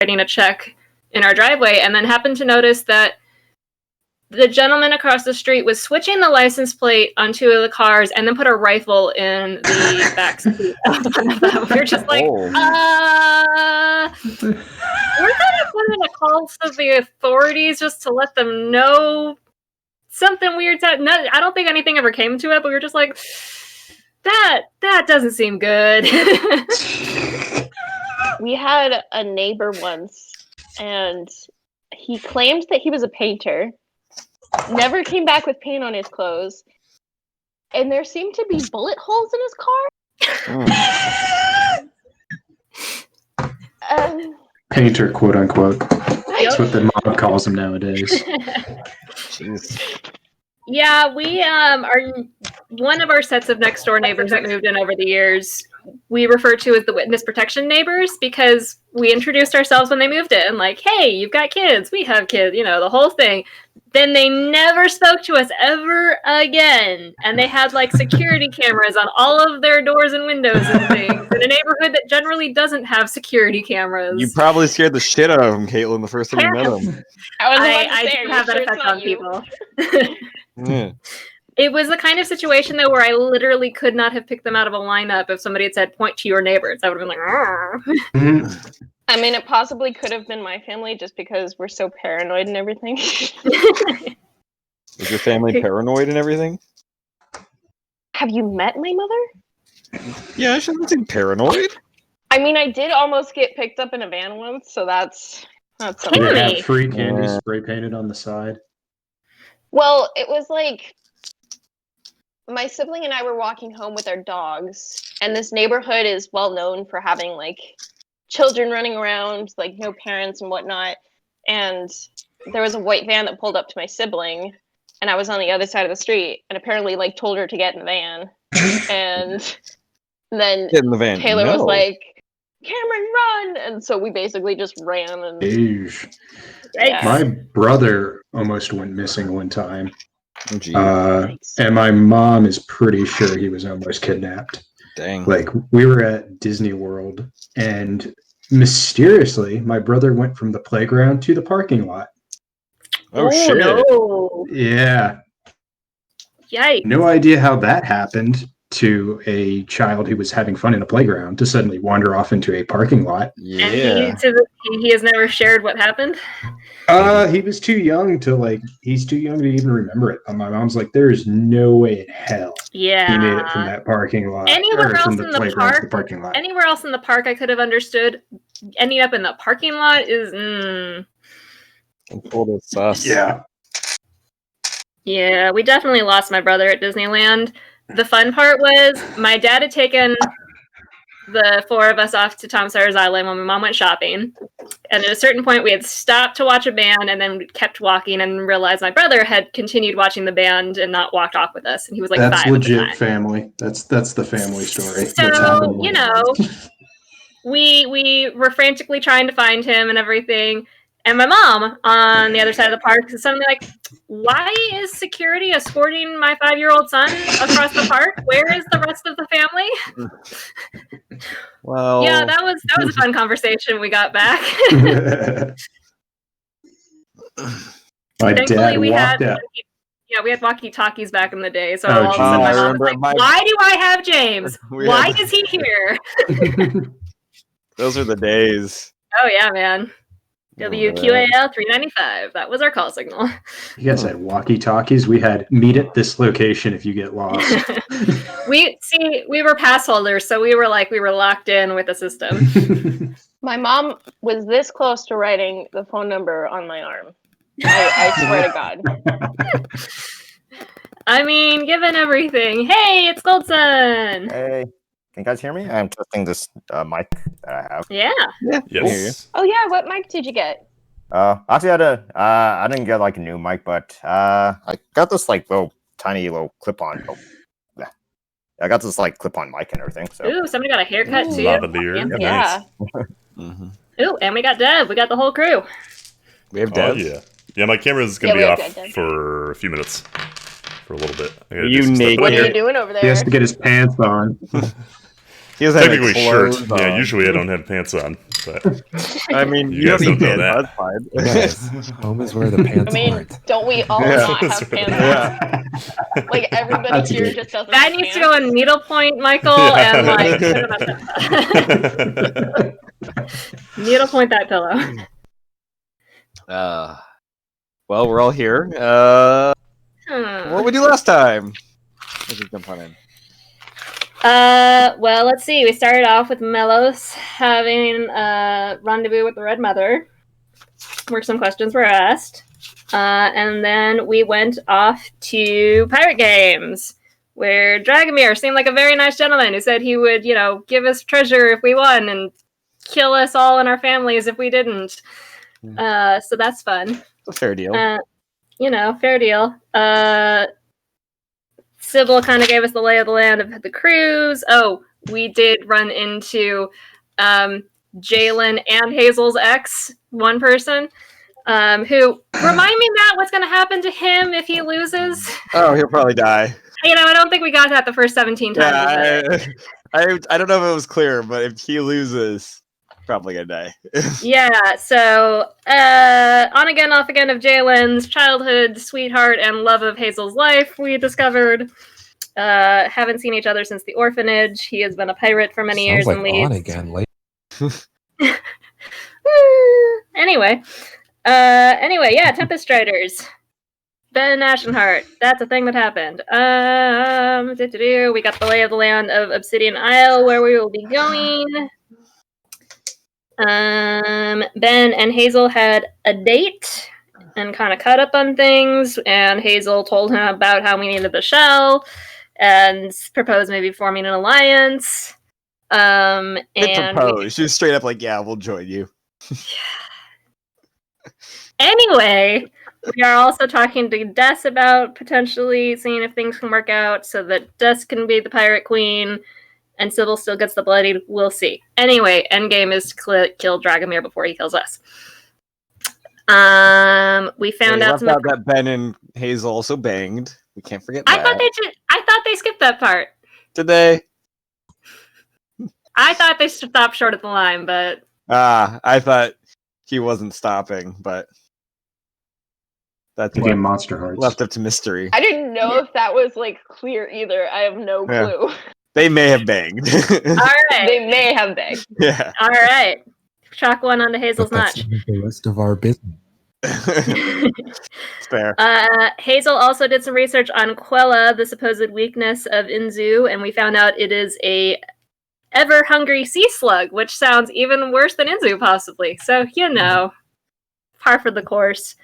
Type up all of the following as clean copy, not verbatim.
writing a check in our driveway, and then happened to notice that the gentleman across the street was switching the license plate on two of the cars and then put a rifle in the back seat of one of them. We were just like, we're going to put in a call to the authorities just to let them know something weird's happening. I don't think anything ever came to it, but we were just like, that doesn't seem good. We had a neighbor once, and he claimed that he was a painter. Never came back with paint on his clothes. And there seemed to be bullet holes in his car. Painter, quote unquote. That's what the mob calls him nowadays. Yeah, we are one of our sets of next door neighbors that moved in over the years. We refer to as the witness protection neighbors because we introduced ourselves when they moved in, like, hey, you've got kids, we have kids, the whole thing. Then they never spoke to us ever again. And they had like security cameras on all of their doors and windows and things in a neighborhood that generally doesn't have security cameras. You probably scared the shit out of him, Caitlin, the first time you met him. I do have that effect on people. Yeah. It was the kind of situation, though, where I literally could not have picked them out of a lineup if somebody had said, point to your neighbors. I would have been like, I mean, it possibly could have been my family just because we're so paranoid and everything. Is your family paranoid and everything? Have you met my mother? Yeah, I shouldn't say paranoid. I mean, I did almost get picked up in a van once, so that's something. They have free candy spray painted on the side. Well, it was like my sibling and I were walking home with our dogs, and this neighborhood is well known for having like children running around, like no parents and whatnot. And there was a white van that pulled up to my sibling, and I was on the other side of the street, and apparently like told her to get in the van. And then Get in the van. Taylor was like, Cameron, run! And so we basically just ran. And yeah. My brother almost went missing one time. Oh, and my mom is pretty sure he was almost kidnapped. Dang. Like, we were at Disney World, and mysteriously, my brother went from the playground to the parking lot. Oh shit. No. Yeah. Yikes. No idea how that happened to a child who was having fun in a playground to suddenly wander off into a parking lot. Yeah. And he has never shared what happened? He was too young to he's too young to even remember it. My mom's like, there is no way in hell he made it from that parking lot. Anywhere else in the playground to the parking lot. Anywhere else in the park I could have understood. Ending up in the parking lot is Total sus. Yeah. Yeah, we definitely lost my brother at Disneyland. The fun part was my dad had taken the four of us off to Tom Sawyer's Island when my mom went shopping. And at a certain point, we had stopped to watch a band and then we kept walking and realized my brother had continued watching the band and not walked off with us. And he was like, that's 5 legit at the time. Family. That's the family story. So, we were frantically trying to find him and everything. And my mom on the other side of the park is suddenly like, why is security escorting my 5-year-old son across the park? Where is the rest of the family? Well, yeah, that was a fun conversation we got back. My dad walked out. We had walkie-talkies back in the day. So all of a sudden my mom was like, why do I have James? Why is he here? Those are the days. Oh, yeah, man. WQAL 395. That was our call signal. You guys had walkie-talkies. We had meet at this location if you get lost. We were pass holders, so we were locked in with the system. My mom was this close to writing the phone number on my arm. I swear to God. I mean, given everything. Hey, it's Goldson. Hey. Can you guys hear me? I'm testing this mic that I have. Yeah. Yes. Oh yeah, what mic did you get? Actually, I didn't get a new mic, but I got this tiny little clip-on. I got this clip-on mic and everything. So. Ooh, somebody got a haircut too. Lavalier. Yeah. Mm-hmm. Ooh, and we got Dev. We got the whole crew. We have Dev. Yeah, my camera's gonna be off for a few minutes. For a little bit. What are you doing over there? He has to get his pants on. Technically shirts. Yeah, usually I don't have pants on. But I mean, You you guys don't don't need know pants. that. That's fine. Guys, home is where the pants I mean, aren't. don't we all Yeah. not have pants? Like everybody That's here good. just doesn't That have needs pants. to go in needlepoint, Michael, Yeah. and like put it on that. Needlepoint that pillow. Well, we're all here. What we do last time? Let's just jump on in. Well, let's see. We started off with Melos having a rendezvous with the Red Mother, where some questions were asked. And then we went off to Pirate Games, where Dragomir seemed like a very nice gentleman who said he would, give us treasure if we won and kill us all and our families if we didn't. So that's fun. It's a fair deal. Fair deal. Sybil kind of gave us the lay of the land of the cruise. Oh, we did run into Jalen and Hazel's ex, one person, who, remind me, Matt, what's going to happen to him if he loses? Oh, he'll probably die. I don't think we got that the first 17 times. Yeah, I don't know if it was clear, but if he loses, probably gonna die. Yeah, so on again, off again of Jalen's childhood sweetheart and love of Hazel's life, we discovered. Haven't seen each other since the orphanage. He has been a pirate for many years Sounds and like leads. on again. Like, Anyway, yeah, Tempest Striders. Ben Ashenheart. That's a thing that happened. We got the lay of the land of Obsidian Isle, where we will be going. Ben and Hazel had a date and kind of caught up on things, and Hazel told him about how we needed the shell and proposed maybe forming an alliance. They proposed. She was straight up like, "Yeah, we'll join you." Anyway, we are also talking to Des about potentially seeing if things can work out so that Des can be the pirate queen and Sybil still gets the bloodied. We'll see. Anyway, endgame is to kill Dragomir before he kills us. We found out that Ben and Hazel also banged. We can't forget that. I thought they skipped that part. Did they? I thought they stopped short of the line, but I thought he wasn't stopping, but that's Again, Monster Hearts. left up to mystery. I didn't know if that was clear either. I have no clue. They may have banged. All right. They may have been. Yeah. All right. Chalk one onto Hazel's but that's notch. not the rest of our business. Fair. Hazel also did some research on Quella, the supposed weakness of Inzu, and we found out it is a ever-hungry sea slug, which sounds even worse than Inzu, possibly. So, par for the course.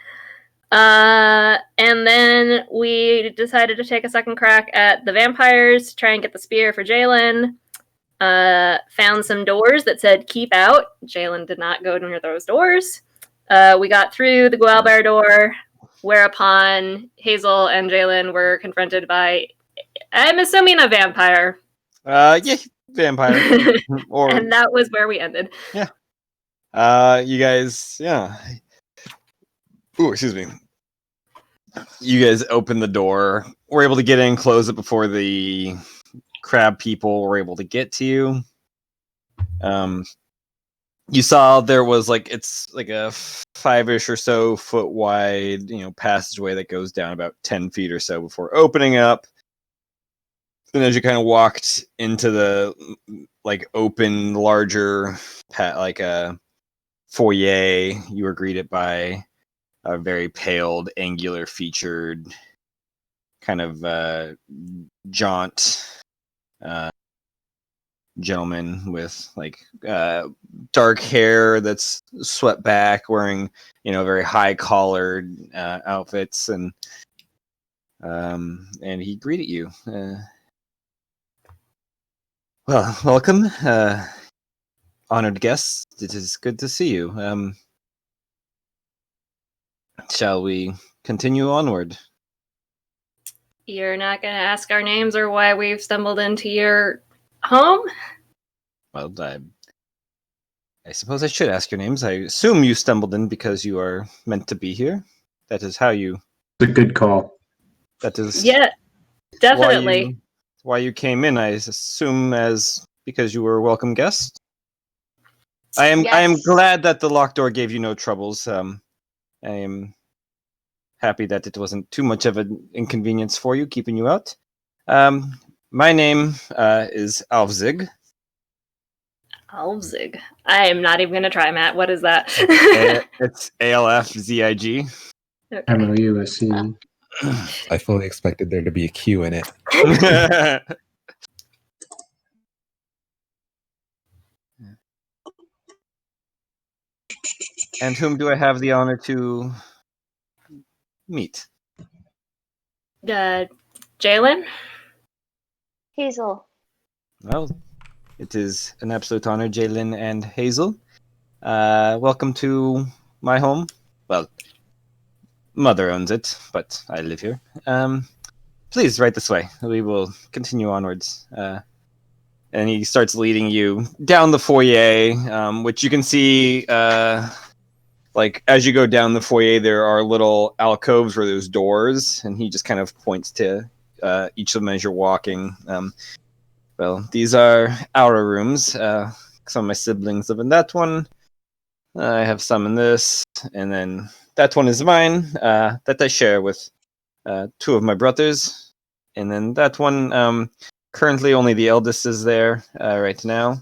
And then we decided to take a second crack at the vampires, try and get the spear for Jalen. Found some doors that said keep out. Jalen did not go near those doors. We got through the Gualbear door, whereupon Hazel and Jalen were confronted by, I'm assuming, a vampire. Yeah, vampire. And that was where we ended. Yeah. You guys, yeah. Ooh, excuse me. You guys opened the door. Were able to get in, close it before the crab people were able to get to you. You saw there was it's like a 5-ish or so foot wide, passageway that goes down about 10 feet or so before opening up. And as you kind of walked into the open, larger foyer, you were greeted by a very pale, angular featured kind of jaunt gentleman with dark hair that's swept back, wearing very high collared outfits, and he greeted you. Well, welcome, honored guests. It is good to see you. Shall we continue onward? You're not going to ask our names or why we've stumbled into your home? Well, I suppose I should ask your names. I assume you stumbled in because you are meant to be here. That is how you... It's a good call. That is... Yeah, definitely. Why you came in, I assume, as because you were a welcome guest? I am Yes. glad that the locked door gave you no troubles. I am happy that it wasn't too much of an inconvenience for you, keeping you out. My name is Alvzig. Alvzig. I am not even going to try, Matt. What is that? It's ALFZIG. Okay. MOUSC. I fully expected there to be a Q in it. And whom do I have the honor to meet? Jalen? Hazel. Well, it is an absolute honor, Jalen and Hazel. Welcome to my home. Well, Mother owns it, but I live here. Please, right this way. We will continue onwards. And he starts leading you down the foyer, which you can see, like, as you go down the foyer, there are little alcoves where there's doors, and he just kind of points to each of them as you're walking. Well, these are our rooms. Some of my siblings live in that one. I have some in this, and then that one is mine, that I share with two of my brothers. And then that one, currently only the eldest is there right now,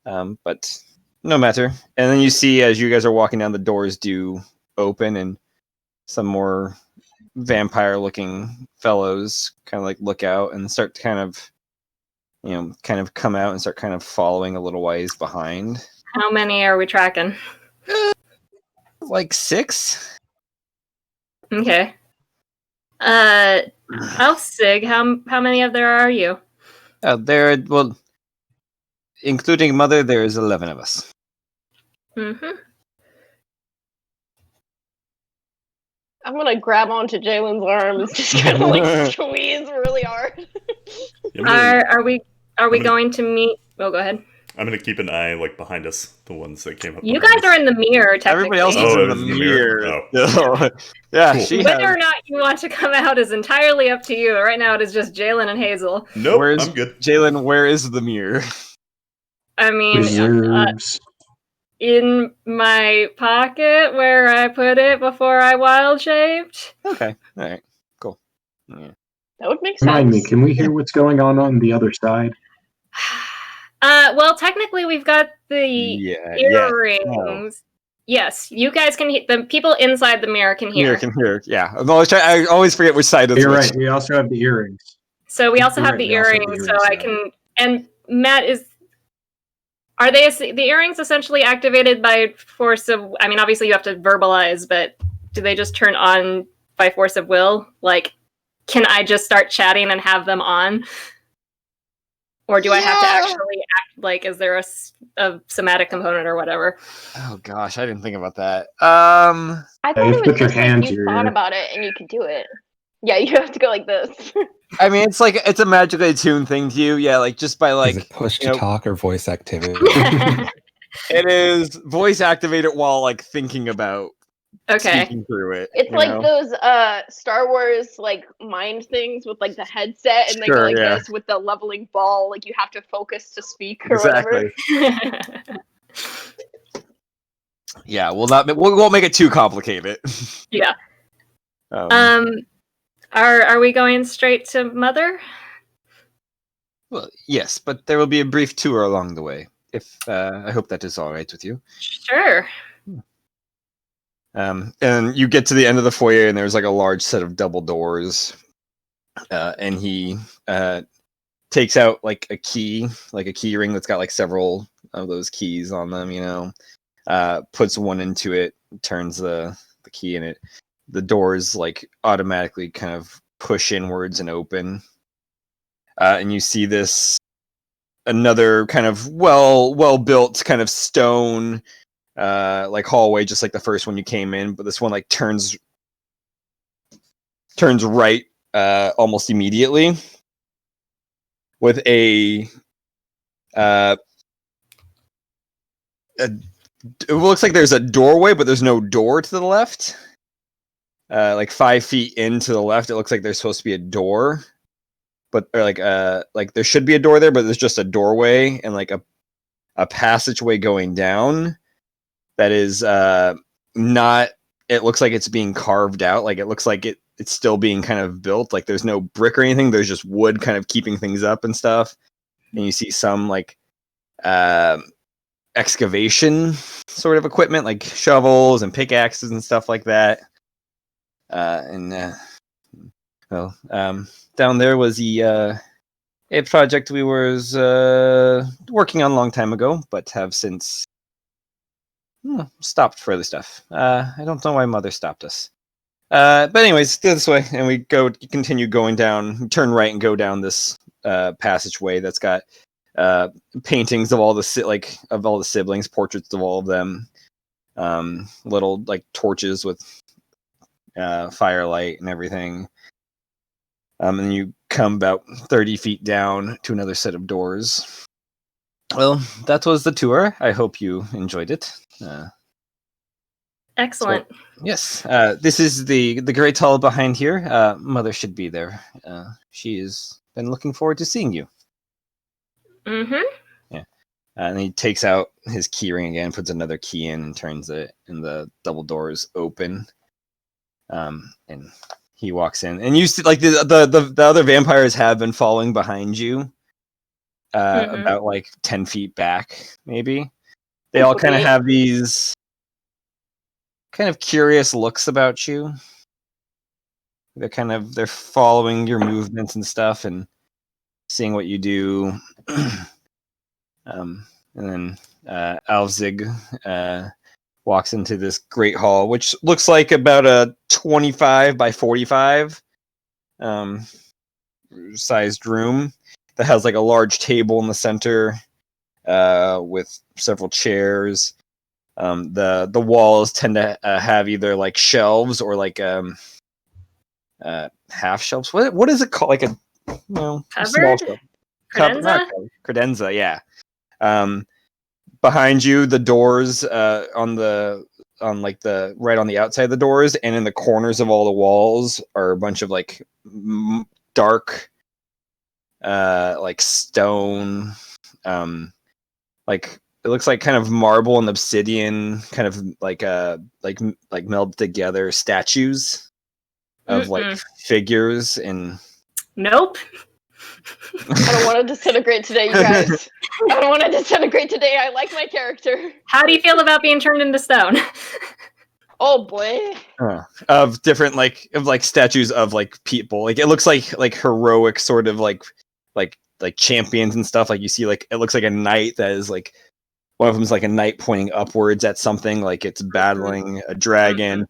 but no matter. And then you see, as you guys are walking down, the doors do open, and some more vampire-looking fellows kind of like look out and start to kind of come out and start kind of following a little ways behind. How many are we tracking? Like 6. Okay. Alvzig, how many of there are you? Well, including Mother, there is 11 of us. Mm-hmm. I'm gonna grab onto Jalen's arms, just kind of like squeeze really hard. Yeah, Are we going to meet? Oh, go ahead. I'm gonna keep an eye like behind us, the ones that came up. You guys are in the mirror, technically. Everybody else is in the mirror. Oh. Yeah, Cool. Whether or not you want to come out is entirely up to you. Right now, it is just Jalen and Hazel. Nope, I'm good. Jalen, where is the mirror? I mean, Reserves. in my pocket where I put it before I wild shaped. Okay, all right, cool. Yeah. That would make sense. Remind me, can we hear what's going on the other side? Well, technically, we've got the earrings. No. Yes, you guys can hear. The people inside the mirror can hear. Yeah. I always forget which side of You're which. right. We also have the earrings. So we also You're have right, the we also have the earrings, so earrings I now. can. And Matt, are the earrings essentially activated by force of? I mean, obviously you have to verbalize, but do they just turn on by force of will? Like, can I just start chatting and have them on? Or do I have to actually act like, is there a somatic component or whatever? Oh gosh, I didn't think about that. I thought you it put was your just hand like to you your thought ear. about it and you could do it. Yeah, you have to go like this. I mean, it's a magically attuned thing to you. Yeah, like just by Is it push to talk or voice activity? It is voice activated while like thinking about speaking through it. It's like those Star Wars like mind things with like the headset and they go like this with the leveling ball. Like you have to focus to speak or whatever. Yeah, we won't make it too complicated. Yeah. Are we going straight to Mother? Well, yes, but there will be a brief tour along the way. If I hope that is all right with you. Sure. And you get to the end of the foyer, and there's like a large set of double doors. And he takes out like a key ring that's got like several of those keys on them. Puts one into it, turns the key in it. The doors like automatically kind of push inwards and open. And you see another kind of well built kind of stone like hallway, just like the first one you came in, but this one like turns right almost immediately with it looks like there's a doorway, but there's no door to the left. Like 5 feet into the left, it looks like there's supposed to be a door, but or like there should be a door there, but there's just a doorway and like a passageway going down that is not. It looks like it's being carved out. Like it looks like it's still being kind of built. Like there's no brick or anything. There's just wood kind of keeping things up and stuff. And you see some like excavation sort of equipment, like shovels and pickaxes and stuff like that. Down there was a project we was working on a long time ago, but have since stopped further stuff. I don't know why Mother stopped us. But anyways, this way, and we continue going down, turn right and go down this passageway that's got paintings of all the siblings, portraits of all of them, little like torches with firelight and everything. And you come about 30 feet down to another set of doors. Well, that was the tour. I hope you enjoyed it. Excellent. So, yes, this is the great hall behind here. Mother should be there. She has been looking forward to seeing you. Mm-hmm. Yeah. And he takes out his key ring again, puts another key in, and turns it, and the double doors open. And he walks in, and you see, like the other vampires have been following behind you, about like 10 feet back, maybe. They all kind of have these kind of curious looks about you. They're following your movements and stuff, and seeing what you do. And then Alvzig walks into this great hall, which looks like about a 25 by 45 sized room that has like a large table in the center with several chairs. The walls tend to have either like shelves or like half shelves. What is it called? Like a small shelf. Credenza? Credenza, yeah. Behind you, the doors on the right on the outside of the doors, and in the corners of all the walls are a bunch of like dark, like stone, like it looks like kind of marble and obsidian, kind of like melded together statues of like figures and. Nope. I don't want to disintegrate today, you guys. I don't want to disintegrate today. I like my character. How do you feel about being turned into stone? Oh boy. Of different statues of like people. Like it looks like heroic sort of like champions and stuff. Like you see like it looks like a knight that is like one of them is like a knight pointing upwards at something, like it's battling a dragon.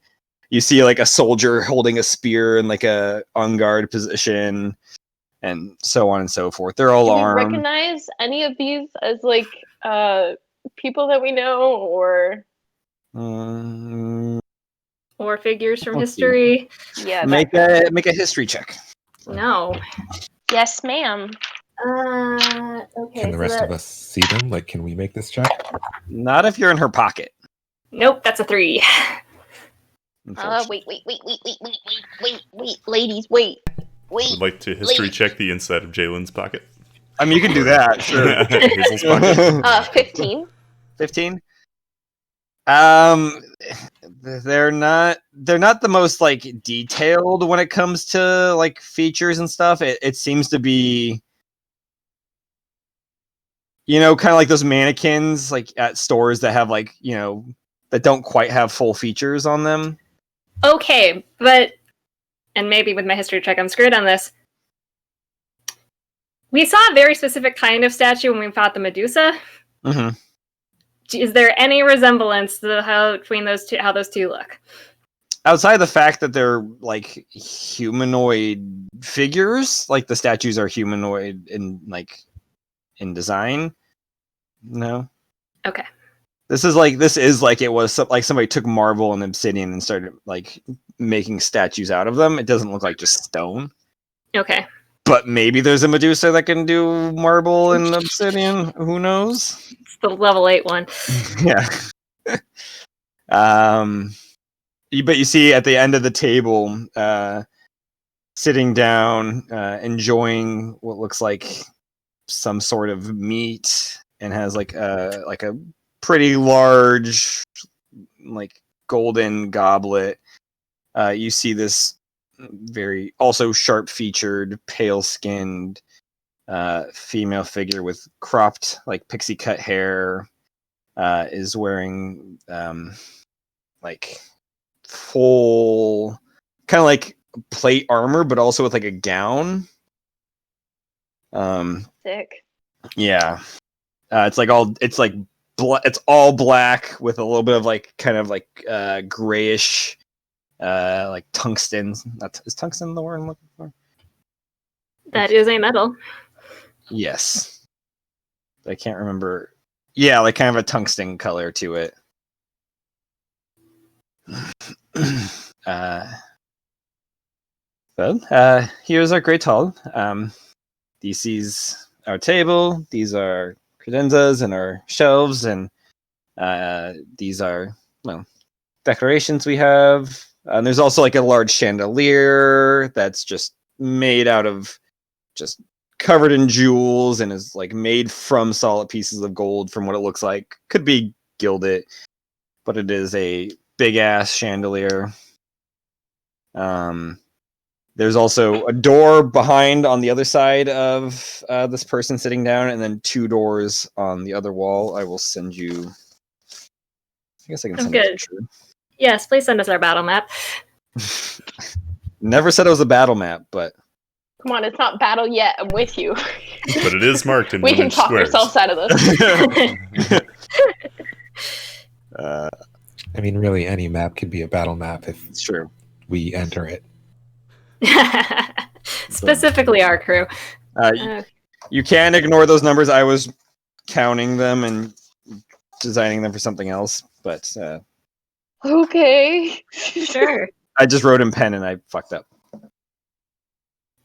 You see like a soldier holding a spear in like a on guard position. And so on and so forth. They're all armed. Do we recognize any of these as like people that we know, or figures from history? Yeah. Make a history check. No. Yes, ma'am. Okay. Can the rest of us see them? Like, can we make this check? Not if you're in her pocket. Nope, that's a 3. Wait, ladies, wait. Would like to history check the inside of Jalen's pocket. I mean, you can do that. Sure. Hazel's pocket. 15. 15. They're not the most like detailed when it comes to like features and stuff. It seems to be, kind of like those mannequins like at stores that have like that don't quite have full features on them. Okay, but. And maybe with my history check, I'm screwed on this. We saw a very specific kind of statue when we fought the Medusa. Mm-hmm. Is there any resemblance to how those two look? Outside the fact that they're like humanoid figures, like the statues are humanoid in design. No. Okay. This is like it was like somebody took marble and obsidian and started like making statues out of them. It doesn't look like just stone. Okay. But maybe there's a Medusa that can do marble and obsidian. Who knows? It's the level 8 one. Yeah. But you see at the end of the table, sitting down, enjoying what looks like some sort of meat and has like a pretty large like golden goblet. You see this very also sharp featured, pale skinned female figure with cropped like pixie cut hair, is wearing like full kind of like plate armor, but also with like a gown. Sick. Yeah. It's all black with a little bit of like kind of like grayish like tungsten. Is tungsten the word I'm looking for? That is a metal. Yes. I can't remember. Yeah, like kind of a tungsten color to it. Here's our great hall. This is our table. These are credenzas and our shelves, and these are decorations we have. And there's also like a large chandelier that's just made out of just covered in jewels and is like made from solid pieces of gold from what it looks like. Could be gilded, but it is a big ass chandelier. There's also a door behind on the other side of this person sitting down, and then 2 doors on the other wall. I will send you. I guess I can send you a picture. Yes, please send us our battle map. Never said it was a battle map, but come on, it's not battle yet. I'm with you. But it is marked in we can 1-inch talk squares. ourselves out of this. I mean, really, any map could be a battle map if it's true. We enter it. Specifically our crew. You can ignore those numbers. I was counting them and designing them for something else, but okay. Sure. I just wrote in pen and I fucked up.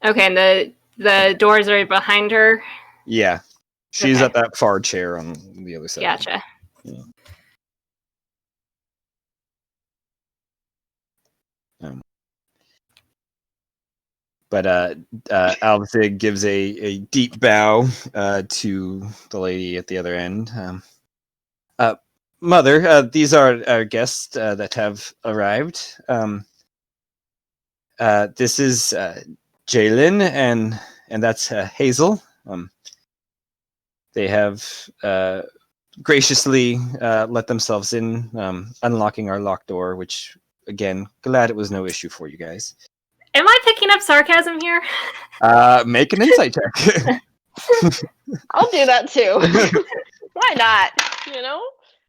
Okay, and the doors are behind her? Yeah. She's at that far chair on the other side. Gotcha. Yeah. But Alvithig gives a deep bow to the lady at the other end. Mother, these are our guests that have arrived. This is Jalen, and that's Hazel. They have graciously let themselves in, unlocking our locked door, which, again, glad it was no issue for you guys. Am I picking up sarcasm here? Make an insight check. I'll do that too. Why not? You know?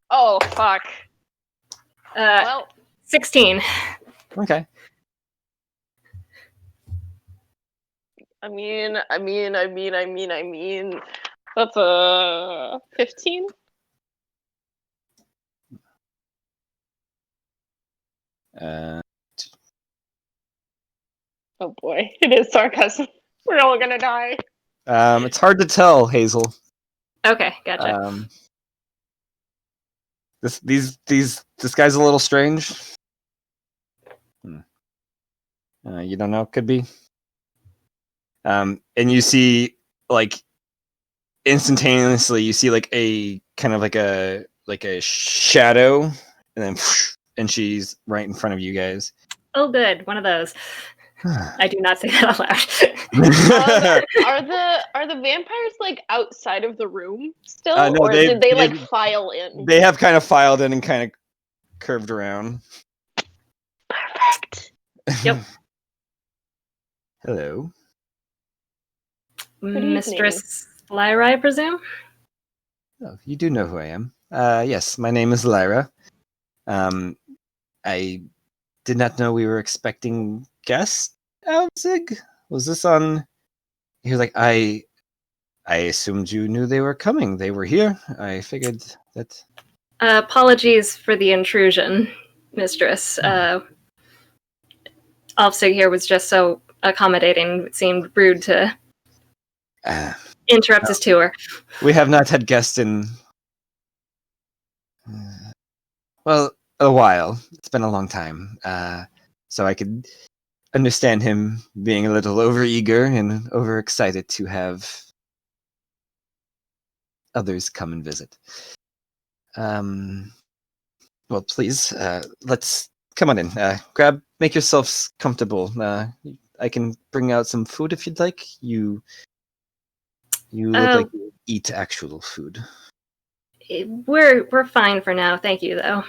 Oh, fuck. Well, 16. Okay. I mean, that's a 15. Oh boy, it is sarcasm. We're all gonna die. It's hard to tell, Hazel. Okay, gotcha. This guy's a little strange. You don't know, could be. And you see, like, instantaneously, you see like a kind of like a shadow, and then and she's right in front of you guys. Oh, good, one of those. I do not say that out loud. Are the vampires like outside of the room still, no, or did they like file in? They have kind of filed in and kind of curved around. Perfect. Yep. Hello, Mistress Lyra, I presume. Oh, you do know who I am. Yes, my name is Lyra. I did not know we were expecting guests. Alzig, was this on? He was like, I assumed you knew they were coming. They were here. I figured that. Apologies for the intrusion, Mistress. Alfsig here was just so accommodating. It seemed rude to interrupt his tour. We have not had guests in, well, a while. It's been a long time. So I could understand him being a little overeager and overexcited to have others come and visit. Well, please, let's come on in. Make yourselves comfortable. I can bring out some food if you'd like. You look like you eat actual food. We're fine for now, thank you, though.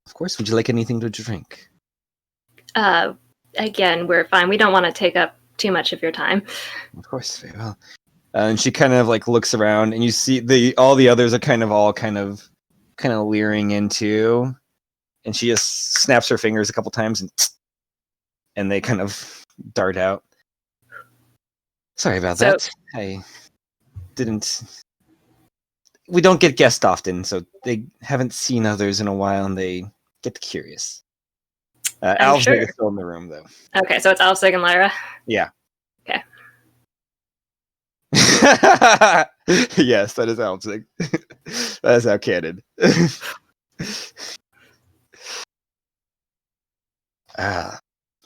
Of course. Would you like anything to drink? Again, we're fine. We don't want to take up too much of your time. Of course, very well. And she kind of like looks around, and you see all the others are kind of leering into, and she just snaps her fingers a couple times, and they kind of dart out. Sorry about that. I didn't. We don't get guests often, so they haven't seen others in a while, and they get curious. Alvsig is still in the room, though. Okay, so it's Alvsig and Lyra? Yeah. Okay. Yes, that is Alvsig. That is how canon.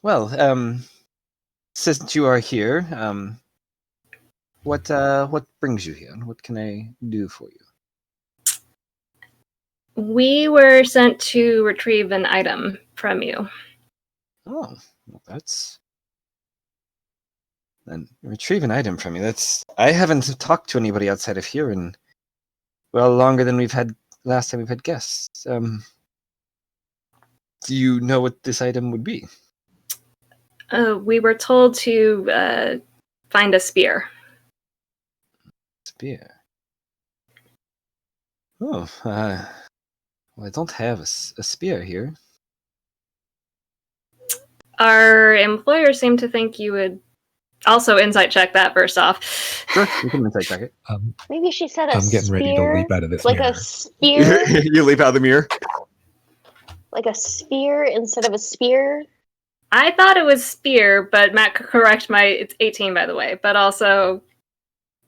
Well, since you are here, what brings you here? What can I do for you? We were sent to retrieve an item from you. Oh, well, then retrieve an item from you. I haven't talked to anybody outside of here in longer than last time we've had guests. Do you know what this item would be? We were told to find a spear. Spear. Oh, well, I don't have a spear here. Our employers seem to think you would also insight check that first off. Sure, you can insight check it. Maybe she said I'm getting ready to leap out of this mirror. a spear? You leap out of the mirror? Like a sphere instead of a spear? I thought it was spear, but Matt could correct it's 18, by the way. But also,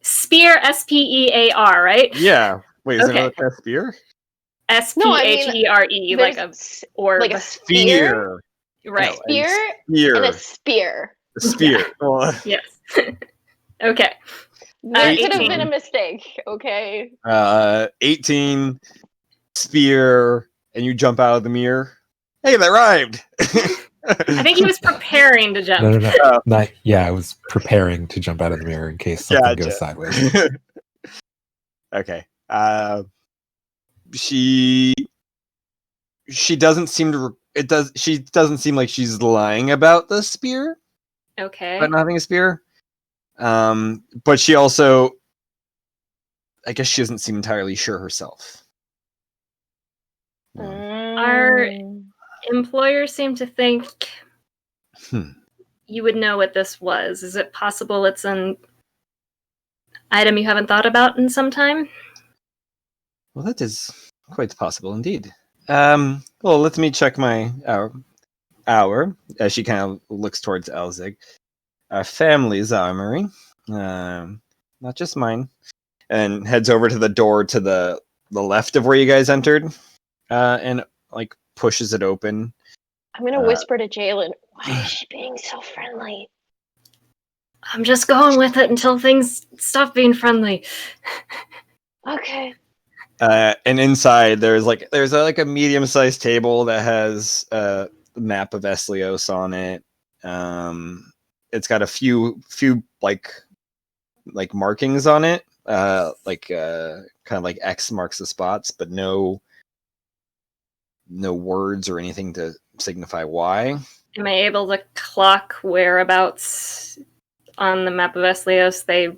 spear, S-P-E-A-R, right? Yeah. Wait, is Okay. it a spear? S-P-H-E-R-E, like a orb. Like a spear? Right. Spear Spear. and a spear. A spear. Yeah. Well, Yes. Okay. That could have 18. been a mistake, okay? 18, spear, and you jump out of the mirror. Hey, that rhymed! I think he was preparing to jump. No. I was preparing to jump out of the mirror in case something goes sideways. Okay. She doesn't seem to. She doesn't seem like she's lying about the spear. Okay. About not having a spear. But she also, I guess, she doesn't seem entirely sure herself. Our employers seem to think you would know what this was. Is it possible it's an item you haven't thought about in some time? Well, that is quite possible indeed. Well, let me check my hour as she kind of looks towards Elzig. Our family's armory, not just mine, and heads over to the door to the left of where you guys entered, and like pushes it open. I'm gonna whisper to Jalen, why is she being so friendly? I'm just going with it until things stop being friendly. Okay. And inside there's a medium-sized table that has a map of Eslios on it. It's got a few like markings on it, kind of like X marks the spots, but no words or anything to signify why. Am I able to clock whereabouts on the map of Eslios they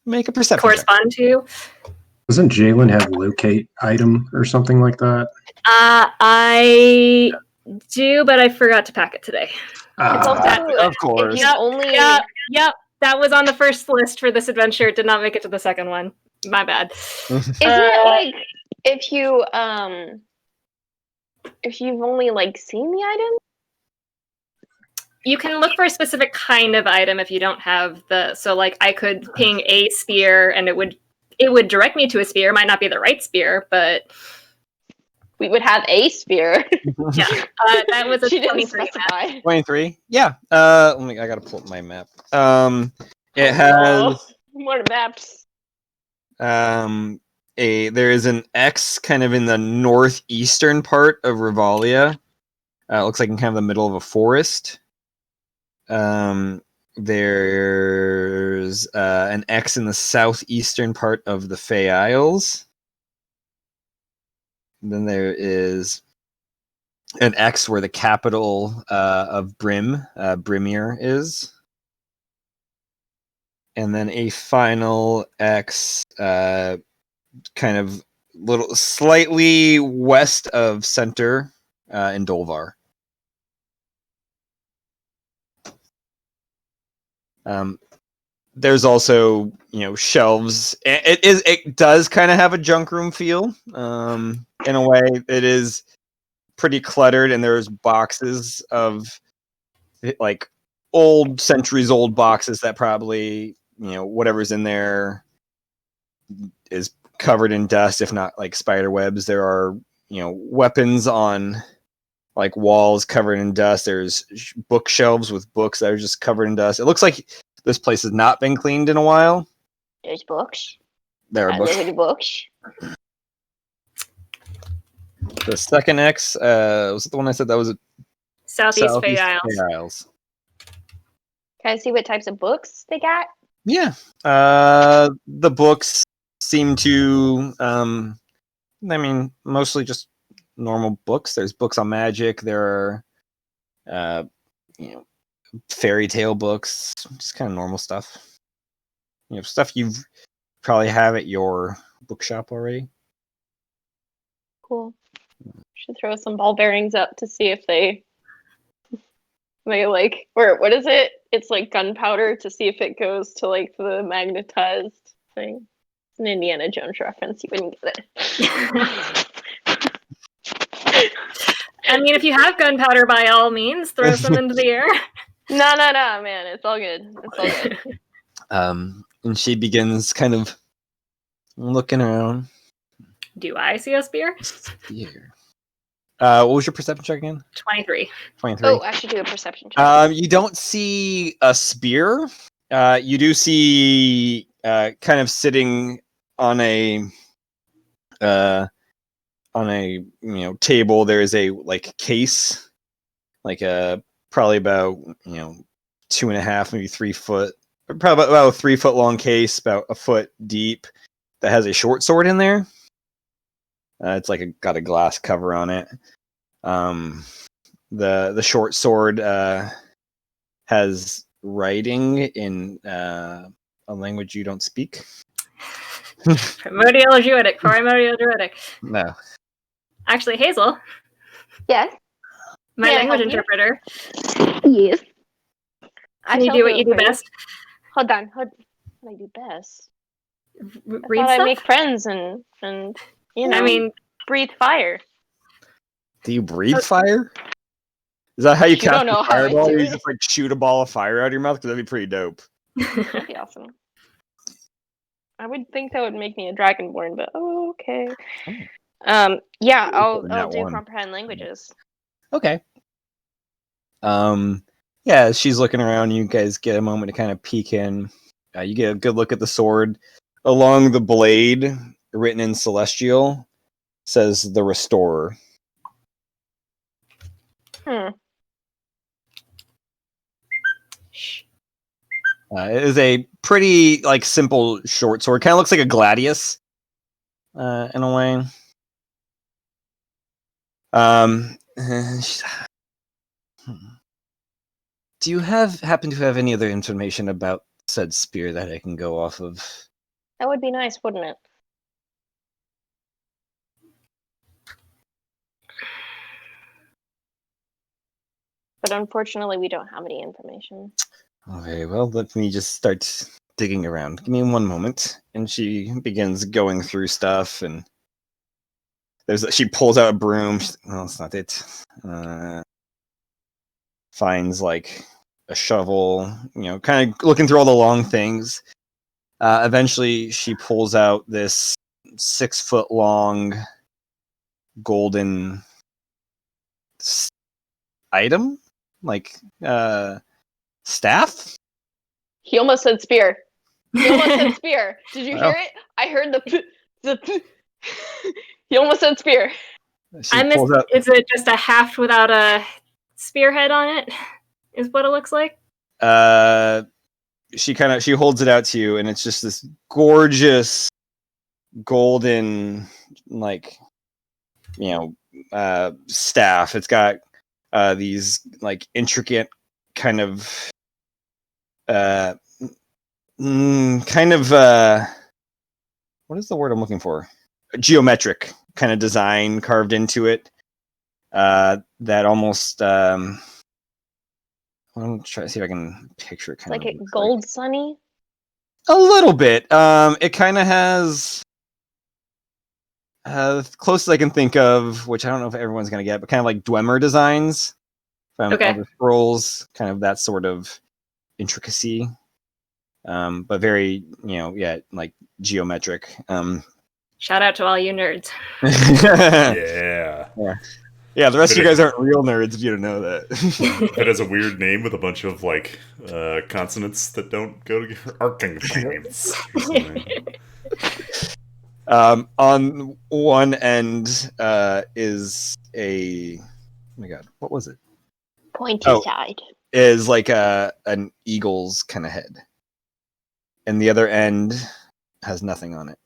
make a perception correspond to? Doesn't Jalen have locate item or something like that? I do, but I forgot to pack it today. It's also, of course. Yep. That was on the first list for this adventure. It did not make it to the second one. My bad. Isn't it like if you've only like seen the item? You can look for a specific kind of item if you don't have I could ping a spear and it would direct me to a spear. It might not be the right spear, but we would have a spear. Yeah. That was a she didn't 23. specify. 23? Yeah. I gotta pull up my map. It has more maps. There is an X kind of in the northeastern part of Rivalia. It looks like in kind of the middle of a forest. There's an X in the southeastern part of the Fey Isles. And then there is an X where the capital of Brimir is. And then a final X kind of slightly west of center in Dolvar. There's also, shelves. It does kind of have a junk room feel. In a way, it is pretty cluttered, and there's boxes of like centuries old boxes that probably, whatever's in there is covered in dust, if not like spider webs. There are, weapons on like walls covered in dust. There's bookshelves with books that are just covered in dust. It looks like this place has not been cleaned in a while. There's books. There are books. Live with books. The second X, was it the one I said that was Southeast Fey Isles. Can I see what types of books they got? Yeah. The books seem to, mostly just normal books. There's books on magic. There are, fairy tale books, just kind of normal stuff. Stuff you probably have at your bookshop already. Cool. Should throw some ball bearings up to see if they like, or what is it? It's like gunpowder to see if it goes to like the magnetized thing. It's an Indiana Jones reference. You wouldn't get it. I mean, if you have gunpowder, by all means, throw some into the air. No, man. It's all good. It's all good. And she begins kind of looking around. Do I see a spear? Spear. What was your perception check again? 23. 23. Oh, I should do a perception check. You don't see a spear. You do see kind of sitting on a table. There is a like case, like probably about 2.5, maybe 3 foot, probably about a 3 foot long case, about a foot deep, that has a short sword in there. It's like got a glass cover on it. The short sword has writing in a language you don't speak. Primordial Druidic. No. Actually, Hazel. Yes. My language interpreter. Yes. Can you do what you do best? Hold on. What do I do best? Read I stuff? I make friends and breathe fire. Do you breathe fire? Is that how you cast a fireball? You just like shoot a ball of fire out of your mouth? Because that'd be pretty dope. That'd be awesome. I would think that would make me a dragonborn, but okay. Yeah, I'll do comprehend languages. Okay. Yeah, she's looking around. You guys get a moment to kind of peek in. You get a good look at the sword. Along the blade, written in Celestial, says the Restorer. It is a pretty simple short sword. Kind of looks like a gladius, in a way. Do you happen to have any other information about said spear that I can go off of? That would be nice, wouldn't it? But unfortunately, we don't have any information. Okay, well, let me just start digging around. Give me one moment. And she begins going through stuff, and she pulls out a broom. No, that's not it. Finds a shovel, kind of looking through all the long things. Eventually, she pulls out this 6 foot long golden item, staff. He almost said spear. He almost said spear. Did you hear it? I heard the He almost said spear. I missed. Is it just a haft without a spearhead on it? Is what it looks like. She holds it out to you, and it's just this gorgeous golden, like, staff. It's got these like intricate kind of what is the word I'm looking for? Geometric kind of design carved into it. That almost I'm trying to see if I can picture it. Like a gold sunny. A little bit. It kind of has closest I can think of, which I don't know if everyone's gonna get, but kind of like Dwemer designs from other scrolls, kind of that sort of intricacy. But very, like geometric. Shout out to all you nerds. Yeah. Yeah, the rest of you guys aren't real nerds if you don't know that. It has a weird name with a bunch of like consonants that don't go together. Arcing things. On one end is a, oh my god, what was it? Pointy side. Is like an eagle's kind of head. And the other end has nothing on it.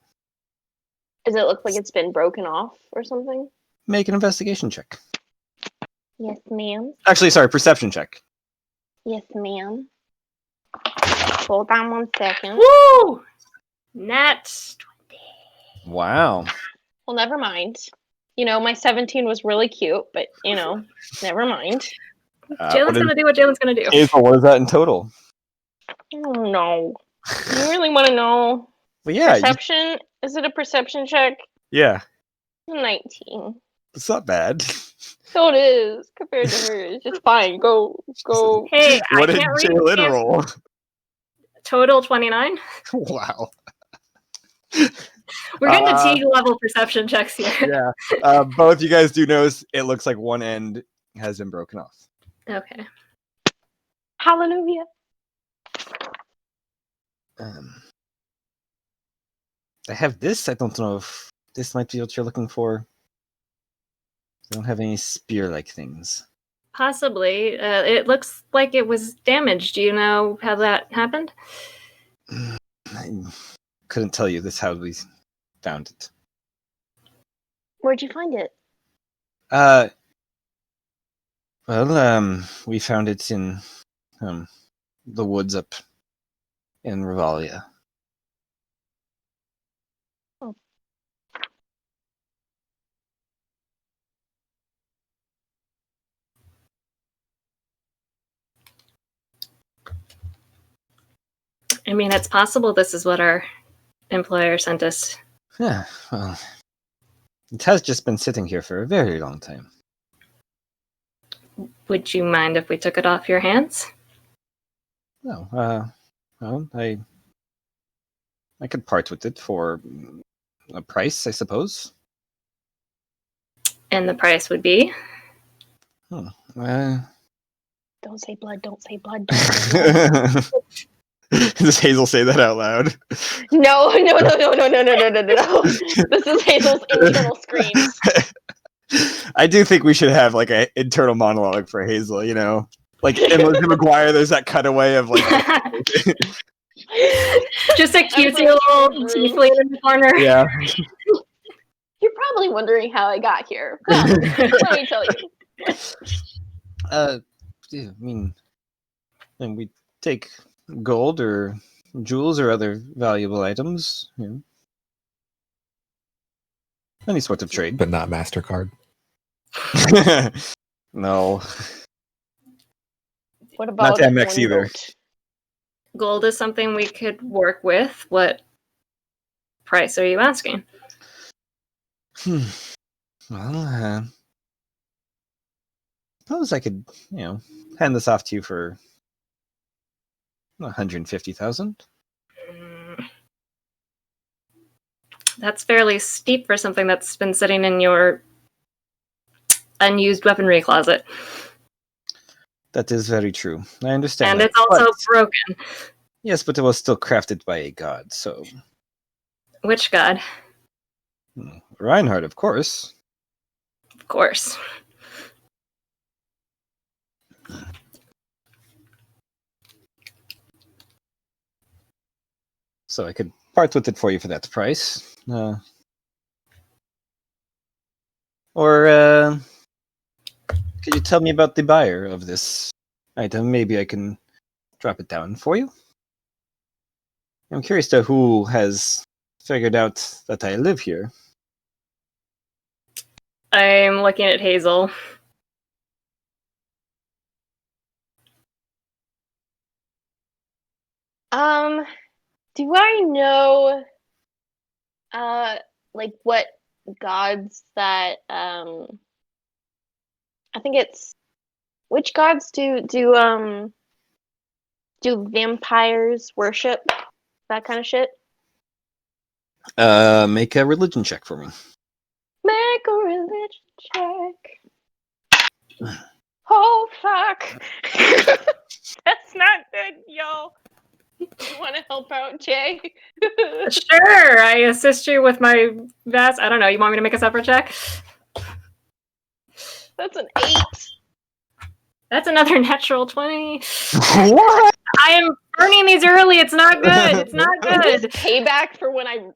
Does it look like it's been broken off or something? Make an investigation check. Yes, ma'am. Actually, sorry, perception check. Yes, ma'am. Hold on 1 second. Woo! Nat 20. Wow. Well, never mind. My 17 was really cute, but, never mind. Jalen's going to do what Jalen's going to do. Hazel, what is that in total? Oh, no. You really want to know? Well, yeah. Perception? Is it a perception check? Yeah. 19. It's not bad. So it is compared to hers. It's fine. Go. Hey, what I did can't read. Jalen roll? Total 29. Wow. We're getting to T level perception checks here. Yeah. Both you guys do notice it looks like one end has been broken off. Okay. Hallelujah. I have this. I don't know if this might be what you're looking for. I don't have any spear-like things. Possibly. It looks like it was damaged. Do you know how that happened? I couldn't tell you. This is how we found it. Where'd you find it? We found it in the woods up in Rivalia. Oh. I mean, it's possible this is what our employer sent us. Yeah, well, it has just been sitting here for a very long time. Would you mind if we took it off your hands? No, well, I could part with it for a price, I suppose. And the price would be? Don't say blood, don't say blood. Don't say blood. Does Hazel say that out loud? No. This is Hazel's internal screams. I do think we should have like an internal monologue for Hazel, Like in Lizzie McGuire, there's that cutaway of like just a cutesy little tiefling in the corner. Yeah. You're probably wondering how I got here. Well, let me tell you. And we take gold or jewels or other valuable items. Any sort of trade. But not MasterCard. No. What about not Amex either? Goat? Gold is something we could work with. What price are you asking? Well, suppose I could, hand this off to you for 150,000. That's fairly steep for something that's been sitting in your unused weaponry closet. That is very true. I understand. And that, it's also broken. Yes, but it was still crafted by a god, so... Which god? Reinhardt, of course. Of course. So I could part with it for you for that price. Or could you tell me about the buyer of this item? Maybe I can drop it down for you. I'm curious to who has figured out that I live here. I'm looking at Hazel. Do I know like what gods that I think it's which gods do vampires worship? That kind of shit? Make a religion check for me. Make a religion check. Oh fuck. That's not good, y'all. You want to help out, Jay? Sure, I assist you with my vast. I don't know. You want me to make a separate check? That's an 8. That's another natural 20. What? I am burning these early. It's not good. It's not Is good. this payback for when I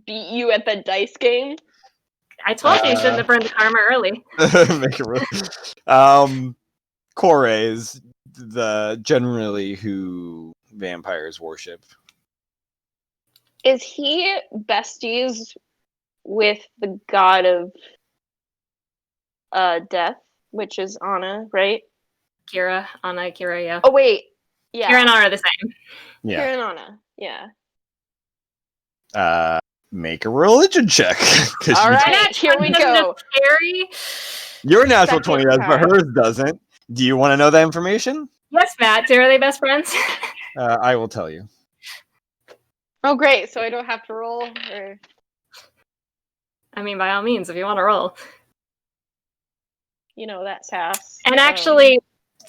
beat you at the dice game? I told you shouldn't have burned the karma early. Make a Kore is the generally who vampires worship. Is he besties with the god of death, which is Anna, right? Kira, Anna, Kira, yeah. Oh wait, yeah. Kira and Anna are the same. Yeah. Kira and Anna, yeah. Make a religion check. All right, here we go. Scary. Your natural 20 does, but time. hers doesn't. Do you want to know that information? Yes, Matt. Are they best friends? I will tell you. Oh, great. So I don't have to roll? Or... I mean, by all means, if you want to roll. You know, that sass. And actually,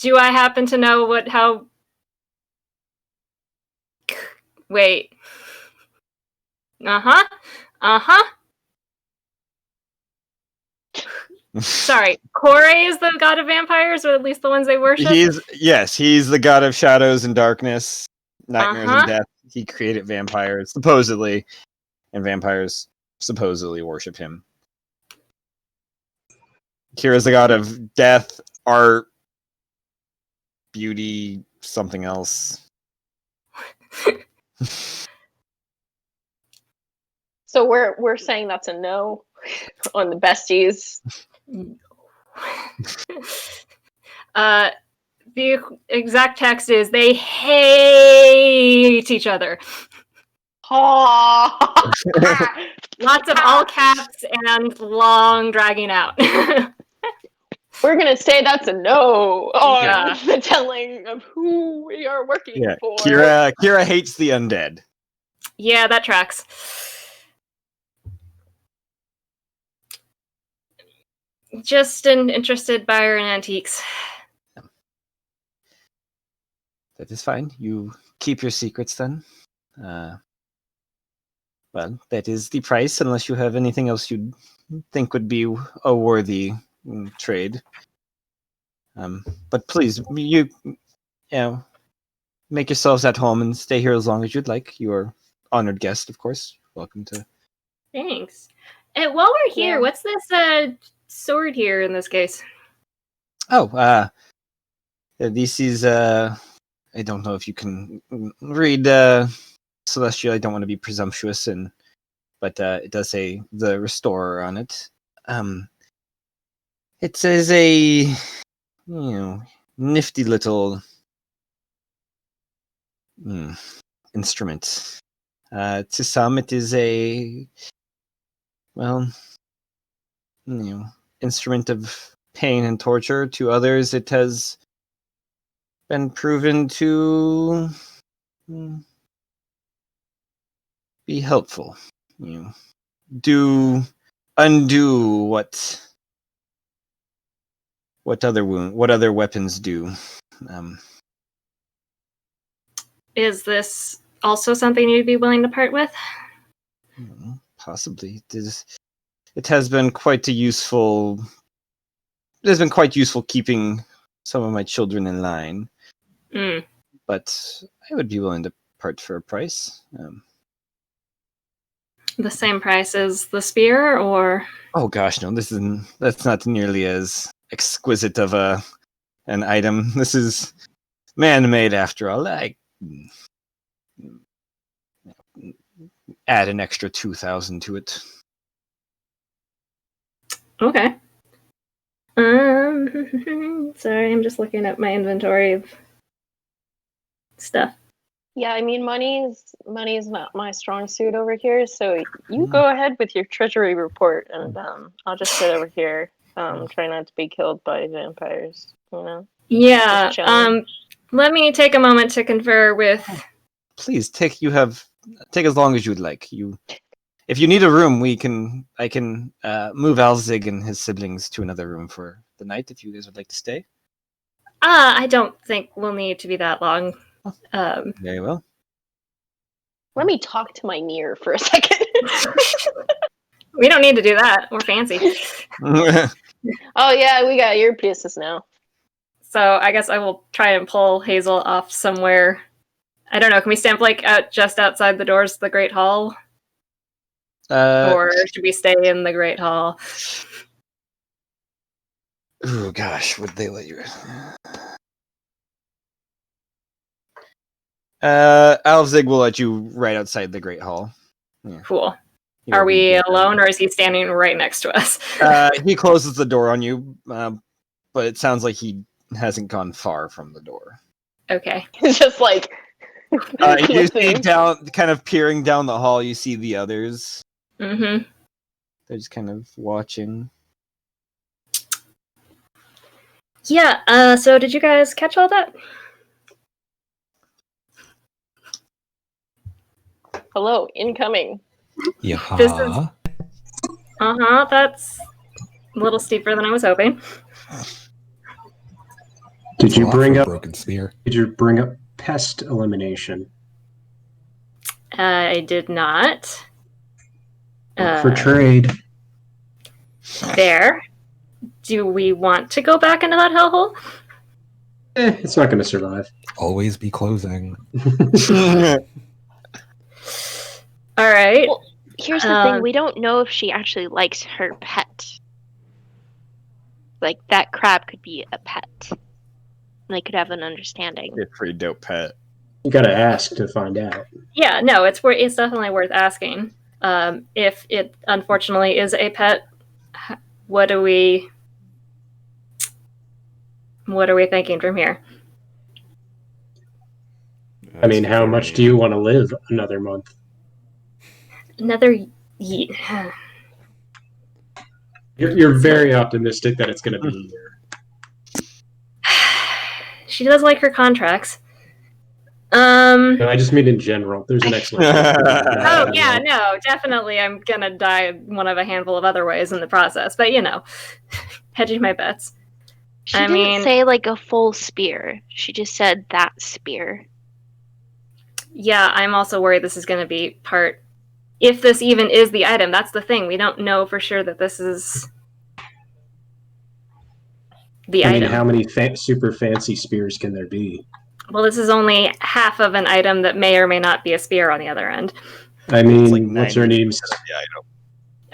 do I happen to know how... Wait. Uh-huh. Uh-huh. Sorry, Kore is the god of vampires, or at least the ones they worship? He's the god of shadows and darkness, nightmares and death. He created vampires, supposedly, and vampires supposedly worship him. Kira's the god of death, art, beauty, something else. So we're saying that's a no on the besties. The exact text is they hate each other. Lots of all caps and long dragging out. We're gonna say that's a no on the telling of who we are working for. Kira hates the undead. Yeah, that tracks. Just an interested buyer in antiques. That is fine. You keep your secrets then. Well, that is the price, unless you have anything else you'd think would be a worthy trade. But please, you make yourselves at home and stay here as long as you'd like. You are honored guest, of course. Welcome to. Thanks. And while we're here, what's this sword here in this case? Oh, this is I don't know if you can read Celestial. I don't want to be presumptuous, but it does say the Restorer on it. It says a nifty little instrument. To some, it is a instrument of pain and torture. To others, it has been proven to be helpful. Undo what other weapons do. Is this also something you'd be willing to part with? Possibly. It has been quite useful. It has been quite useful keeping some of my children in line. But I would be willing to part for a price. The same price as the spear, or? Oh gosh, no! That's not nearly as exquisite of an item. This is man-made, after all. I add an extra 2,000 to it. Okay. Sorry, I'm just looking at my inventory of stuff. Yeah, I mean, money is not my strong suit over here, so you go ahead with your treasury report, and I'll just sit over here, try not to be killed by vampires, you know? Yeah, let me take a moment to confer with... Please, take as long as you would like. If you need a room, I can move Alzig and his siblings to another room for the night, if you guys would like to stay. I don't think we'll need to be that long. Very well. Let me talk to my mirror for a second. We don't need to do that. We're fancy. Oh yeah, we got earpieces now. So I guess I will try and pull Hazel off somewhere. I don't know. Can we stand out just outside the doors of the Great Hall? Or should we stay in the Great Hall? Oh gosh, would they let you? Alzig will let you right outside the Great Hall. Yeah. Cool. Are we alone, or is he standing right next to us? He closes the door on you, but it sounds like he hasn't gone far from the door. Okay. It's just like... you see kind of peering down the hall, you see the others. Mm-hmm. They're just kind of watching. Yeah, so did you guys catch all that? Hello, incoming. Yeah. This is... that's a little steeper than I was hoping. Did you bring up broken spear? Did you bring up pest elimination? I did not. For trade. There. Do we want to go back into that hellhole? It's not going to survive. Always be closing. All right. Well, here's the thing. We don't know if she actually likes her pet. Like, that crab could be a pet. They could have an understanding. It's a pretty dope pet. You got to ask to find out. Yeah, no, it's definitely worth asking. If it unfortunately is a pet, what are we thinking from here? I mean, how much do you want to live another month? Another You're very optimistic that it's going to be a year. She does like her contracts. No, I just mean in general. There's an excellent. Oh yeah, no, definitely. I'm gonna die one of a handful of other ways in the process, but hedging my bets. She didn't say like a full spear. She just said that spear. Yeah, I'm also worried this is going to be part. If this even is the item, that's the thing. We don't know for sure that this is the item. I mean, how many super fancy spears can there be? Well, this is only half of an item that may or may not be a spear on the other end. I mean, what's her name?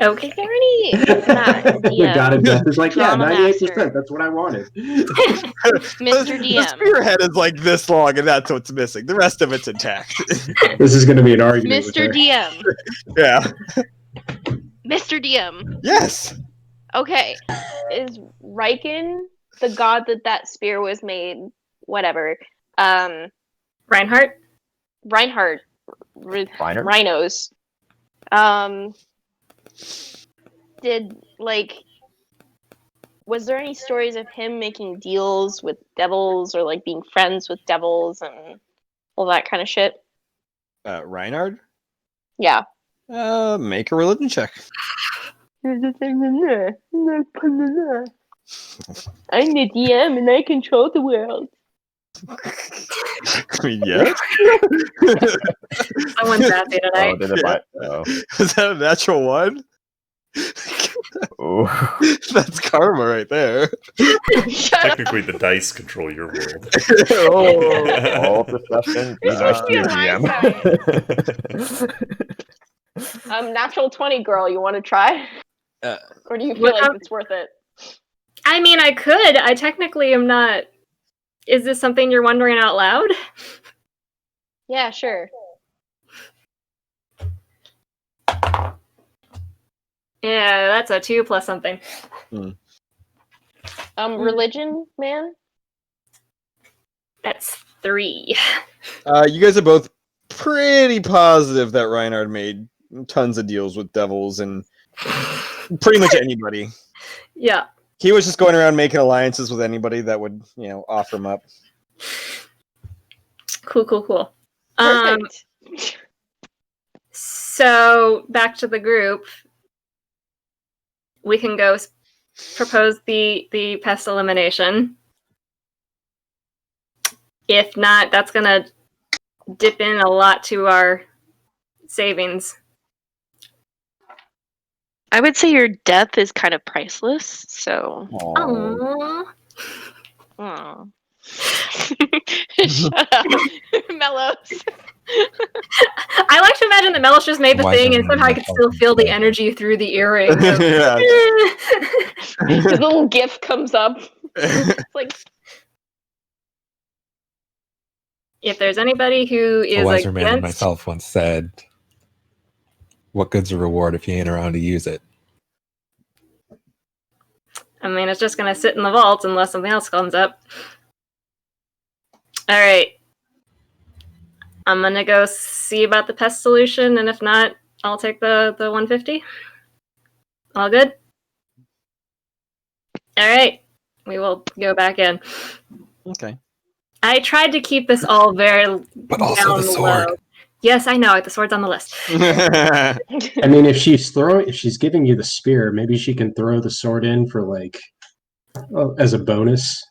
Okay. Is there any... The God of Death is like, yeah, 98%. That's what I wanted. Mr. DM. The spearhead is like this long, and that's what's missing. The rest of it's intact. This is going to be an argument. Mr. DM. Yeah. Mr. DM. Yes. Okay. Is Riken the god that spear was made? Whatever. Reinhardt? Reinhardt. Rhinos. Was there any stories of him making deals with devils or like being friends with devils and all that kind of shit? Reinhard? Yeah. Make a religion check. I'm the DM and I control the world. Yeah. Someone's happy tonight. Is that a natural one? That's karma right there. Technically, the dice control your world. All discussion. Be nice to your DM. Natural 20, girl. You want to try? Or do you feel like it's worth it? I mean, I could. I technically am not. Is this something you're wondering out loud? Yeah, sure. Yeah, that's a 2 plus something. Religion, man? That's 3. You guys are both pretty positive that Reinhard made tons of deals with devils and pretty much anybody. Yeah. He was just going around making alliances with anybody that would, offer him up. Cool. Perfect. So back to the group. We can go propose the pest elimination. If not, that's gonna dip in a lot to our savings. I would say your death is kind of priceless, so. Aww. Aww. Shut up. Mellows. I like to imagine that Melos just made the thing and somehow I could still feel the energy through the earring. His little gif comes up. It's like, if there's anybody who is A wiser man than against, myself once said, "What good's a reward if you ain't around to use it?" I mean, it's just gonna sit in the vault unless something else comes up. All right. I'm gonna go see about the pest solution, and if not, I'll take the 150. All good? All right. We will go back in. Okay. I tried to keep this all very But also down the sword. low. Yes, I know. The sword's on the list. I mean, if she's giving you the spear, maybe she can throw the sword in for as a bonus.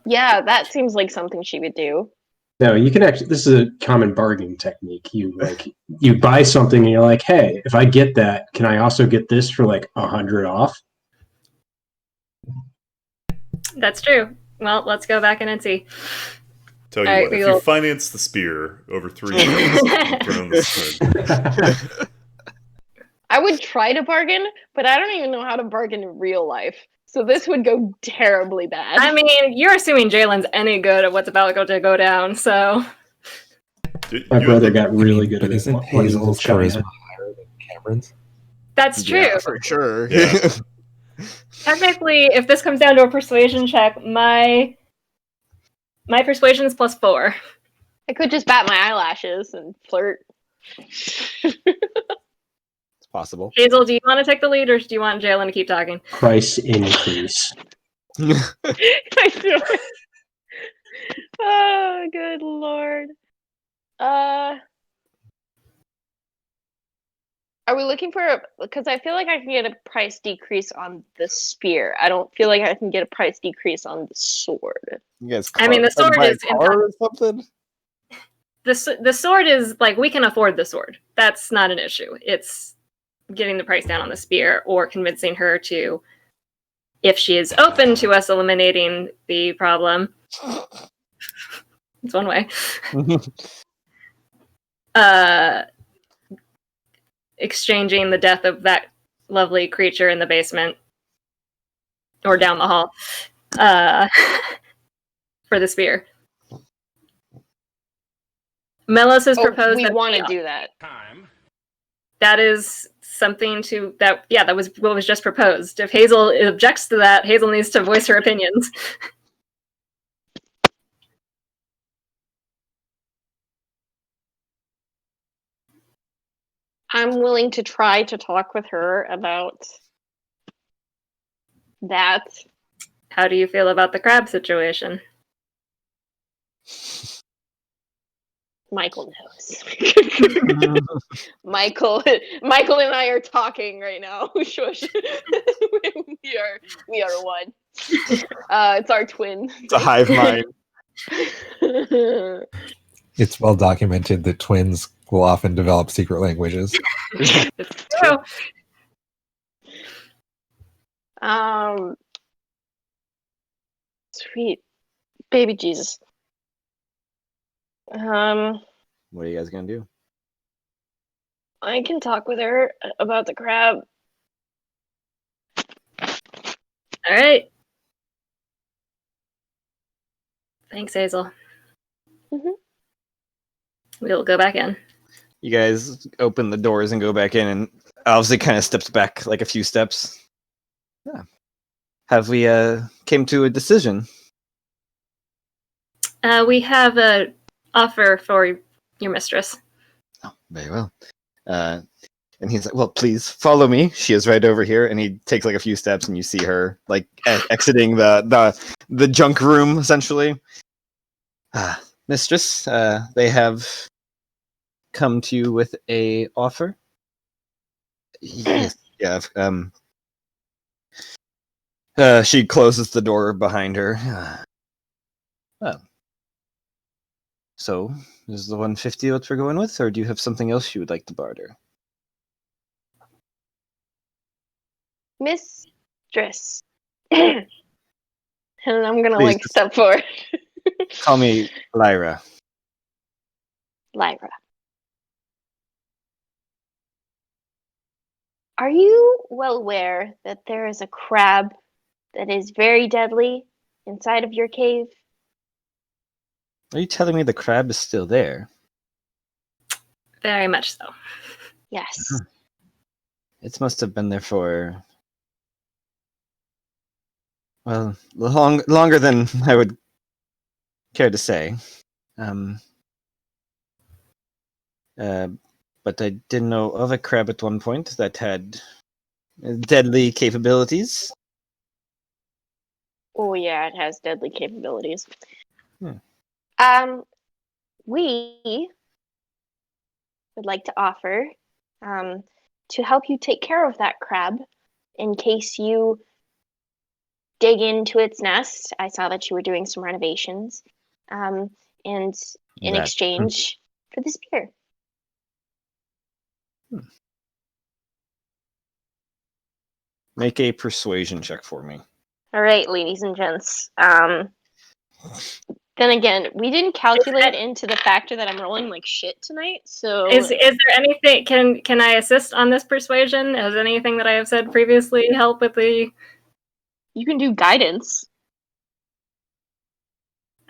yeah, that seems like something she would do. No, you can actually. This is a common bargaining technique. You buy something and you're like, "Hey, if I get that, can I also get this for 100 off?" That's true. Well, let's go back in and see. Tell you what, if you finance the spear over 3 years, you throw the sword. I would try to bargain, but I don't even know how to bargain in real life. So this would go terribly bad. I mean, you're assuming Jalen's any good at what's about to go down, so. My brother got really good at it. Isn't Hazel's charisma higher than Cameron's? That's true. Yeah, for sure. Yeah. Technically, if this comes down to a persuasion check, my persuasion is +4. I could just bat my eyelashes and flirt. It's possible. Hazel, do you want to take the lead, or do you want Jalen to keep talking? Price increase. I do. Oh, good lord. Are we looking for because I feel like I can get a price decrease on the spear. I don't feel like I can get a price decrease on the sword. You guys I mean, the sword is or something. The sword is we can afford the sword. That's not an issue. It's getting the price down on the spear or convincing her to, if she is open to us eliminating the problem. It's one way. Exchanging the death of that lovely creature in the basement or down the hall for the spear. Melos has proposed we that want to do that. That is something that was what was just proposed. If Hazel objects to that, Hazel needs to voice her opinions. I'm willing to try to talk with her about that. How do you feel about the crab situation? Michael knows. Michael and I are talking right now. Shush. we are one. It's our twin. It's a hive mind. It's well documented that twins will often develop secret languages. It's true. Sweet baby Jesus. What are you guys gonna do? I can talk with her about the crab. All right. Thanks, Hazel. Mm-hmm. We'll go back in. You guys open the doors and go back in, and obviously kind of steps back like a few steps. Yeah. Have we came to a decision? We have an offer for your mistress. Oh, very well. And he's like, well, please follow me. She is right over here. And he takes like a few steps, and you see her like exiting the junk room, essentially. Mistress, they have come to you with a offer. Yes, yeah. She closes the door behind her. Well, so is the 150 what we're going with, or do you have something else you would like to barter? Mistress. And I'm gonna Please. step forward. Call me Lyra. Lyra. Are you well aware that there is a crab that is very deadly inside of your cave? Are you telling me the crab is still there? Very much so. Yes. It must have been there for, well, longer than I would care to say. But I didn't know of a crab at one point that had deadly capabilities. Oh yeah, it has deadly capabilities. Hmm. We would like to offer to help you take care of that crab in case you dig into its nest. I saw that you were doing some renovations. And in exchange for the spear. Make a persuasion check for me. All right, ladies and gents. Then again, we didn't calculate into the factor that I'm rolling like shit tonight. So is there anything? Can I assist on this persuasion? Has anything that I have said previously help with the? You can do guidance.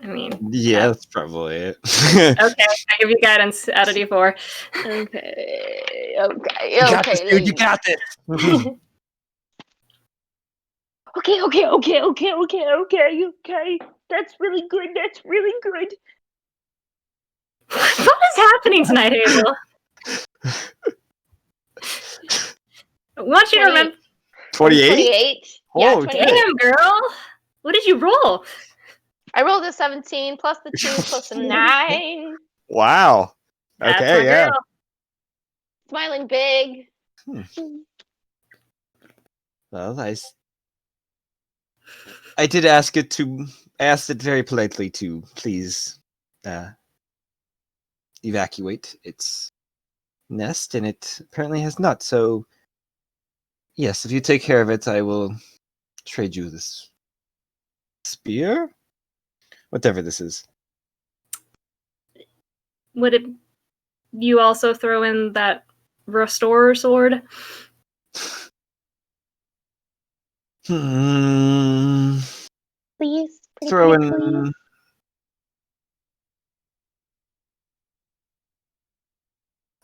I mean, yeah, that's probably it. Okay, I give you guidance out of D4. Okay. You got this. Okay. That's really good. What is happening tonight, Hazel? I want you to remember. 28? 28. Oh, Yeah, 28. Damn, girl. What did you roll? I rolled a 17 plus the 2 plus a 9. Wow. That's Okay, my yeah. girl. Smiling big. Well, I did ask it very politely to please evacuate its nest, and it apparently has not. So, yes, if you take care of it, I will trade you this spear, whatever this is. Would you also throw in that restorer sword? Please. Throw in. Please.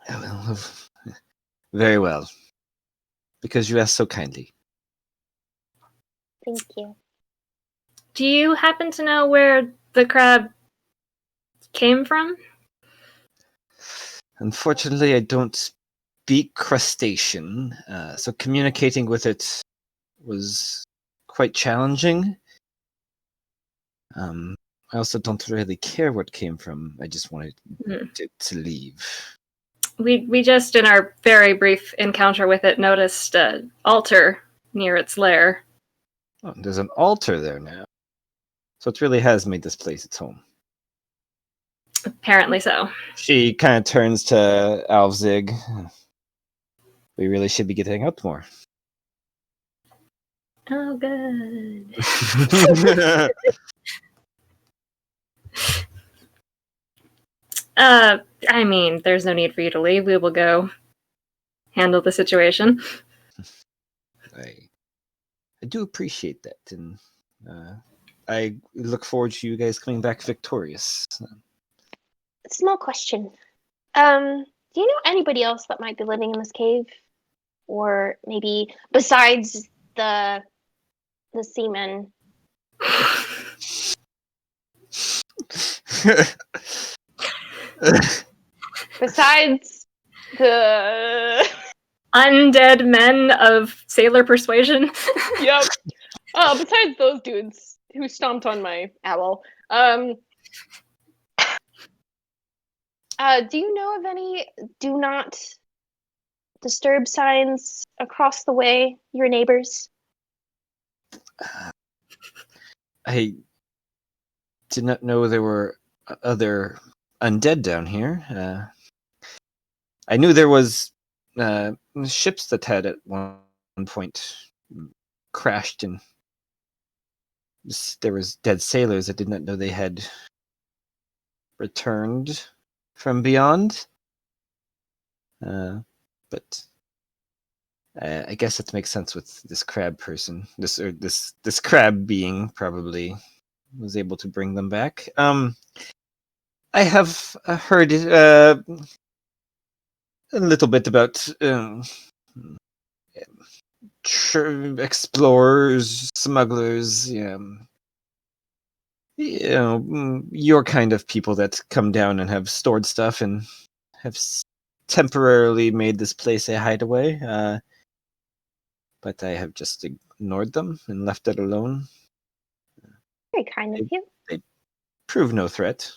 Well, very well. Because you asked so kindly. Thank you. Do you happen to know where the crab came from? Unfortunately, I don't speak crustacean, so communicating with it was quite challenging. I also don't really care what came from. I just wanted to leave. We just, in our very brief encounter with it, noticed an altar near its lair. Oh, there's an altar there now. So it really has made this place its home. Apparently so. She kind of turns to Alvzig. We really should be getting out more. Oh, good. I mean, there's no need for you to leave. We will go handle the situation. I do appreciate that, and I look forward to you guys coming back victorious. Small question. Do you know anybody else that might be living in this cave? Or maybe besides the seamen? Besides the undead men of sailor persuasion. Yep. Oh, besides those dudes who stomped on my owl. Do you know of any do not disturb signs across the way, your neighbors? I did not know there were other undead down here. I knew there was ships that had at one point crashed, and there was dead sailors. I did not know they had returned from beyond. But I guess that makes sense with this crab person. This crab being probably was able to bring them back. I have heard a little bit about explorers, smugglers, your kind of people that come down and have stored stuff and have temporarily made this place a hideaway. But I have just ignored them and left it alone. Very kind of you. They prove no threat.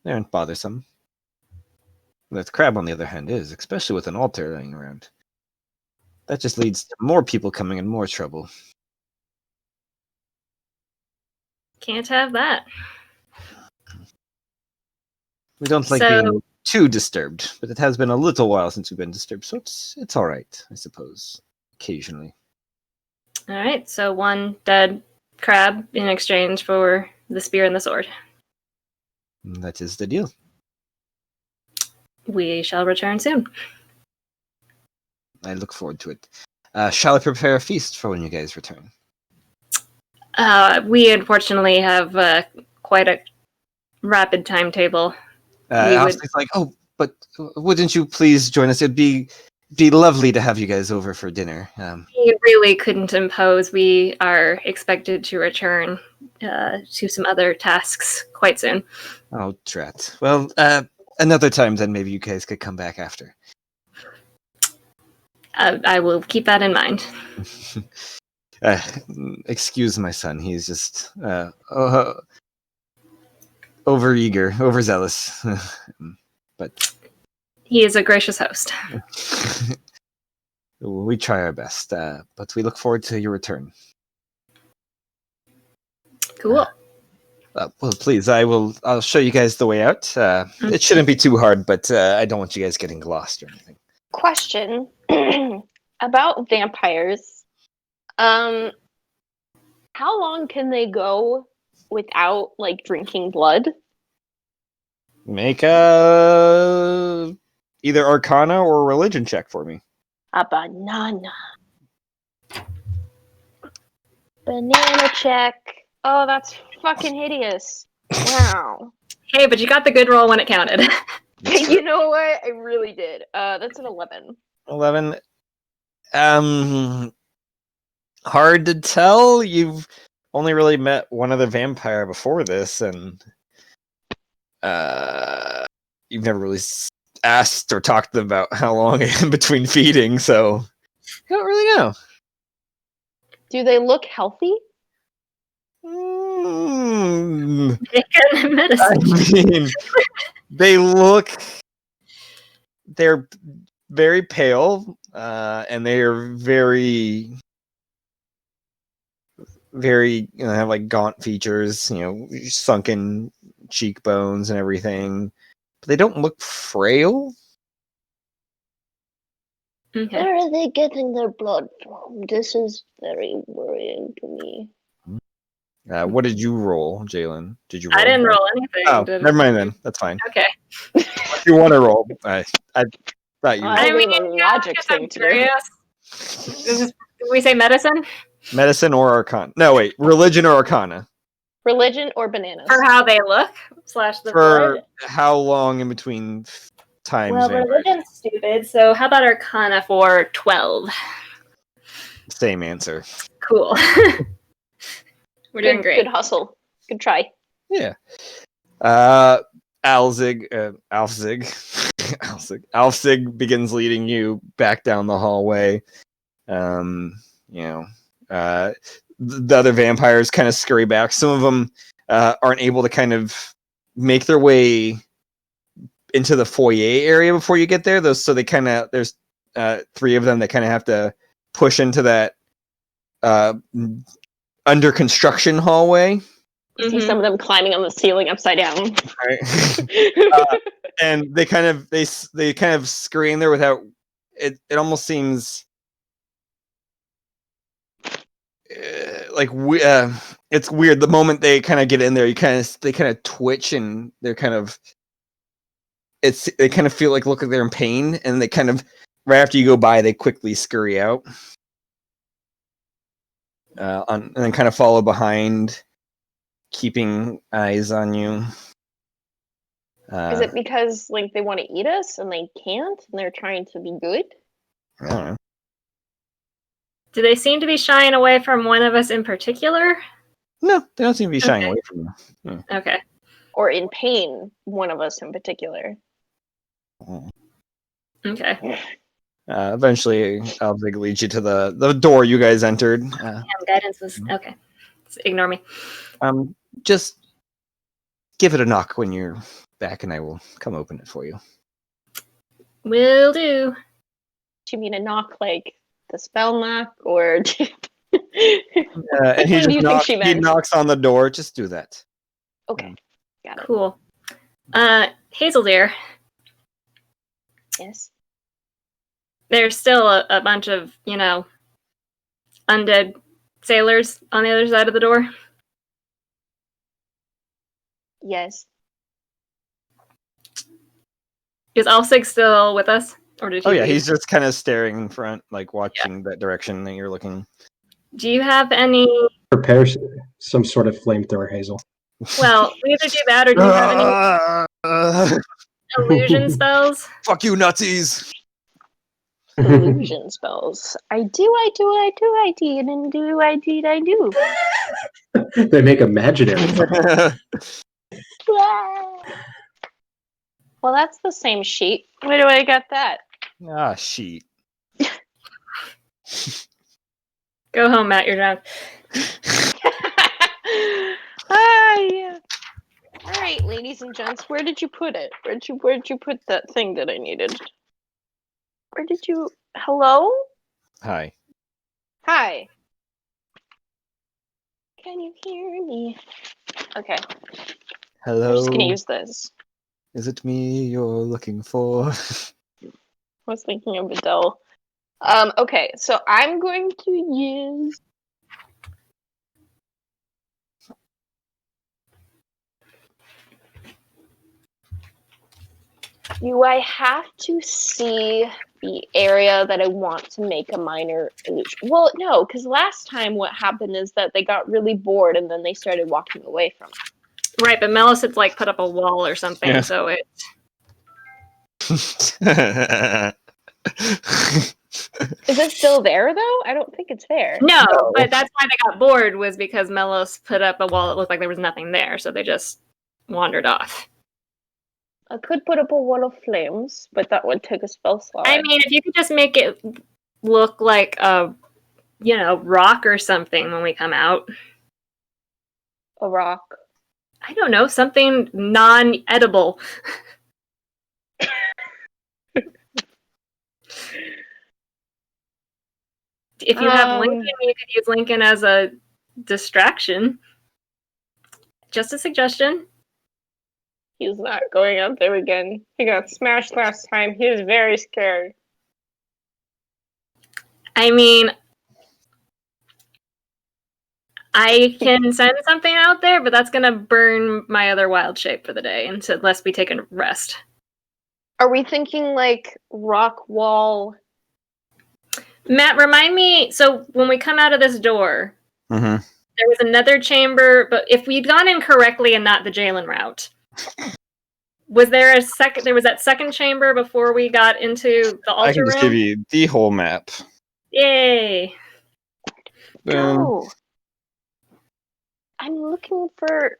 They aren't bothersome. That crab, on the other hand, is, especially with an altar lying around. That just leads to more people coming in more trouble. Can't have that. We don't like being too disturbed, but it has been a little while since we've been disturbed, so it's all right, I suppose. Occasionally. All right, so one dead crab in exchange for the spear and the sword. That is the deal. We shall return soon. I look forward to it. Shall I prepare a feast for when you guys return? We unfortunately have quite a rapid timetable. It's like, oh, but wouldn't you please join us? It'd be lovely to have you guys over for dinner. We really couldn't impose. We are expected to return to some other tasks quite soon. Oh, drat. Well, another time then maybe you guys could come back after. I will keep that in mind. Excuse my son. He's just overeager, overzealous. But he is a gracious host. We try our best, but we look forward to your return. Cool. Well, please, I'll show you guys the way out. It shouldn't be too hard, but I don't want you guys getting lost or anything. Question about vampires. How long can they go without drinking blood? Make a either Arcana or religion check for me. A banana. Banana check. Oh, that's fucking hideous. Wow. Hey, but you got the good roll when it counted. You know what? I really did. That's an 11. 11. Hard to tell. You've only really met one other vampire before this, and you've never really asked or talked to them about how long in between feeding, so I don't really know. Do they look healthy? Bacon medicine. I mean, they're very pale, and they are very, very, have like gaunt features, sunken cheekbones and everything. But they don't look frail. Okay. Where are they getting their blood from? This is very worrying to me. What did you roll, Jalen? Did you roll? I didn't roll anything. Oh, never mind then. That's fine. Okay. If you want to roll, I thought you. I Would. mean, a logic thing to do. Did we say medicine? Medicine or arcana? No, wait. Religion or arcana? Religion or bananas? For how they look / the For blood. how long in between times? Well, religion's stupid. So how about arcana for 12? Same answer. Cool. We're doing great. Good hustle. Good try. Yeah. Alzig begins leading you back down the hallway. The other vampires kind of scurry back. Some of them aren't able to kind of make their way into the foyer area before you get there. So they kind of, there's 3 of them that kind of have to push into that under construction hallway. See some of them climbing on the ceiling upside down. Right. And they kind of scream there without it. It almost seems it's weird. The moment they kind of get in there, they kind of twitch and they're kind of they kind of feel like look like they're in pain, and they kind of right after you go by, they quickly scurry out. And then kind of follow behind, keeping eyes on you. Is it because like they want to eat us and they can't, and they're trying to be good? I don't know. Do they seem to be shying away from one of us in particular? No, they don't seem to be shying away from you. Yeah. Okay. Or in pain, one of us in particular. Okay. Eventually, Alvig leads you to the door you guys entered. Guidance was okay. Ignore me. Just give it a knock when you're back, and I will come open it for you. Will do. Do you mean a knock like the spell knock, or? And he knocks on the door. Just do that. Okay, got it. Cool. Hazel dear. Yes. There's still a bunch of, undead sailors on the other side of the door. Yes. Is Alsig still with us? Or did he leave? He's just kind of staring in front, like watching that direction that you're looking. Do you have any... Prepare some sort of flamethrower, Hazel. Well, we either do that or do you have any illusion spells? Fuck you, Nazis! Illusion spells. I do. They make imaginary. Well, that's the same sheet. Where do I get that? Sheet. Go home, Matt. You're drunk. Yeah. All right, ladies and gents, where did you put it? Where'd you put that thing that I needed? Where did you? Hello? Hi. Hi. Can you hear me? Okay. Hello. I'm just gonna use this. Is it me you're looking for? I was thinking of Adele. Okay, so I'm going to use... Do I have to see the area that I want to make a minor illusion? Well, no, because last time what happened is that they got really bored and then they started walking away from it. Right, but Melis had put up a wall or something, so it... Is it still there, though? I don't think it's there. No, but that's why they got bored, was because Melos put up a wall that looked like there was nothing there, so they just wandered off. I could put up a wall of flames, but that would take a spell slot. I mean, if you could just make it look like a, rock or something when we come out. A rock. I don't know, something non-edible. If you have Lincoln, you could use Lincoln as a distraction. Just a suggestion. He's not going out there again. He got smashed last time. He was very scared. I mean, I can send something out there, but that's going to burn my other wild shape for the day unless we take a rest. Are we thinking like rock wall? Matt, remind me, so when we come out of this door, Mm-hmm. there was another chamber, but if we'd gone in correctly and not the Jalen route, was there a second? There was that second chamber before we got into the altar I can just room? give you the whole map. Yay! Boom. No. I'm looking for.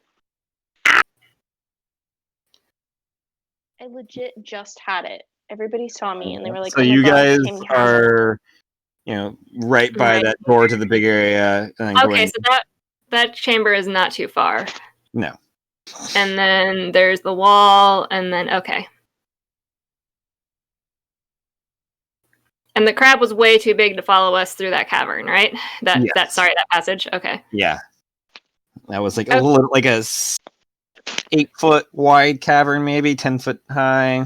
I legit just had it. Everybody saw me and they were like, So "Oh my you God, guys Kim has it." are, right by Right. that door to the big area. And then Okay, so that chamber is not too far. No. And then there's the wall, and then okay. And the crab was way too big to follow us through that cavern, right? That passage. Okay. Yeah. That was like a little, like a 8-foot wide cavern, maybe 10-foot high.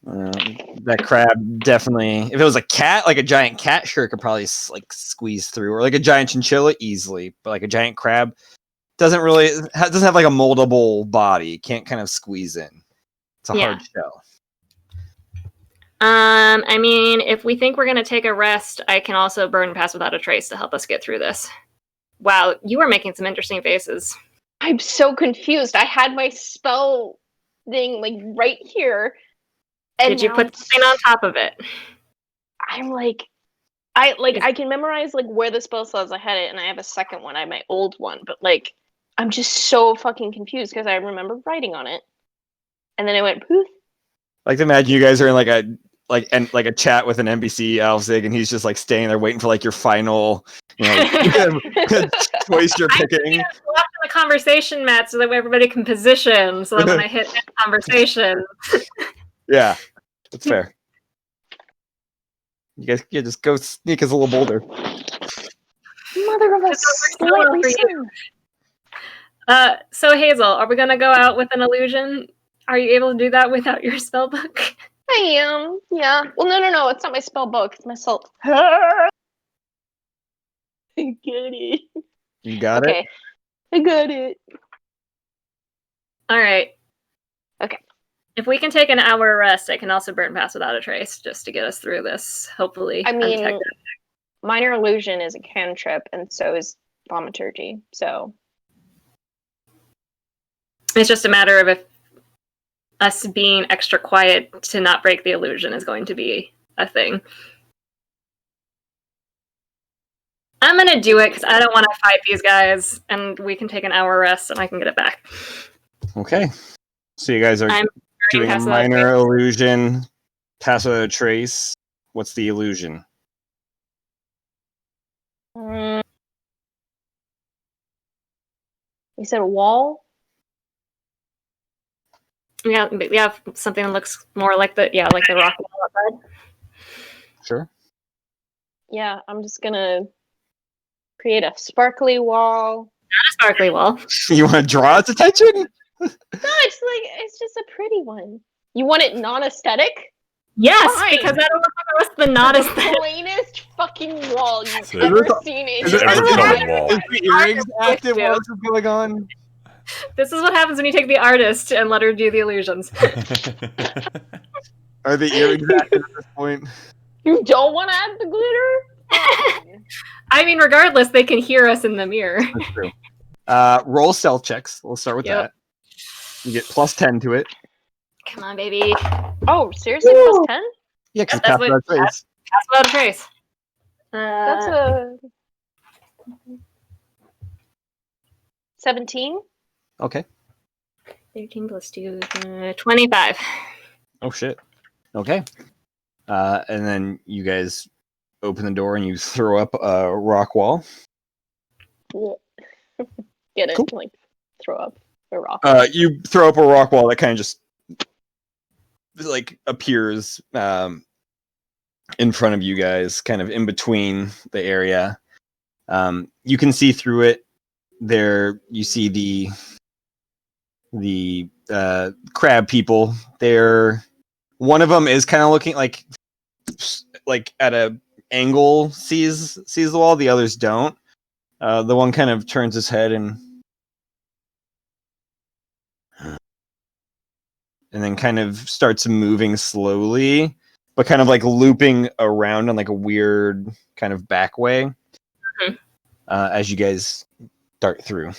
That crab definitely. If it was a cat, like a giant cat, sure, it could probably like squeeze through, or like a giant chinchilla easily. But like a giant crab doesn't have like a moldable body. It can't kind of squeeze in. It's a hard shell. I mean, if we think we're going to take a rest, I can also burn Pass Without a Trace to help us get through this. Wow, you were making some interesting faces. I'm so confused. I had my spell thing like right here. And did you put something on top of it? I'm like, I can memorize like where the spell says I had it, and I have a second one. I have my old one, but like, I'm just so fucking confused because I remember writing on it, and then it went poof. Like, imagine you guys are in like a chat with an NPC Alfzig, and he's just like staying there waiting for like your final, choice you're picking. Lock in the conversation, Matt, so that everybody can position. So that when I hit end conversation. Yeah, that's fair. You guys can just go sneak as a little boulder. Mother of a slightly son. So Hazel, are we gonna go out with an illusion? Are you able to do that without your spell book? I am, yeah. Well, no, it's not my spell book. It's my soul. I get it. You got it? I got it. All right. Okay. If we can take an hour rest, I can also burn Pass Without a Trace just to get us through this, hopefully. I mean, Minor Illusion is a cantrip, and so is Thaumaturgy, so... It's just a matter of if us being extra quiet to not break the illusion is going to be a thing. I'm going to do it because I don't want to fight these guys, and we can take an hour rest and I can get it back. Okay. So you guys are doing a minor illusion, Pass Without a Trace. What's the illusion? You said a wall? Yeah, we have something that looks more like the rock wall outside. Sure. Yeah, I'm just gonna create a sparkly wall. Not a sparkly wall. You want to draw its attention? No, it's just a pretty one. You want it non-aesthetic? Yes, Fine. because I don't know the rest of the not aesthetic. The plainest fucking wall you've So ever seen in your colored wall. Is the earrings active while this is going on? This is what happens when you take the artist and let her do the illusions. Are the earrings active at this point? You don't want to add the glitter? I mean, regardless, they can hear us in the mirror. That's true. Roll stealth checks. We'll start with that. You get +10 to it. Come on, baby. Oh, seriously? +10? Yeah, because That's Pass Without a Trace. Pass Without a Trace. That's a 17. Okay. 13 plus 2, 25. Oh shit. Okay. And then you guys open the door and you throw up a rock wall. Get it? Cool. Like throw up a rock. You throw up a rock wall that kind of just like appears in front of you guys, kind of in between the area. You can see through it. There, you see the crab people. One of them is kind of looking like at a angle, sees the wall. The others don't. The one kind of turns his head and then kind of starts moving slowly, but kind of like looping around on like a weird kind of back way. As you guys dart through.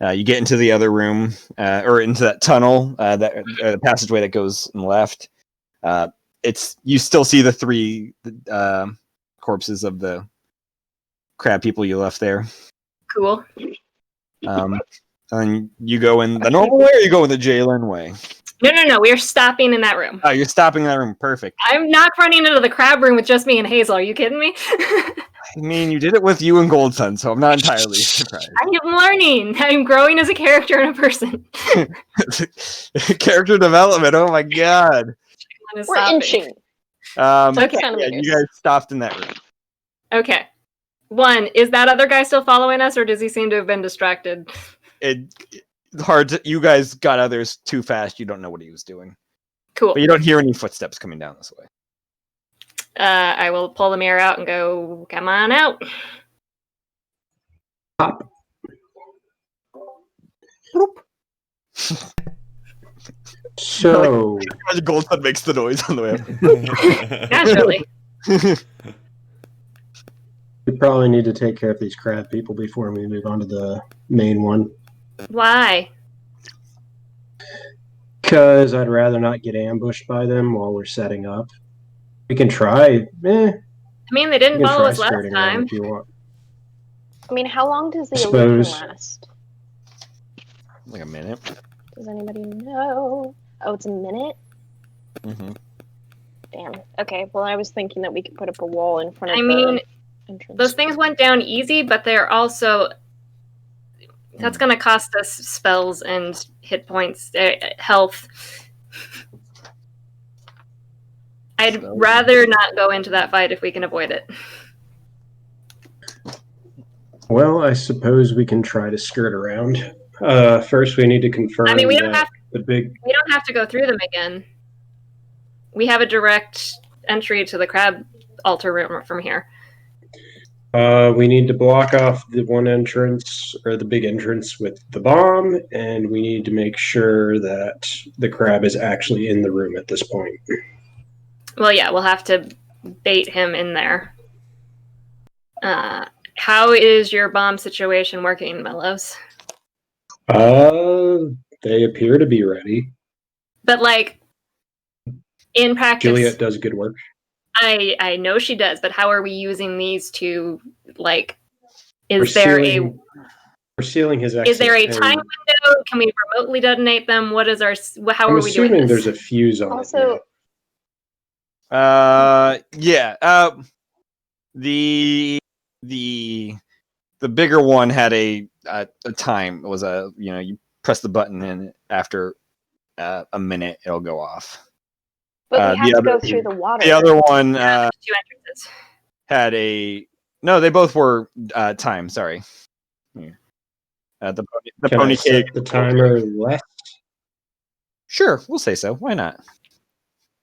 You get into the other room, or into that tunnel, that passageway that goes left. You still see the three corpses of the crab people you left there. Cool. And you go in the normal way, or you go in the Jalen way? No. We're stopping in that room. Oh, you're stopping in that room. Perfect. I'm not running into the crab room with just me and Hazel. Are you kidding me? I mean, you did it with you and Goldsun, so I'm not entirely surprised. I'm learning. I'm growing as a character and a person. Character development. Oh my god. We're inching. Okay. Yeah, you guys stopped in that room. Okay. One, is that other guy still following us, or does he seem to have been distracted? It's hard to. You guys got others too fast. You don't know what he was doing. Cool. But you don't hear any footsteps coming down this way. I will pull the mirror out and go, come on out. Pop. So Goldson makes the noise on the way up. Naturally. We probably need to take care of these crab people before we move on to the main one. Why? Because I'd rather not get ambushed by them while we're setting up. We can try. I mean, they didn't follow us last time. If you want. I mean, how long does the illusion last? Like a minute. Does anybody know? Oh, it's a minute? Mm-hmm. Damn. Okay, well, I was thinking that we could put up a wall in front of the entrance. Those things went down easy, but they're also... That's going to cost us spells and hit points, health. I'd rather not go into that fight if we can avoid it. Well, I suppose we can try to skirt around. First, we need to confirm. I mean, we don't have to go through them again. We have a direct entry to the crab altar room from here. We need to block off the one entrance, or the big entrance, with the bomb, and we need to make sure that the crab is actually in the room at this point. Well, yeah, we'll have to bait him in there. How is your bomb situation working, Mellows? They appear to be ready. But, like, in practice... Juliet does good work. I know she does, but how are we using these to, like... Is there a time window? Can we remotely detonate them? What is our... How are we doing this? There's a fuse on also, it. Yeah. The bigger one had a time. It was you press the button and after a minute it'll go off. But we have to go through the water. The other one 2 entrances. had no. They both were time. Sorry. The pony cake. The timer left. Sure, we'll say so. Why not?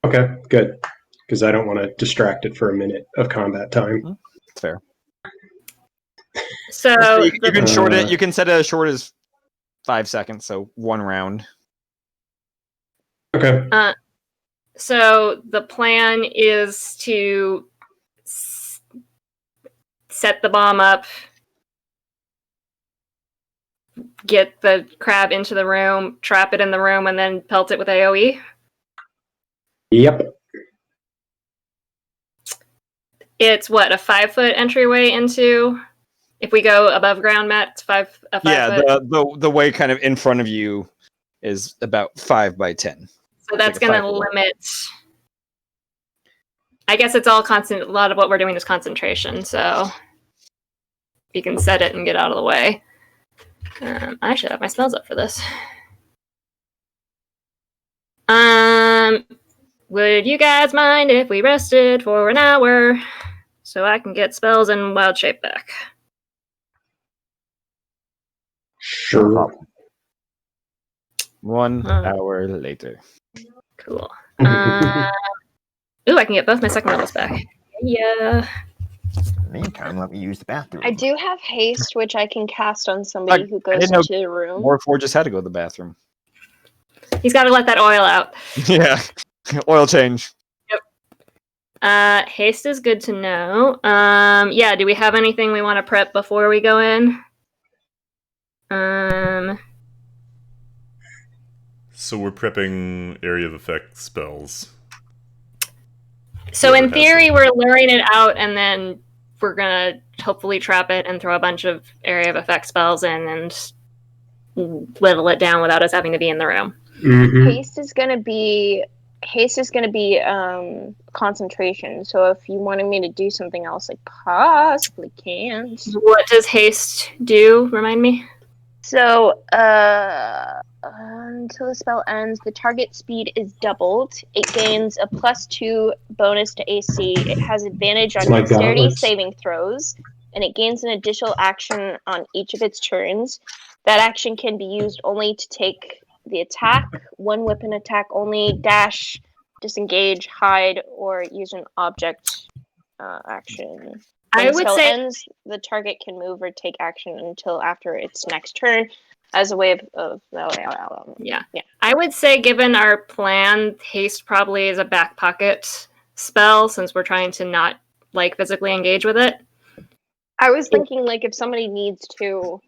Okay, good. Because I don't want to distract it for a minute of combat time. Fair. So you can short it. You can set it as short as 5 seconds, so 1 round. Okay. So the plan is to set the bomb up, get the crab into the room, trap it in the room, and then pelt it with AoE? Yep. It's what, a 5-foot entryway into? If we go above ground, Matt, it's 5 foot? The way kind of in front of you is about 5 by 10. So that's going to limit... I guess it's all constant. A lot of what we're doing is concentration, so you can set it and get out of the way. I should have my spells up for this. Would you guys mind if we rested for an hour so I can get spells and wild shape back? Sure. 1 hour later. Cool. Ooh, I can get both my second levels back. Yeah. Meantime, let me use the bathroom. I do have haste, which I can cast on somebody who goes into the room. Warforged just had to go to the bathroom. He's got to let that oil out. Yeah. Oil change. Yep. Haste is good to know. Yeah, do we have anything we want to prep before we go in? So we're prepping area of effect spells. So in theory, we're luring it out, and then we're gonna hopefully trap it and throw a bunch of area of effect spells in and whittle it down without us having to be in the room. Mm-hmm. Haste is gonna be concentration. So if you wanted me to do something else, I possibly can't. What does haste do? Remind me. So until the spell ends, the target speed is doubled. It gains a +2 bonus to AC. It has advantage on like dexterity gauntlets. saving throws, and it gains an additional action on each of its turns. That action can be used only to take the attack, one weapon attack only, dash, disengage, hide, or use an object action. When I the would spell say ends, the target can move or take action until after its next turn, as a way of yeah. I would say, given our plan, haste probably is a back pocket spell since we're trying to not like physically engage with it. I was thinking like if somebody needs to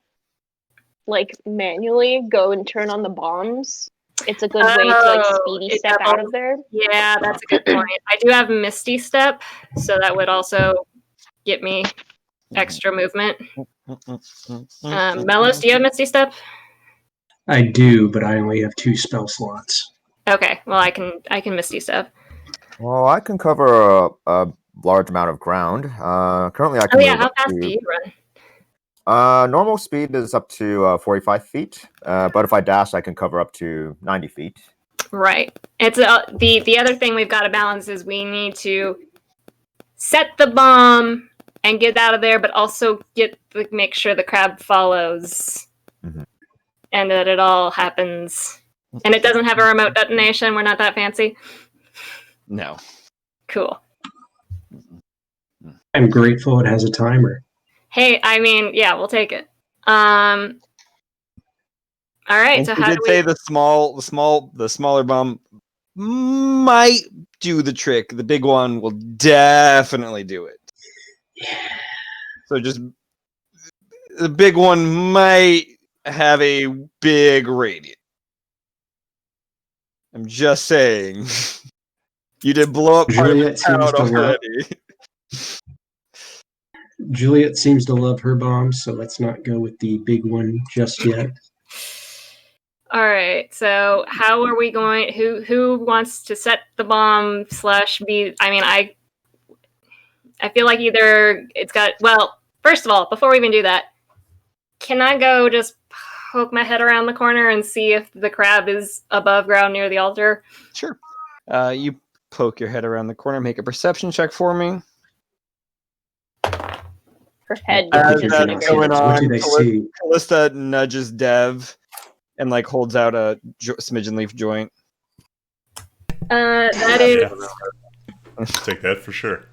like manually go and turn on the bombs, it's a good way to like speedy step out of there. Yeah, that's a good point. I do have Misty Step, so that would also get me extra movement. Melos, do you have Misty Step? I do, but I only have 2 spell slots. Okay, well I can Misty Step. Well, I can cover a large amount of ground. Currently, I can. Oh yeah, how fast do you run? Normal speed is up to 45 feet, but if I dash, I can cover up to 90 feet. Right. It's the other thing we've got to balance is we need to set the bomb and get out of there, but also make sure the crab follows, and that it all happens. And it doesn't have a remote detonation. We're not that fancy. No. Cool. I'm grateful it has a timer. Hey, I mean, yeah, we'll take it. All right. And so you how did do say we? the smaller bomb might do the trick. The big one will definitely do it. So just the big one might have a big radius. I'm just saying. You did blow up part of the town already. Juliet seems to love her bombs, so let's not go with the big one just yet. All right. So how are we going? Who wants to set the bomb / be? I mean, I feel like either it's got. Well, first of all, before we even do that, can I go just poke my head around the corner and see if the crab is above ground near the altar? Sure. You poke your head around the corner. Make a perception check for me. Her head As is that's going on, What do they see? Callista nudges Dev and like holds out a smidgen leaf joint. That is. Take that for sure.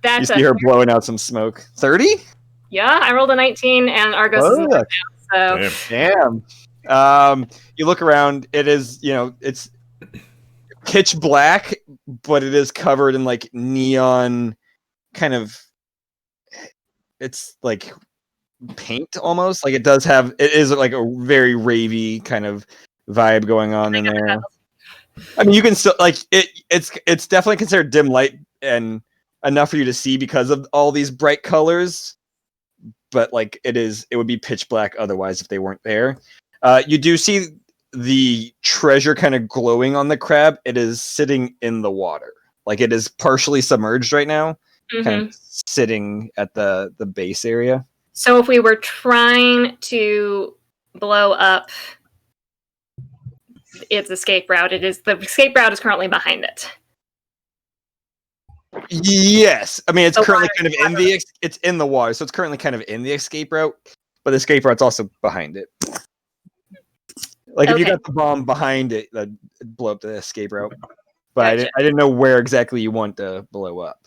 That's you see her blowing out some smoke. 30? Yeah, I rolled a 19, and Argos is down, so. Damn. You look around. It is, it's pitch black, but it is covered in like neon kind of. It's like paint almost. Like it is like a very ravey kind of vibe going on in there. I mean, you can still like it's definitely considered dim light and enough for you to see because of all these bright colors. But like it would be pitch black otherwise if they weren't there. You do see the treasure kind of glowing on the crab. It is sitting in the water. Like it is partially submerged right now, kind of sitting at the base area. So if we were trying to blow up its escape route, the escape route is currently behind it. Yes, I mean it's The currently water- kind of it's in the water, so it's currently kind of in the escape route, but the escape route's also behind it. Like if you Okay. got the bomb behind it, that'd blow up the escape route. But Gotcha. I didn't know where exactly you want to blow up.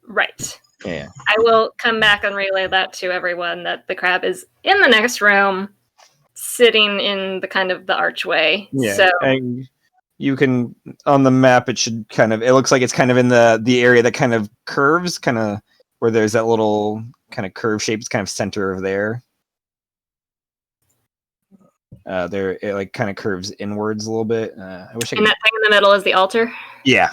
Right. Yeah. I will come back and relay that to everyone that the crab is in the next room, sitting in the kind of the archway. Yeah. So And you can on the map it should kind of it looks like it's kind of in the area that kind of curves, kind of where there's that little kind of curve shape, it's kind of center of there. There it like kind of curves inwards a little bit. I wish I and could. that thing in the middle is the altar. Yeah.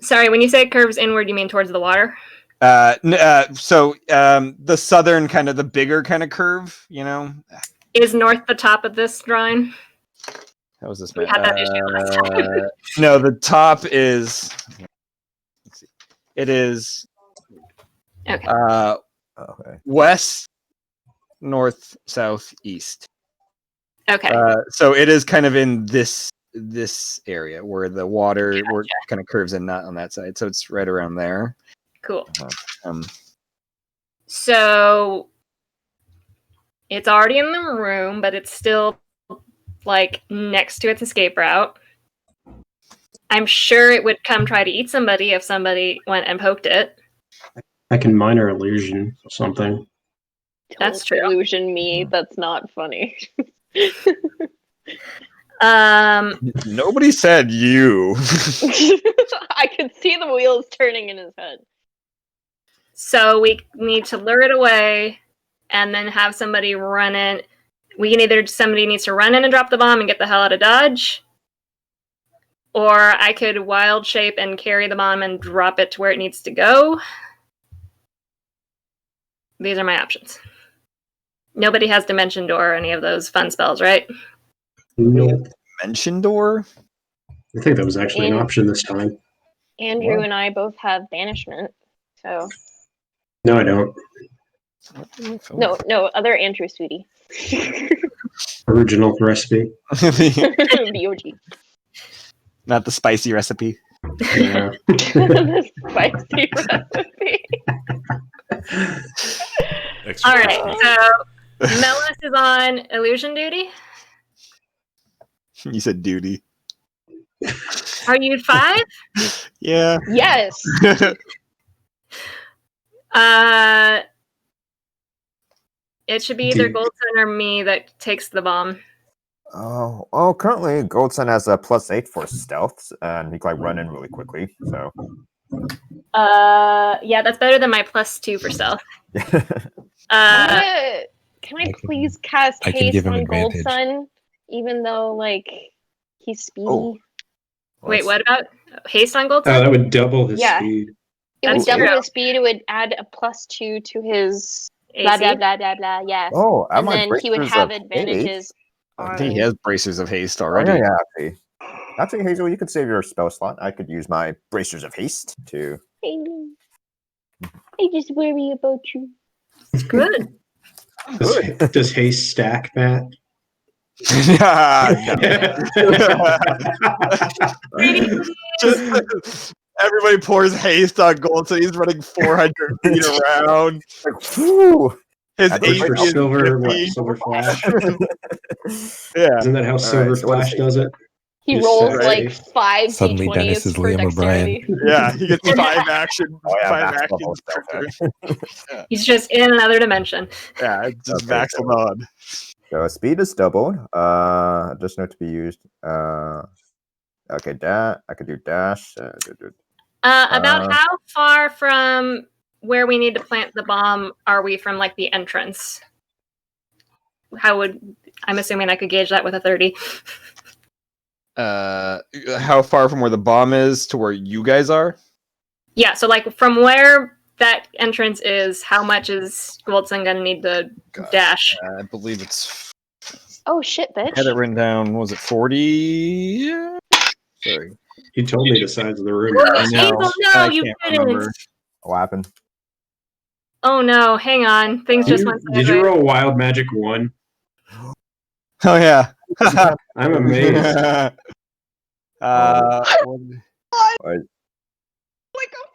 Sorry, when you say it curves inward, you mean towards the water? So the southern kind of the bigger kind of curve, you know. Is north the top of this drawing? How was this We map? had that issue last time. No, the top is. It is. Okay. Okay. West, north, south, east. Okay. So it is kind of in this area where the water where it kind of curves in, not on that side. So it's right around there. Cool. Um, So it's already in the room, but it's still like next to its escape route. I'm sure it would come try to eat somebody if somebody went and poked it. I can minor illusion something. That's Don't true. illusion me. That's not funny. Nobody said you. I could see the wheels turning in his head. So we need to lure it away and then have somebody run in. Somebody needs to run in and drop the bomb and get the hell out of Dodge. Or I could wild shape and carry the bomb and drop it to where it needs to go. These are my options. Nobody has Dimension Door or any of those fun spells, right? Nope. Mention door. I think that was actually an option this time. Andrew What? and I both have banishment. So No, I don't. no, other Andrew, sweetie. Original recipe. The OG. Not the spicy recipe. Yeah. The spicy recipe. Extra All right, crispy. so Melis is on illusion duty. You said duty. Are you 5? Yeah. Yes. It should be either Goldson or me that takes the bomb. Oh, currently Goldson has a +8 for stealth, and he can like run in really quickly. So. Yeah, that's better than my +2 for stealth. Can I please cast I can haste give him on advantage. Goldson, even though like he's speedy? Oh. Wait, what about haste on Goldson? Oh, that would double his Yeah. speed. It would That's double true. his speed. It would add a +2 to his AC? blah blah blah blah blah. Yeah, Oh, and then he would have haste. advantages. I think he has bracers of haste Oh, already. yeah. Actually, Hazel, you could save your spell slot. I could use my bracers of haste to. I just worry about you. It's good. Does haste stack, Matt? Just everybody pours haste on gold, so he's running 400 feet around. Whew. His That's AC like is silver, 50. silver flash. Yeah. Isn't that how Silver right, so what is Flash he? does it? He You rolls said, like right? 5 Suddenly Dennis d20s is for Liam O'Brien. dexterity. Yeah, he gets 5 action. Oh, yeah, 5 max actions level per stealth turn. then. He's just in another dimension. Yeah, it's just Okay, maximum on. So speed is doubled. Just note to be used. Okay, I could do dash. About how far from where we need to plant the bomb are we from like the entrance? I'm assuming I could gauge that with a 30. How far from where the bomb is to where you guys are? Yeah, so like from where that entrance is, how much is Goldson gonna need to dash? I believe it's. Oh shit, I had it bitch! written down. Was it 40? Sorry. He told me the size of the room. I know. Hazel, no, I you can't didn't. remember. What happened? Oh no, hang on. Things just went Did you sideways. roll Wild Magic 1? Oh yeah. I'm amazed.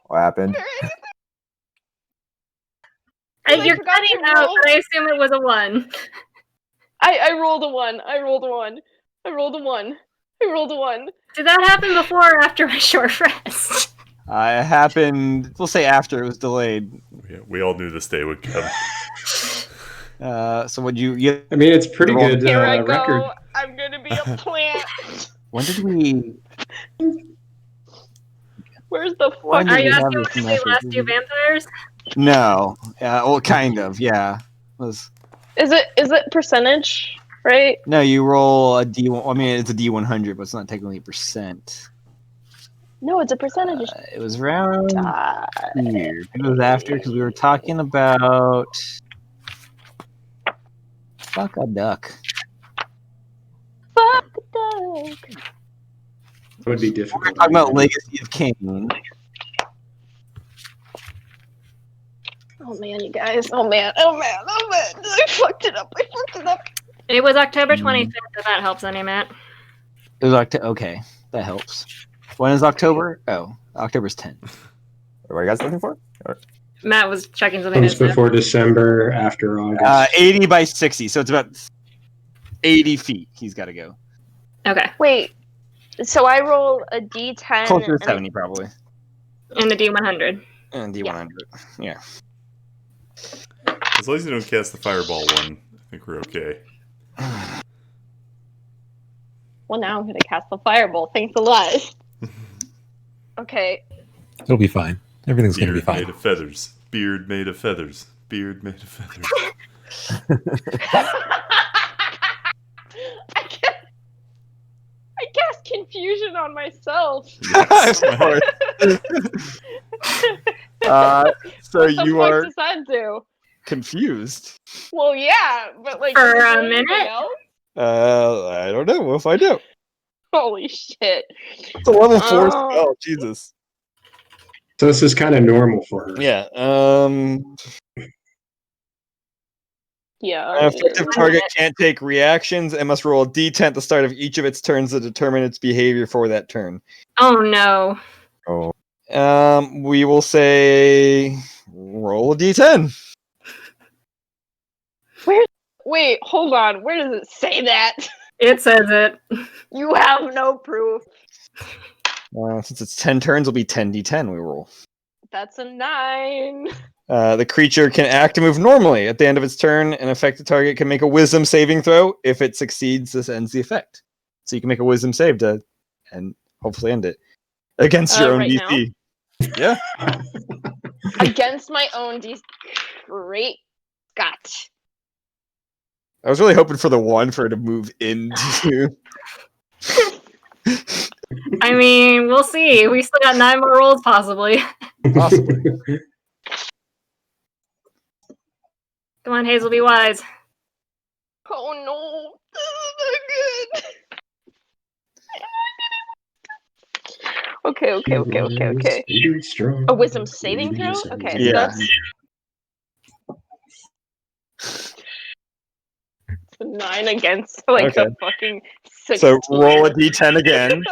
What happened? I You're forgot cutting to out, roll. but I assume it was a 1. I rolled a 1. I rolled a 1. I rolled a 1. I rolled a 1. Did that happen before or after my short rest? It happened. We'll say after it was delayed. We all knew this day would come. So would you? I mean, it's pretty good Here I record. go. I'm gonna be a plant. When did we? Where's the When fuck? Are did you we have asking this when did we last method? do vampires? No. Well, kind of. Yeah. Was Is it percentage? Right? no. You roll a D1. I mean, it's a D100, but it's not technically a percent. No, it's a percentage. It was around Die. here. It was after because we were talking about. Fuck a duck. Fuck the dog. It would be difficult. Talking about Legacy of Kain. Oh man, you guys. Oh man. I fucked it up. It was October 25th, if that helps any, Matt. It was October. Okay, that helps. When is October? Oh, October's 10. What are you guys looking for? Matt was checking something. Comes before December, after August. 80 by 60, so it's about 80 feet. He's got to go. Okay. Wait. So I roll a D10. Closer to 70, probably. And the D100. And D100. Yeah. As long as you don't cast the fireball one, I think we're okay. Well, now I'm gonna cast the fireball. Thanks a lot. Okay. It'll be fine. Everything's going to be Beard fine. made of feathers. Beard made of feathers. Beard made of feathers. I cast confusion on myself. Yes. Of course. So What the you fuck are does that do? confused. Well, yeah, but like For does it a do anything minute? else? I don't know. We'll find out. Holy shit! It's a level 4 Oh. spell. Jesus. So this is kind of normal for her. Yeah. Yeah. An effective target can't take reactions and must roll a d10 at the start of each of its turns to determine its behavior for that turn. Oh no. Oh, We will say roll a d10. Wait, hold on. Where does it say that? It says it. You have no proof. Since it's 10 turns, it'll be 10d10 we roll. That's a 9. The creature can act and move normally. At the end of its turn, an affected target can make a wisdom saving throw. If it succeeds, this ends the effect. So you can make a wisdom save to and hopefully end it. Against your own right DC. Yeah. Against my own DC. Great Scott. I was really hoping for the 1 for it to move into. I mean, we'll see. We still got 9 more rolls, possibly. Possibly. Come on, Hazel, be wise. Oh no. This is not good. Okay. A wisdom saving throw? Okay, so Yeah. that's a 9 against like Okay. a fucking 16. So roll a d10 again.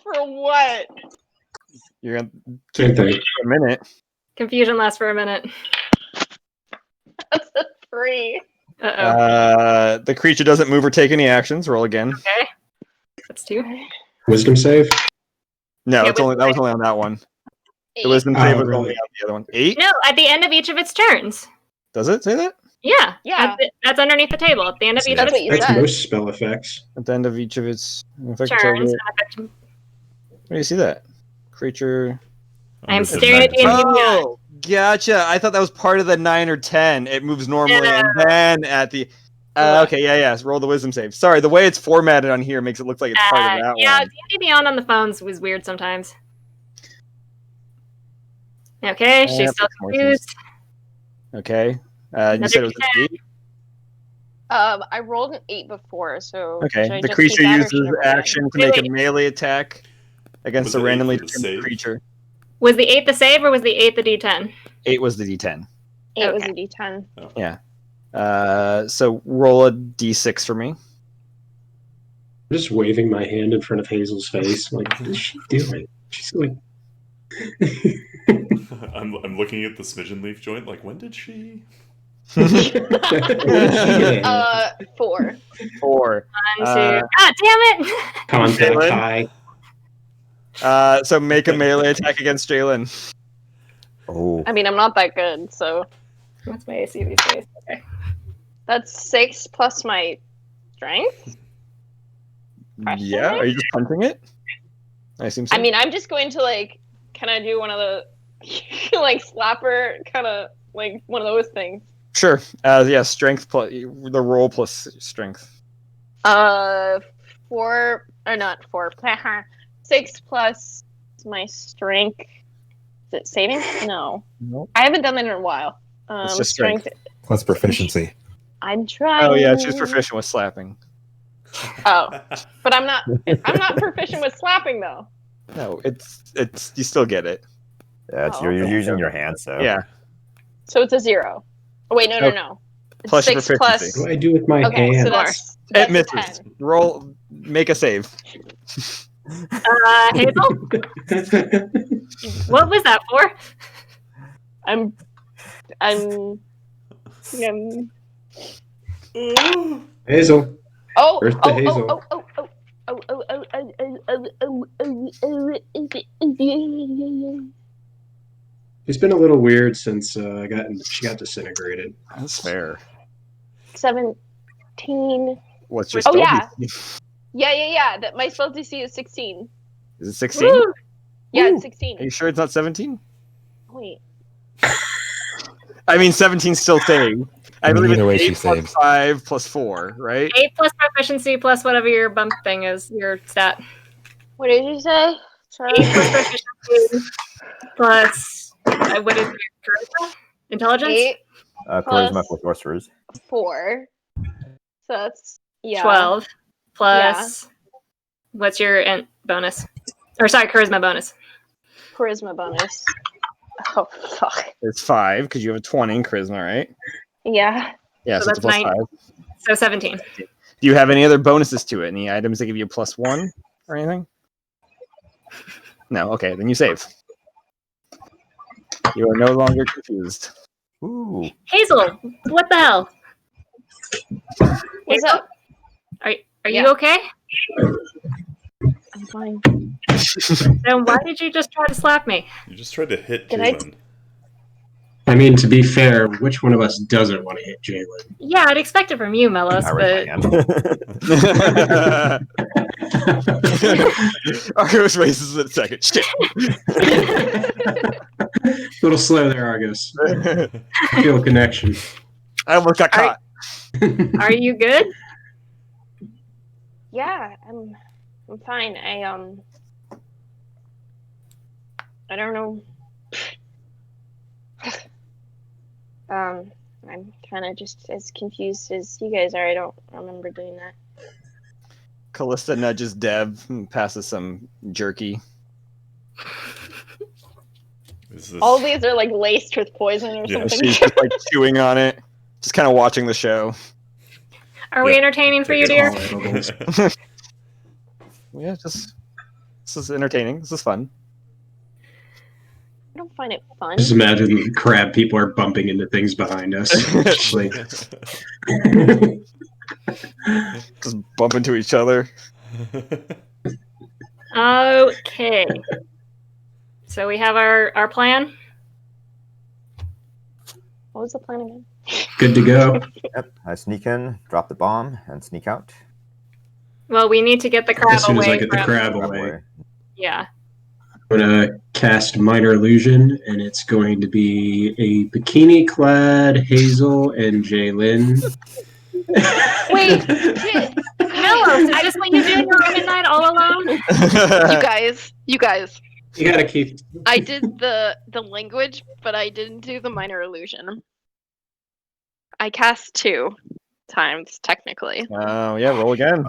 For what? You're gonna Same keep thing. it for a minute. Confusion lasts for a minute. That's a 3. Uh-oh. The creature doesn't move or take any actions. Roll again. Okay. That's 2. Wisdom save? No, Yeah, that was only on that one. The wisdom Oh, save was really? only on the other one. 8? No, at the end of each of its turns. Does it say that? Yeah. Yeah. That's underneath the table. At the end of each That's of what its you That's said. most spell effects. At the end of each of its effective turns. target. an effective- Where do you see that? Creature. I'm Under the staring at nine you and to giving you a- Oh, gotcha. I thought that was part of the 9 or 10. It moves normally, and then at the. Okay, yeah. So roll the wisdom save. Sorry, the way it's formatted on here makes it look like it's part of that yeah, one. D&D Beyond on the phones was weird sometimes. Okay, she's that still makes more confused. Okay. You Another said it was an 8? I rolled an 8 before, so Okay. should I The just creature keep that, or uses should I roll nine? action to Wait, make a wait. melee attack against Was a it 8 randomly for the determined save? creature. Was the 8 the save, or was the 8 the D10? 8 was the D10. 8 was Okay. a D10. Yeah. So roll a D6 for me. I'm just waving my hand in front of Hazel's face. Like, what is she doing? She's like. I'm looking at the smidgen leaf joint. Like, when did she? What is she doing? 4. 4. 1, 2. God damn it! Contact Jalen? high. So make a melee attack against Jalen. Oh, I mean, I'm not that good, so What's my AC these days? Okay. that's 6 plus my strength. Question Yeah, mark? are you just punting it? I assume so. I mean, I'm just going to like, can I do one of the like slapper kind of like one of those things? Sure. Yeah, strength plus the roll plus strength. 4 or not 4. 6 plus my strength. Is it saving? No, Nope. I haven't done that in a while. It's just strength. Plus proficiency. I'm trying. Oh yeah, she's proficient with slapping. Oh, but I'm not. I'm not proficient with slapping though. No, it's you still get it. yeah, Oh, you're okay. using your hand, so Yeah. So it's a 0. Oh wait, no. It's Plus your 6 proficiency. What do I do with my Okay, hand? so that's It a misses. 10. Roll. Make a save. Hazel? What was that for? I'm. Hazel. Oh, Earth to Hazel. It's been a little weird since she got disintegrated. That's fair. 17. What's your Oh, spell yeah. DC? Yeah. That my spell DC is 16. Is it 16? Woo! Yeah, Woo. it's 16. Are you sure it's not 17? Wait. I mean, 17's still saying. I believe Either way, it's she 8 plus saves. 5 plus 4, right? 8 plus proficiency plus whatever your bump thing is, your stat. What did you say? 8 plus proficiency plus what is your charisma? Intelligence? 8 charisma plus- for sorcerers. 4. So that's 12 plus what's your bonus? Or sorry, charisma bonus. Charisma bonus. Oh fuck. It's 5 because you have a 20 in charisma, right? Yeah. Yeah, So so it's a that's plus 9. 5. So 17. Do you have any other bonuses to it? Any items that give you a +1 or anything? No. Okay, then you save. You are no longer confused. Ooh, Hazel, what the hell? What's up? Are Yeah. you okay? I'm fine. Then why did you just try to slap me? You just tried to hit Did I- Jalen. I mean, to be fair, which one of us doesn't want to hit Jalen? Yeah, I'd expect it from you, Melos, I raised my but hand. Argos raises it a second. Shit. A little slow there, Argus. Feel a connection. I almost got caught. are you good? Yeah, I'm fine. I don't know. I'm kind of just as confused as you guys are. I don't remember doing that. Callista nudges Deb and passes some jerky. Is this... All these are like laced with poison or Yeah. something. She's just like chewing on it, just kind of watching the show. Are we Yeah. entertaining for you, It's dear? all edibles. Yeah, this is entertaining. This is fun. I don't find it fun. Just imagine crab people are bumping into things behind us. Just like, Just bump into each other. Okay. So we have our plan. What was the plan again? good to go. Yep, I sneak in, drop the bomb, and sneak out. Well, we need to get the crab As soon as away I get the from. crab Grab away, away. Yeah. I'm gonna cast Minor Illusion, and it's going to be a bikini-clad Hazel and Jaylin. Wait, shit. Melos, is this what you do in your room at night all alone? You guys. You gotta keep. I did the language, but I didn't do the minor illusion. I cast 2 times technically. Oh yeah, roll again.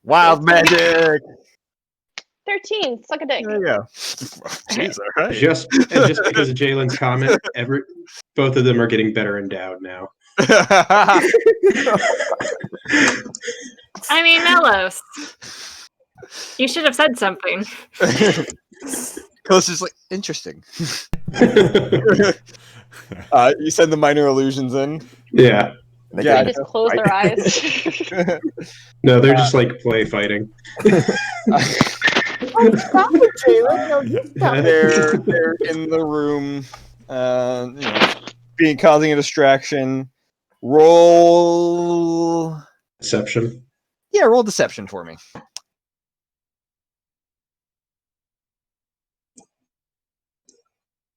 Wild magic. 13. Suck a dick. There you go. Jeez, all right. Just because of Jalen's comment, both of them are getting better endowed now. I mean, Melos, you should have said something. Close is like interesting. You send the minor illusions in. Yeah. They They can- just close their eyes. No, they're just like play fighting. They're in the room, causing a distraction. Roll Deception. roll deception for me.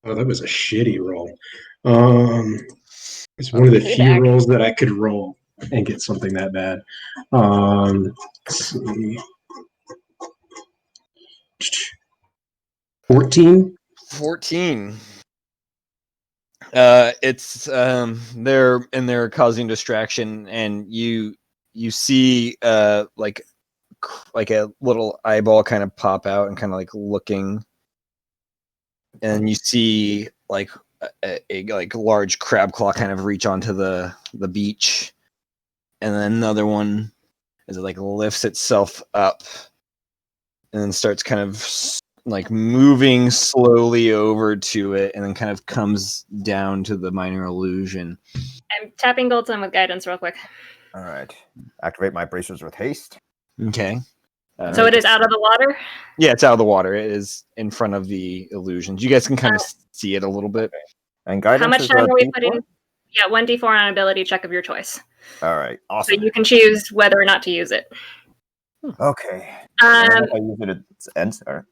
Oh, that was a shitty roll. It's one of the few Payback. rolls that I could roll and get something that bad. Let's see. 14. 14. It's they're causing distraction, and you see like a little eyeball kind of pop out and kind of like looking, and you see like a like large crab claw kind of reach onto the beach, and then another one as it like lifts itself up and then starts kind of like moving slowly over to it, and then kind of comes down to the minor illusion. I'm tapping Goldson with guidance real quick. All right. Activate my bracers with haste. Okay. So it is out of the water? Yeah, it's out of the water. It is in front of the illusions. You guys can kind of see it a little bit. And guidance. How much is, time are we D4? putting? Yeah, 1d4 on an ability check of your choice. All right. So Awesome. you can choose whether or not to use it. Okay. And if I use it, it ends. All right.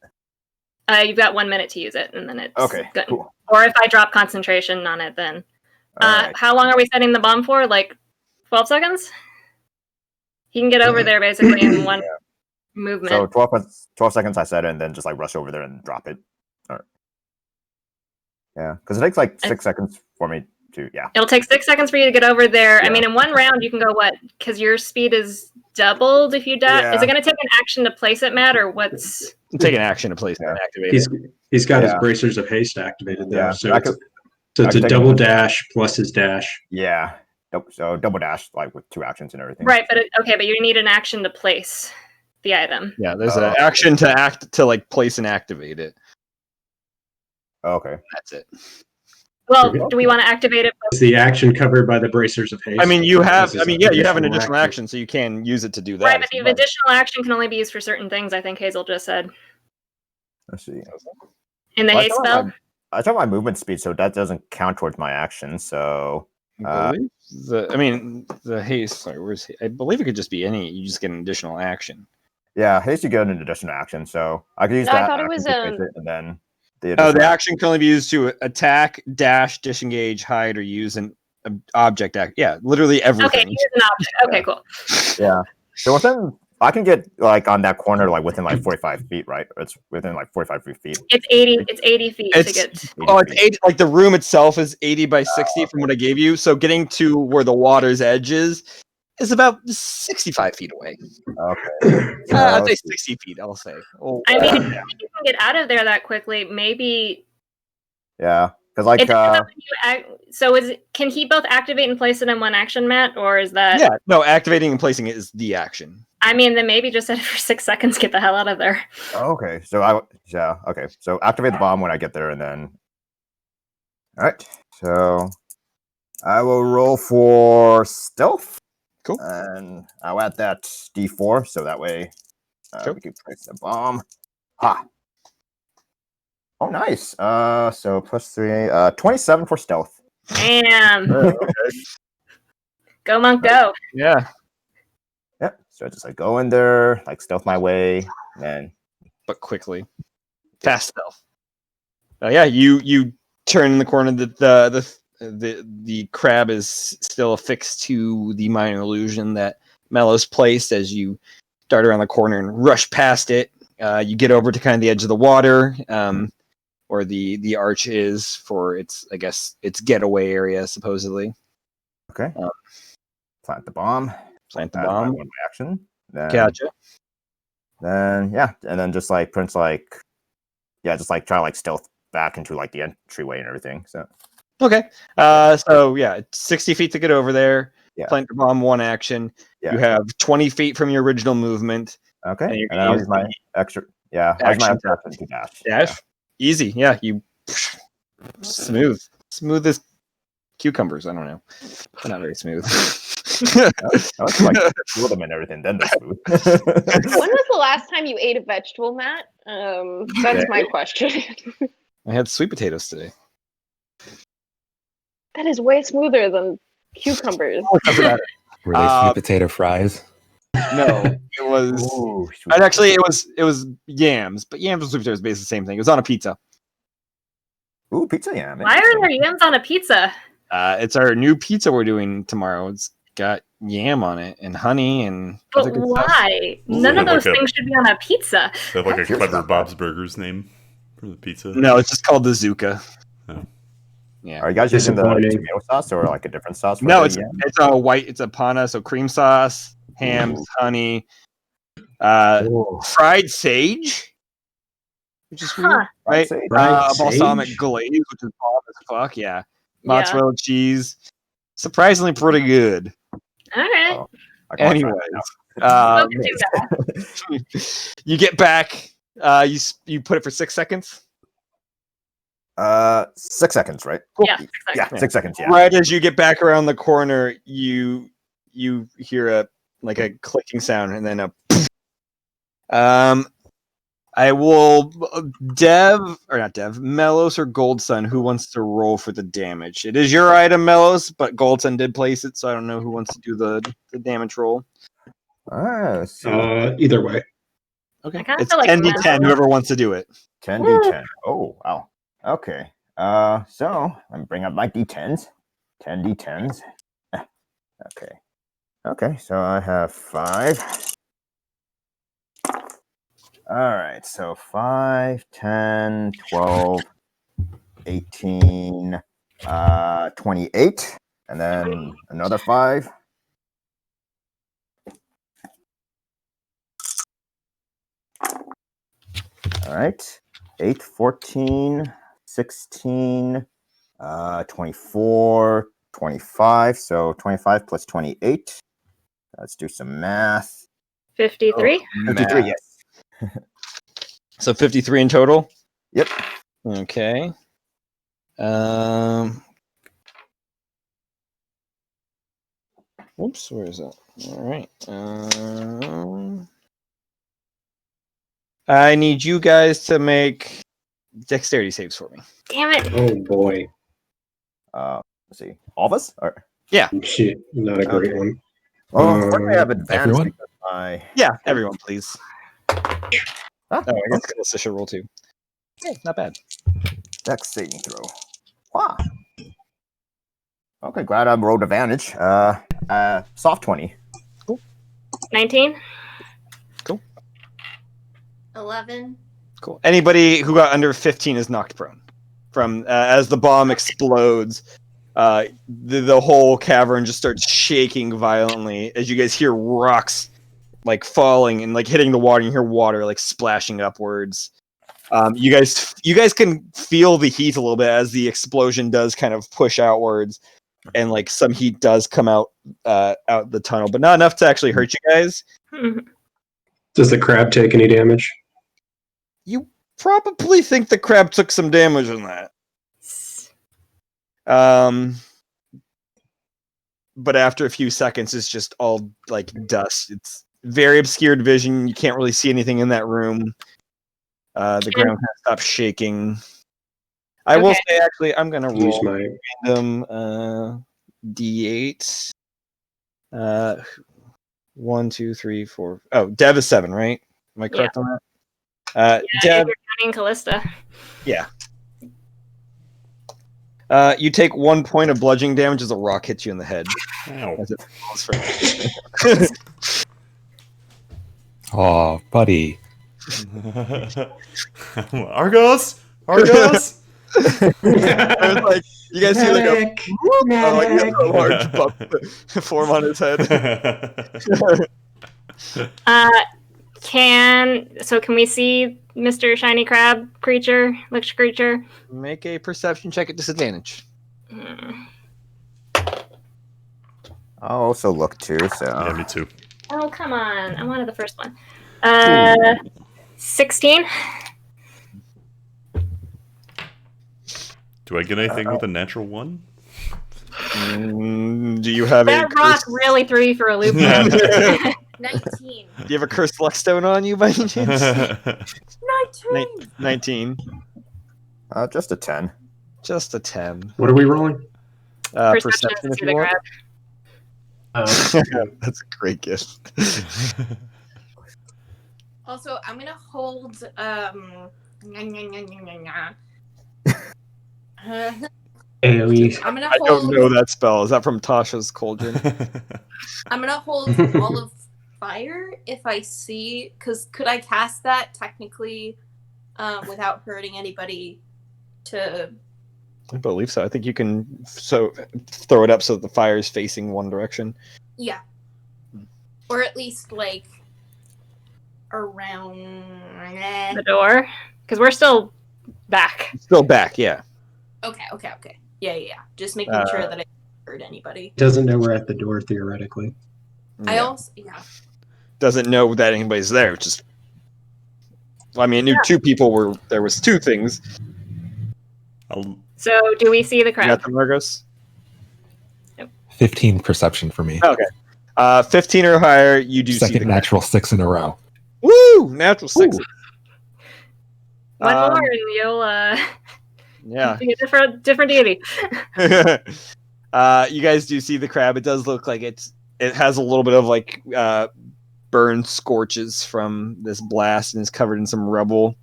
You've got 1 minute to use it, and then it's Okay. good. Cool. Or if I drop concentration on it, then. All right. How long are we setting the bomb for? Like 12 seconds? He can get over there basically in one movement. So 12 seconds I set it, and then just like rush over there and drop it. All right. Yeah, because it takes like 6 seconds for me to, It'll take 6 seconds for you to get over there. Yeah. I mean, in one round, you can go what? Because your speed is doubled if you die. Yeah. Is it going to take an action to place it, Matt, or what's? Take an action to place it and activate it. He's got his Yeah. bracers of haste activated though, Yeah. so I it's, could- so it's I a could take double it. dash plus his dash. Yeah. So double dash, like with 2 actions and everything. Right, but but you need an action to place the item. Yeah, there's an action to like place and activate it. Okay. That's it. Well, do we want to activate it? Is the action covered by the bracers of haste? I mean, you have. This I is mean, an you have an additional action. action, so you can use it to do that. Right, but if the you like. additional action can only be used for certain things. I think Hazel just said Let's see. in the Well, haste spell. I thought my movement speed, so that doesn't count towards my action. So I believe the haste. Sorry, where's? I believe it could just be any. You just get an additional action. yeah, haste you get an additional action, so I could use No, I that. thought it action was, to place it, and then the Oh, the additional action can only be used to attack, dash, disengage, hide, or use an object. Yeah, literally everything. Okay, use an object. Okay, cool. Yeah. So within, I can get like on that corner, like within like 45 feet, right? It's within like 45 feet. It's 80. It's 80 feet to It's get. oh, it's 80. Like the room itself is 80 by 60 from what I gave you. So getting to where the water's edge is about 65 feet away. Okay. I'd say 60 feet. I'll say. Oh, I mean, if you can get out of there that quickly, maybe. Yeah, because like It depends on when you so can he both activate and place it in one action, Matt, or is that? yeah, no, activating and placing it is the action. I mean, then maybe just set it for 6 seconds. Get the hell out of there. okay. So okay. So activate the bomb when I get there, and then. All right. So I will roll for stealth. Cool. And I'll add that D4, so that way Sure. we can place the bomb. Ha. Oh, nice. So +3, 27 for stealth. Damn. Go monk, go. Yeah, Yep. So just like go in there, like stealth my way, and but quickly, fast stealth. Yeah, you turn in the corner. The crab is still affixed to the minor illusion that Mellow's placed as you dart around the corner and rush past it. You get over to kind of the edge of the water, where the arch is for its getaway area, supposedly. okay. Plant the bomb. Plant the Add my bomb. one action. Then, Gotcha. Then yeah, and then just like Prince like just like try to like stealth back into like the entryway and everything. So Okay. So yeah, it's 60 feet to get over there. Yeah. Plant your bomb, 1 action. Yeah. You have 20 feet from your original movement. okay, And you're and gonna then I'll use use my extra. Yeah, I'll use my action extra action to dash. Dash. Easy. Yeah, you smooth as cucumbers. I don't know. They're not very smooth. I want to like peel them and everything, then they're smooth. When was the last time you ate a vegetable, Matt? That's my question. I had sweet potatoes today. That is way smoother than cucumbers. Were they sweet potato fries? No, it was. Ooh, And actually, it was yams, but yams and sweet potatoes basically the same thing. It was on a pizza. Ooh, pizza yam. Why are there yams on a pizza? It's our new pizza we're doing tomorrow. It's got yam on it and honey and But other good stuff. why? Ooh, None of like those a- things should be on a pizza. They have like a Here's clever not Bob's Burgers name for the pizza. No, it's just called the Zuka. Oh. Yeah. Are you guys using the Disappointing. tomato sauce or like a different sauce? For No, the it's yam? a white. It's a pana, so cream sauce, ham, Ooh. honey, Oh, fried sage, which is weird, Huh. right? Fried sage. Fried Balsamic sage? glaze, which is bomb as fuck. Yeah, mozzarella cheese, surprisingly pretty good. All right. Oh, I can watch that Anyways, now. Welcome to that. you get back. You put it for 6 seconds. 6 seconds, right? Yeah. Yeah, Exactly. 6 seconds. Yeah. Right as you get back around the corner, you hear a clicking sound and then a. I will Melos or Goldsun, who wants to roll for the damage? It is your item, Melos, but Goldsun did place it, so I don't know who wants to do the damage roll. Let's see. either way. Okay, I kinda it's feel like 10d10. Melos- Whoever wants to do it. 10d10. Oh, wow. Okay. So let me bring up my d10s. 10 d10s. Okay. Okay, so I have 5. All right, so 5, 10, 12, 18, 28, and then another 5. All right, 8, 14, 16, 24, 25. So 25 plus 28. Let's do some math. 53. 53, yes. So 53 in total. Yep. Okay. Whoops, where is that? All right. I need you guys to make dexterity saves for me. Damn it. Oh boy. Let's see. All of us? Or Shit, not a great Okay. one. well, unfortunately, I have advantage everyone? because my Yeah, everyone, please. Huh? Oh, I guess Calista should roll too. Yeah, not bad. dex saving throw. Wow. Okay, glad I rolled advantage. Soft 20. 19. 11. Cool. Anybody who got under 15 is knocked prone from as the bomb explodes. The whole cavern just starts shaking violently as you guys hear rocks like falling and like hitting the water. You hear water like splashing upwards. You guys can feel the heat a little bit as the explosion does kind of push outwards, and like some heat does come out the tunnel, but not enough to actually hurt you guys. Does the crab take any damage? You probably think the crab took some damage in that. But after a few seconds, it's just all like dust. It's very obscured vision. You can't really see anything in that room. The ground kind of stops shaking. I will say, actually, I'm gonna Use roll my random D8. 1, 2, 3, 4. Oh, Dev is 7, right? Am I correct on that? Yeah, Dev, if you're counting Callista. yeah. You take 1 point of bludgeoning damage as a rock hits you in the head. Ow. As it falls from- Oh, buddy. Argos! Argos! It was like, you guys see like a large bump form on his head. Can we see Mr. Shiny Crab creature, lich creature? Make a perception check at disadvantage. I'll also look too. So Yeah, me too. Oh, come on. I wanted the first one. 16. Do I get anything with a natural 1? Do you have that rock really threw you for a loop. 19. Do you have a cursed luck stone on you by any chance? 19. Just a 10. Just a 10. What are we rolling? Perception if you want. That's a great gift. Also, I'm gonna hold AoE. I'm gonna I hold. don't know that spell. Is that from Tasha's Cauldron? I'm gonna hold Wall of Fire if I see. Because could I cast that technically without hurting anybody? To I believe so. I think you can throw it up so that the fire is facing one direction. yeah, or at least like around The door? Because we're still back. Still back, yeah. Okay. Yeah. Just making sure that I don't hurt anybody. Doesn't know we're at the door theoretically. I also doesn't know that anybody's there. Just, well, I mean, I knew two people were. There was two things. So, do we see the You crab? got them, Margos? 15 perception for me. Okay. 15 or higher, you do see Second the natural 6 in a row. Woo! Natural 6. One more and you'll Yeah. be a different deity. You guys do see the crab. It does look like it has a little bit of like burn scorches from this blast and is covered in some rubble.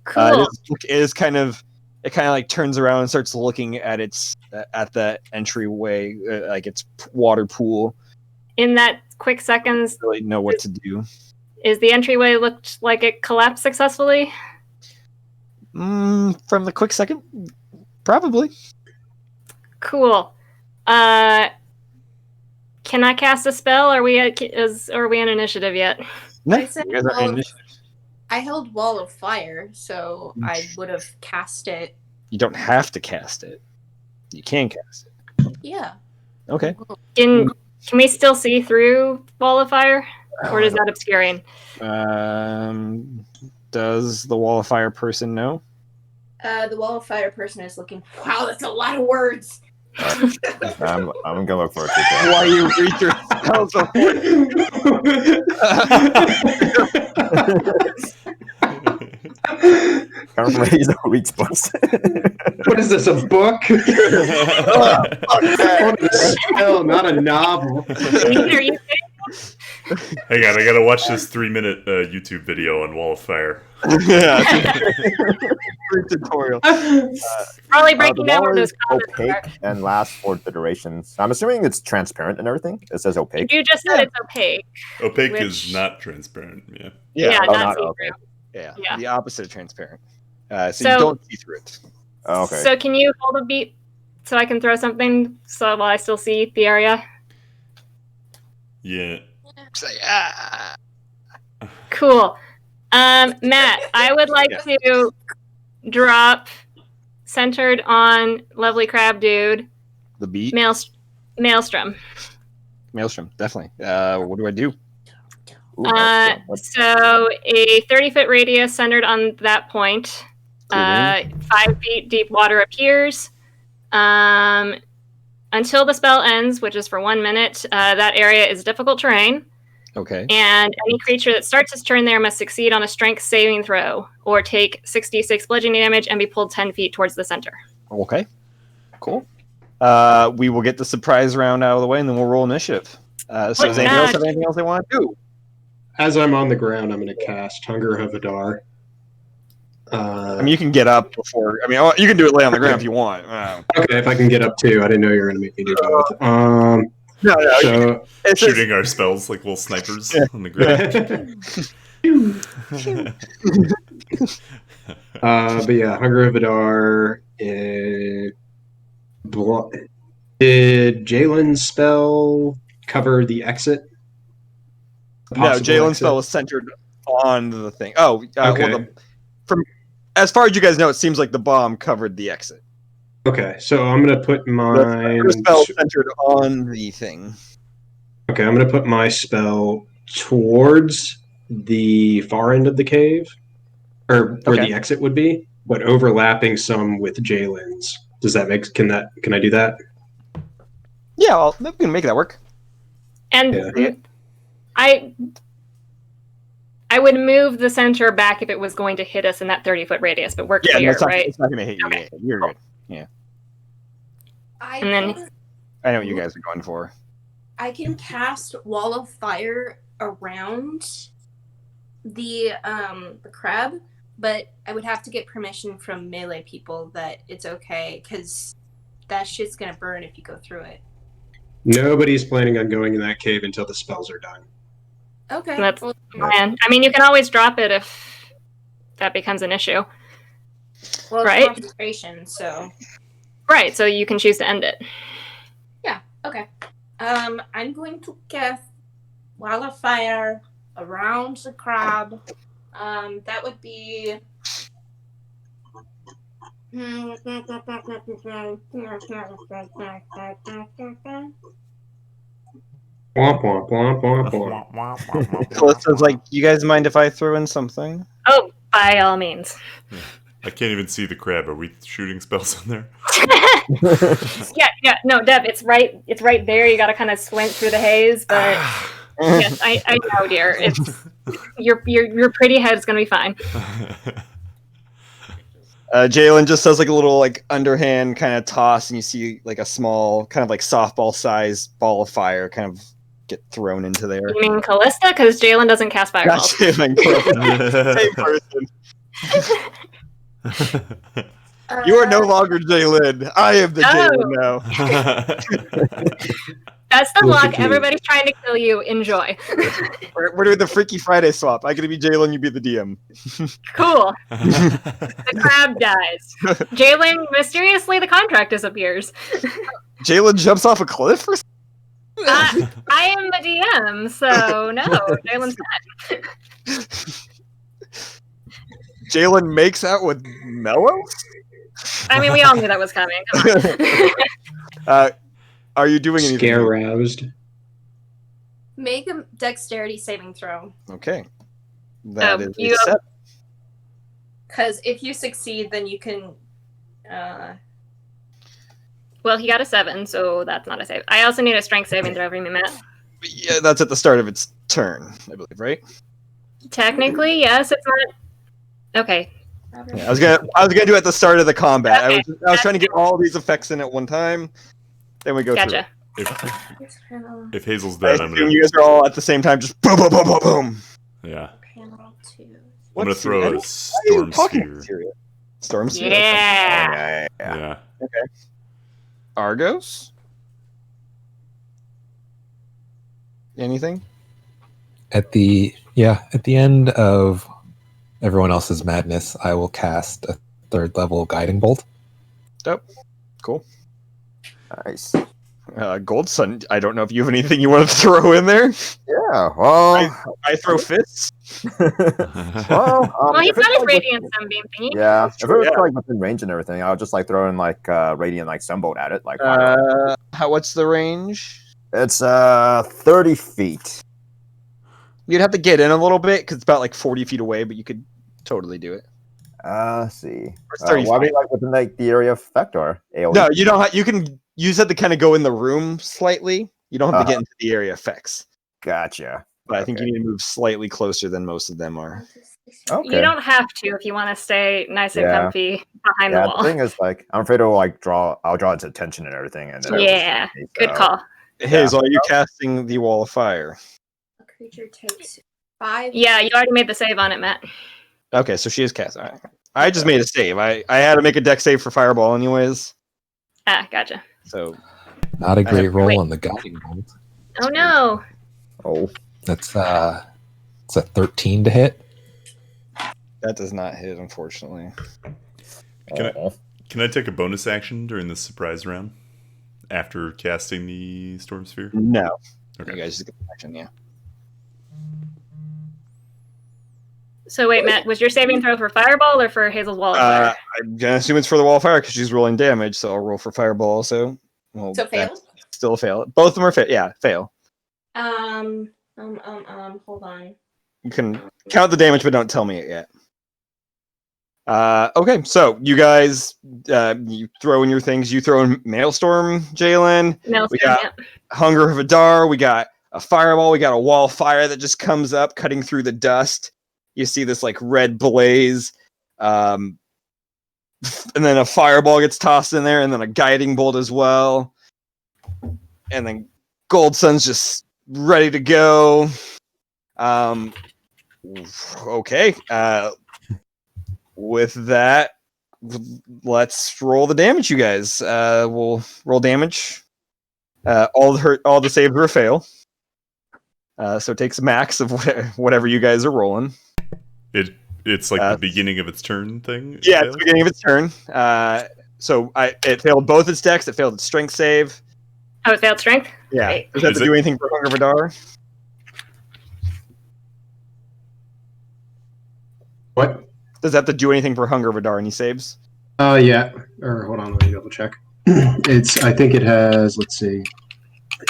Cool. It kind of like turns around and starts looking at the entryway, like its water pool. In that quick seconds, Doesn't really know what to do. is the entryway looked like it collapsed successfully? From the quick second, probably. Cool. Can I cast a spell? Are we in initiative yet? No, I said you guys are in initiative. I held Wall of Fire, so I would have cast it. You don't have to cast it. You can cast it. Yeah. Okay. Can we still see through Wall of Fire, or is that obscuring? Does the Wall of Fire person know? The Wall of Fire person is looking. Wow, that's a lot of words. I'm gonna look for it. Why you read your spells Can't remember these weak spots. What is this, a book? Spell, not a novel. Hang on, I gotta watch this 3-minute YouTube video on Wall of Fire. Tutorial. Probably breaking down where those comments opaque and lasts for the durations. I'm assuming it's transparent and everything. It says opaque. You just said it's opaque. Opaque Which- is not transparent. Yeah. Yeah, Oh, not see-through. okay. Yeah. Yeah. The opposite of transparent. So So- you don't see through it. Oh, okay. So can you hold a beat so I can throw something so while I still see the area? Yeah. Cool. Matt, I would like to drop centered on lovely crab dude. The beat? Maelstrom. Maelstrom, definitely. What do I do? So a 30-foot radius centered on that point. Cool. 5 feet deep water appears. Until the spell ends, which is for 1 minute, that area is difficult terrain. Okay. And any creature that starts its turn there must succeed on a strength saving throw or take 66 bludgeoning damage and be pulled 10 feet towards the center. Okay. Cool. We will get the surprise round out of the way, and then we'll roll initiative. So does anybody else have anything else they want to do? As I'm on the ground, I'm going to cast Hunger of Adar. I mean, you can get up before. I mean, you can do it lay on the ground if you want. Okay, if I can get up too. I didn't know you were going to make me do both. No, So, it's Shooting our spells like little snipers on the ground. but yeah, Hunger of Adar. Did Jalen's spell cover the exit? No, Jalen's spell is centered on the thing. Oh, Okay. well, from as far as you guys know, it seems like the bomb covered the exit. Okay, so I'm gonna put The mine. spell centered on the thing. Okay, I'm gonna put my spell towards the far end of the cave, or where the exit would be, but overlapping some with Jalen's. Does that make? Can I do that? Yeah, we can make that work. And I would move the center back if it was going to hit us in that 30-foot radius, but we're clear, right? It's not going to hit you. Okay. You're good. Yeah. And then I know what you guys are going for. I can cast Wall of Fire around the crab, but I would have to get permission from melee people that it's okay, because that shit's gonna burn if you go through it. Nobody's planning on going in that cave until the spells are done. Okay. That's plan. I mean, you can always drop it if that becomes an issue. Well, it's right? concentration, so. Right, so you can choose to end it. Yeah, okay. I'm going to cast Wall of Fire around the crab. That would be. Womp womp womp womp womp. Callista's like, you guys mind if I throw in something? Oh, by all means. I can't even see the crab. Are we shooting spells in there? Yeah, no, Deb, it's right there. You got to kind of squint through the haze, but yes, I know, dear. It's your pretty head's gonna be fine. Jalen just does like a little like underhand kind of toss, and you see like a small kind of like softball sized ball of fire kind of get thrown into there. You mean Callista? Because Jalen doesn't cast fireballs. Same person. You are no longer Jalen. I am the Jalen now. That's the luck. Everybody's trying to kill you. Enjoy. We're doing the Freaky Friday swap. I'm gonna be Jalen, you be the DM. Cool. The crab dies. Jalen, mysteriously, the contract disappears. Jalen jumps off a cliff or something? I am the DM, so no, Jalen's dead. Jalen makes out with Mello? I mean, we all knew that was coming. Come on. Are you doing anything? Scare roused. Make a dexterity saving throw. Okay. That is a 7. Because if you succeed, then you can. Well, he got a 7, so that's not a save. I also need a strength saving throw from you, Matt. Yeah, that's at the start of its turn, I believe, right? Technically, yes. It's not. Okay. Yeah, I was gonna do it at the start of the combat. Okay. I was trying to get all these effects in at one time. Then we go Gotcha. through. If Hazel's dead, I'm gonna. You guys are all at the same time, just boom, boom, boom, boom, boom. Yeah. Panel 2. I'm gonna throw a storm sphere. Storm sphere. Yeah. Okay. Argos. Anything? At the end of everyone else's madness, I will cast a 3rd level guiding bolt. Dope. Cool. Nice. Gold Sun, I don't know if you have anything you want to throw in there. Yeah, well, I throw fists. well, He's if it's got his like radiant sunbeam thingy. Yeah, if it was Yeah. like within range and everything, I would just like throw in like radiant like sunbolt at it. Like What's the range? it's 30 feet. You'd have to get in a little bit because it's about like 40 feet away, but you could totally do it. Let's see. It's 30 Well, I mean, feet. like within like the area of effect or AoE. No, you don't. You can use it to kind of go in the room slightly. You don't have to get into the area effects. Gotcha. But I think you need to move slightly closer than most of them are. Okay. You don't have to if you want to stay nice and Yeah. comfy behind the Yeah, wall. the thing is, like, I'm afraid I'll draw its attention and everything. And then Yeah, good call. Hazel, are you casting the wall of fire? A creature takes 5. Yeah, you already made the save on it, Matt. Okay, so she is casting. All right. I just made a save. I had to make a deck save for fireball anyways. Ah, gotcha. So Not a great roll Wait. on the guiding bolt. Oh no. Oh, That's it's a 13 to hit. that does not hit, unfortunately. Can I take a bonus action during this surprise round after casting the storm sphere? No. Okay. You guys just get the action, yeah. So wait, Matt, was your saving throw for fireball or for Hazel's wall of fire? I'm gonna assume it's for the wall of fire because she's rolling damage, so I'll roll for fireball also. Well, So fail? Still a fail. Both of them are fail. Yeah, fail. Hold on. You can count the damage, but don't tell me it yet. Okay, so you guys, you throw in your things. You throw in Maelstrom, Jalen. We got Hunger of Adar. We got a fireball. We got a wall of fire that just comes up, cutting through the dust. You see this like red blaze, and then a fireball gets tossed in there, and then a guiding bolt as well, and then Gold Sun's just ready to go. Okay. With that, let's roll the damage, you guys. We'll roll damage. All the saves were a fail. So it takes a max of whatever you guys are rolling. It's like the beginning of its turn thing? Yeah, it's the beginning of its turn. So it failed both its decks. It failed its strength save. Oh, it failed strength? Yeah. Great. Does that have to do anything for Hunger of Adar? What? Does that have to do anything for Hunger of Adar? Any saves? Yeah. Or hold on, let me double check. I think it has, let's see.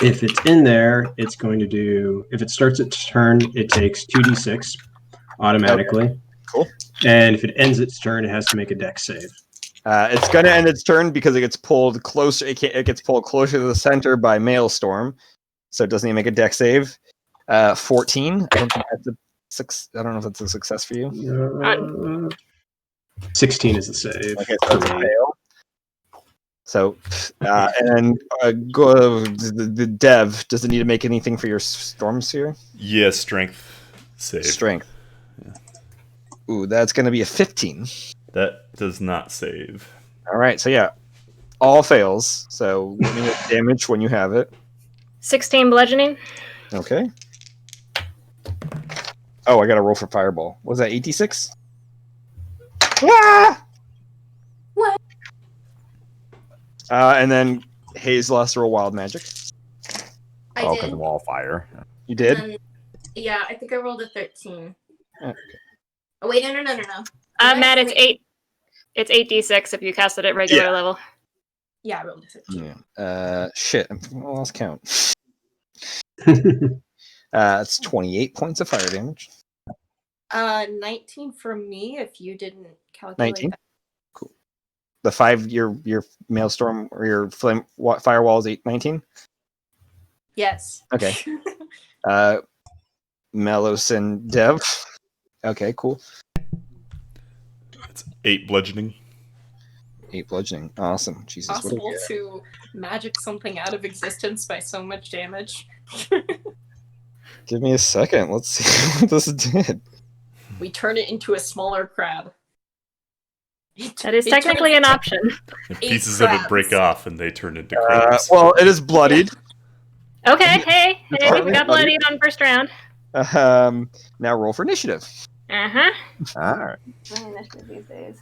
If it's in there, it's going to do, if it starts its turn, it takes 2d6 automatically. Okay. Cool. And if it ends its turn, it has to make a dex save. It's going to end its turn because it gets pulled closer. It gets pulled closer to the center by Maelstrom, so it doesn't even make a dex save. 14. I don't think that's I don't know if that's a success for you. 16 is the save. Okay, so it's a fail. So, and the dev, does it need to make anything for your storm sphere? Yeah, strength save. Strength. Yeah. Ooh, that's going to be a 15. That does not save. All right, so yeah, all fails. So let me get damage when you have it. 16 bludgeoning. Okay. Oh, I got to roll for fireball. Was that 86? Ah! What? And then Hazel has to roll wild magic. I did. Because wall of fire. You did? Yeah, I think I rolled a 13. Okay. Oh wait, no. Matt, it's 8. It's 8d6 if you cast it at regular level. Yeah, I rolled a 13. Yeah. Shit, I lost count. It's 28 points of fire damage. 19 from me if you didn't calculate 19. that. Cool. The 5 your Maelstrom or your flame firewall is 19. Yes. Okay. Melos and Dev. Okay, cool. It's 8 bludgeoning. 8 bludgeoning. Awesome. Jesus. Possible to magic something out of existence by so much damage. Give me a second. Let's see what this did. We turn it into a smaller crab. That is technically an option. And pieces of it break off and they turn into crabs. Well, it is bloodied. Okay, hey, we got bloodied on first round. Now roll for initiative. Uh-huh. All right. Initiative these days.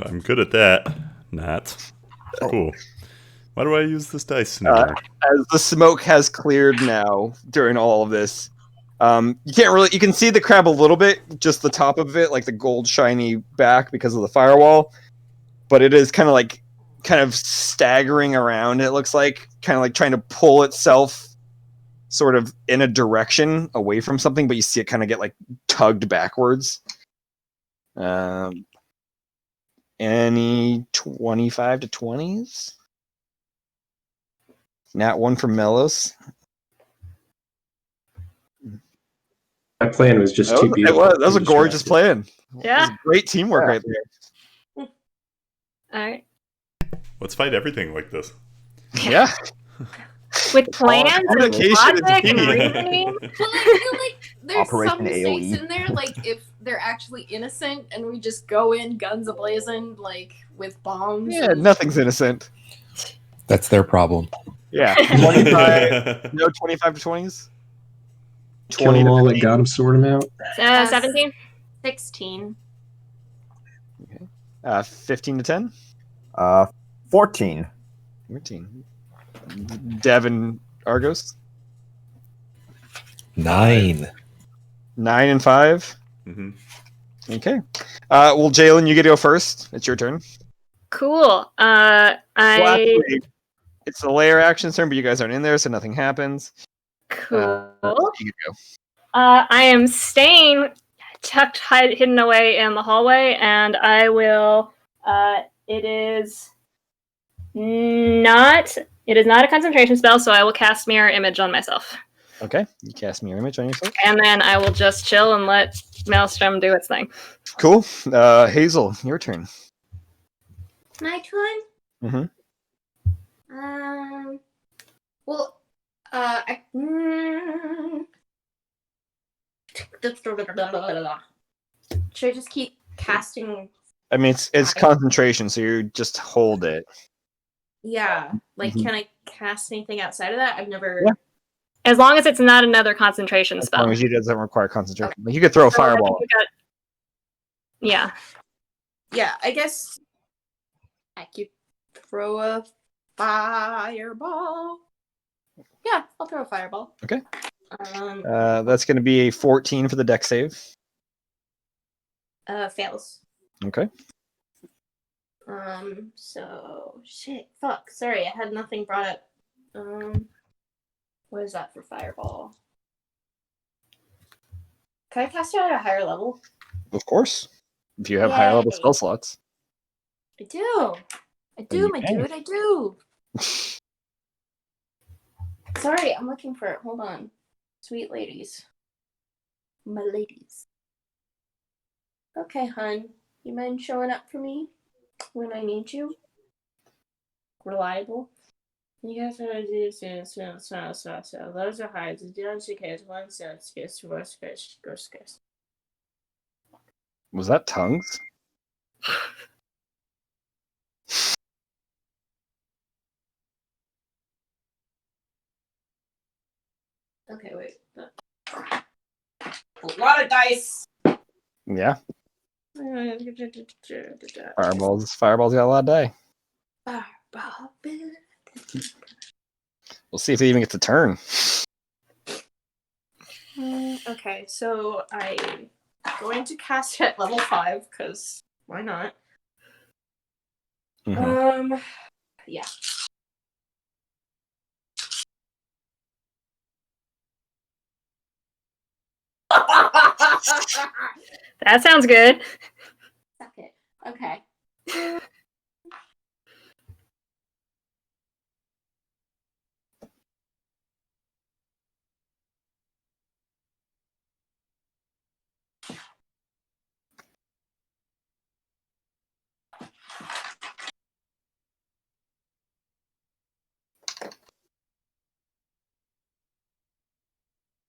I'm good at that. Not. Cool. Why do I use this dice anymore? As the smoke has cleared now during all of this, you can't really, you can see the crab a little bit, just the top of it, like the gold shiny back because of the firewall, but it is kind of staggering around. It looks like kind of like trying to pull itself sort of in a direction away from something, but you see it kind of get like tugged backwards. Any 25 to 20s? Nat 1 for Melos. My plan was just too beautiful. That was a gorgeous plan. Yeah. Great teamwork right there. All right. Let's fight everything like this. Yeah. With plans and communication is logic and key. reasoning. Well, I feel like there's Operation some mistakes AOE. in there, like if they're actually innocent and we just go in guns a-blazing, like with bombs. Yeah, and... nothing's innocent. That's their problem. Yeah. 25, no 25 to 20s? Kill them all that got him, sort them out. 17? 16. 15 to 10? 14. 14. Devin Argos? 9. 9 and 5? Mm-hmm. Okay. Well, Jalen, you get to go first. It's your turn. Cool. Well, actually, it's a layer action turn, but you guys aren't in there, so nothing happens. Cool. You can go. I am staying tucked, hidden away in the hallway, and I will. It is not a concentration spell, so I will cast Mirror Image on myself. Okay, you cast Mirror Image on yourself. And then I will just chill and let Maelstrom do its thing. Cool. Hazel, your turn. My turn? Mm-hmm. Well, should I just keep casting? I mean, it's concentration, so you just hold it. Yeah. Like, Mhm. can I cast anything outside of that? I've never. Yeah. As long as it's not another concentration As spell. long as it doesn't require concentration. Like, you could throw a fireball. Yeah. Yeah, I guess I could throw a fireball. Yeah, I'll throw a fireball. Okay. Um, That's going to be a 14 for the dex save. fails. Okay. So shit, fuck. Sorry, I had nothing brought up. What is that for fireball? Can I cast it at a higher level? Of course. If you have higher level spell slots. I do. I do, my dude. I do. Sorry, I'm looking for it. Hold on. Sweet ladies. My ladies. Okay, hun. You mind showing up for me when I need you? Reliable. You guys are to do so. Those are high. The DLC case one says yes, worst case, ghost case. Was that tongues? Okay, wait. A lot of dice. Yeah. Fireballs got a lot of die. Fireball. We'll see if it even gets a turn. Okay, so I'm going to cast it at level 5 because why not? Mm-hmm. Yeah. That sounds good. Suck it. Okay.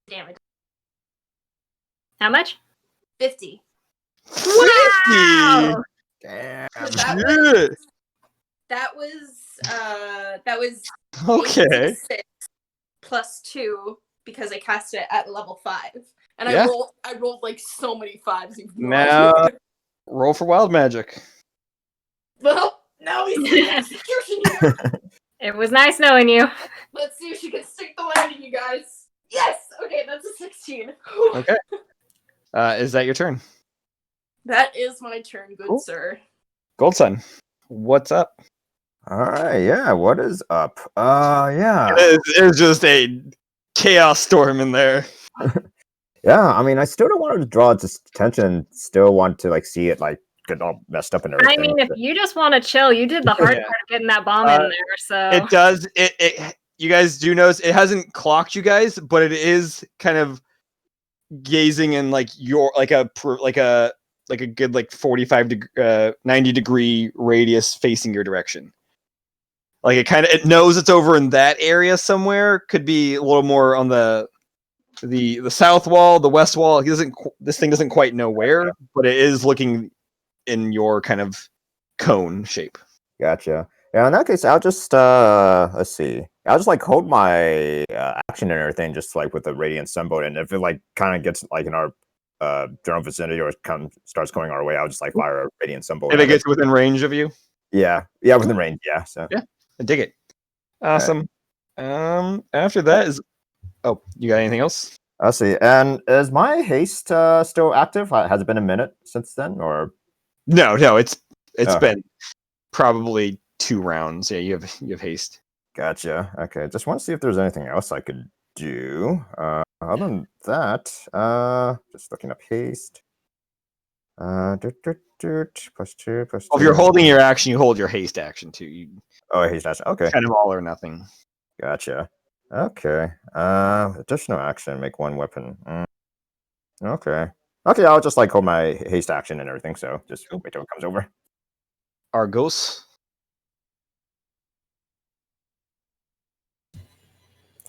Damage. How much? 50. Wow! Damn. That was Okay. 6 plus 2 because I cast it at level 5. And Yeah. I rolled like so many 5s. Now, roll for wild magic. Well, now we see the execution here. It was nice knowing you. Let's see if she can stick the landing, you guys. Yes! Okay, that's a 16. Okay. Is that your turn? That is my turn, good sir. Gold Sun, what's up? All right, yeah. What is up? Yeah. There's just a chaos storm in there. Yeah, I mean, I still don't want to draw its attention. Still want to like see it like get all messed up and everything. I mean, if you just want to chill, you did the hard part of getting that bomb in there. So it does. It you guys do notice it hasn't clocked you guys, but it is kind of gazing in like your like a good like 90 degree radius facing your direction. Like it knows it's over in that area somewhere. Could be a little more on the south wall, the west wall. This thing doesn't quite know where, but it is looking in your kind of cone shape. Gotcha. Yeah, in that case, I'll just let's see. I'll just like hold my action and everything, just like with the radiant sunbolt, and if it like kind of gets like in our general vicinity or starts going our way, I'll just like fire a radiant sunbolt. If it gets within range of you. Yeah, within range. Yeah, so yeah, I dig it. Awesome. After that is, you got anything else? I see. And is my haste still active? Has it been a minute since then, or? No, it's Okay. been probably 2 rounds. Yeah, you have haste. Gotcha. Okay, just want to see if there's anything else I could do. Other than that, just looking up haste. +2, +2. Well, if you're holding your action, you hold your haste action too. You Oh, haste action. Okay. kind of all or nothing. Gotcha. Okay. Additional action, make 1 weapon. Okay. Okay, I'll just like hold my haste action and everything, so just wait till it comes over. Argos.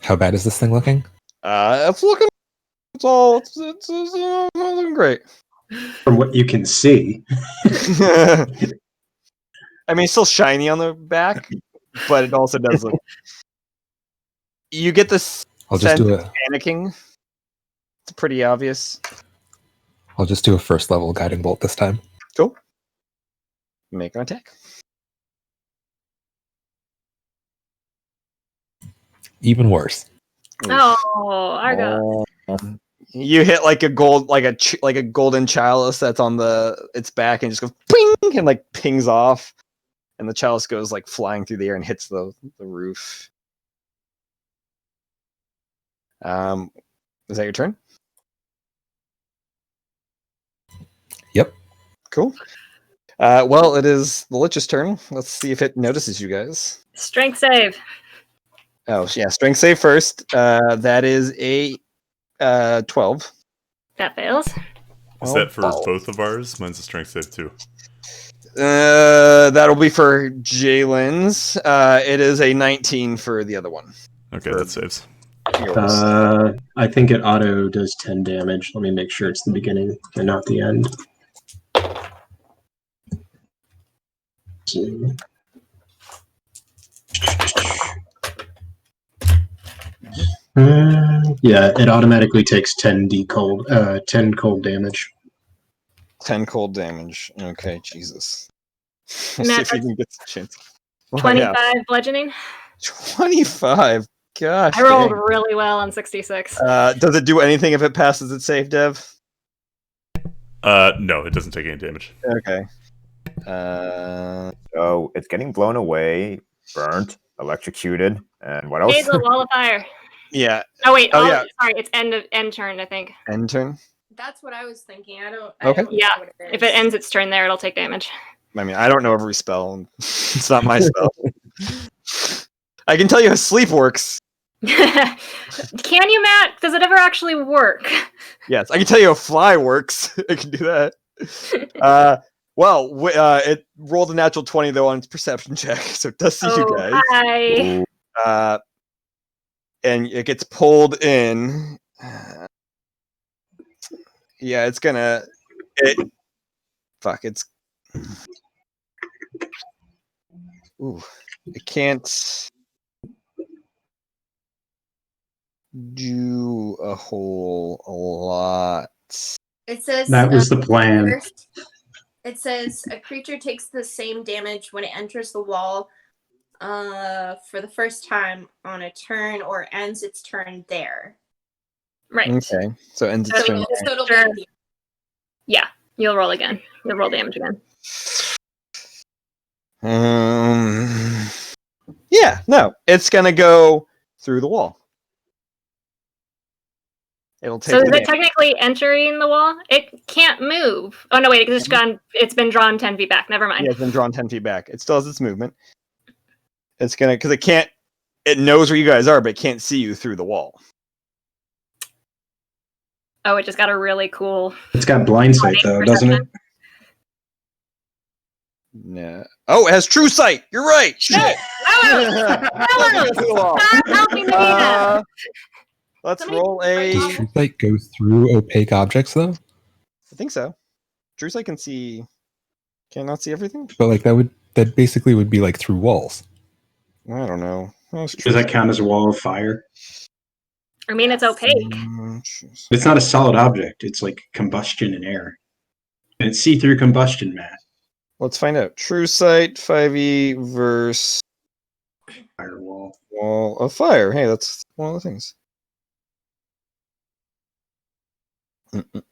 How bad is this thing looking? It's looking. It's all. It's looking great. From what you can see. I mean, it's still shiny on the back, but it also does look. You get this I'll just sense do of panicking. It's pretty obvious. I'll just do a first level guiding bolt this time. Cool. Make an attack. Even worse. Oh, Argo. You hit like a golden chalice that's on its back and just goes ping and like pings off, and the chalice goes like flying through the air and hits the roof. Is that your turn? Yep. Cool. Well, it is the Lich's turn. Let's see if it notices you guys. Strength save. Oh, yeah. Strength save first. That is a 12. That fails. Is that for both of ours? Mine's a strength save too. That'll be for Jalen's. It is a 19 for the other one. Okay, that saves. I think it auto does 10 damage. Let me make sure it's the beginning and not the end. Yeah, it automatically takes 10 cold damage. 10 cold damage. Okay, Jesus. We'll Matt, see if you can get the chance. 25 bludgeoning. 25. Gosh. I rolled dang. really well on 66. Does it do anything if it passes its save, Dev? No, it doesn't take any damage. Okay. So it's getting blown away, burnt, electrocuted, and what else? Hey, the wall of fire. Yeah. Oh wait. yeah. Sorry. It's end turn. I think. End turn. That's what I was thinking. I don't Yeah. know what it is. If it ends its turn there, it'll take damage. I mean, I don't know every spell. It's not my spell. I can tell you how sleep works. Can you, Matt? Does it ever actually work? Yes, I can tell you how fly works. I can do that. It rolled a natural 20 though on its perception check, so it does see you guys. Hi. And it gets pulled in. Yeah, it's gonna. It's. Ooh, it can't do a whole lot. It says That was the plan. First, it says a creature takes the same damage when it enters the wall for the first time on a turn or ends its turn there. Right. Okay, so it ends its turn. So it'll be Yeah, you'll roll again. You'll roll damage again. Yeah, no, it's gonna go through the wall. It'll take. So is it technically entering the wall? It can't move. Oh no, wait, it's gone. It's been drawn 10 feet back. Never mind. Yeah, it's been drawn 10 feet back. It still has its movement. It's gonna because it can't. It knows where you guys are, but it can't see you through the wall. Oh, it just got a really cool. It's got blind sight though, doesn't it? No. Oh, it has true sight. You're right. Shit. Stop helping me. Let's roll a. Does True Sight go through opaque objects though? I think so. True Sight can see. Can not see everything. But like that basically would be like through walls. I don't know. Does that count as a wall of fire? I mean, it's opaque. It's not a solid object. It's like combustion in air. And it's see-through combustion, Matt. Let's find out. True Sight 5e versus Firewall. Wall of Fire. Hey, that's one of the things.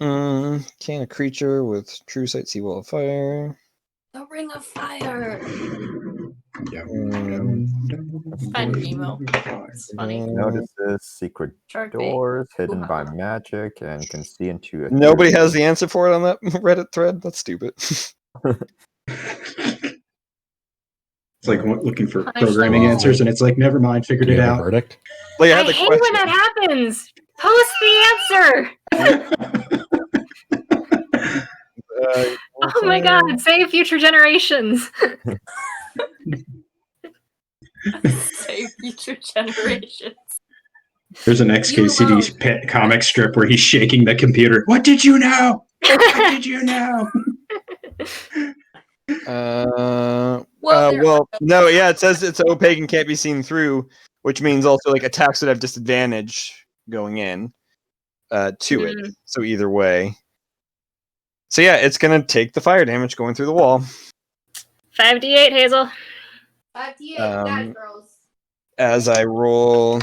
Can a creature with true sight see wall of fire? The Ring of Fire. Let's Fun, see. Nemo. It's funny. Notices secret Shark bait. doors hidden by Hoo-ha. magic and can see into a Nobody has the answer for it on that Reddit thread. That's stupid. It's like looking for Punish programming them all. answers, and it's like, never mind, figured Do you it have a out. verdict? Like, I I had the hate when question. that happens. Post the answer. Oh my god, save future generations. Save future generations. There's an You XKCD alone. comic strip where he's shaking the computer. What did you know? What did you know? Well, no, yeah, it says it's opaque and can't be seen through, which means also like attacks would have disadvantage going in to it. So either way. So yeah, it's gonna take the fire damage going through the wall. 5d8, Hazel. 5d8, guys, girls. As I roll.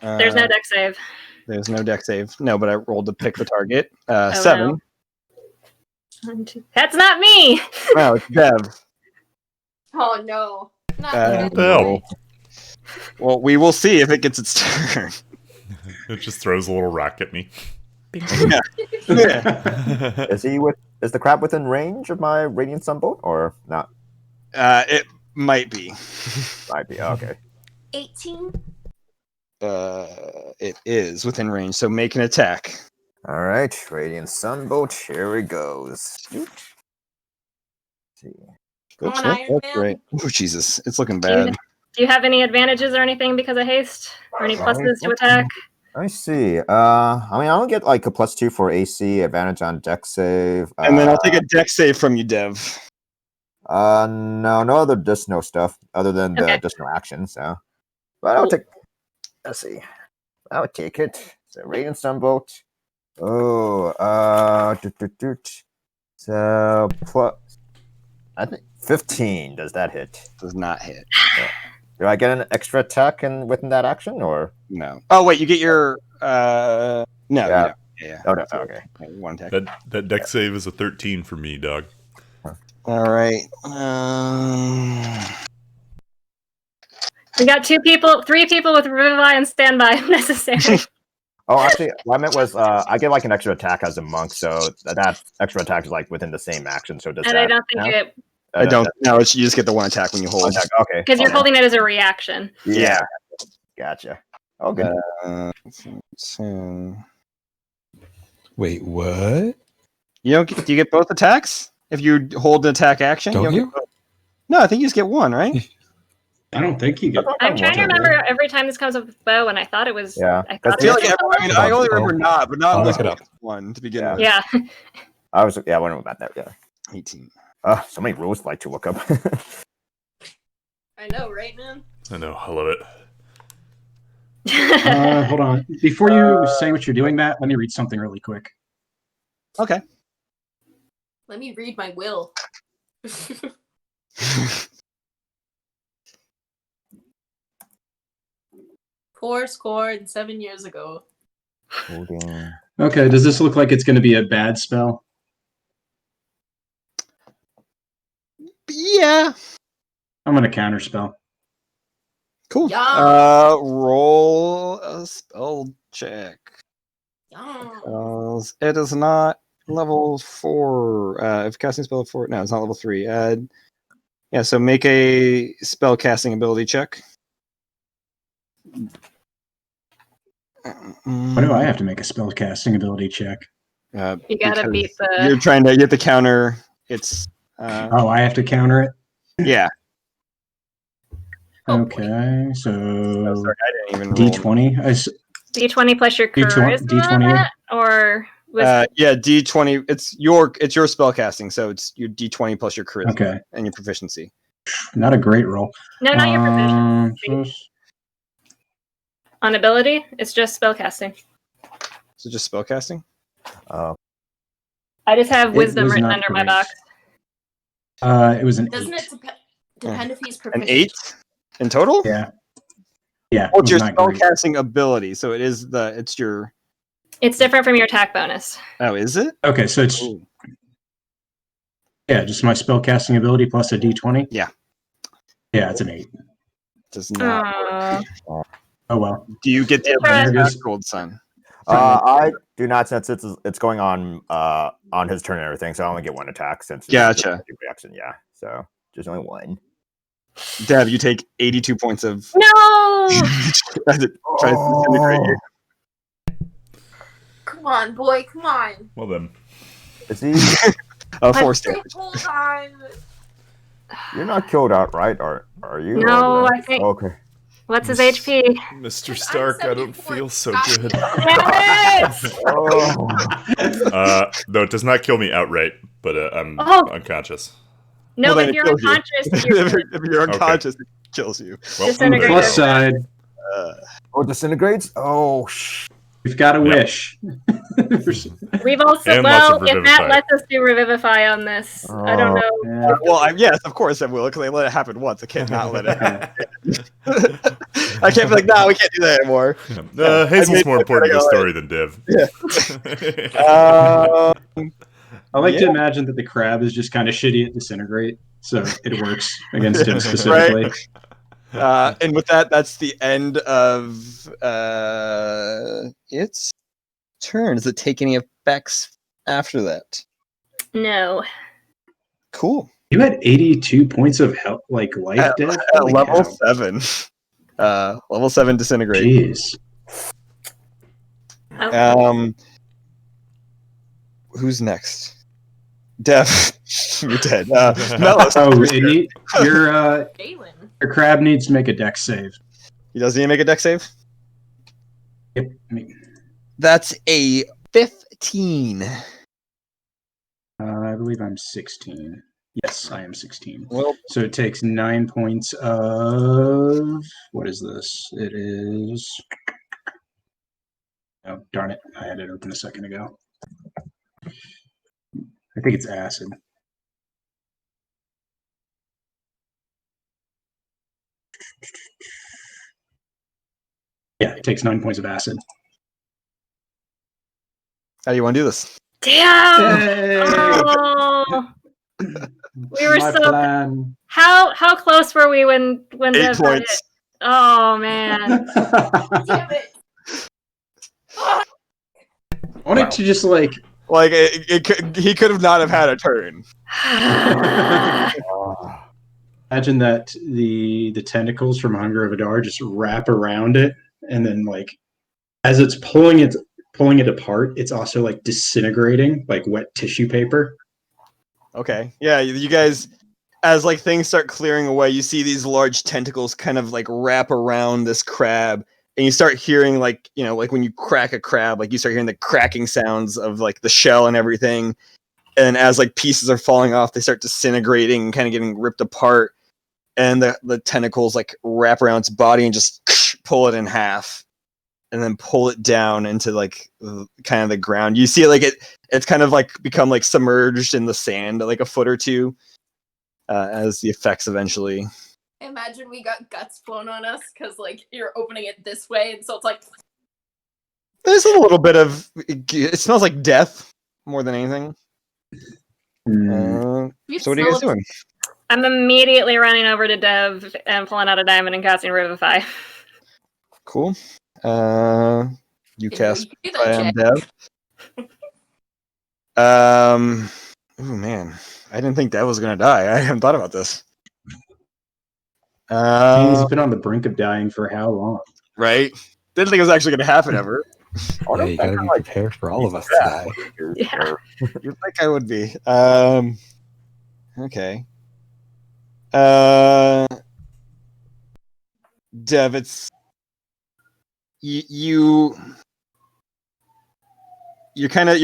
There's no deck save. There's no deck save. No, but I rolled to pick the target. Oh, 7. No. That's not me. No, it's Dev. Oh no. Not Uh, good. Well, we will see if it gets its turn. It just throws a little rock at me. Yeah. Is the crab within range of my radiant sunbolt or not? It might be. Might be. Okay. 18. It is within range, so make an attack. All right, radiant sunbolt. Here it goes. Let's see. Come Oops, on, nope, Iron that's Man. right. Oh Jesus, it's looking Do you, bad. do you have any advantages or anything because of haste? Or any pluses to attack? I see. I mean, I'll get like a +2 for AC, advantage on deck save. And then I'll take a deck save from you, Dev. No other no stuff other than the additional action. So, but I'll take. Let's see. I would take it. So radiant sunbolt. Oh, so plus. I think 15. Does that hit? Does not hit. Do I get an extra attack within that action or no? Oh wait, you get your no. Yeah. Yeah. Oh, no. Okay. One attack. That deck save is a 13 for me, dog. All right. We got 3 people with Revivify and Standby if necessary. Oh, actually, what I meant was I get like an extra attack as a monk, so that extra attack is like within the same action. So does And that? I don't think it. I don't. No, you just get the one attack when you hold. Okay. Because you're holding it as a reaction. Yeah. Gotcha. Oh, good. Wait, what? You don't. Do you get both attacks if you hold an attack action? Don't you? Get both. No, I think you just get one, right? I don't think you get. I'm trying to remember every time this comes up with bow, and I thought it was. Yeah. I thought I feel it like was I mean, I only remember not, but not I'll unless look it up. one to begin with. Yeah. I was wondering about that. Yeah. 18. So many rules like to look up. I know, right, man? I know. I love it. Hold on. Before you say what you're doing, Matt, let me read something really quick. Okay. Let me read my will. Poor scored 7 years ago. Okay, does this look like it's going to be a bad spell? Yeah. I'm going to counterspell. Cool. Yeah. Roll a spell check. Yeah. It is not level 4. If casting spell 4, no, it's not level 3. Yeah, so make a spell casting ability check. Why do I have to make a spell casting ability check? You gotta beat the. You're trying to get the counter. It's. Oh, I have to counter it? Yeah. Okay, so sorry, I didn't even D20. D20 plus your charisma, D20. or was yeah, D20. It's your spell casting, so it's your D20 plus your charisma and your proficiency. Not a great roll. No, not your proficiency. On ability, it's just spellcasting. So just spellcasting? Oh. I just have wisdom was written not under my great. box. It was an Doesn't 8. it depend if he's An proficient? 8 in total? Yeah. Yeah. Well, it's your not great. spellcasting ability, so it's your It's different from your attack bonus. Oh, is it? Okay, so it's just my spellcasting ability plus a d20. Yeah. Yeah, it's an 8. Does not. Aww. Oh well. Do you get the There ability goes- to Gold Sun? I do not, since it's going on his turn and everything, so I only get one attack since it's Gotcha. a reaction. Yeah, so just only one. Dev, you take 82 points of. No! As it tries to disintegrate you. Come on, boy, come on. Well then. Is he? Force The damage. whole time. You're not killed outright, are you? No, Or- I think. Okay. What's his HP? Mr. Stark, I don't feel so good. Damn it! Oh. No, it does not kill me outright, but I'm Oh. unconscious. No, Well, then if it you're kills you. unconscious, you're If you're unconscious, it kills you. Well, Disintegrate. Plus side, Oh, disintegrates. Oh, we've got a wish. We've also And lots of if Revivify. Matt lets us do Revivify on this. I don't know. Yeah. Well, yes, of course I will, because I let it happen once. I can't not let it happen. I can't be like, no, we can't do that anymore. Hazel's more important to the story than Div. I like to imagine that the crab is just kind of shitty at disintegrate, so it works against him specifically. And with that, that's the end of its turn. Does it take any effects after that? No. Cool. You had 82 points of health, like life death. At Holy level cow. 7. Level 7 disintegrate. Jeez. Who's next? Dev. You're dead. Melos. Your crab needs to make a dex save. He does need to make a dex save? Yep. That's a 15. I believe I'm 16. Yes, I am 16. Well, so it takes 9 points of... What is this? It is... Oh, darn it. I had it open a second ago. I think it's acid. Yeah, it takes 9 points of acid. how do you want to do this? Damn! Hey! Oh. We were My so plan. how close were we when 8 Dev got points. it? Oh man. Damn it. I wanted to just like Like, he could have not have had a turn. imagine that the tentacles from Hunger of Adar just wrap around it, and then like as it's pulling it apart, it's also like disintegrating like wet tissue paper. Okay. Yeah, you guys, as like things start clearing away, you see these large tentacles kind of like wrap around this crab, and you start hearing like, you know, like when you crack a crab, like you start hearing the cracking sounds of like the shell and everything. And as like pieces are falling off, they start disintegrating and kind of getting ripped apart. And the tentacles like wrap around its body and just pull it in half, and then pull it down into like kind of the ground. You see like it's kind of like become like submerged in the sand like a foot or two as the effects eventually. Imagine we got guts flown on us because like you're opening it this way, and so it's like There's a little bit of it smells like death more than anything. So what are you guys doing? I'm immediately running over to Dev and pulling out a diamond and casting Revivify. Cool. You cast you can do that, Dev. Oh man, I didn't think Dev was gonna die. I haven't thought about this. He's been on the brink of dying for how long? Right? Didn't think it was actually gonna happen ever. Yeah, you gotta be prepared for all of us to die. Yeah. You'd think I would be. Okay. Dev, it's you're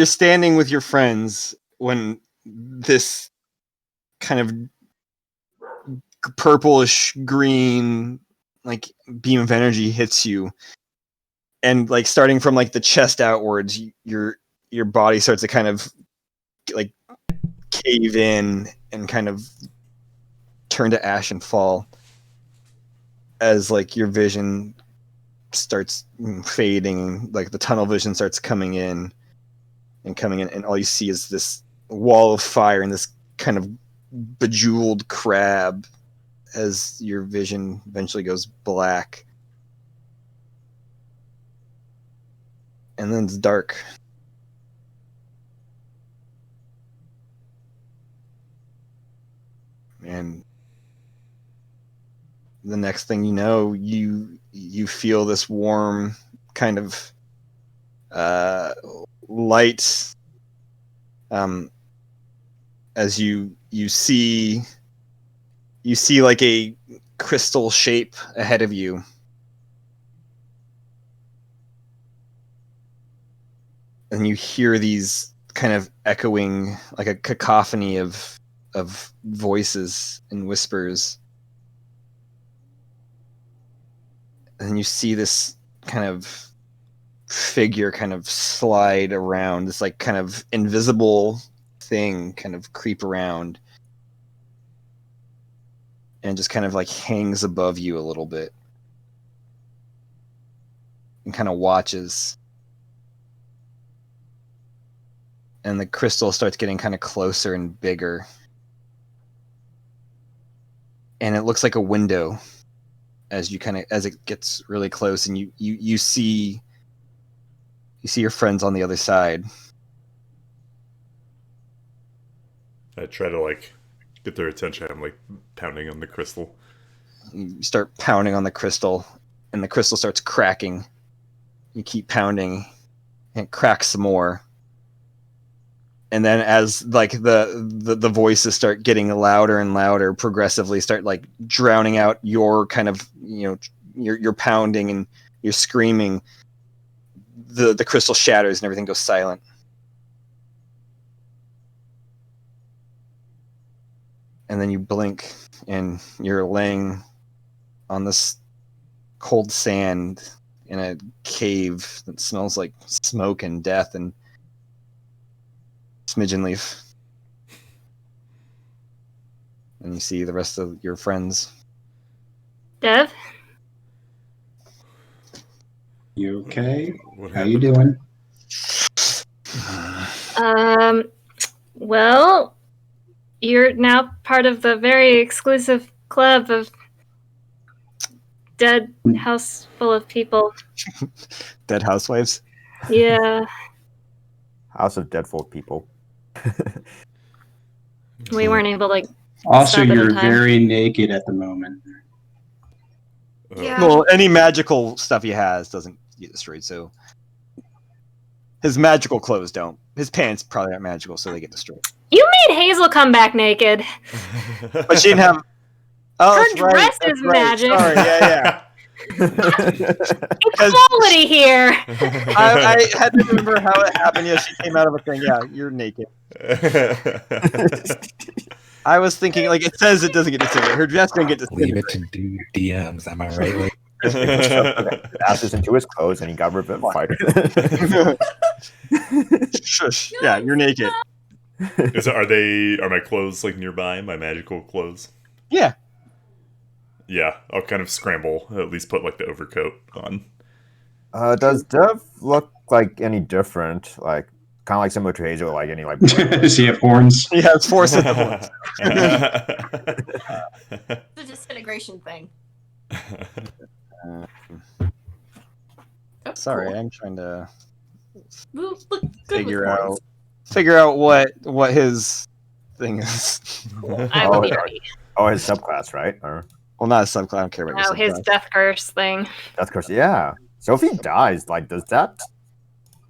standing with your friends when this kind of purplish green like beam of energy hits you, and like starting from like the chest outwards, your body starts to kind of like cave in and kind of turn to ash and fall as like your vision starts fading, like the tunnel vision starts coming in, and all you see is this wall of fire and this kind of bejeweled crab as your vision eventually goes black. And then it's dark. And the next thing you know, you feel this warm kind of light as you see like a crystal shape ahead of you. And you hear these kind of echoing, like a cacophony of voices and whispers. And you see this kind of figure kind of slide around, this like kind of invisible thing kind of creep around and just kind of like hangs above you a little bit and kind of watches. And the crystal starts getting kind of closer and bigger. And it looks like a window as it gets really close, and you see your friends on the other side. I try to like get their attention. I'm like pounding on the crystal. You start pounding on the crystal, and the crystal starts cracking. You keep pounding, and it cracks some more. And then as like the voices start getting louder and louder, progressively start like drowning out your kind of, your pounding and your screaming, the crystal shatters and everything goes silent. And then you blink and you're laying on this cold sand in a cave that smells like smoke and death and smidgen leaf. And you see the rest of your friends. Dev? You okay? What How you doing? Well, you're now part of the very exclusive club of dead house full of people. Dead housewives? Yeah. House of dead full of people. We weren't able to Also, stop it in you're time. very naked at the moment. Yeah. Well, any magical stuff he has doesn't get destroyed, so his magical clothes don't. His pants probably aren't magical, so they get destroyed. You made Hazel come back naked. But she didn't have. Oh, Her that's right, dress that's is right. magic. Sorry, yeah. Equality here. I had to remember how it happened. Yeah, she came out of a thing. Yeah, you're naked. I was thinking, like, it says it doesn't get disintegrated. Her dress didn't get Leave disintegrated. it to DMs. Am I right? Like, ashes into his clothes and he got rid of it. Fighter. Shush. Yeah, you're naked. Are my clothes like nearby? My magical clothes? Yeah. Yeah, I'll kind of scramble. At least put like the overcoat on. Does Dev look like any different? Like kind of like similar to Hazel, like any like. Does he have horns? He has 4 sets of horns. The disintegration thing. Sorry, I'm trying to Look good figure with horns. out what his thing is. I will be ready. Oh, his subclass, right? Or Well, not a subclass. I don't care about your Oh, his subclass. death curse thing. that's course, yeah. So if he dies, like, does that?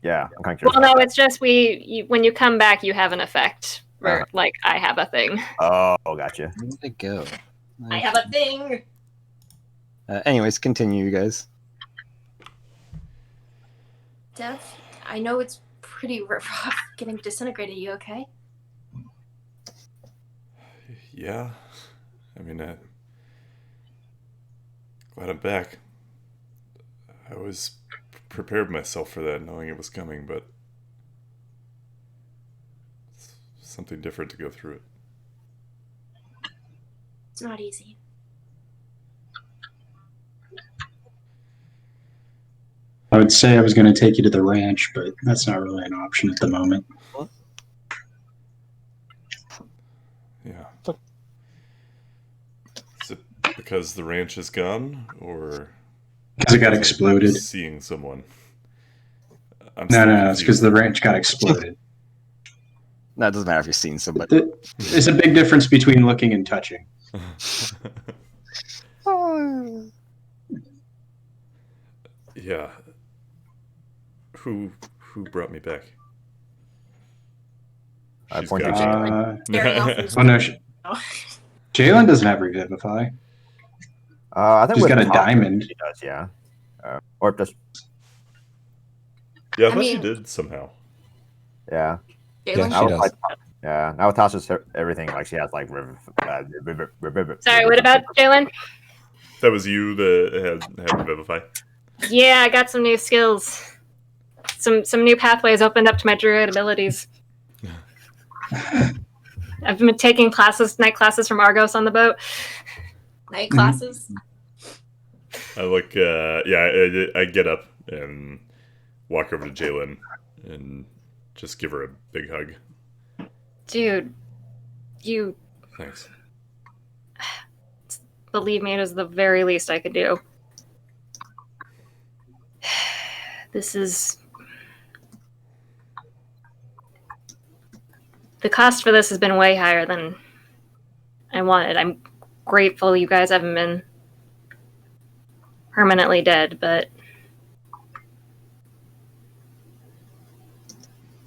Yeah, I'm kind of curious. Well, no, it's just when you come back, you have an effect. Where, like, I have a thing. Oh, gotcha. Where did it go? I have a thing. Anyways, continue, you guys. Dev, I know it's pretty rough getting disintegrated. You okay? Yeah. I mean, glad I'm back. I was prepared myself for that, knowing it was coming, but it's something different to go through it. It's not easy. I would say I was going to take you to the ranch, but that's not really an option at the moment. Yeah. Is it because the ranch is gone, or Because it got exploded. seeing someone? No, it's because the ranch got exploded. No, it doesn't matter if you've seen somebody. There's a big difference between looking and touching. Yeah. Who brought me back? I She's pointed got oh no, Jalen doesn't have Revivify. I think She's with got a Tom, diamond. She does, yeah. Or just Yeah, I thought she did somehow. yeah. Yeah, Now she with, does. like, yeah. Now with Tasha's everything, like she has like Sorry, what about Jalen? That was you that had Revivify. Yeah, I got some new skills. Some new pathways opened up to my druid abilities. I've been taking night classes from Argos on the boat. Night classes? I look, I get up and walk over to Jalen and just give her a big hug. Dude, you... Thanks. Believe me, it is the very least I could do. This is... The cost for this has been way higher than I wanted. I'm grateful you guys haven't been permanently dead, but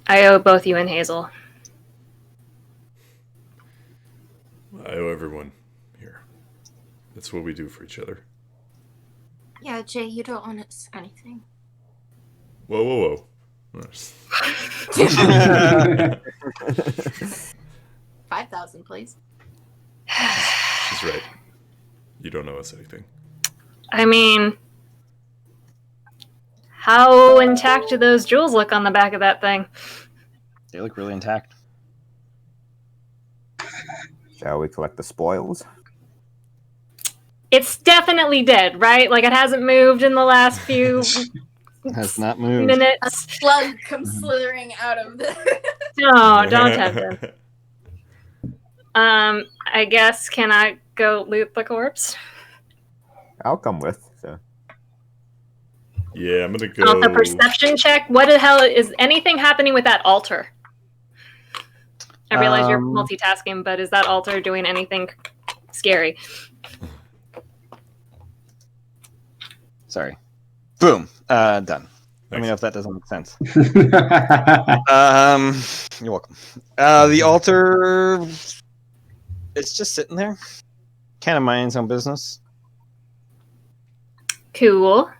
I owe both you and Hazel. I owe everyone here. That's what we do for each other. Yeah, Jay, you don't owe us anything. Whoa. 5,000, please. She's right. You don't owe us anything. I mean, how intact do those jewels look on the back of that thing? They look really intact. Shall we collect the spoils? It's definitely dead, right? Like, it hasn't moved in the last few Has not moved. minutes. A slug comes slithering out of the... No, don't tempt him. I guess, can I go loot the corpse? I'll come with. So. Yeah, I'm gonna go. The perception check. What the hell is anything happening with that altar? I realize you're multitasking, but is that altar doing anything scary? Sorry. Boom. Done. Thanks. Let me know if that doesn't make sense. You're welcome. The altar, it's just sitting there, kind of minding its own business. Cool.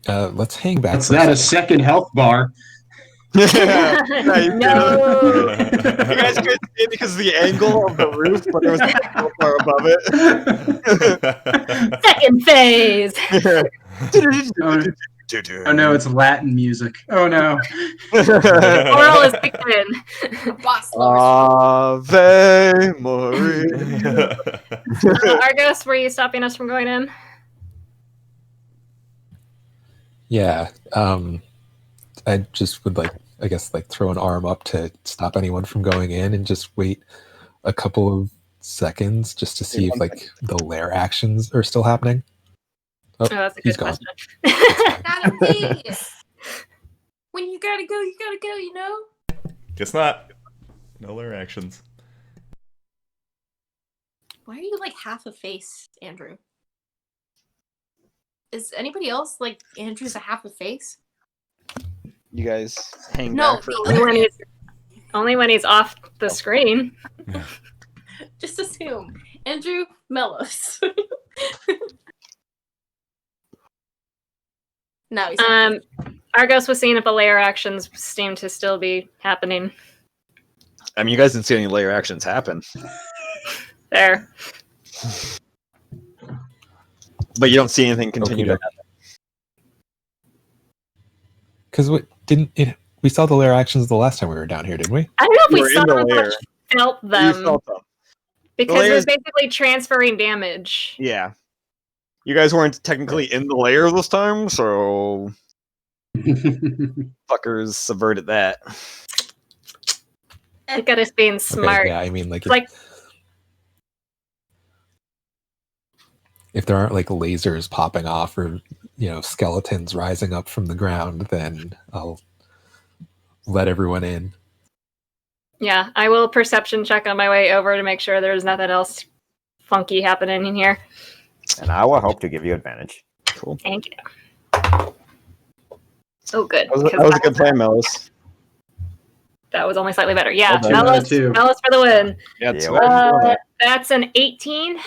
Let's hang back. That's that a second health bar. No. You guys couldn't see it because of the angle of the roof, but there was a health bar above it. Second phase. Oh no, it's Latin music. Oh no. Oral is kicked in. Ave Maria. Argos, were you stopping us from going in? Yeah. I just would throw an arm up to stop anyone from going in and just wait a couple of seconds just to see if the lair actions are still happening. Oh, that's a he's good gone. question. Gotta be. When you gotta go, you know? Guess not. No lair actions. Why are you like half a face, Andrew? Is anybody else like Andrew's a half a face? You guys hang No, back for only when he's off the screen. Just assume. Andrew Mellos. No, he's not. Argos was seeing if the layer actions seem to still be happening. I mean, you guys didn't see any layer actions happen. There. But you don't see anything continue to happen. Because we saw the lair actions the last time we were down here, didn't we? I don't know if You we were saw in the them, lair. but felt them. You felt them. Because it was basically transferring damage. Yeah. You guys weren't technically in the lair this time, so fuckers subverted that. Look at us being smart. Okay, yeah, I mean, It's like if there aren't like lasers popping off or skeletons rising up from the ground, then I'll let everyone in. yeah, I will perception check on my way over to make sure there's nothing else funky happening in here. And I will hope to give you advantage. Cool. Thank you. Oh, good. That was a good plan, Melis. That was only slightly better. Yeah, Well done. Melis for the win. Yeah, That's an 18.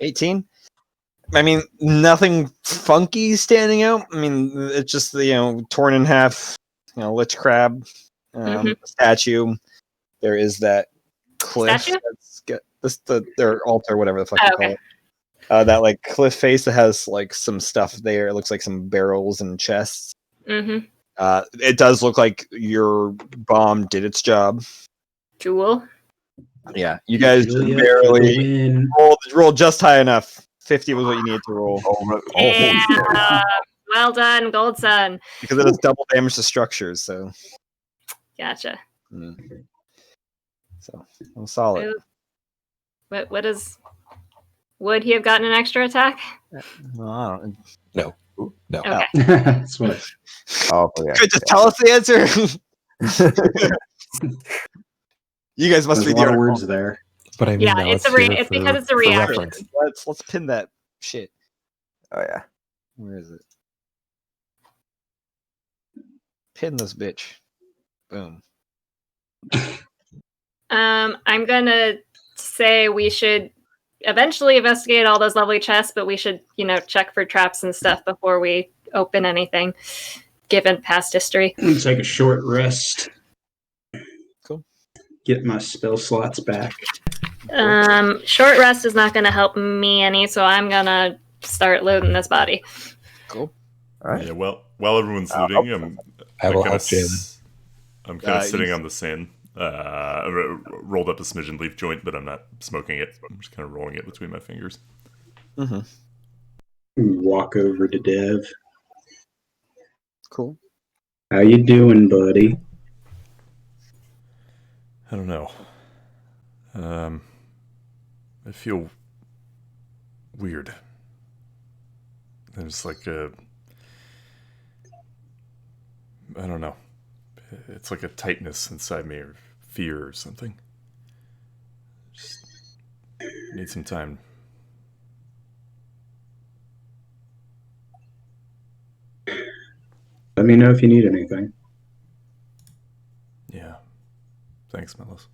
18. I mean, nothing funky standing out. I mean, it's just the torn in half, lich crab statue. There is that cliff. Statue? Their altar, whatever the fuck you call it. That like cliff face that has like some stuff there. It looks like some barrels and chests. Mm-hmm. It does look like your bomb did its job. Cool. Yeah, you guys barely rolled just high enough. 50 was what you needed to roll. Yeah. Well done, Gold Sun. Because it does double damage to structures, so. Gotcha. So, I'm solid. What is... Would he have gotten an extra attack? No, I don't. No. Okay. That's what. Oh, yeah. Could just tell us the answer. You guys must There's be a lot the of words there. But I mean, Yeah, now it's here because it's a for reaction. reference. Let's pin that shit. Oh yeah. Where is it? Pin this bitch. Boom. I'm gonna say we should eventually investigate all those lovely chests, but we should, check for traps and stuff before we open anything, given past history. I'm gonna take a short rest. Cool. Get my spell slots back. Short rest is not gonna help me any, so I'm gonna start looting this body. Cool. All right. Yeah. Well, while everyone's looting, I will kinda help Jalen. I'm kind of sitting on the sand. Rolled up a smidgen leaf joint, but I'm not smoking it. I'm just kind of rolling it between my fingers. Walk over to Dev. Cool. How you doing, buddy? I don't know. I feel weird. There's like I don't know. It's like a tightness inside me, or fear, or something. Just need some time. Let me know if you need anything. Yeah. Thanks, Melis.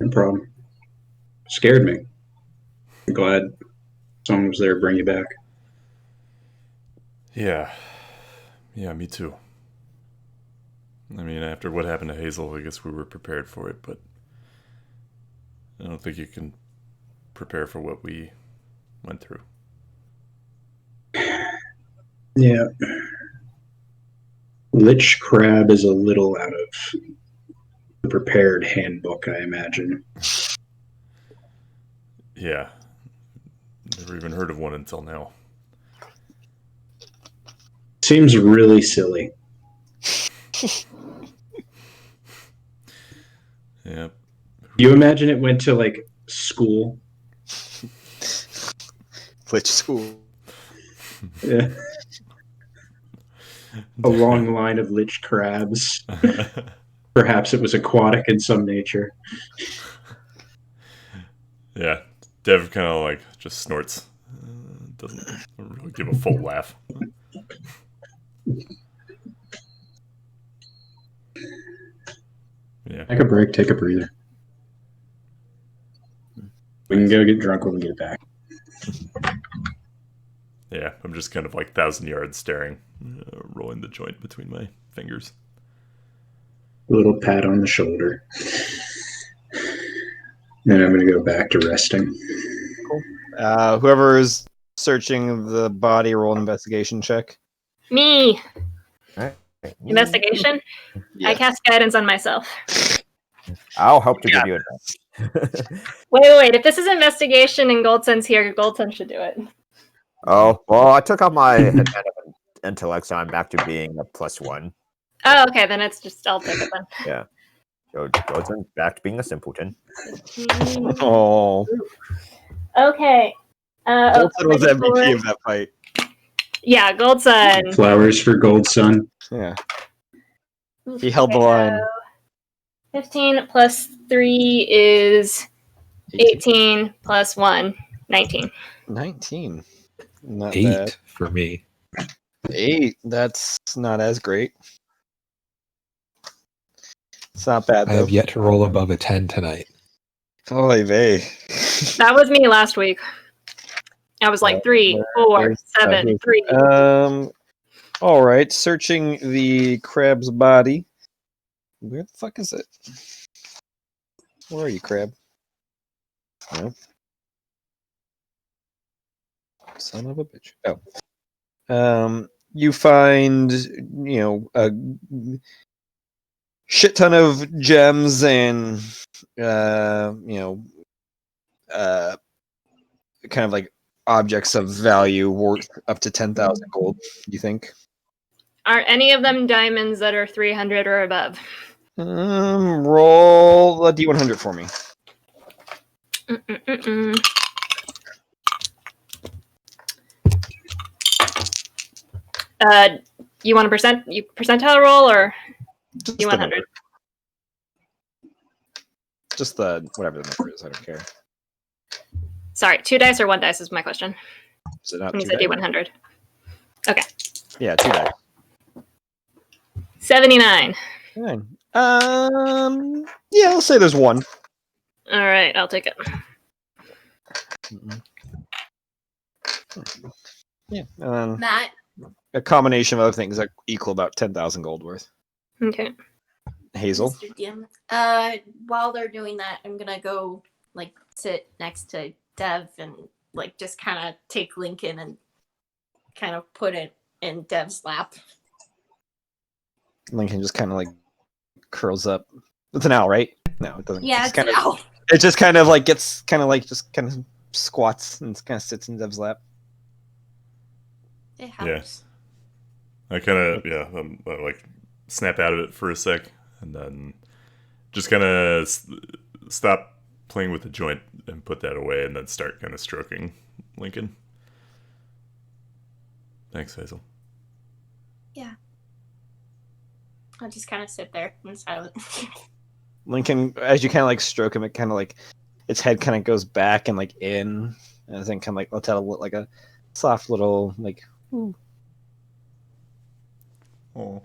No problem. Scared me. I'm glad someone was there to bring you back. Yeah. Yeah, me too. I mean, after what happened to Hazel, I guess we were prepared for it, but I don't think you can prepare for what we went through. Yeah. Lich Crab is a little out of the prepared handbook, I imagine. Yeah. Never even heard of one until now. Seems really silly. Yeah. You imagine it went to like school? Lich school. Yeah. A long line of lich crabs. Perhaps it was aquatic in some nature. Yeah. Dev kind of like just snorts. Doesn't really give a full laugh. Yeah. Take a break, take a breather. We can go get drunk when we get back. Yeah, I'm just kind of like 1,000 yards staring, rolling the joint between my fingers. A little pat on the shoulder. Then I'm going to go back to resting. Cool. Whoever is searching the body, roll an investigation check. Me. All right. Investigation? Yeah. I cast guidance on myself. I'll help to give you advantage. Wait. If this is investigation and Goldsun's here, Goldsun should do it. Oh, well, I took off my headband of intellect, so I'm back to being a +1. Oh, okay. Then it's just I'll take it then. Yeah. So Goldsun's back to being a simpleton. Oh, Okay. Bolton was MVP of that fight. Yeah, Goldsun. Flowers for Gold Sun. Yeah, he held the line. 15 plus 3 is 18 plus 1, 19. 19. Not 8 bad. for me. 8. That's not as great. It's not bad I though. have yet to roll above a 10 tonight. Oy vey. That was me last week. I was like 3, 4, 7, 3. All right. Searching the crab's body. Where the fuck is it? Where are you, crab? No. Son of a bitch. Oh. You find, a shit ton of gems and, kind of like objects of value worth up to 10,000 gold, you think? Are any of them diamonds that are 300 or above? Roll a d100 for me. You want a percentile roll or Just you the 100? number. Just the whatever the number is. I don't care. Sorry, 2 dice or 1 dice is my question. Is it not You 2 said dice? D100. Okay. Yeah, 2 dice. 79. Fine. Yeah, I'll say there's 1. All right, I'll take it. Yeah, and then Matt, a combination of other things that equal about 10,000 gold worth. Okay. Hazel. Mr. DM. While they're doing that, I'm gonna go like sit next to Dev and like just kind of take Lincoln and kind of put it in Dev's lap. Lincoln just kind of like curls up. It's an owl, right? No, it doesn't. Yeah, It's it's kind an of. owl. It just kind of like gets kind of like just kind of squats and kind of sits in Dev's lap. It helps. I kind of I like snap out of it for a sec and then just kind of stop playing with the joint and put that away and then start kind of stroking Lincoln. Thanks, Hazel. Yeah. I'll just kind of sit there in silence. Lincoln, as you kind of like stroke him, it kind of like its head kind of goes back and like in, and then kind of like lets out like a soft little like. Ooh. Oh.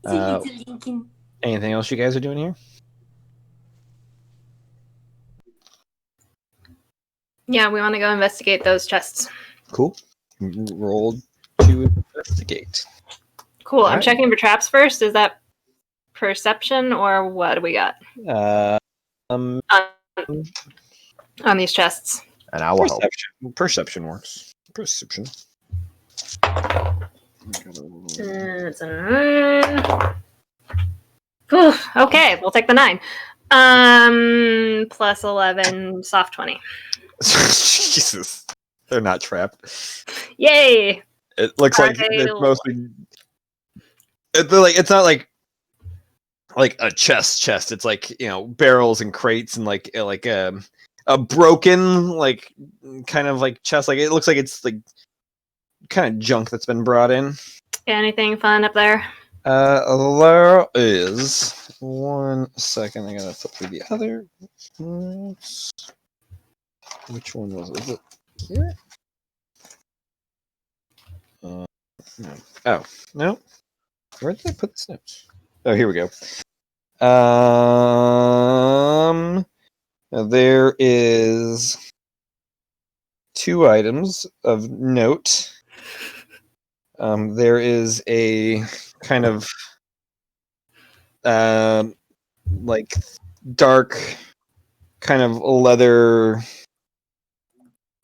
Lincoln. Anything else you guys are doing here? Yeah, we want to go investigate those chests. Cool. Roll to investigate. Cool. I'm Alright. checking for traps first. Is that perception or what do we got Um, on these chests? And I will help. Perception works. Perception. It's a 9. Whew, okay, we'll take the 9. Plus 11, soft 20. Jesus, they're not trapped. Yay! It looks like it's mostly. It's not like a chest. It's like barrels and crates and like a broken like kind of like chest. Like it looks like it's like kind of junk that's been brought in. Anything fun up there? There is 1 second. I gotta flip through the other. Which one was it? Was it here? No. Oh no. Where did I put this note? Oh, here we go. There is 2 items of note. There is a kind of like dark kind of leather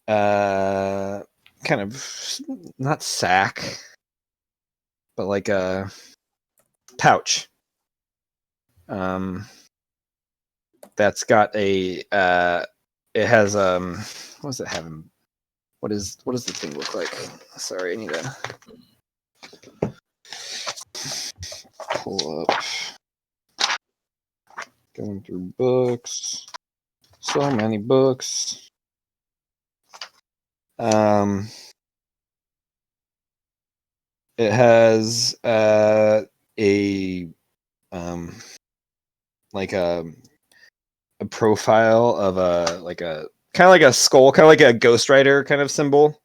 kind of not sack but like a pouch that's got a it has what does it have? What does the thing look like? Sorry, I need to pull up. Going through books. So many books. It has a like a profile of a kind of like a skull, kind of like a Ghost Rider kind of symbol.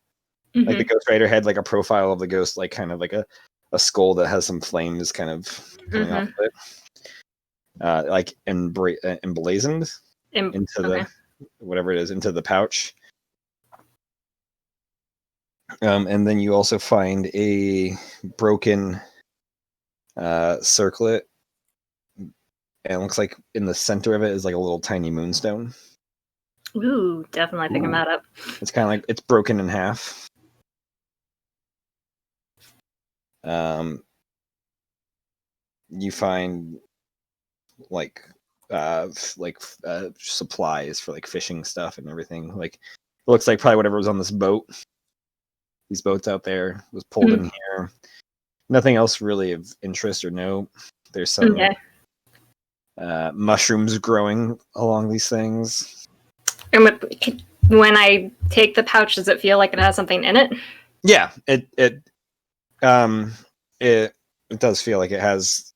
Mm-hmm. Like the Ghost Rider had like a profile of the ghost, like kind of like a skull that has some flames kind of coming off of it. Like emblazoned into the whatever it is, into the pouch. And then you also find a broken circlet, and it looks like in the center of it is like a little tiny moonstone. Ooh, definitely picking that up. It's kind of like it's broken in half. You find like supplies for like fishing stuff and everything. Like it looks like probably whatever was on this boat. These boats out there was pulled in here. Nothing else really of interest or note. There's some mushrooms growing along these things. And when I take the pouch, does it feel like it has something in it? Yeah, it does feel like it has.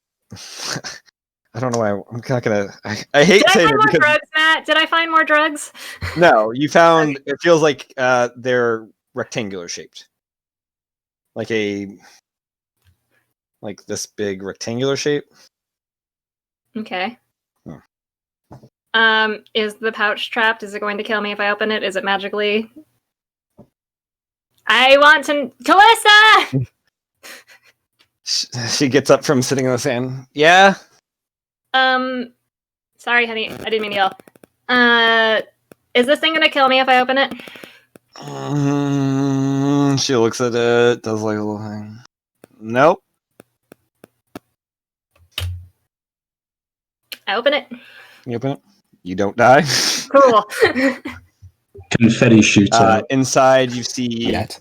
I don't know why I'm not gonna. I hate saying it more because drugs, Matt? Did I find more drugs? No, you found. It feels like they're rectangular shaped, like this big rectangular shape. Okay. Is the pouch trapped? Is it going to kill me if I open it? Is it magically? I want to, Calissa. She gets up from sitting on the sand. Yeah. Sorry, honey. I didn't mean to yell. Is this thing gonna kill me if I open it? She looks at it. Does like a little thing. Nope. I open it. You open it. You don't die. Cool. Confetti shoots out. Inside, you see. Yet.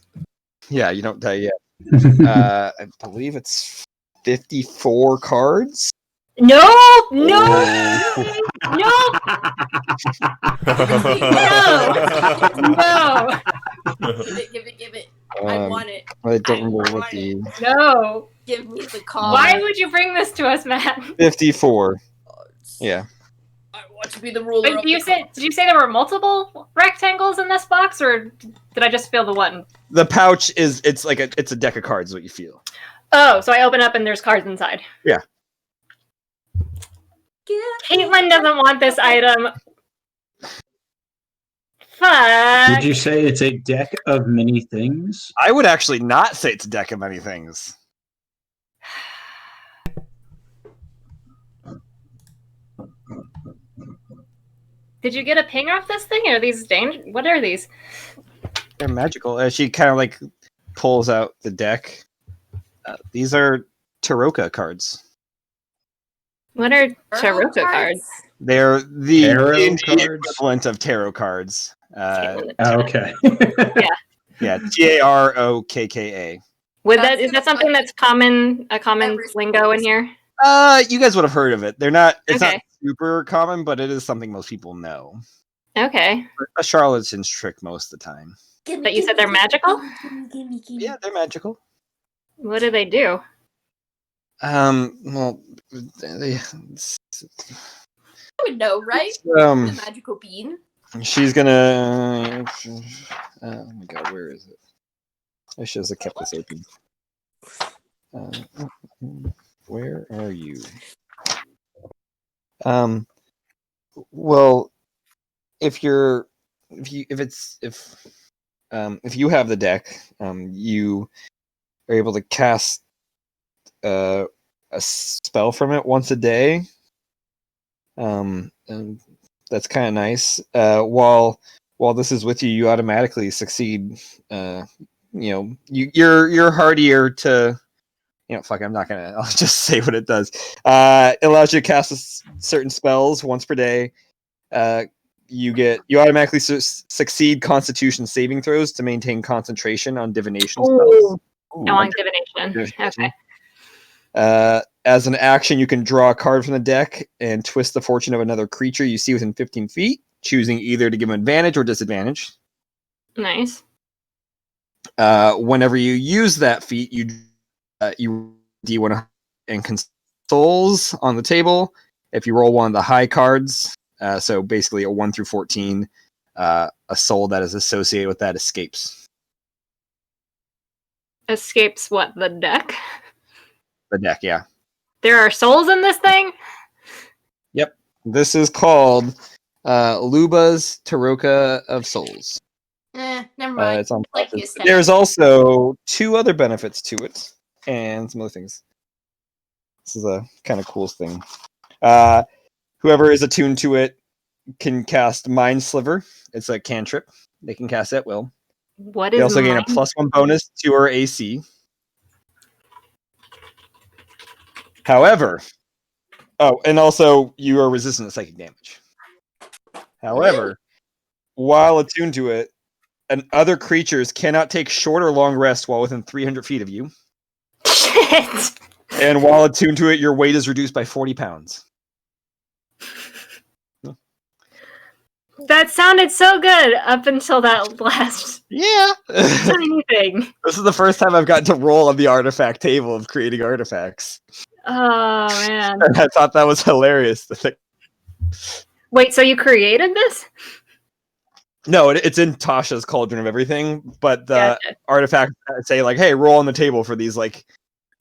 Yeah, you don't die yet. I believe it's 54 cards. No! No! Give it. I want it. I don't remember what the. No. Give me the call. Why would you bring this to us, Matt? 54. Yeah. I want to be the ruler. Did you say there were multiple rectangles in this box, or did I just feel the one? The pouch is it's a deck of cards. What you feel? Oh, so I open up and there's cards inside. Yeah. Caitlin doesn't want this item. Fuck. Did you say it's a deck of many things? I would actually not say it's a deck of many things. Did you get a ping off this thing? Are these what are these? They're magical. She kind of like pulls out the deck. These are Taroka cards. What are Taroka cards? They're the cards? equivalent of tarot cards. Okay. Yeah, Tarokka. Is that something that's a common lingo in here? You guys would have heard of it. It's not super common, but it is something most people know. Okay. A charlatan's trick most of the time. But you said they're magical? Yeah, they're magical. What do they do? I Well, would know, right? The magical bean. She's gonna. Oh my god, where is it? I should have kept this open. Where are you? Well, if you have the deck, you are able to cast a spell from it once a day. And that's kind of nice. While this is with you, you automatically succeed. You're hardier to. Fuck, I'm not gonna. I'll just say what it does. It allows you to cast certain spells once per day, You automatically succeed Constitution saving throws to maintain concentration on divination Ooh. spells. I want divination. Okay. As an action, you can draw a card from the deck and twist the fortune of another creature you see within 15 feet, choosing either to give them advantage or disadvantage. Nice. Whenever you use that feat, you D1 and consoles on the table. If you roll one of the high cards, so basically a 1 through 14, a soul that is associated with that escapes. Escapes what? The deck? The deck, yeah. There are souls in this thing? Yep. This is called Luba's Taroka of Souls. Never mind. It's on Like the process. aesthetic. There's also 2 other benefits to it, and some other things. This is a kind of cool thing. Whoever is attuned to it can cast Mind Sliver. It's a cantrip. They can cast at will. What They is also gain a mine? +1 bonus to our AC. However, and also you are resistant to psychic damage. However, while attuned to it, and other creatures cannot take short or long rest while within 300 feet of you. Shit! And while attuned to it, your weight is reduced by 40 pounds. That sounded so good up until that last Yeah. tiny thing. This is the first time I've gotten to roll on the artifact table of creating artifacts. Oh, man. And I thought that was hilarious. Wait, so you created this? No, it's in Tasha's Cauldron of Everything, but the Gotcha. artifacts say like, "Hey, roll on the table for these like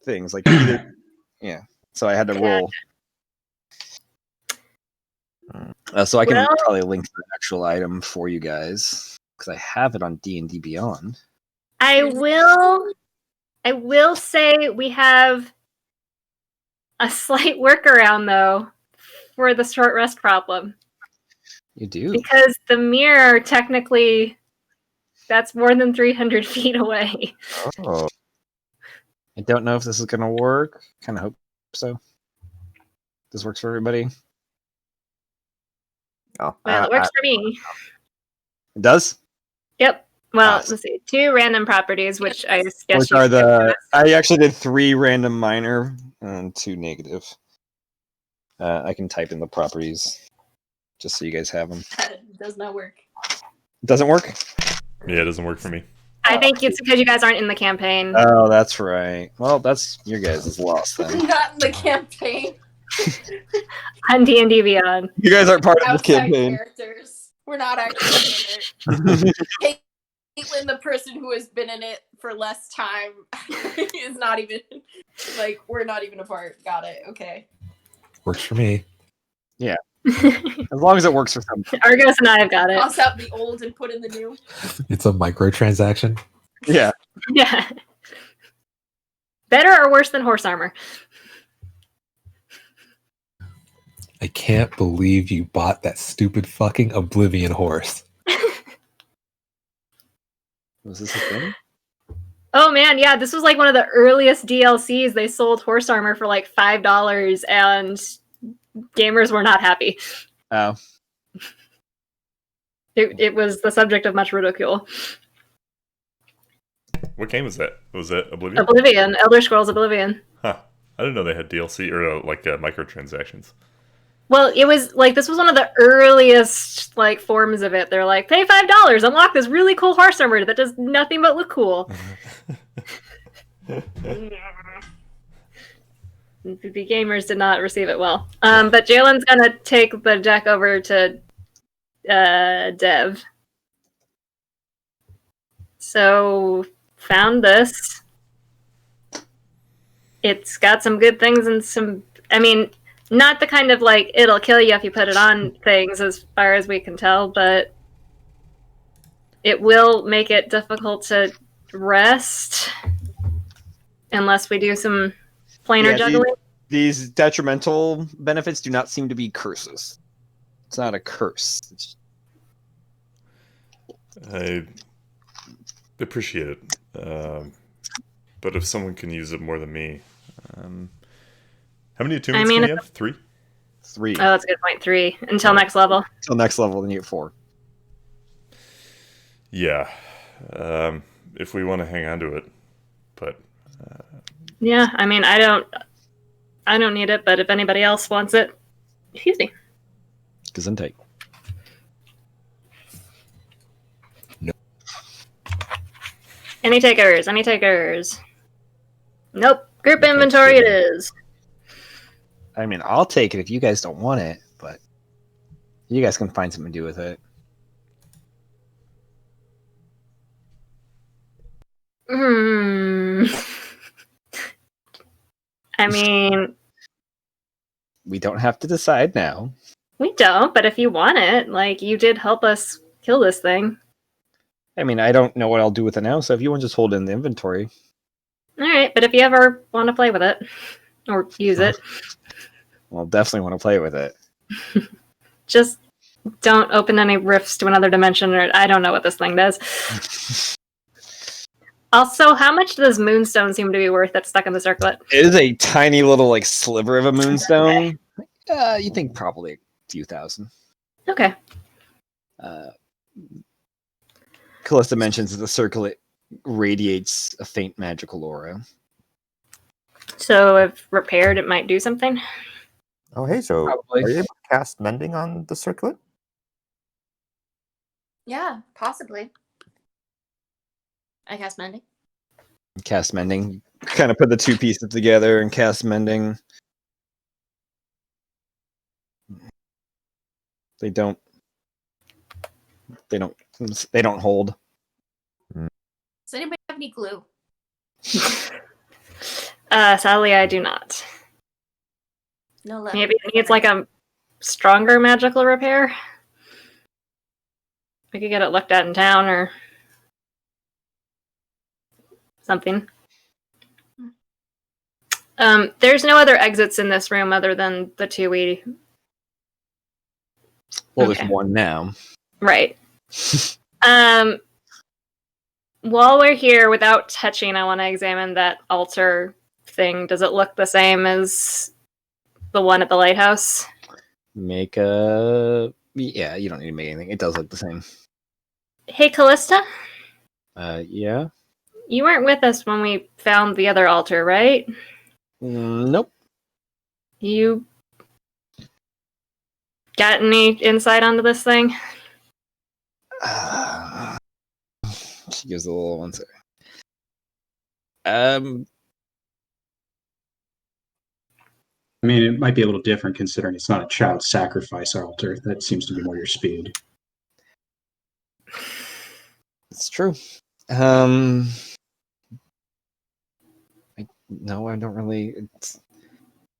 things." Like either, yeah. So I had to roll. So I can probably link to the actual item for you guys because I have it on D&D Beyond. I will say we have a slight workaround though for the short rest problem. You do? Because the mirror technically that's more than 300 feet away. Oh. I don't know if this is gonna work. Kinda hope so. This works for everybody. Oh, Well, it works for me. It does? Yep. Well, let's see. 2 random properties, which I guess Which are I actually did 3 random minor and 2 negative. I can type in the properties just so you guys have them. That does not work. It doesn't work? Yeah, it doesn't work for me. I think it's because you guys aren't in the campaign. Oh, that's right. Well, that's your guys' loss then. Not in the campaign. On D&D Beyond. You guys aren't part of this Outside campaign. characters. We're not actually in it. Caitlin, the person who has been in it for less time, is not even like we're not even a part. Got it. Okay. Works for me. Yeah. As long as it works for some. Argos and I have got it. Toss out the old and put in the new. It's a microtransaction. Yeah. Yeah. Better or worse than horse armor? I can't believe you bought that stupid fucking Oblivion horse. Was this a thing? Oh man, yeah, this was like one of the earliest DLCs. They sold horse armor for like $5 and gamers were not happy. Oh. It was the subject of much ridicule. What game was that? Was that Oblivion? Oblivion, Elder Scrolls Oblivion. Huh. I didn't know they had DLC or microtransactions. Well, it was like this was one of the earliest like forms of it. They're like, pay $5, unlock this really cool horse armor that does nothing but look cool. The gamers did not receive it well. But Jalen's gonna take the deck over to Dev. So found this. It's got some good things and some. I mean, not the kind of like it'll kill you if you put it on things, as far as we can tell, but it will make it difficult to rest unless we do some planar juggling. These detrimental benefits do not seem to be curses. It's not a curse. I appreciate it. But if someone can use it more than me. How many attunements can you have? 3? 3. Oh, that's a good point. 3 until next level. Until next level, then you get 4. Yeah. If we want to hang on to it, but Yeah, I mean, I don't need it, but if anybody else wants it, excuse me. Gesundheit. Any takers? Any takers? Nope. Group inventory it is. I mean, I'll take it if you guys don't want it, but you guys can find something to do with it. I mean, we don't have to decide now. We don't, but if you want it, like, you did help us kill this thing. I mean, I don't know what I'll do with it now, so if you want to just hold it in the inventory. Alright, but if you ever want to play with it, or use it, Well, definitely want to play with it. just don't open any rifts to another dimension, or I don't know what this thing does. Also, how much does Moonstone seem to be worth that's stuck in the circlet? It is a tiny little, like, sliver of a moonstone. Okay. You think probably a few thousand. Okay. Callista mentions that the circlet radiates a faint magical aura. So if repaired, it might do something? Oh, hey, so Probably. are you able to cast Mending on the circlet? Yeah, possibly. I cast Mending. Cast Mending. Kind of put the two pieces together and cast Mending. They don't hold. Does anybody have any glue? Sadly, I do not. No left. Maybe it needs like a stronger magical repair. We could get it looked at in town or something. There's no other exits in this room other than the two we... Well, Okay. there's one now. Right. While we're here, without touching, I want to examine that altar thing. Does it look the same as the one at the lighthouse? Make a... Yeah, you don't need to make anything. It does look the same. Hey, Callista? Yeah? You weren't with us when we found the other altar, right? Nope. You got any insight onto this thing? She gives a little answer. I mean, it might be a little different considering it's not a child sacrifice altar. That seems to be more your speed. It's true. No, I don't really.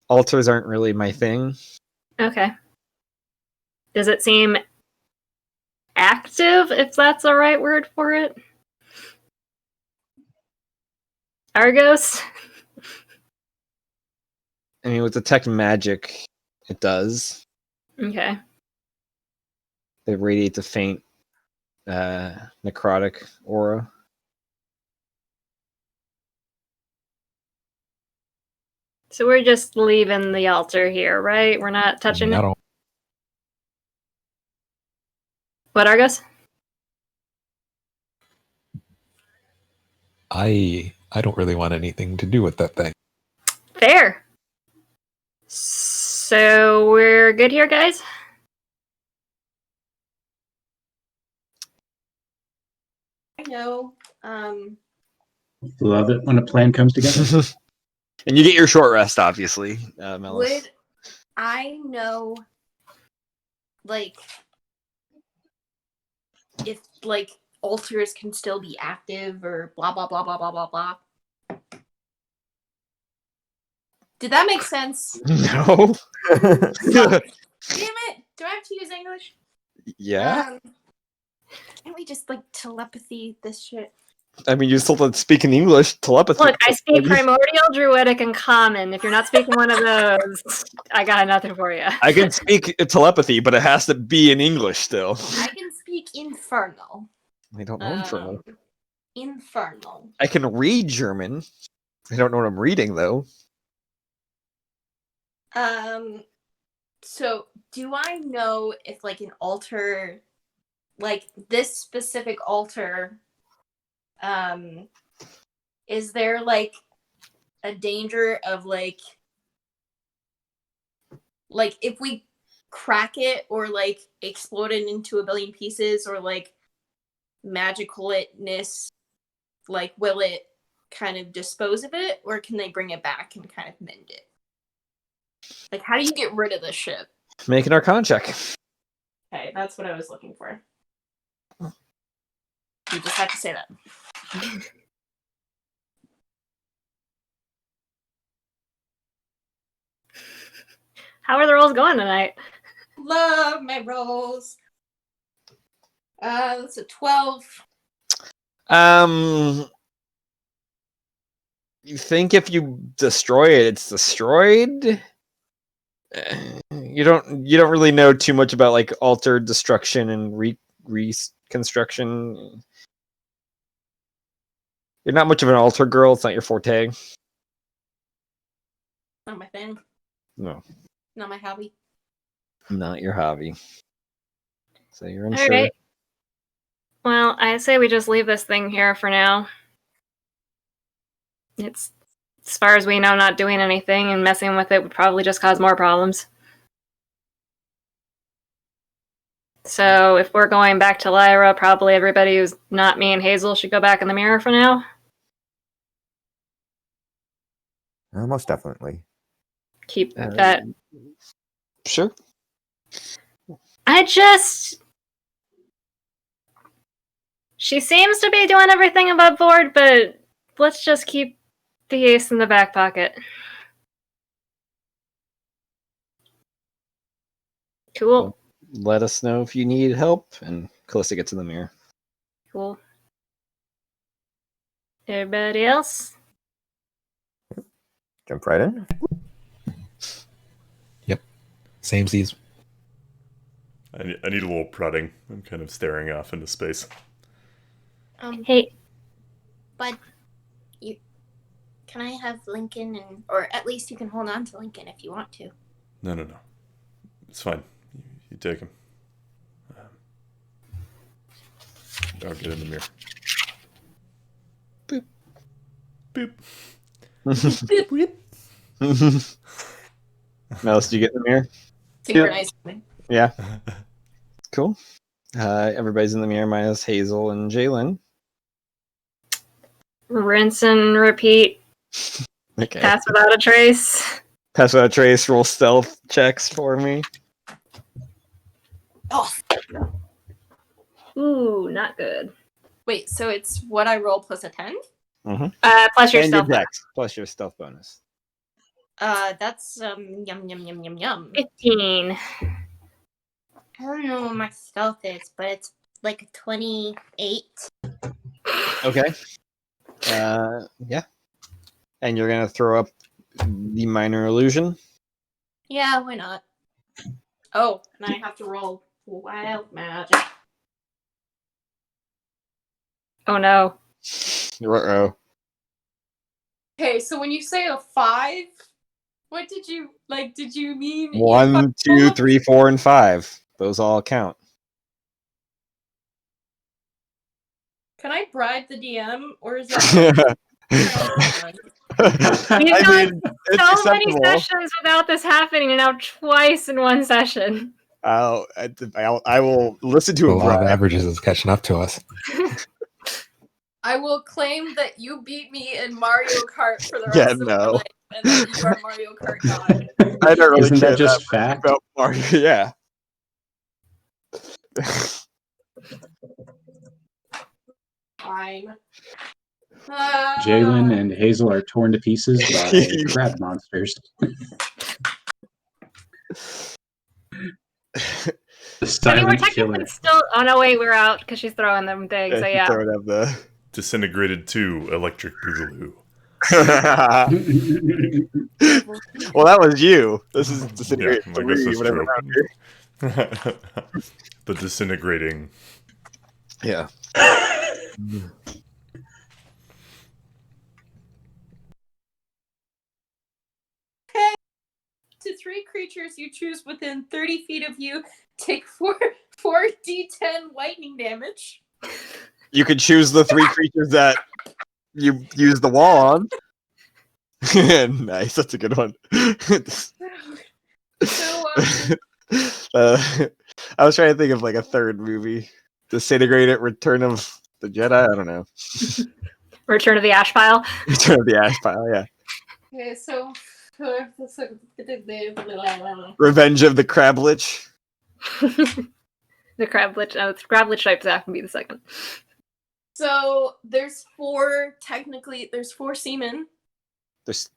Altars aren't really my thing. Okay. Does it seem active, if that's the right word for it? Argos? I mean, with detect magic, it does. Okay. It radiates a faint necrotic aura. So we're just leaving the altar here, right? We're not touching it? What, Argos? I don't really want anything to do with that thing. Fair. So we're good here, guys? I know. Love it when a plan comes together. And you get your short rest, obviously, Melis. Would I know, like, if, like, altars can still be active or blah, blah, blah, blah, blah, blah, blah? Did that make sense? No. Damn it! Do I have to use English? Yeah. Can't we just, like, telepathy this shit? I mean, you still speak in English telepathy. Look, I speak Primordial, Druidic, and Common. If you're not speaking one of those, I got nothing for you. I can speak telepathy, but it has to be in English still. I can speak Infernal. I don't know Infernal. Infernal. I can read German. I don't know what I'm reading, though. So, do I know if like an altar, like this specific altar, is there like a danger of like if we crack it or like explode it into a billion pieces or like magical itness, like will it kind of dispose of it, or can they bring it back and kind of mend it? Like, how do you get rid of this shit? Make an Arcana check. Okay, that's what I was looking for. You just have to say that. How are the rolls going tonight? Love my rolls. That's a 12. You think if you destroy it, it's destroyed? You don't really know too much about like altar destruction and reconstruction. You're not much of an altar girl. It's not your forte. Not my thing. No, Not my hobby. not your hobby. So you're unsure. All right. Well, I say we just leave this thing here for now. It's, as far as we know, not doing anything, and messing with it would probably just cause more problems. So if we're going back to Lyra, probably everybody who's not me and Hazel should go back in the mirror for now. Most definitely. Keep that. Sure. She seems to be doing everything above board, but let's just keep the ace in the back pocket. Cool. Let us know if you need help, and Callista gets in the mirror. Cool. Everybody else? Jump right in. Yep. Samesies. I need a little prodding. I'm kind of staring off into space. Hey. But can I have Lincoln, or at least you can hold on to Lincoln if you want to. No. It's fine. You take him. I'll get in the mirror. Boop. Boop. Boop. Mouse, do you get in the mirror? Synchronize. Yeah. Cool. Everybody's in the mirror minus Hazel and Jalen. Rinse and repeat. Okay. Pass without a trace. Pass without a trace. Roll stealth checks for me. Oh. Ooh, not good. Wait, so it's what I roll plus a 10? Mm-hmm. Plus your and stealth. Your dex, plus your stealth bonus. That's yum. 15. I don't know what my stealth is, but it's like a 28. Okay. Yeah. And you're gonna throw up the minor illusion. Yeah, why not? Oh, and I have to roll wild magic. Oh no. Uh-oh. Okay, so when you say a 5, what did you did you mean 1, 2, 3, 4, and 5. Those all count. Can I bribe the DM, or is that We've done so many sessions without this happening, and now twice in one session. I will listen to The a law of bribe. averages is catching up to us. I will claim that you beat me in Mario Kart for the rest of my life, and that you are Mario Kart God. I don't really Isn't care that just much fact? about Mario. Yeah. Fine. Jalen and Hazel are torn to pieces by crab monsters. The I mean, we're silent technically killer. still. Oh no, wait, we're out because she's throwing them things. So yeah. Throw it up the Disintegrated 2, Electric Boogaloo. Well, that was you. This is disintegrated Yeah, I guess 3, that's whatever true. round here. The disintegrating. Yeah. To 3 creatures creatures you choose within 30 feet of you take 4d10 lightning damage. You could choose the 3 creatures that you use the wall on. Nice, that's a good one. So, I was trying to think of like a third movie. Disintegrate It, Return of the Jedi? I don't know. Return of the Ash Pile. Return of the Ash Pile, yeah. okay, so Revenge of the Crablich. The Crablich. Oh, it's Crablich type Zach can be the second. So there's 4 seamen. There's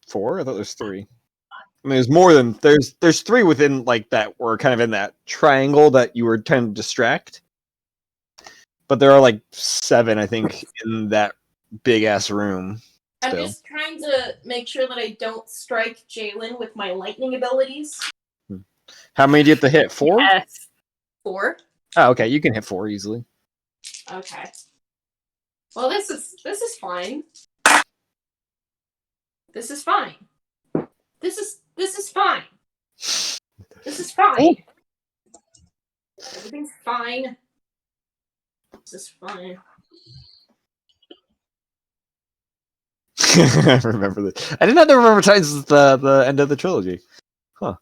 4? I thought there's 3. I mean, there's more than there's 3 within like that were kind of in that triangle that you were trying to distract. But there are like 7, I think, in that big ass room. I'm Still. just trying to make sure that I don't strike Jalen with my lightning abilities. How many do you have to hit? 4? Yes. 4. Oh, okay. You can hit 4 easily. Okay. Well, this is fine. This is fine. This is fine. This is fine. Everything's fine. This is fine. I remember that. I did not remember times the end of the trilogy. Huh.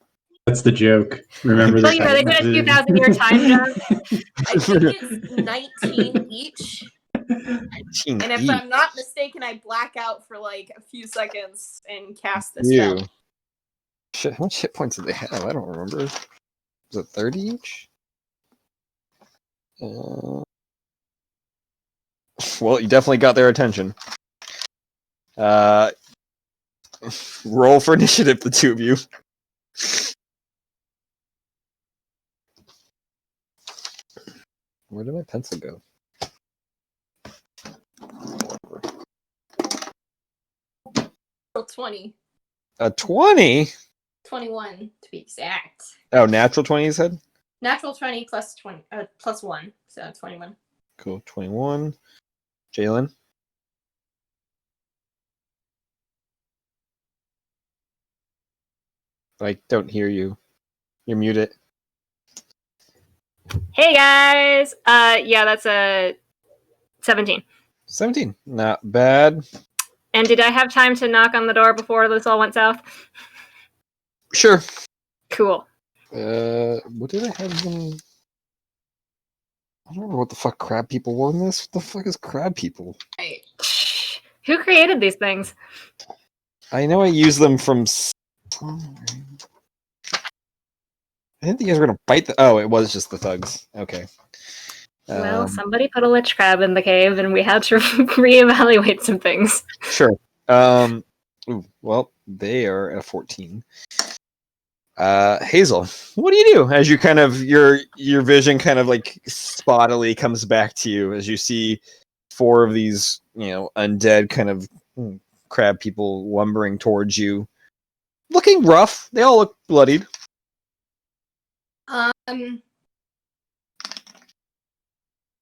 That's the joke. Remember Well, you know, they did a 2,000-year time jump. I think it's 19 each. 19 And if each. I'm not mistaken, I black out for like a few seconds and cast the You. spell. Shit, how much hit points did they have? I don't remember. Was it 30 each? Well, you definitely got their attention. Roll for initiative, the 2 of you. Where did my pencil go? 20. A 20? 21 to be exact. Oh, natural 20 you said? Natural 20 plus 20 plus 1, so 21. Cool, 21. Jalen? I don't hear you. You're muted. Hey guys. Yeah, that's a 17. 17. Not bad. And did I have time to knock on the door before this all went south? Sure. Cool. What did I have them? I don't remember what the fuck crab people were in this. What the fuck is crab people? Right. Who created these things? I know I used them from. I didn't think you guys were gonna bite the. Oh, it was just the thugs. Okay. Well, somebody put a lich crab in the cave, and we had to reevaluate some things. Sure. Well, they are at 14. Hazel, what do you do as you kind of your vision kind of like spottily comes back to you as you see 4 of these, undead kind of crab people lumbering towards you, looking rough. They all look bloodied.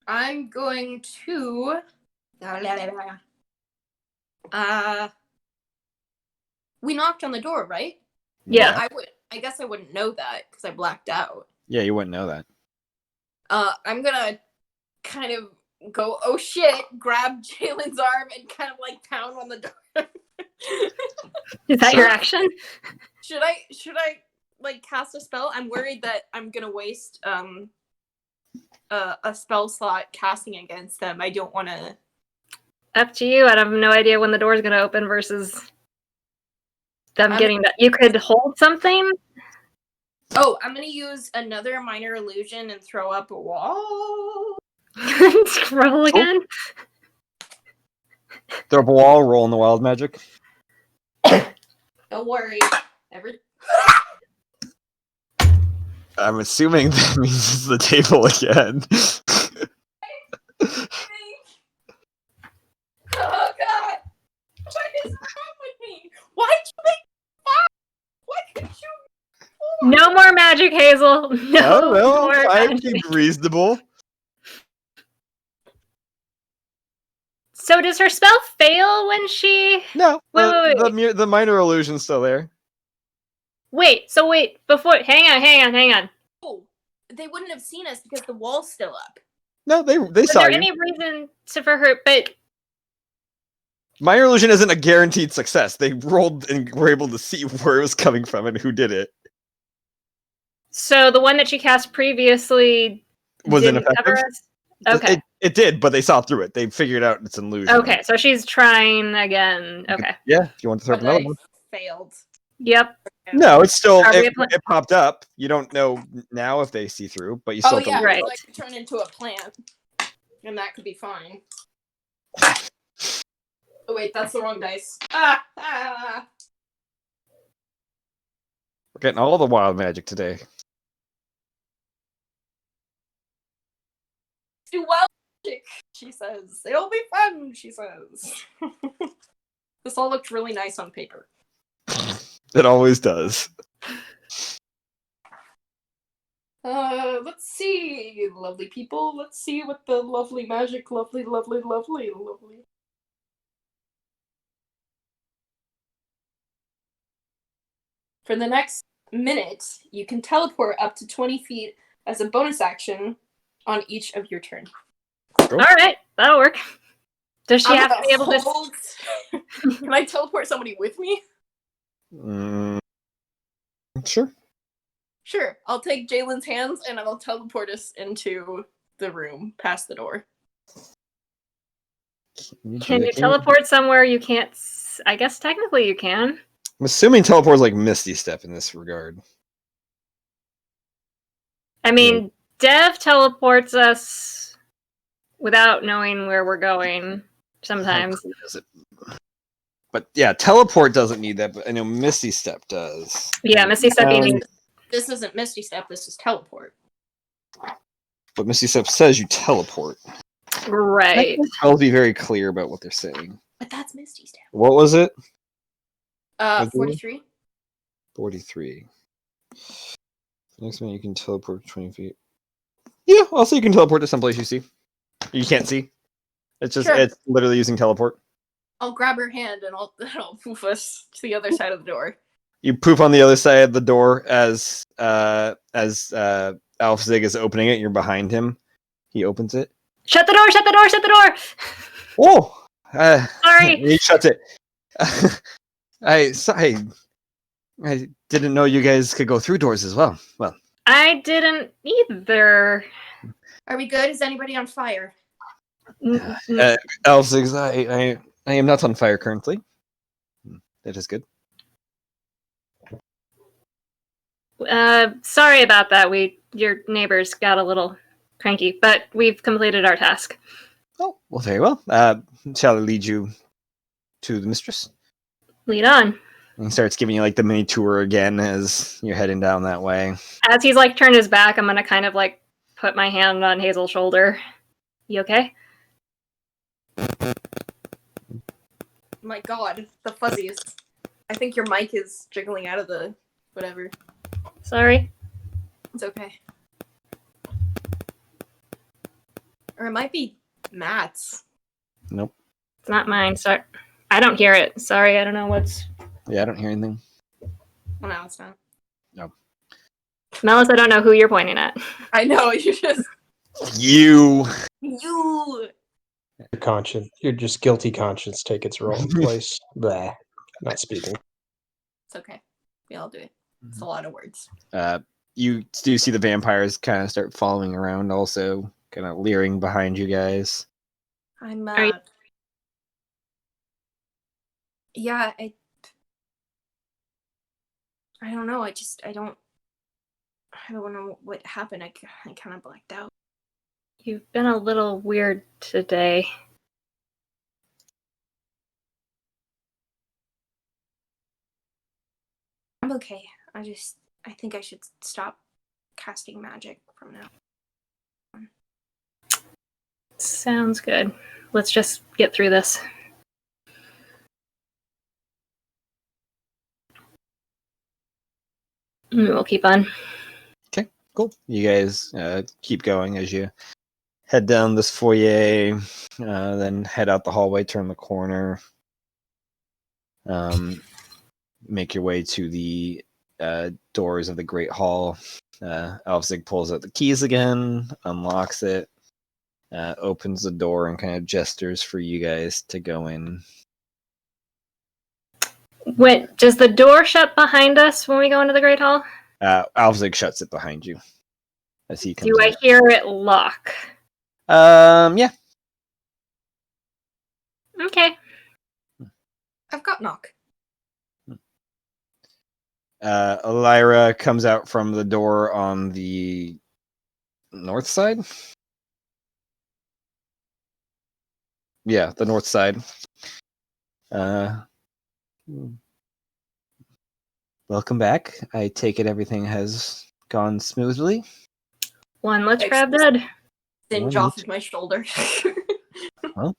I'm going to we knocked on the door, right? Yeah. I guess I wouldn't know that because I blacked out. Yeah, you wouldn't know that. I'm gonna kind of go, oh shit, grab Jalen's arm and kind of like pound on the door. Is that your action? Should I like cast a spell? I'm worried that I'm gonna waste a spell slot casting against them. I don't want to. Up to you. I have no idea when the door's going to open versus them getting that. You could hold something. Oh, I'm going to use another minor illusion and throw up a wall. Roll again. Throw up a wall, roll in the wild magic. Don't worry. I'm assuming that means it's the table again. Oh god! What is wrong with me? Why'd you make fun? Why could you? No more magic, Hazel. No more I magic. think reasonable. So does her spell fail when she? No, Wait. the minor illusion's still there. Wait, before hang on. Oh, they wouldn't have seen us because the wall's still up. No, they Was saw there you. any reason for her? But Minor illusion isn't a guaranteed success. They rolled and were able to see where it was coming from and who did it. so the one that she cast previously Was didn't ineffective? cover us. Okay. It did, but they saw through it. They figured out it's an illusion. Okay, so she's trying again. Okay. Yeah, if you want to throw up But another I one. failed. Yep. No, it's still Are we it popped up. You don't know now if they see through, but you still Oh have to yeah, look. Right. I could turn into a plant, and that could be fine. Oh wait, that's the wrong dice. Ah! We're getting all the wild magic today. Do wild magic, she says. It'll be fun, she says. This all looked really nice on paper. It always does. Let's see, lovely people. Let's see what the lovely magic, lovely. For the next minute, you can teleport up to 20 feet as a bonus action on each of your turn. All right, that'll work. Does she I'm have to gonna be able to? hold- Can I teleport somebody with me? Sure. Sure. I'll take Jalen's hands and I'll teleport us into the room past the door. Can you teleport somewhere you can't? I guess technically you can. I'm assuming teleport is like Misty Step in this regard. I mean, Dev teleports us without knowing where we're going. Sometimes. But yeah, teleport doesn't need that, but I know Misty Step does. Yeah, Misty Step. This isn't Misty Step. This is teleport. But Misty Step says you teleport. Right. I'll be very clear about what they're saying. But that's Misty Step. What was it? 43. 43. Next one, you can teleport 20 feet. Yeah, also you can teleport to someplace you see. You can't see. It's just, Sure. It's literally using teleport. I'll grab her hand and I'll poof us to the other side of the door. You poof on the other side of the door as Alf Zig is opening it. You're behind him. He opens it. Shut the door! Shut the door! Shut the door! Oh! Sorry. He shuts it. I didn't know you guys could go through doors as well. Well, I didn't either. Are we good? Is anybody on fire? Alf Zig, I am not on fire currently. That is good. Sorry about that. Your neighbors got a little cranky, but we've completed our task. Oh, well, very well. Shall I lead you to the mistress? Lead on. And he starts giving you like the mini tour again as you're heading down that way. As he's like turned his back, I'm gonna kind of like put my hand on Hazel's shoulder. You okay? My god, the fuzzies. I think your mic is jiggling out of the whatever. Sorry. It's okay. Or it might be Matt's. Nope. It's not mine. Sorry. I don't hear it. Sorry, I don't know what's... Yeah, I don't hear anything. Well, no, it's not. No. Melis, I don't know who you're pointing at. I know, you just... You! You! Your conscience, your just guilty conscience take its role in place. Blah. Not speaking. It's okay. We all do it. It's a lot of words. You do see the vampires kind of start following around also, kind of leering behind you guys. I'm, Are you- Yeah, I don't know. I don't know what happened. I kind of blacked out. You've been a little weird today. I'm okay. I think I should stop casting magic from now on. Sounds good. Let's just get through this. We'll keep on. Okay, cool. You guys keep going as you head down this foyer, then head out the hallway, turn the corner, make your way to the doors of the Great Hall. Alfzig pulls out the keys again, unlocks it, opens the door, and kind of gestures for you guys to go in. Wait, does the door shut behind us when we go into the Great Hall? Alfzig shuts it behind you as he comes Do I in. hear it lock? Yeah. Okay. I've got knock. Elira comes out from the door on the north side. Yeah, the north side. Welcome back. I take it everything has gone smoothly. One let's grab dead. Singe off of my shoulder. Well,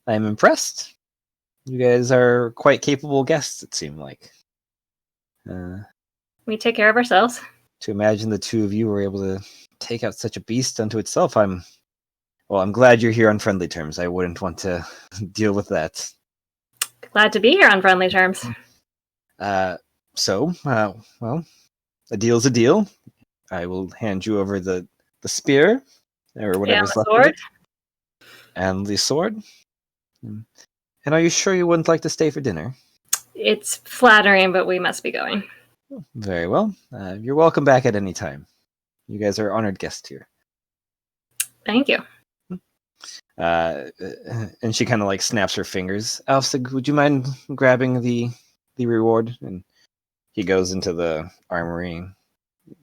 I'm impressed. You guys are quite capable guests, it seemed like. We take care of ourselves. To imagine the two of you were able to take out such a beast unto itself, I'm glad you're here on friendly terms. I wouldn't want to deal with that. Glad to be here on friendly terms. Well, a deal's a deal. I will hand you over the spear, or whatever's left of it. And the sword. And are you sure you wouldn't like to stay for dinner? It's flattering, but we must be going. Very well. You're welcome back at any time. You guys are honored guests here. Thank you. And she kind of like snaps her fingers. Alfsig, would you mind grabbing the reward? And he goes into the armory,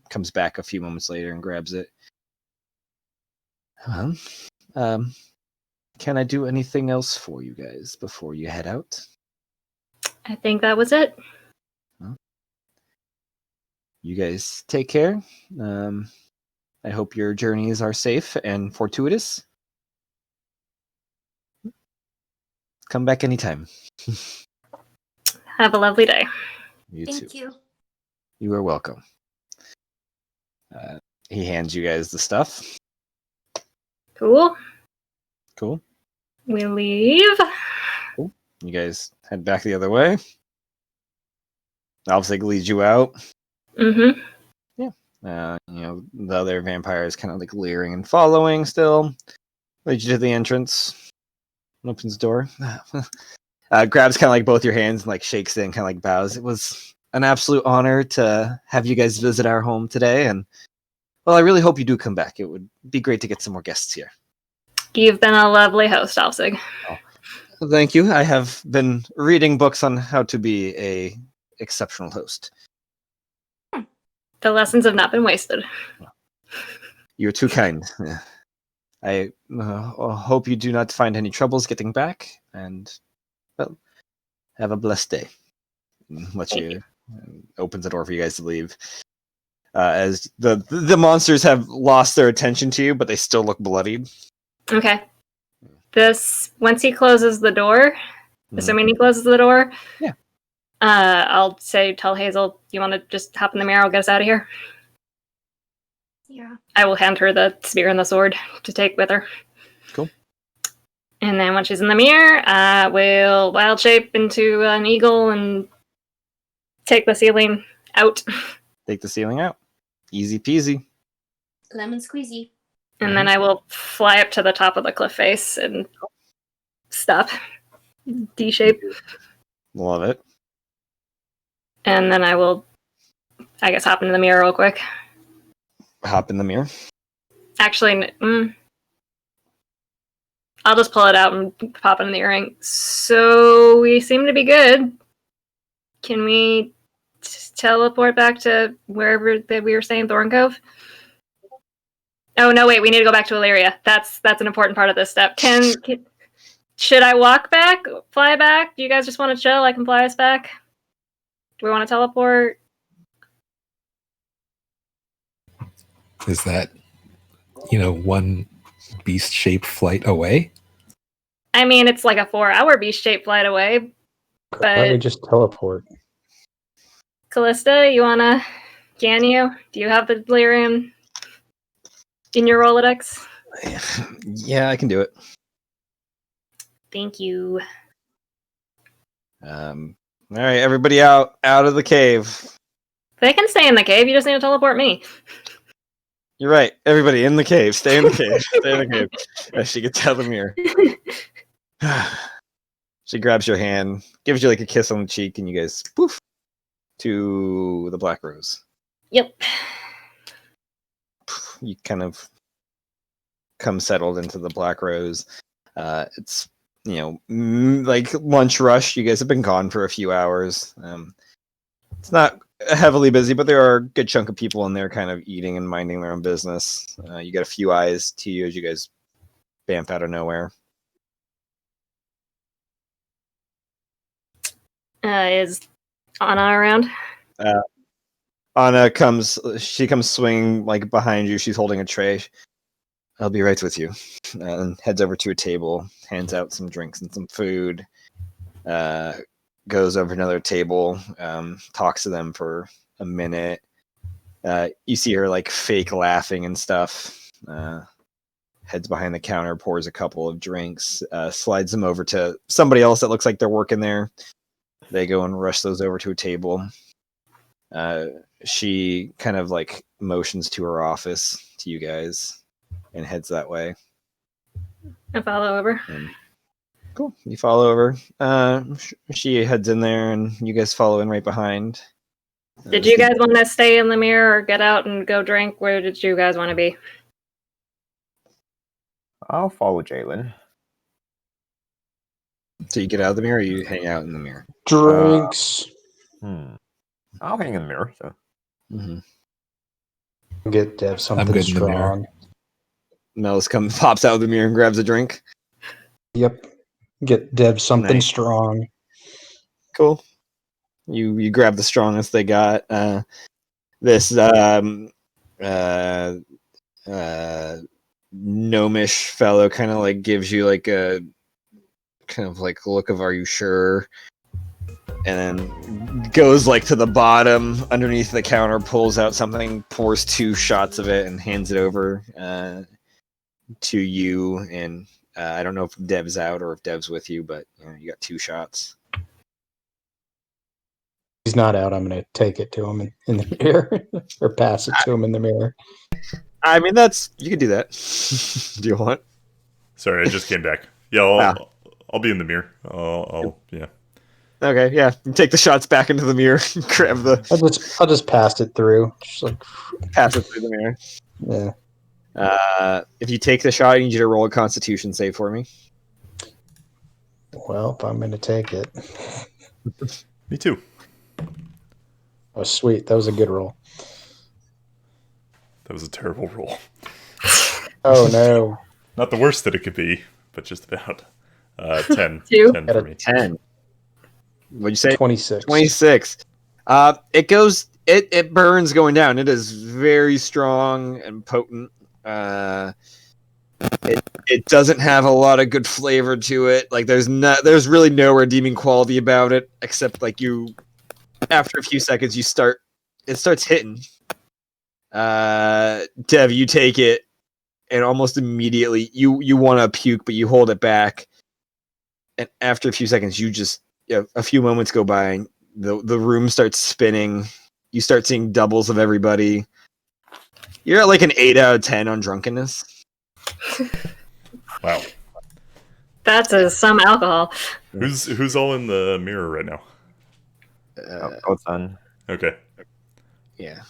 comes back a few moments later and grabs it. Can I do anything else for you guys before you head out? I think that was it. Well, you guys take care. I hope your journeys are safe and fortuitous. Come back anytime. Have a lovely day. You too. Thank you. You are welcome. He hands you guys the stuff. Cool. Cool. We leave. Cool. You guys head back the other way. Alfzig leads you out. Mm-hmm. The other vampire is kind of like leering and following still. Leads you to the entrance. Opens the door. Grabs kind of like both your hands and like shakes it and kind of like bows. It was an absolute honor to have you guys visit our home today. And, well, I really hope you do come back. It would be great to get some more guests here. You've been a lovely host, Alfzig. Oh, thank you. I have been reading books on how to be a exceptional host. The lessons have not been wasted. You're too kind. I hope you do not find any troubles getting back, and, well, have a blessed day. Opens the door for you guys to leave. As the monsters have lost their attention to you, but they still look bloodied. Okay. Once he closes the door, assuming he closes the door, yeah. I'll tell Hazel, you want to just hop in the mirror? I'll get us out of here. Yeah. I will hand her the spear and the sword to take with her. Cool. And then when she's in the mirror, we'll wild shape into an eagle and take the ceiling out. Take the ceiling out. Easy peasy. Lemon squeezy. And then I will fly up to the top of the cliff face and stop. D-shape. Love it. And then I will, I guess, hop into the mirror real quick. Hop in the mirror? Actually, I'll just pull it out and pop it in the earring. So we seem to be good. Can we teleport back to wherever that we were saying, Thorn Cove? Oh no! Wait, we need to go back to Illyria. That's an important part of this step. Should I walk back? Fly back? Do you guys just want to chill? I can fly us back. Do we want to teleport? Is that, one beast-shaped flight away? I mean, it's like a 4-hour beast-shaped flight away. Why don't we But just teleport? Callista, can you? Do you have the delirium in your Rolodex? Yeah, I can do it. Thank you. All right, everybody out of the cave. They can stay in the cave. You just need to teleport me. You're right. Everybody in the cave. Stay in the cave. Stay in the cave. As she gets out of the mirror. She grabs your hand, gives you like a kiss on the cheek, and you guys poof to the Black Rose. Yep. You kind of come settled into the Black Rose. It's like lunch rush. You guys have been gone for a few hours. It's not heavily busy, but there are a good chunk of people in there kind of eating and minding their own business. You get a few eyes to you as you guys bamf out of nowhere. Is Anna around? Anna comes swinging like behind you. She's holding a tray. I'll be right with you. And heads over to a table, hands out some drinks and some food. Goes over to another table, talks to them for a minute. You see her like fake laughing and stuff. Heads behind the counter, pours a couple of drinks, slides them over to somebody else that looks like they're working there. They go and rush those over to a table. She kind of like motions to her office to you guys and heads that way. I follow over. Cool. You follow over. She heads in there and you guys follow in right behind. Did you guys want to stay in the mirror or get out and go drink? Where did you guys want to be? I'll follow Jalen. So you get out of the mirror or you hang out in the mirror? Drinks. I'll hang in the mirror. So. Get Dev something good in the mirror. strong. Melis pops out of the mirror and grabs a drink. Yep. Get Dev something Nice. strong. Cool. You grab the strongest they got. This gnomish fellow kind of like gives you like a kind of like look of "Are you sure?" and then goes like to the bottom underneath the counter, pulls out something, pours 2 shots of it, and hands it over to you. And I don't know if Dev's out or if Dev's with you, but you got 2 shots. He's not out. I'm going to take it to him in the mirror or pass it to him in the mirror. I mean, you can do that. Do you want? Sorry, I just came back. Yeah, I'll be in the mirror. Yeah. Okay, yeah. Take the shots back into the mirror. Grab the. I'll just pass it through. Just like pass it through the mirror. Yeah. If you take the shot, I need you to roll a Constitution save for me. Well, if I'm going to take it. Me too. Oh, sweet. That was a good roll. That was a terrible roll. Oh, no. Not the worst that it could be, but just about. 10. 2? 10 for me. 10. What'd you say? 26. 26. It goes. It burns going down. It is very strong and potent. It doesn't have a lot of good flavor to it. Like there's really no redeeming quality about it, except like after a few seconds it starts hitting. Dev, you take it, and almost immediately you want to puke, but you hold it back. And after a few seconds, a few moments go by, and the room starts spinning. You start seeing doubles of everybody. You're at like an 8 out of 10 on drunkenness. Wow. That's some alcohol. Who's all in the mirror right now? Both done. Okay. Yeah.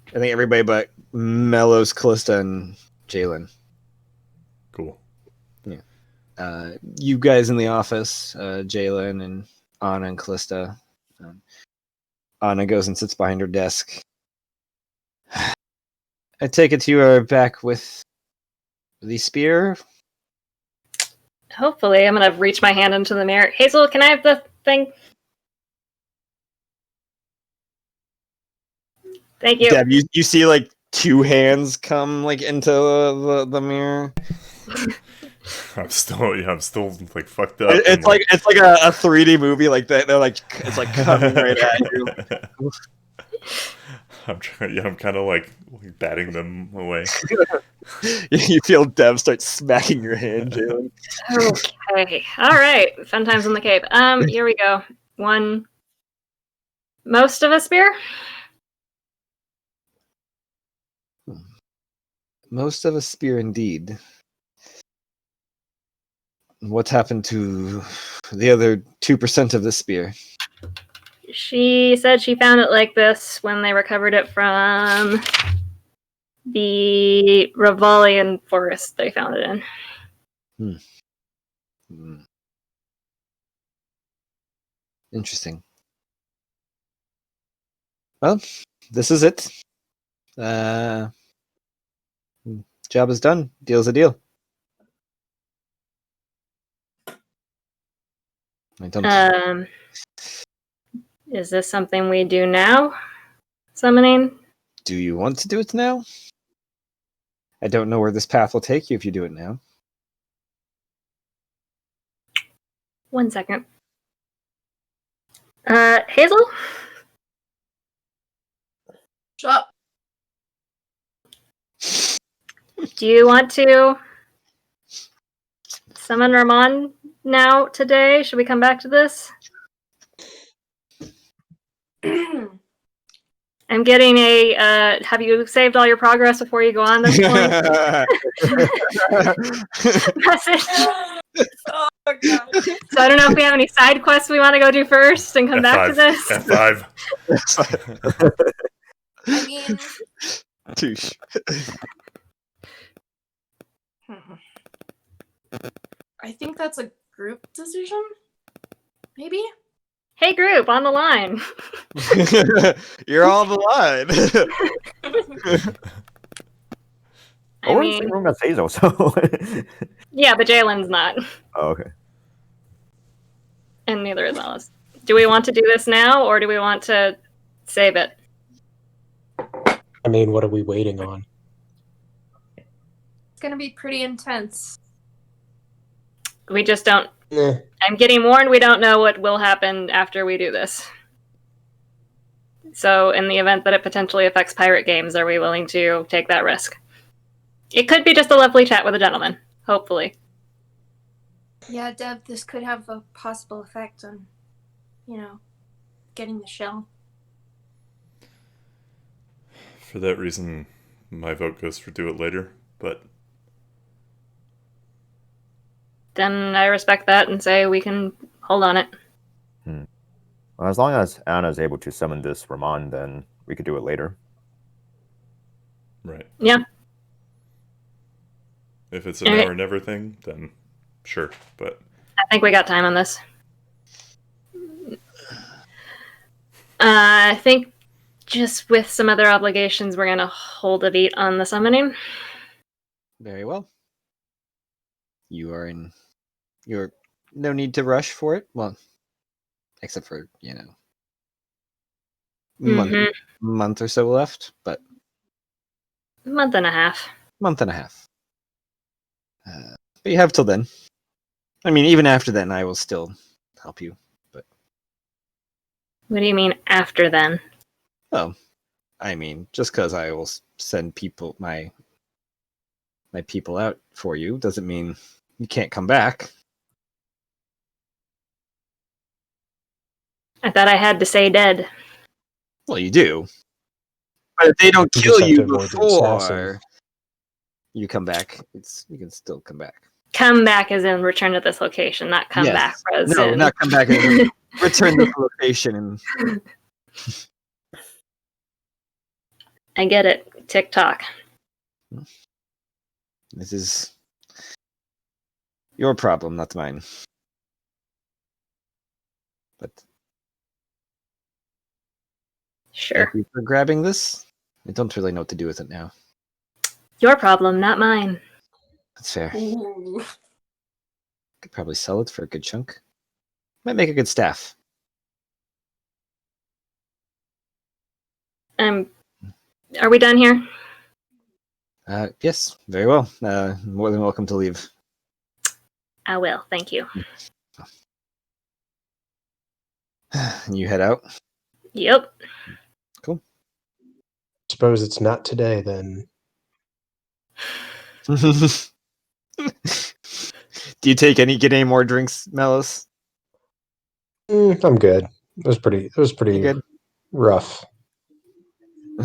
I think everybody but Mellows, Callista, and Jalen. Cool. Yeah. You guys in the office, Jalen and Anna and Callista. Anna goes and sits behind her desk. I take it you are back with the spear? Hopefully. I'm going to reach my hand into the mirror. Hazel, can I have the thing? Thank you. Deb, you see like 2 hands come like into the mirror. I'm still like fucked up. It's like a 3D movie like that. They're like it's like coming right at you. I'm kind of like batting them away. You feel Dev start smacking your hand, Jalen. Okay. All right. Fun times in the cave. Here we go. Most of a spear? Most of a spear indeed. What's happened to the other 2% of the spear? She said she found it like this when they recovered it from the Revalian forest they found it in. Interesting. Well, this is it. Job is done. Deal's a deal. I don't. Is this something we do now? Summoning? Do you want to do it now? I don't know where this path will take you if you do it now. 1 second. Hazel? Shut up. Do you want to summon Ramon now today? Should we come back to this? I'm getting a, have you saved all your progress before you go on this point? Message. Oh, God. So I don't know if we have any side quests we want to go do first and come back to this. F5. I mean, Touche. I think that's a group decision. Maybe? Hey group, on the line. You're all the line. Oh, we're in the same room as Hazel, so. Yeah, but Jalen's not. Oh, okay. And neither is Alice. Do we want to do this now, or do we want to save it? I mean, what are we waiting on? It's gonna be pretty intense. We just don't... Eh. I'm getting warned we don't know what will happen after we do this. So in the event that it potentially affects pirate games, are we willing to take that risk? It could be just a lovely chat with a gentleman, hopefully. Yeah, Dev, this could have a possible effect on, getting the shell. For that reason, my vote goes for do it later, but... Then I respect that and say we can hold on it. Well, as long as Anna is able to summon this Ramon, then we could do it later. Right. Yeah. If it's an now or never thing, then sure, but... I think we got time on this. I think just with some other obligations, we're going to hold a beat on the summoning. Very well. You're no need to rush for it. Well, except for, month or so left, but... Month and a half. Month and a half. But you have till then. I mean, even after then, I will still help you. But what do you mean after then? Well, I mean, just because I will send people my people out for you doesn't mean you can't come back. I thought I had to say dead. Well, you do. But if they don't kill you before you come back, you can still come back. Come back as in return to this location, not come back as in... not come back as in return to the location. And... I get it. TikTok. This is your problem, not mine. But sure. Thank you for grabbing this. I don't really know what to do with it now. Your problem, not mine. That's fair. Ooh. Could probably sell it for a good chunk. Might make a good staff. Are we done here? Yes, very well. More than welcome to leave. I will, thank you. You head out? Yep. Cool. Suppose it's not today, then. Do you get any more drinks, Melis? I'm good. It was pretty good? rough.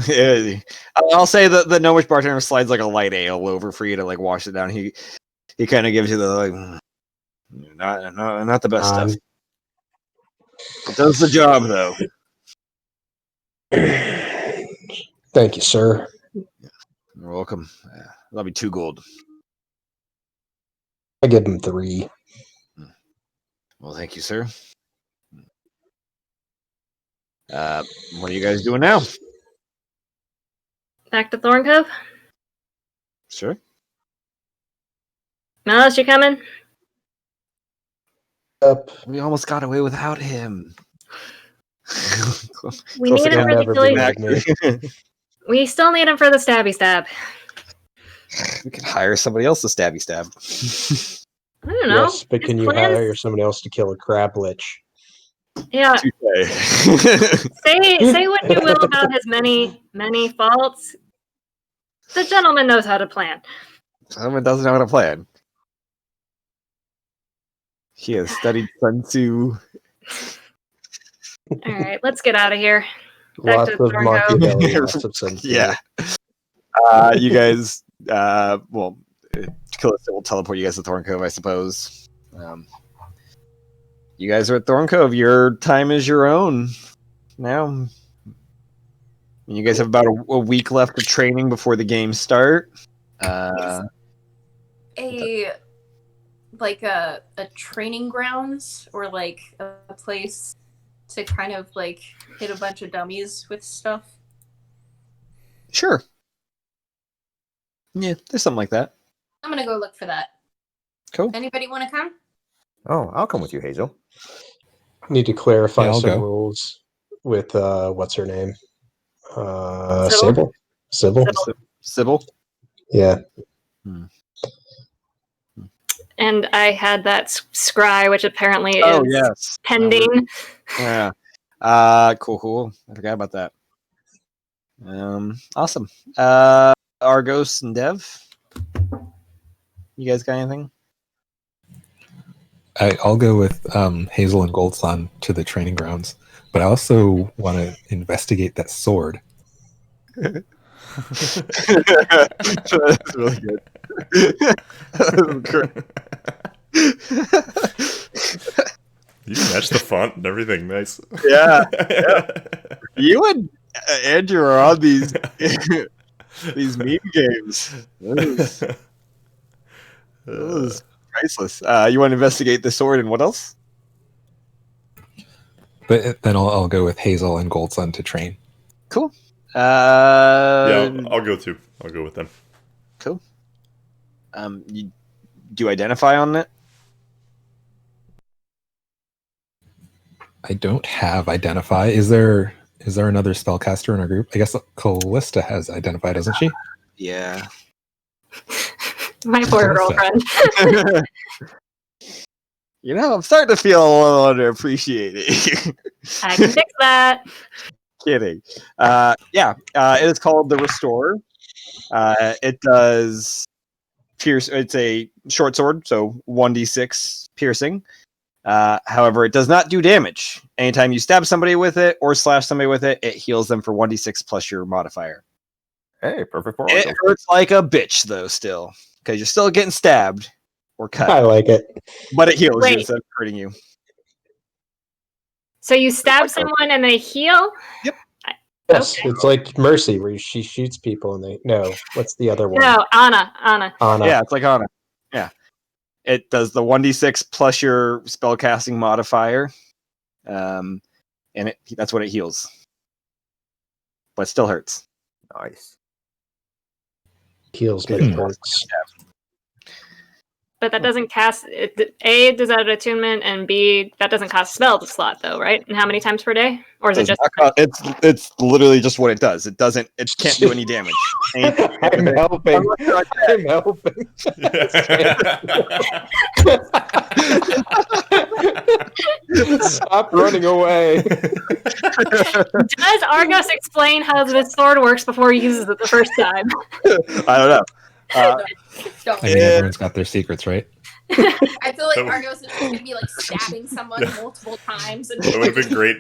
Yeah, I'll say that the gnomish bartender slides like a light ale over for you to like wash it down. He kind of gives you the like, not the best stuff. It does the job though. Thank you, sir. You're welcome. That'll be 2 gold. I give him 3. Well, thank you, sir. What are you guys doing now? Back to Thorn Cove? Sure. Miles, you coming? Up. We almost got away without him. We need him for the killing. We still need him for the stabby stab. We can hire somebody else to stabby stab. I don't know. Yes, but can you hire someone else to kill a crab lich? Yeah. say what you will about his many faults. The gentleman knows how to plan. Someone doesn't know how to plan. He has studied Sun Tzu. All right, let's get out of here. Back Lots to of Thorn Machiavelli, Cove. lots of sense. Yeah. You guys, Callista will teleport you guys to Thorn Cove, I suppose. You guys are at Thorn Cove. Your time is your own now. You guys have about a week left of training before the games start. A training grounds or like a place to kind of like hit a bunch of dummies with stuff. Sure. Yeah, there's something like that. I'm gonna go look for that. Cool. Anybody want to come? Oh, I'll come with you, Hazel. Need to clarify Yeah, I'll some go. rules with what's her name? Sybil? Sybil? Yeah. And I had that scry, which apparently Oh, is yes. pending. Yeah. Cool. I forgot about that. Awesome. Argos and Dev, you guys got anything? I'll go with Hazel and Goldson to the training grounds, but I also want to investigate that sword. That's really good. You match the font and everything. Nice. Yeah. You and Andrew are on these meme games. That was priceless. You want to investigate the sword and what else? But then I'll go with Hazel and Goldson to train. Cool. Yeah, I'll go too. I'll go with them. Cool. Do you identify on it? I don't have identify. Is there another spellcaster in our group? I guess Callista has identify, doesn't she? Yeah. My poor girlfriend. I'm starting to feel a little underappreciated. I can fix that. Kidding. It is called the Restore. It does pierce. It's a short sword, so 1d6 piercing. However, it does not do damage. Anytime you stab somebody with it or slash somebody with it, it heals them for 1d6 plus your modifier. Hey, perfect for It hurts like a bitch, though, still. Because you're still getting stabbed or cut. I like it. But it heals you Wait. instead of hurting you. So you stab someone and they heal? Yep. Yes, Okay. it's like Mercy, where she shoots people and they... No, what's the other one? No, Anna. Anna. Yeah, it's like Anna. Yeah. It does the 1d6 plus your spellcasting modifier. And that's what it heals. But it still hurts. Nice. Heals, but it hurts. But that doesn't cast... A, does that attunement, and B, that doesn't cost spell slot, though, right? And how many times per day? Or is it just... It's literally just what it does. It can't do any damage. I'm helping. I'm helping. Stop running away. Does Argos explain how this sword works before he uses it the first time? I don't know. I mean, everyone's got their secrets, right? I feel like That would- Argos is just gonna be like stabbing someone multiple times. And That would have been great.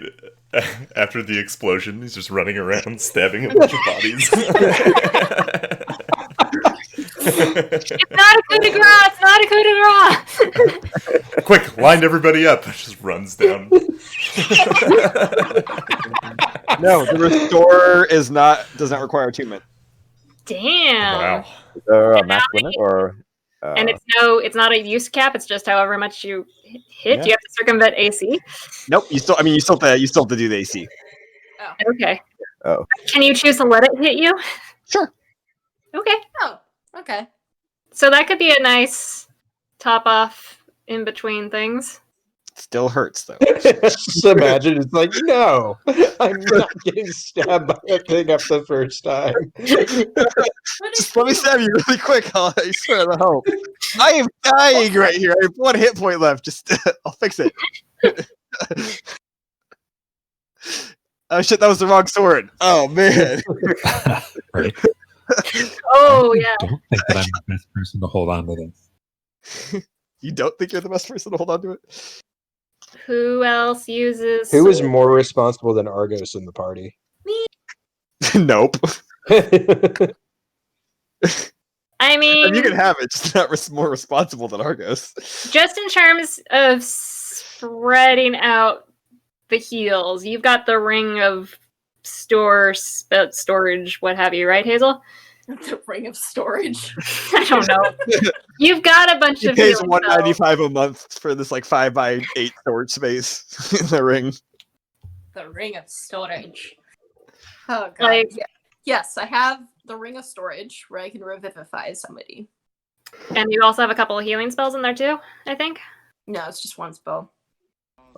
After the explosion, he's just running around stabbing a bunch of bodies. It's not a coup de grace! It's not a coup de grace! Quick, line everybody up. Just runs down. No, the restore does not require attunement. Damn. Wow. Is there a max limit or? And it's not a use cap. It's just however much you hit. Yeah. You have to circumvent AC. Nope. You still have to do the AC. Okay. Oh. Can you choose to let it hit you? Sure. Okay. Oh, okay. So that could be a nice top off in between things. Still hurts though. Just imagine it's like, no, I'm not getting stabbed by that thing up the first time. Just let me stab you really quick. I swear to help. I am dying right here. I have 1 hit point left. Just I'll fix it. Oh shit, that was the wrong sword. Oh man. Right. Oh yeah. I don't think that I'm the best person to hold on to this. You don't think you're the best person to hold on to it? Who else uses? Who is more responsible than Argos in the party? Nope. I mean, You can have it, just not more responsible than Argos. just in terms of spreading out the heals, you've got the ring of storage, what have you, right, Hazel? The ring of storage. I don't know. You've got a bunch He of pays healing spells. $195 a month for this like 5x8 storage space in the ring. The ring of storage. Oh god. Like- Yeah. Yes, I have the ring of storage where I can revivify somebody. And you also have a couple of healing spells in there too, I think. No, it's just one spell.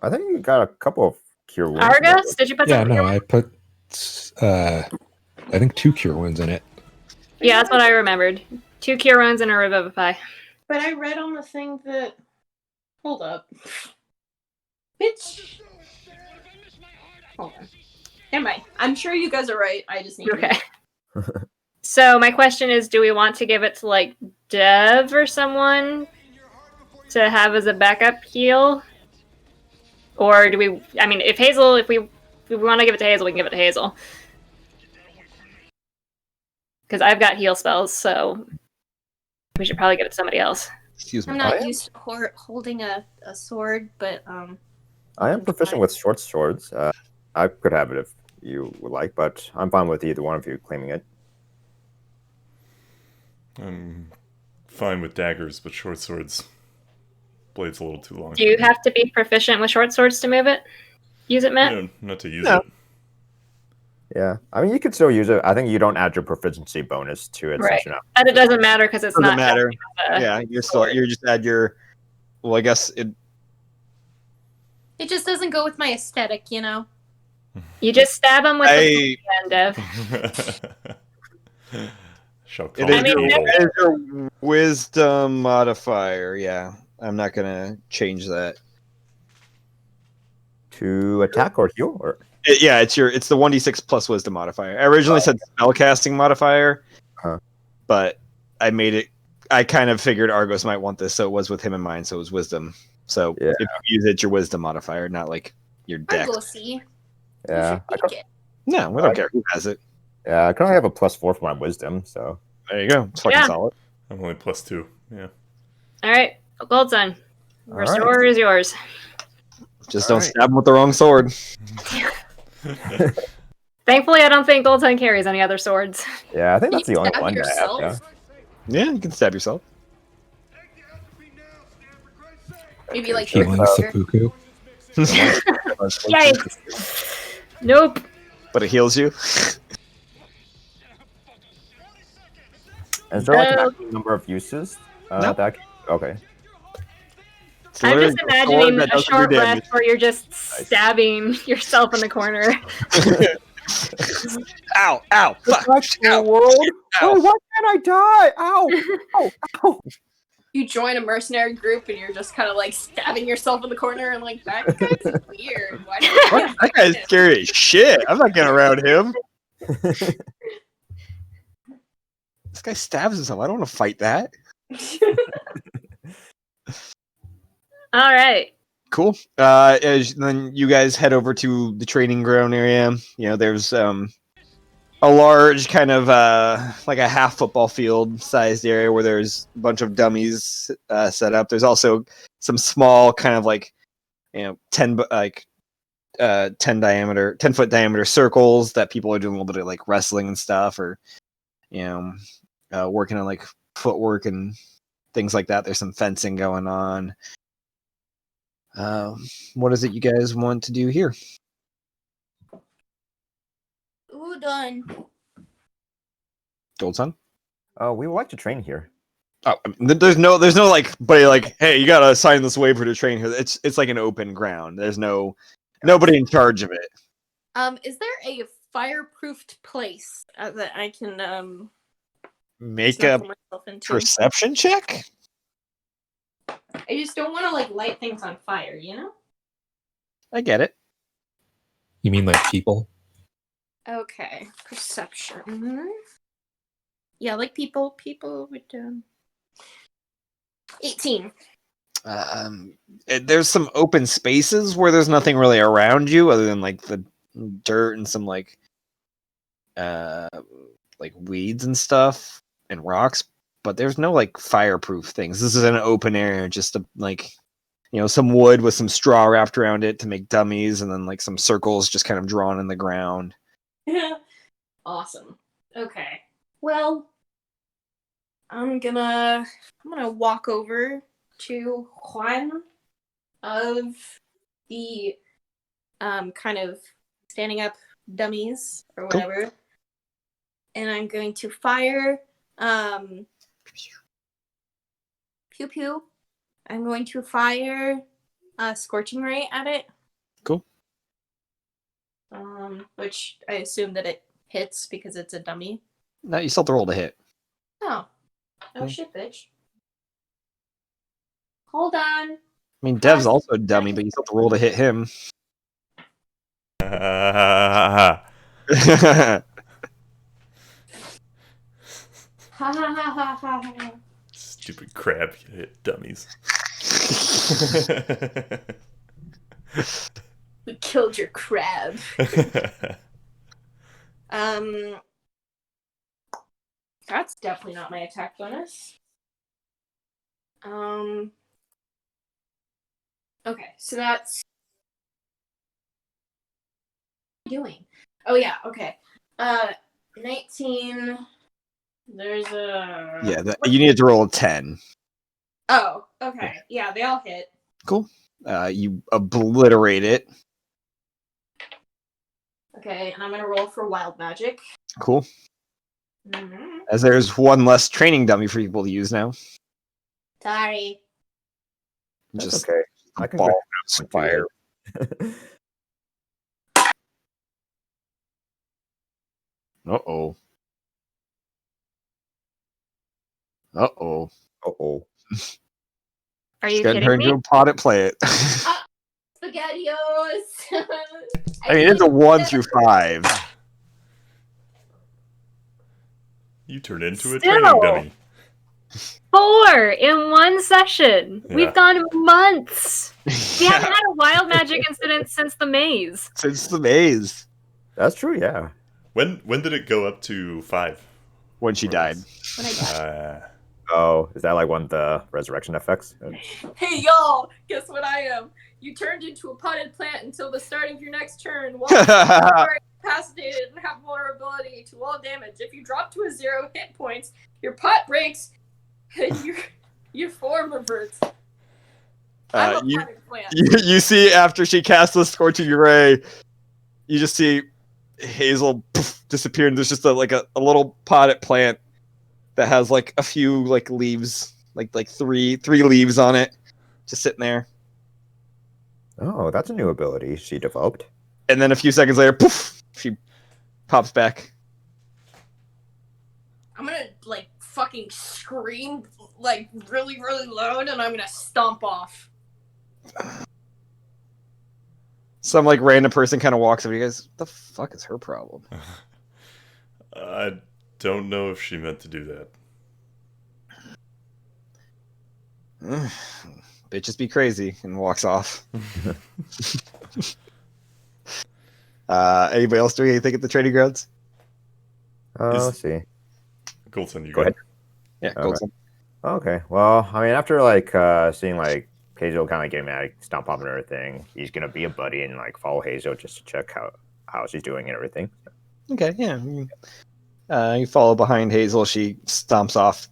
I think we got a couple of cure wounds. Argos, did you put Yeah, some? no, I put I think 2 cure wounds in it. Yeah, that's what I remembered. 2 cure wounds and a revivify. But I read on the thing that. Hold up. Bitch. Hold on. Never mind. I'm sure you guys are right. I just need Okay. So my question is, do we want to give it to like Dev or someone to have as a backup heal? Or do we, I mean, if we want to give it to Hazel, we can give it to Hazel. Because I've got heal spells, so we should probably give it to somebody else. Excuse me. I'm not used to holding a sword, but I am proficient with short swords. I could have it if you would like, but I'm fine with either one of you claiming it. I'm fine with daggers, but short swords. Blade's a little too long. Do you have to be proficient with short swords to move it? Use it, Matt? No, not to use No. it. Yeah, I mean, you could still use it. I think you don't add your proficiency bonus to it. Right. Since you're not... But it doesn't matter because it's Doesn't not matter. counting as a- Yeah, you just add your. Well, I guess it. it just doesn't go with my aesthetic, you know? You just stab him with the end of. Shall It call is, I mean, evil. it is your wisdom modifier. Yeah, I'm not gonna change that. To attack or heal, or It's the 1d6 plus wisdom modifier. I originally said spellcasting modifier, but I made it. I kind of figured Argos might want this, so it was with him in mind. So it was wisdom. So Yeah. if you use it, your wisdom modifier, not like your dex. Argosy. yeah, You should take it. No, we don't care who has it. yeah, I can only have a +4 for my wisdom, so There you go. It's fucking Yeah. solid. I'm only +2. Yeah. All right, Gold Sun. All Restore is yours. Just All don't right. stab him with the wrong sword. Thankfully, I don't think Gold Sun carries any other swords. yeah, I think that's You the only stab one that I have. yourself? Yeah. Yeah, you can stab yourself. Maybe like Healing Uh, seppuku. Yikes. Nope. But it heals you. Is there like an No. actual number of uses? No. Okay. It's I'm literally just a sword imagining that a doesn't do short damage. rest where you're just stabbing yourself in the corner. Ow! Ow! Fuck! Ow! world. Ow. Why can't I die? Ow! Ow! Ow! you join a mercenary group and you're just kind of like stabbing yourself in the corner and like, that guy's weird. Why do What? That guy's scary as shit. I'm not getting around him. This guy stabs himself. I don't want to fight that. All right. Cool. Then you guys head over to the training ground area. There's a large kind of like a half football field sized area where there's a bunch of dummies set up. There's also some small kind of like 10 10-foot diameter circles that people are doing a little bit of like wrestling and stuff, or working on like footwork and things like that. There's some fencing going on. What is it you guys want to do here? Ooh, done. Gold Sun? We would like to train here. Oh, I mean, there's no like, buddy, like, hey, you gotta sign this waiver to train here. It's like an open ground. There's nobody in charge of it. Is there a fireproofed place that I can Make a snuggle myself into? perception check. I just don't want to like light things on fire, you know? I get it. You mean like people? Okay, perception. Yeah, like people would 18. There's some open spaces where there's nothing really around you other than like the dirt and some like weeds and stuff and rocks, but there's no like fireproof things. This is an open area, just some wood with some straw wrapped around it to make dummies, and then like some circles just kind of drawn in the ground. Awesome. Okay. Well, I'm gonna walk over to one of the kind of standing up dummies or whatever. Cool. And I'm going to fire pew pew. I'm going to fire a scorching ray at it. Cool. Which I assume that it hits because it's a dummy. No, you still have to roll to hit. Oh shit, bitch. Hold on. I mean, Dev's also a dummy, but you still have to roll to hit him. Ha ha ha ha ha. Stupid crab hit dummies. We killed your crab. That's definitely not my attack bonus. Okay, so that's doing. Oh yeah, okay. 19. There's a you need to roll a 10. Oh, okay. Yeah, they all hit. Cool. You obliterate it. Okay, and I'm gonna roll for wild magic. Cool. Mm-hmm. As there's one less training dummy for people to use now. Sorry. That's Just okay. I can ball go fire. Uh-oh. Uh-oh. Uh-oh. Are you Getting kidding her me? into a pot at play it. SpaghettiOs. I mean, it's a 1 through 5. You turn into a Still. training dummy. 4 in one session. Yeah. We've gone months. We haven't had a wild magic incident since the maze. Since the maze. That's true, yeah. When did it go up to 5? When she died. When I died. Oh, is that like one of the resurrection effects? Hey y'all, guess what I am? You turned into a potted plant until the start of your next turn. While you are incapacitated and have vulnerability to all damage. If you drop to a 0 hit points, your pot breaks and your form reverts. I'm a potted plant. You see after she casts the scorching ray, you just see Hazel disappear, and there's just a little potted plant that has like a few like leaves, like three leaves on it, just sitting there. Oh, that's a new ability she developed. And then a few seconds later, poof, she pops back. I'm gonna like fucking scream like really, really loud, and I'm gonna stomp off. Some like random person kind of walks over. You guys, what the fuck is her problem? I don't know if she meant to do that. bitches be crazy, and walks off. Anybody else doing anything at the training grounds? Let's see. Goldson, you Go ahead. Yeah, Okay. Goldson. Okay. Well, I mean, after seeing Hazel kind of getting mad, stomp up and everything, he's gonna be a buddy and follow Hazel just to check how she's doing and everything. Okay, yeah. You follow behind Hazel. She stomps off,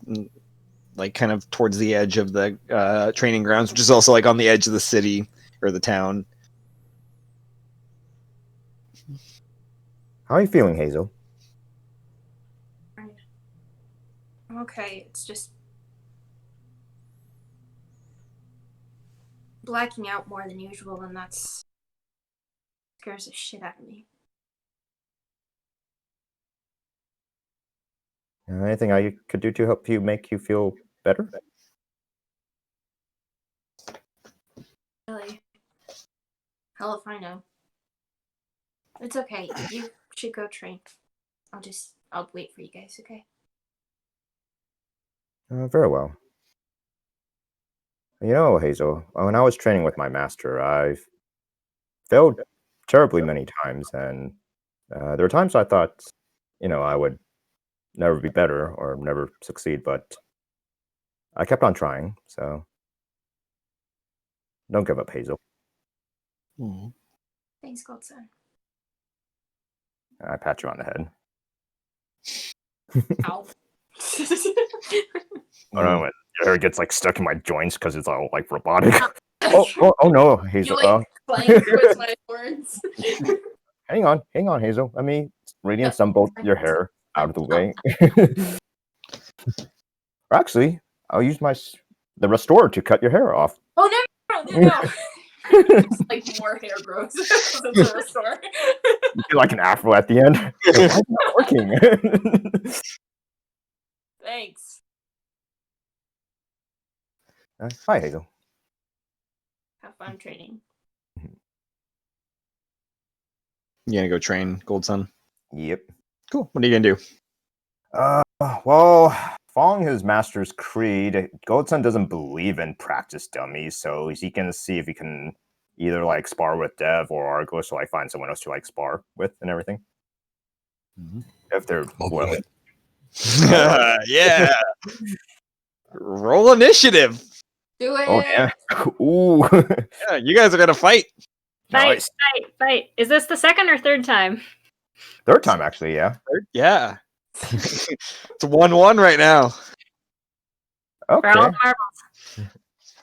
kind of towards the edge of the training grounds, which is also on the edge of the city or the town. How are you feeling, Hazel? Okay, it's just blacking out more than usual, and that's scares the shit out of me. Anything I could do to help make you feel better? Really? Hell if I know. It's okay. You should go train. I'll wait for you guys, okay? Very well. You know, Hazel, when I was training with my master, I've failed terribly many times, and there were times I thought, I would never be better or never succeed, but I kept on trying, so don't give up, Hazel. Mm-hmm. Thanks, Goldson. I pat you on the head. Ow. Oh no, your hair gets stuck in my joints because it's all robotic. oh no, Hazel. You playing with my horns. Hang on, Hazel. Let me radiant sunbolt your hair out of the way. Or actually, I'll use the restorer to cut your hair off. Oh no. It's more hair grows. It's a restore. You do an afro at the end. Why is it not working? Thanks. Hi, Hazel. Have fun training. You gonna go train, Goldson? Yep. Cool. What are you gonna do? Well, following his master's creed, Goldson doesn't believe in practice dummies, so he can see if he can either spar with Dev or Argos, so find someone else to spar with and everything. Mm-hmm. If they're willing. Yeah. Roll initiative. Do it. Oh yeah. Ooh. Yeah, you guys are gonna fight. Nice. Fight. Is this the second or third time? Third time, actually, yeah. Yeah. It's 1-1 right now. For all Okay.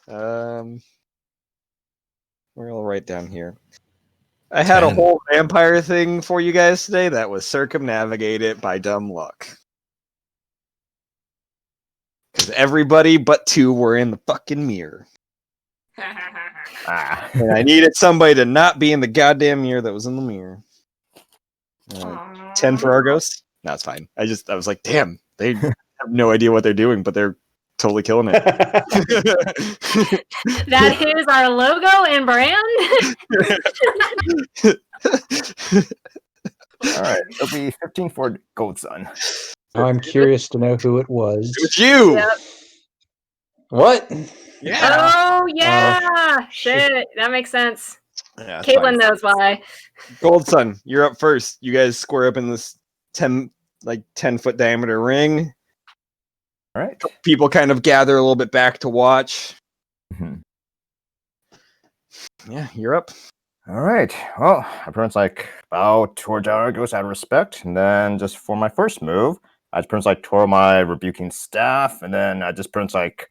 marbles. We'll write down here. I had a 10. whole vampire thing for you guys today that was circumnavigated by dumb luck. Because everybody but 2 were in the fucking mirror. And I needed somebody to not be in the goddamn mirror that was in the mirror. 10 for Argos? No, it's fine. I was like, damn, they have no idea what they're doing, but they're totally killing it. That is our logo and brand. All right. It'll be 15 for Goldson. Now I'm curious to know who it was. It was you! Yep. What? Yeah. Oh yeah. Shit. That makes sense. Yeah, it's Caitlin fine. knows why. Goldson, you're up first. You guys square up in this 10-foot diameter ring. All right. People kind of gather a little bit back to watch. Mhm. Yeah, you're up. All right. Well, I pretty much bow towards Argos out of respect, and then just for my first move, I just pretty much twirl my rebuking staff, and then I just pretty much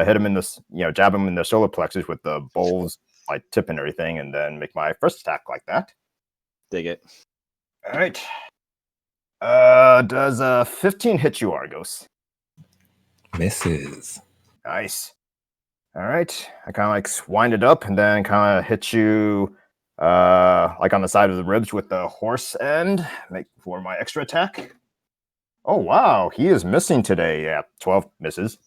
hit him in this, jab him in the solar plexus with the bowls tip and everything, and then make my first attack like that. Dig it. All right. Does 15 hit you, Argos? Misses. Nice. All right. I kind of wind it up and then kind of hit you on the side of the ribs with the horse end, make for my extra attack. Oh wow, he is missing today. Yeah, 12 misses.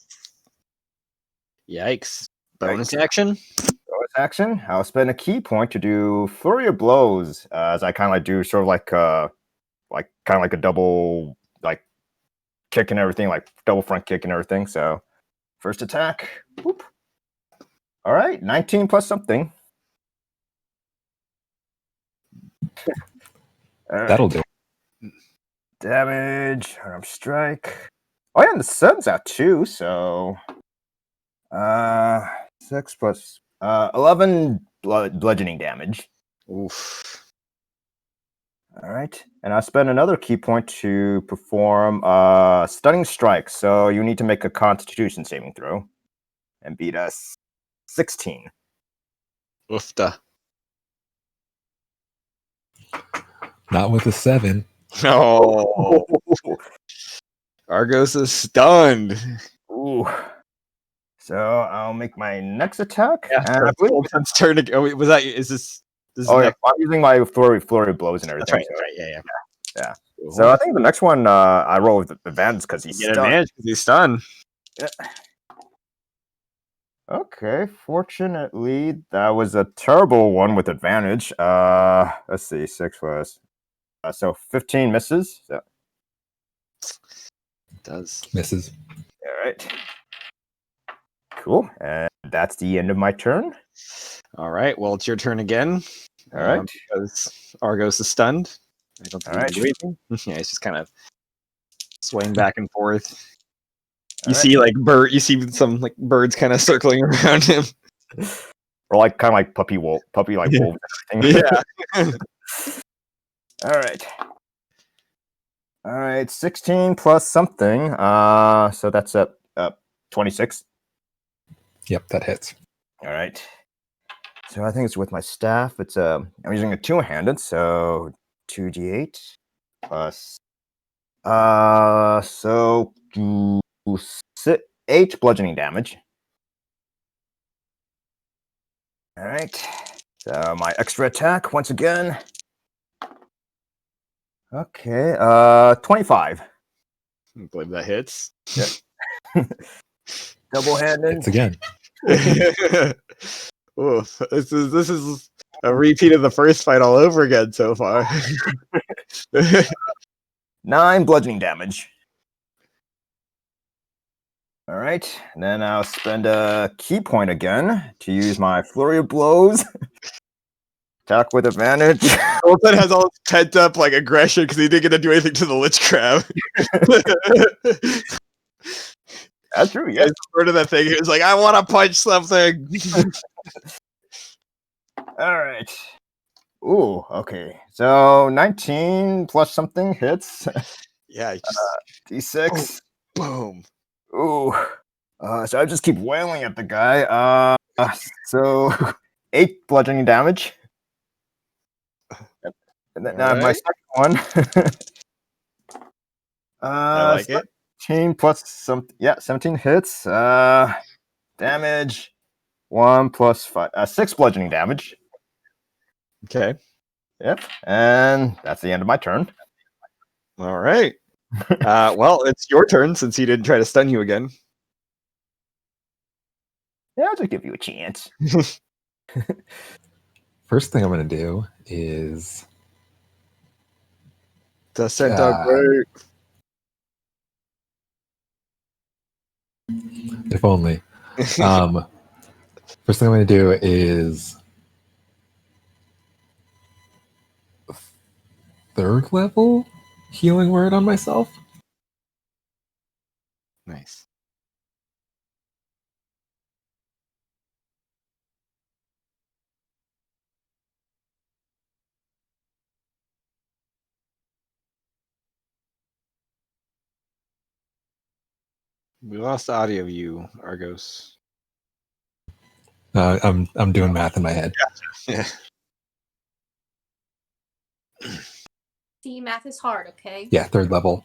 Yikes. Bonus action? Bonus action. I'll spend a key point to do flurry of blows as I kind of do sort of a double kick and everything, double front kick and everything. So first attack. Whoop. All right, 19 plus something. All right. That'll do. Damage, arm strike. Oh yeah, and the sun's out too, so 6 plus 11 bludgeoning damage. Oof. All right, and I spend another key point to perform stunning strike. So you need to make a Constitution saving throw and beat us 16. Oofta. Not with a 7. Oh. Argos is stunned. Ooh. So I'll make my next attack. Yeah, And I believe Golden's turn. Oh, wait, was that? Is this? This oh is yeah, next. I'm using my flurry of blows and That's everything. right. That's right. Yeah, yeah. Yeah. Cool. So I think the next one I roll with advantage because he's You get stunned. advantage because he's stunned. Yeah. Okay, fortunately that was a terrible one with advantage. Let's see, 6 plus so 15 misses. So. It does. Misses. All right. Cool. And that's the end of my turn. All right. Well, it's your turn again. All right. Because Argos is stunned. I don't think All he right. can do anything. Yeah, he's just kind of swaying back and forth. You All see, like you see some like birds kind of circling around him. Or like kind of like puppy wolf like Yeah. wolves and everything. Yeah. All right. All right, 16 plus something. So that's up 26. Yep, that hits. All right. So I think it's with my staff. It's I'm using a two-handed, so 2d8 plus so 8 bludgeoning damage. All right. So my extra attack once again. Okay, 25. I believe that hits. Double-handed. Hits again. Oof. This is a repeat of the first fight all over again so far. 9 bludgeoning damage. All right, and then I'll spend a key point again to use my flurry of blows. Attack with advantage. Colton has all this pent up like aggression because he didn't get to do anything to the lich crab. That's true. Yeah. Part of that thing. He was like, "I want to punch something." All right. Ooh. Okay. So 19 plus something hits. Yeah. D6. Boom. Ooh. So I just keep wailing at the guy. So 8 bludgeoning damage. And then my second one. I like it. 17 plus some. Yeah, 17 hits. Damage. 1 plus 5. 6 bludgeoning damage. Okay. Yep. And that's the end of my turn. All right. Well, it's your turn since he didn't try to stun you again. Yeah, I'll just give you a chance. First thing I'm going to do is Descent on great. If only. First thing I'm going to do is 3rd level healing word on myself. Nice. We lost audio of you, Argos. I'm doing math in my head. Yeah. See, math is hard, okay? Yeah, 3rd level.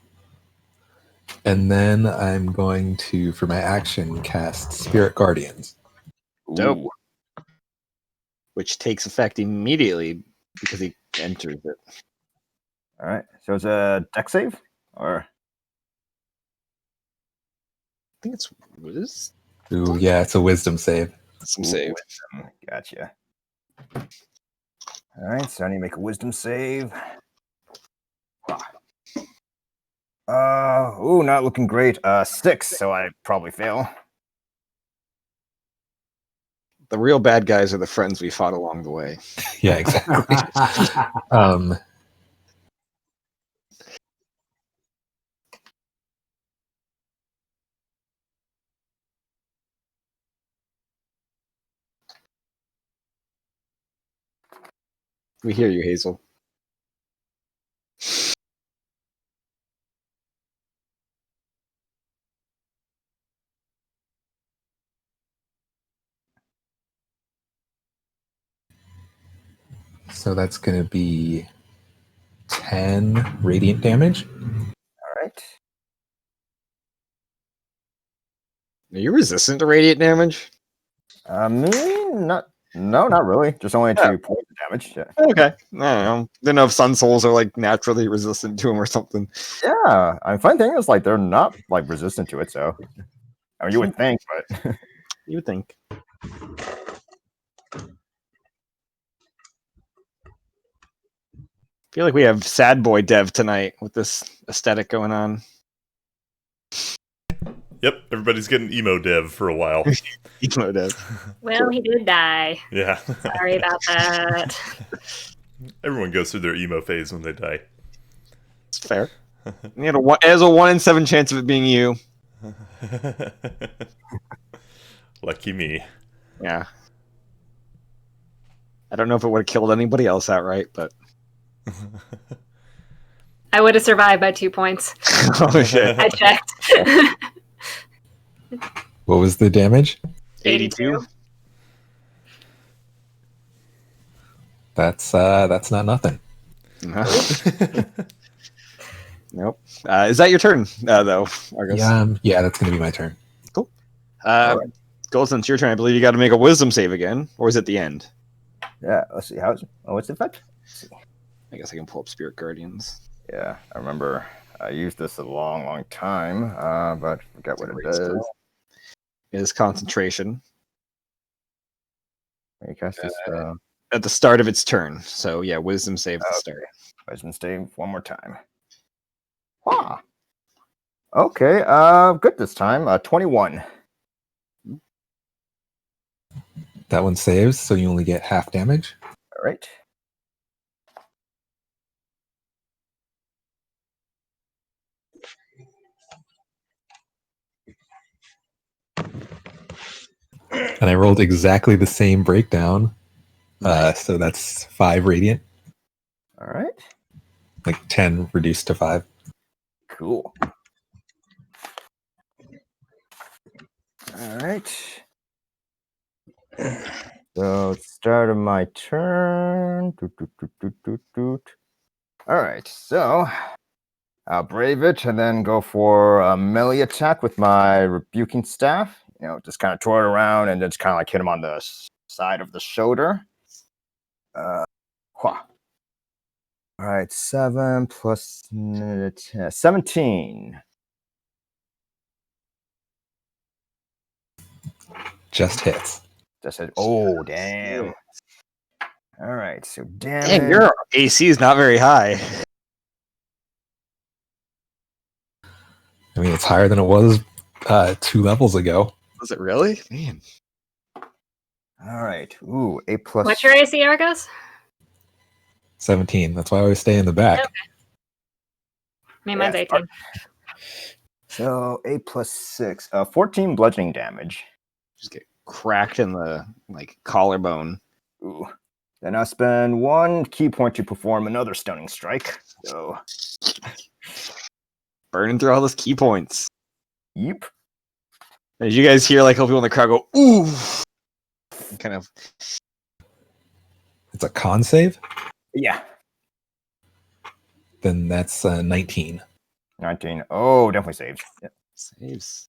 And then I'm going to, for my action, cast Spirit Guardians. Dope. Ooh. Which takes effect immediately because he enters it. All right. So it's a deck save? Or I think it's Wiz. Ooh, yeah, it's a wisdom save. Some save. Wisdom. Gotcha. All right, so I need to make a wisdom save. Not looking great. 6, so I probably fail. The real bad guys are the friends we fought along the way. Yeah, exactly. We hear you, Hazel. So that's going to be 10 radiant damage. All right. Are you resistant to radiant damage? Me? Not really. Just only Oh. 2 points of damage. Yeah. Okay. I don't know. Didn't know if Sun Souls are like naturally resistant to them or something. Yeah. I mean, fun thing is like they're not like resistant to it. So, I mean, you would think, but You would think. I feel like we have sad boy dev tonight with this aesthetic going on. Yep, everybody's getting emo dev for a while. Emo dev. Well, he did die. Yeah. Sorry about that. Everyone goes through their emo phase when they die. It's fair. There's a 1 in 7 chance of it being you. Lucky me. Yeah. I don't know if it would have killed anybody else outright, but I would have survived by 2 points. oh shit. I checked. What was the damage? 82. That's not nothing. Nope. Is that your turn, though, Argus? Yeah, that's going to be my turn. Cool. Golden, it's your turn. I believe you got to make a wisdom save again, or is it the end? yeah. Let's see. What's the effect? I guess I can pull up Spirit Guardians. Yeah, I remember I used this a long time, but I forgot what it does. It is concentration. You cast this, At the start of its turn. So yeah, wisdom save at the start. Wisdom save one more time. Wow. Okay, good this time. 21. That one saves, so you only get half damage. All right. And I rolled exactly the same breakdown. So that's 5 radiant. All right. Like 10 reduced to 5. Cool. All right. So start of my turn. All right. So I'll brave it and then go for a melee attack with my rebuking staff. You know, just kind of twirl it around and just kind of like hit him on the side of the shoulder. All right, 7 plus 10, 17. Just hits. Just said, oh, damn. All right, so damage. Dang, your AC is not very high. I mean, it's higher than it was 2 levels ago. Was it really? Man. All right. Ooh, 8 plus. What's your AC, Argos? 17. That's why I always stay in the back. Okay. Me, mine's 18. So 8 plus 6. 14 bludgeoning damage. Just get cracked in the collarbone. Ooh. Then I'll spend 1 key point to perform another stunning strike. So Burning through all those key points. Yep. Did you guys hear people in the crowd go, ooh? Kind of. It's a con save? Yeah. Then that's 19. 19. Oh, definitely saves. Yep. Saves.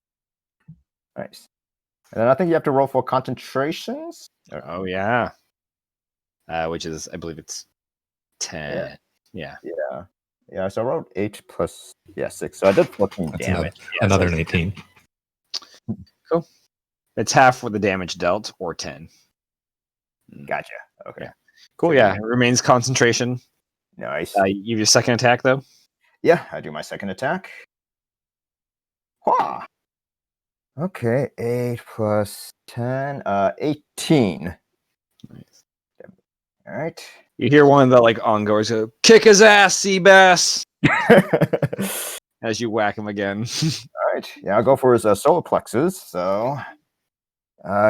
Nice. And then I think you have to roll for concentrations. Oh, yeah. Which is, I believe it's 10. Yeah. Yeah, so I rolled 8 plus 6. So I did 14 That's damage. Another 19. Cool. It's half for the damage dealt, or 10. Gotcha. Okay. Cool, yeah. It remains concentration. Nice. You have your second attack, though? Yeah, I do my second attack. Wah! Okay, 8 plus 10, 18. Nice. All right. You hear one of the like ongoers go, "Kick his ass, Seabass!" as you whack him again. All right. Yeah, I'll go for his solar plexus. So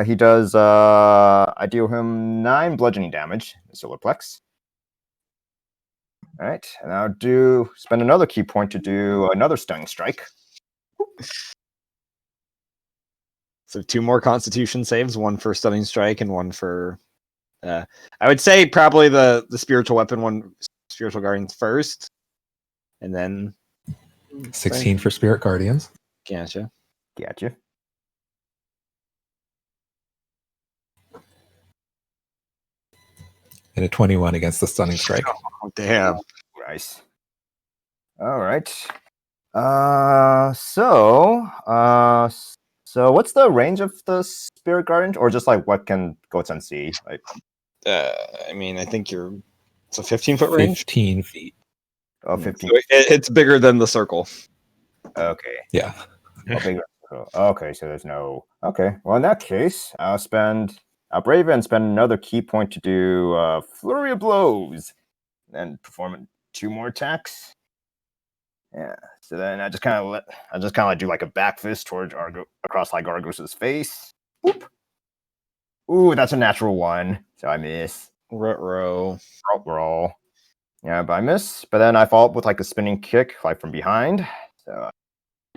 he does. I deal him 9 bludgeoning damage. Solar plex. All right, and I'll spend another key point to do another stunning strike. So 2 more Constitution saves, 1 for stunning strike and 1 for. I would say probably the spiritual weapon one, spiritual guardians first, and then 16 for Spirit Guardians. Gotcha. And a 21 against the stunning strike. Oh, damn. Nice. All right. So what's the range of the spirit guardian, or just like what can Goatson see? Like, I mean, I think it's a 15-foot range. 15 feet. Oh, 15. So it's bigger than the circle. Okay. Yeah. Okay, so there's no. Okay, well in that case, I'll brave it and spend another key point to do flurry of blows, and perform 2 more attacks. Yeah. So then I just kind of do like a back fist towards across like Argos's face. Whoop. Ooh, that's a natural 1, so I miss. Row. Yeah, but I miss. But then I follow up with like a spinning kick, like from behind. So I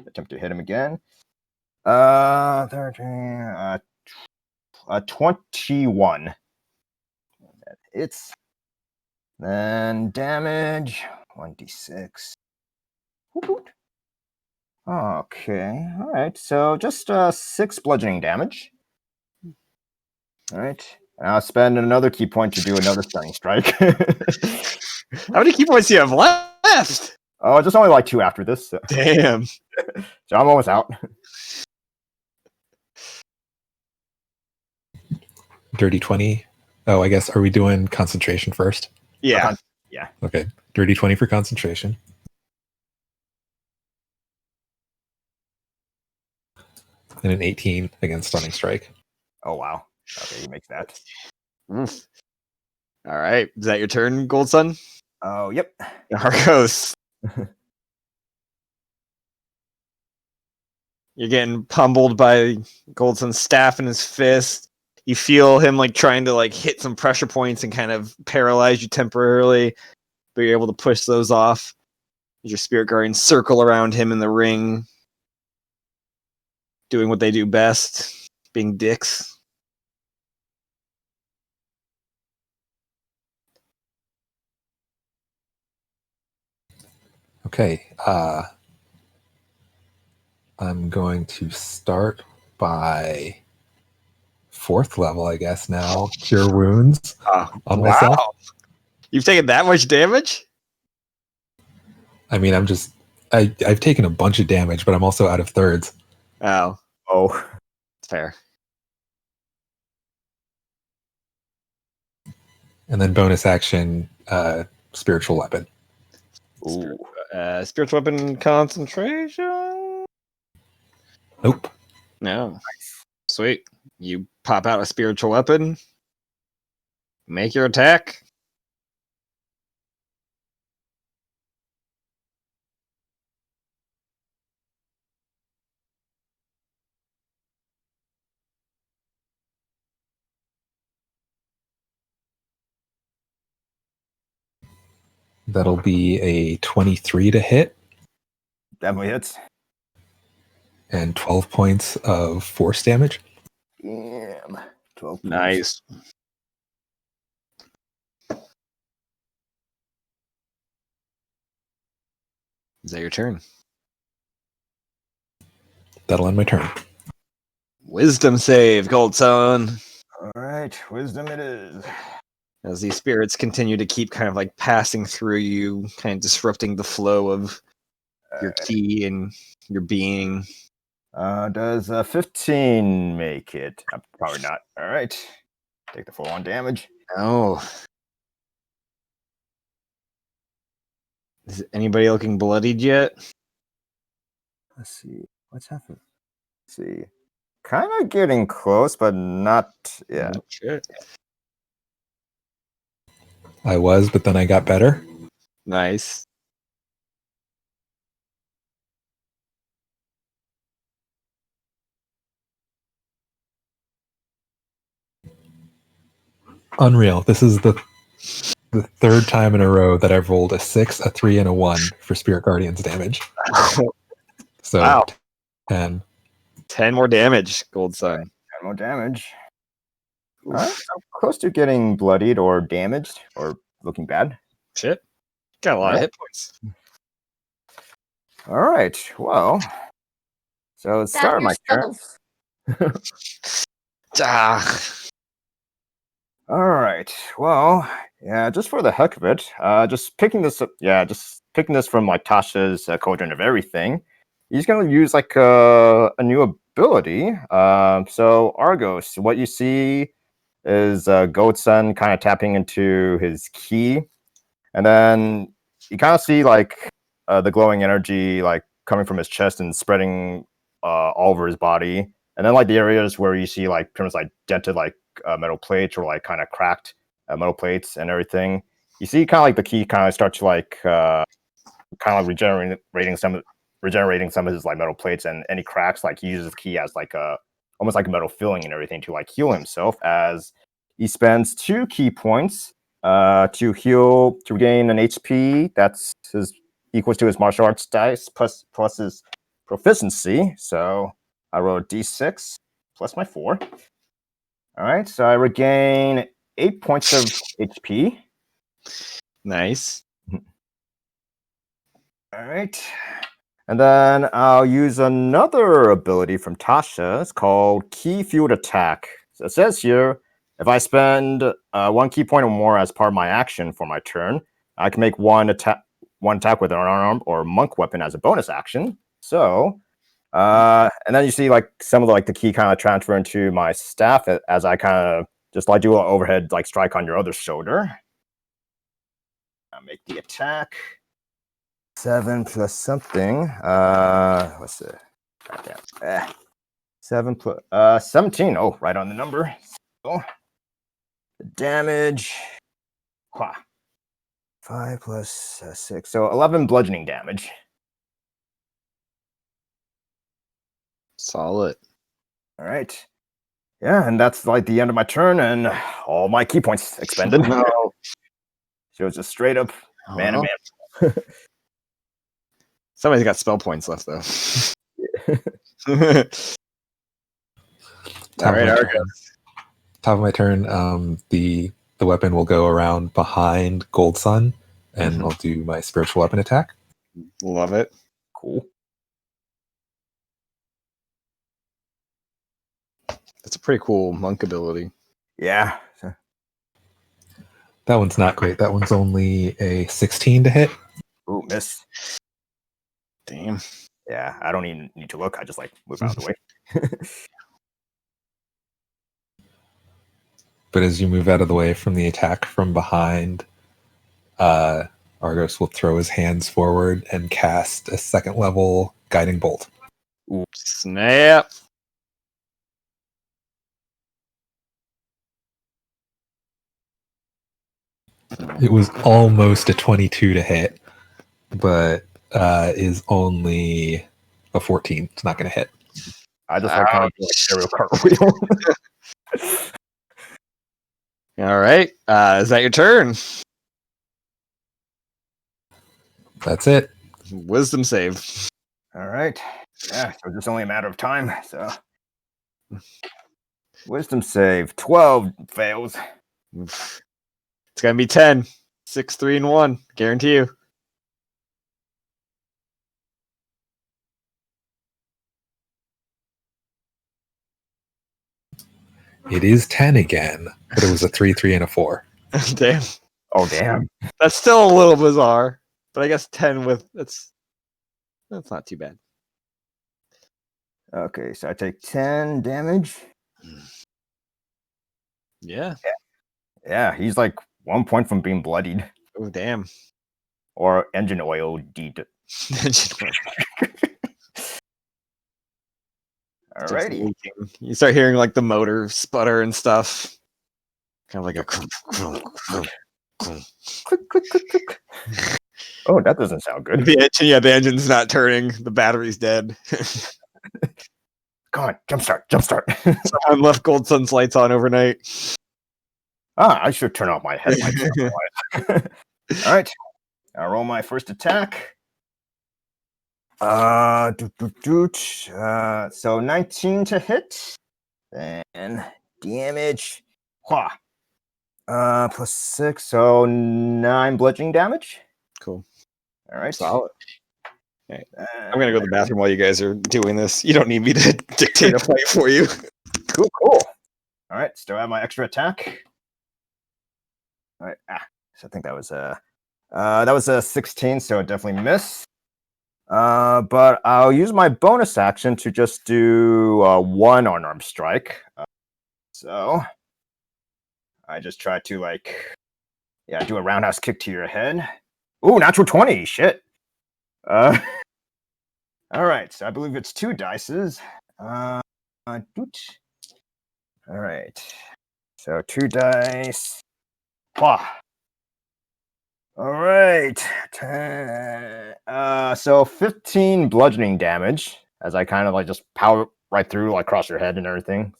attempt to hit him again. 13, 21. That hits. Then damage 1d6. Okay, all right. So just 6 bludgeoning damage. All right. And I'll spend another key point to do another stunning strike. How many key points do you have left? Oh, just only like 2 after this. So. Damn. So I'm almost out. Dirty 20. Oh, I guess, are we doing concentration first? Yeah. Yeah. Okay. Dirty 20 for concentration. And an 18 against stunning strike. Oh, wow. Okay, he makes that. Oof. All right. Is that your turn, Gold Sun? Oh, yep. Arcos. You're getting pummeled by Gold Sun's staff in his fist. You feel him like trying to like hit some pressure points and kind of paralyze you temporarily, but you're able to push those off. Your spirit guardians circle around him in the ring, doing what they do best, being dicks. Okay. I'm going to start by 4th level, I guess now. Cure wounds on myself. You've taken that much damage? I mean, I've taken a bunch of damage, but I'm also out of thirds. Oh. It's fair. And then bonus action, spiritual weapon. Ooh. Spiritual weapon concentration? Nope. No. Nice. Sweet. You pop out a spiritual weapon. Make your attack. That'll be a 23 to hit. Definitely hits. And 12 points of force damage. Damn. 12 points. Nice. Is that your turn? That'll end my turn. Wisdom save, Gold Sun. All right, wisdom it is. As these spirits continue to keep kind of like passing through you, kind of disrupting the flow of your ki and your being. Does 15 make it? Probably not. All right. Take the full on damage. Oh. Is anybody looking bloodied yet? Let's see. What's happening? Let's see. kind of getting close, but not yet. Oh, shit. I was, but then I got better. Nice. Unreal. This is the third time in a row that I've rolled a 6, a 3, and a 1 for Spirit Guardians damage. So Wow. 10. 10 more damage, Gold Sun. 10 more damage. All right, I'm close to getting bloodied or damaged or looking bad. Shit. Got a lot of hit points. All right, well, so it's start my turn. All right, well, yeah, just for the heck of it, just picking this up, just picking this from like Tasha's Cauldron of Everything. He's gonna use like a new ability. So Argos, what you see is Goat Sun kind of tapping into his key, and then you kind of see like the glowing energy like coming from his chest and spreading all over his body, and then like the areas where you see like pretty much like dented like metal plates or like kind of cracked metal plates and everything. You see kind of like the key kind of start to like kind of regenerating some of his like metal plates, and any cracks like he uses the key as like a almost like a metal filling and everything to like heal himself, as he spends 2 key points to regain an HP that's equals to his martial arts dice plus his proficiency. So I rolled d6 plus my 4. All right, so I regain 8 points of HP. Nice. All right. And then I'll use another ability from Tasha. It's called Key Fueled Attack. So it says here, if I spend 1 key point or more as part of my action for my turn, I can make one attack with an unarmed or monk weapon as a bonus action. So, and then you see like some of the key kind of transfer into my staff as I kind of just like do an overhead like strike on your other shoulder. I make the attack. 7 plus something. What's it? 7 plus 17. Oh, right on the number. So the damage. 5 plus 6. So 11 bludgeoning damage. Solid. All right. Yeah, and that's like the end of my turn, and all my key points expended. No. So it's just straight up man to man. Somebody's got spell points left though. All right, Argos. Top of my turn, the weapon will go around behind Gold Sun, and I'll do my spiritual weapon attack. Love it. Cool. That's a pretty cool monk ability. Yeah. That one's not great. That one's only a 16 to hit. Ooh, miss. Damn. Yeah, I don't even need to look. I just like move out of the way. But as you move out of the way from the attack from behind, Argos will throw his hands forward and cast a 2nd level guiding bolt. Ooh, snap. It was almost a 22 to hit, but is only a 14. It's not going to hit. I just like kind of do like aerial cartwheel. All right. Is that your turn? That's it. Wisdom save. All right. Yeah, so it's just only a matter of time. So wisdom save 12 fails. It's gonna be 10. 6, 3, and 1. Guarantee you. It is 10 again, but it was a 3, 3, and a 4. Damn. Oh, damn. That's still a little bizarre, but I guess 10 with that's not too bad. Okay, so I take 10 damage. Yeah. Yeah, he's like 1 point from being bloodied. Oh, damn. Or engine oil Engine oil. Starts Alrighty. leaking. You start hearing like the motor sputter and stuff. Kind of like a Click, click, click, click. Oh, that doesn't sound good. the engine's not turning. The battery's dead. Come on, jumpstart, jumpstart. Someone left Gold Sun's lights on overnight. I should turn off my headlights. All right, I'll roll my first attack. So 19 to hit, and damage. Plus 6, so 9 bludgeoning damage. Cool. All right, solid. Okay. I'm gonna go to the bathroom while you guys are doing this. You don't need me to dictate a fight for you. Cool. All right, still have my extra attack. All right, so I think that was a 16, so it definitely missed. But I'll use my bonus action to just do one unarmed strike. So I just try to do a roundhouse kick to your head. Ooh, natural 20. Shit. All right, so I believe it's 2 dices. All right, so 2 dice. All right, so 15 bludgeoning damage as I kind of just power right through, across your head and everything.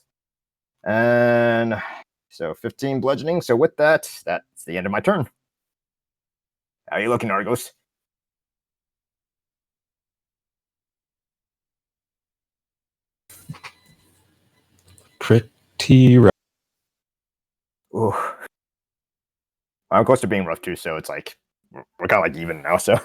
And so 15 bludgeoning. So with that's the end of my turn. How are you looking, Argos? Pretty rough. Ooh. I'm close to being rough too, so it's we're kind of even now, so.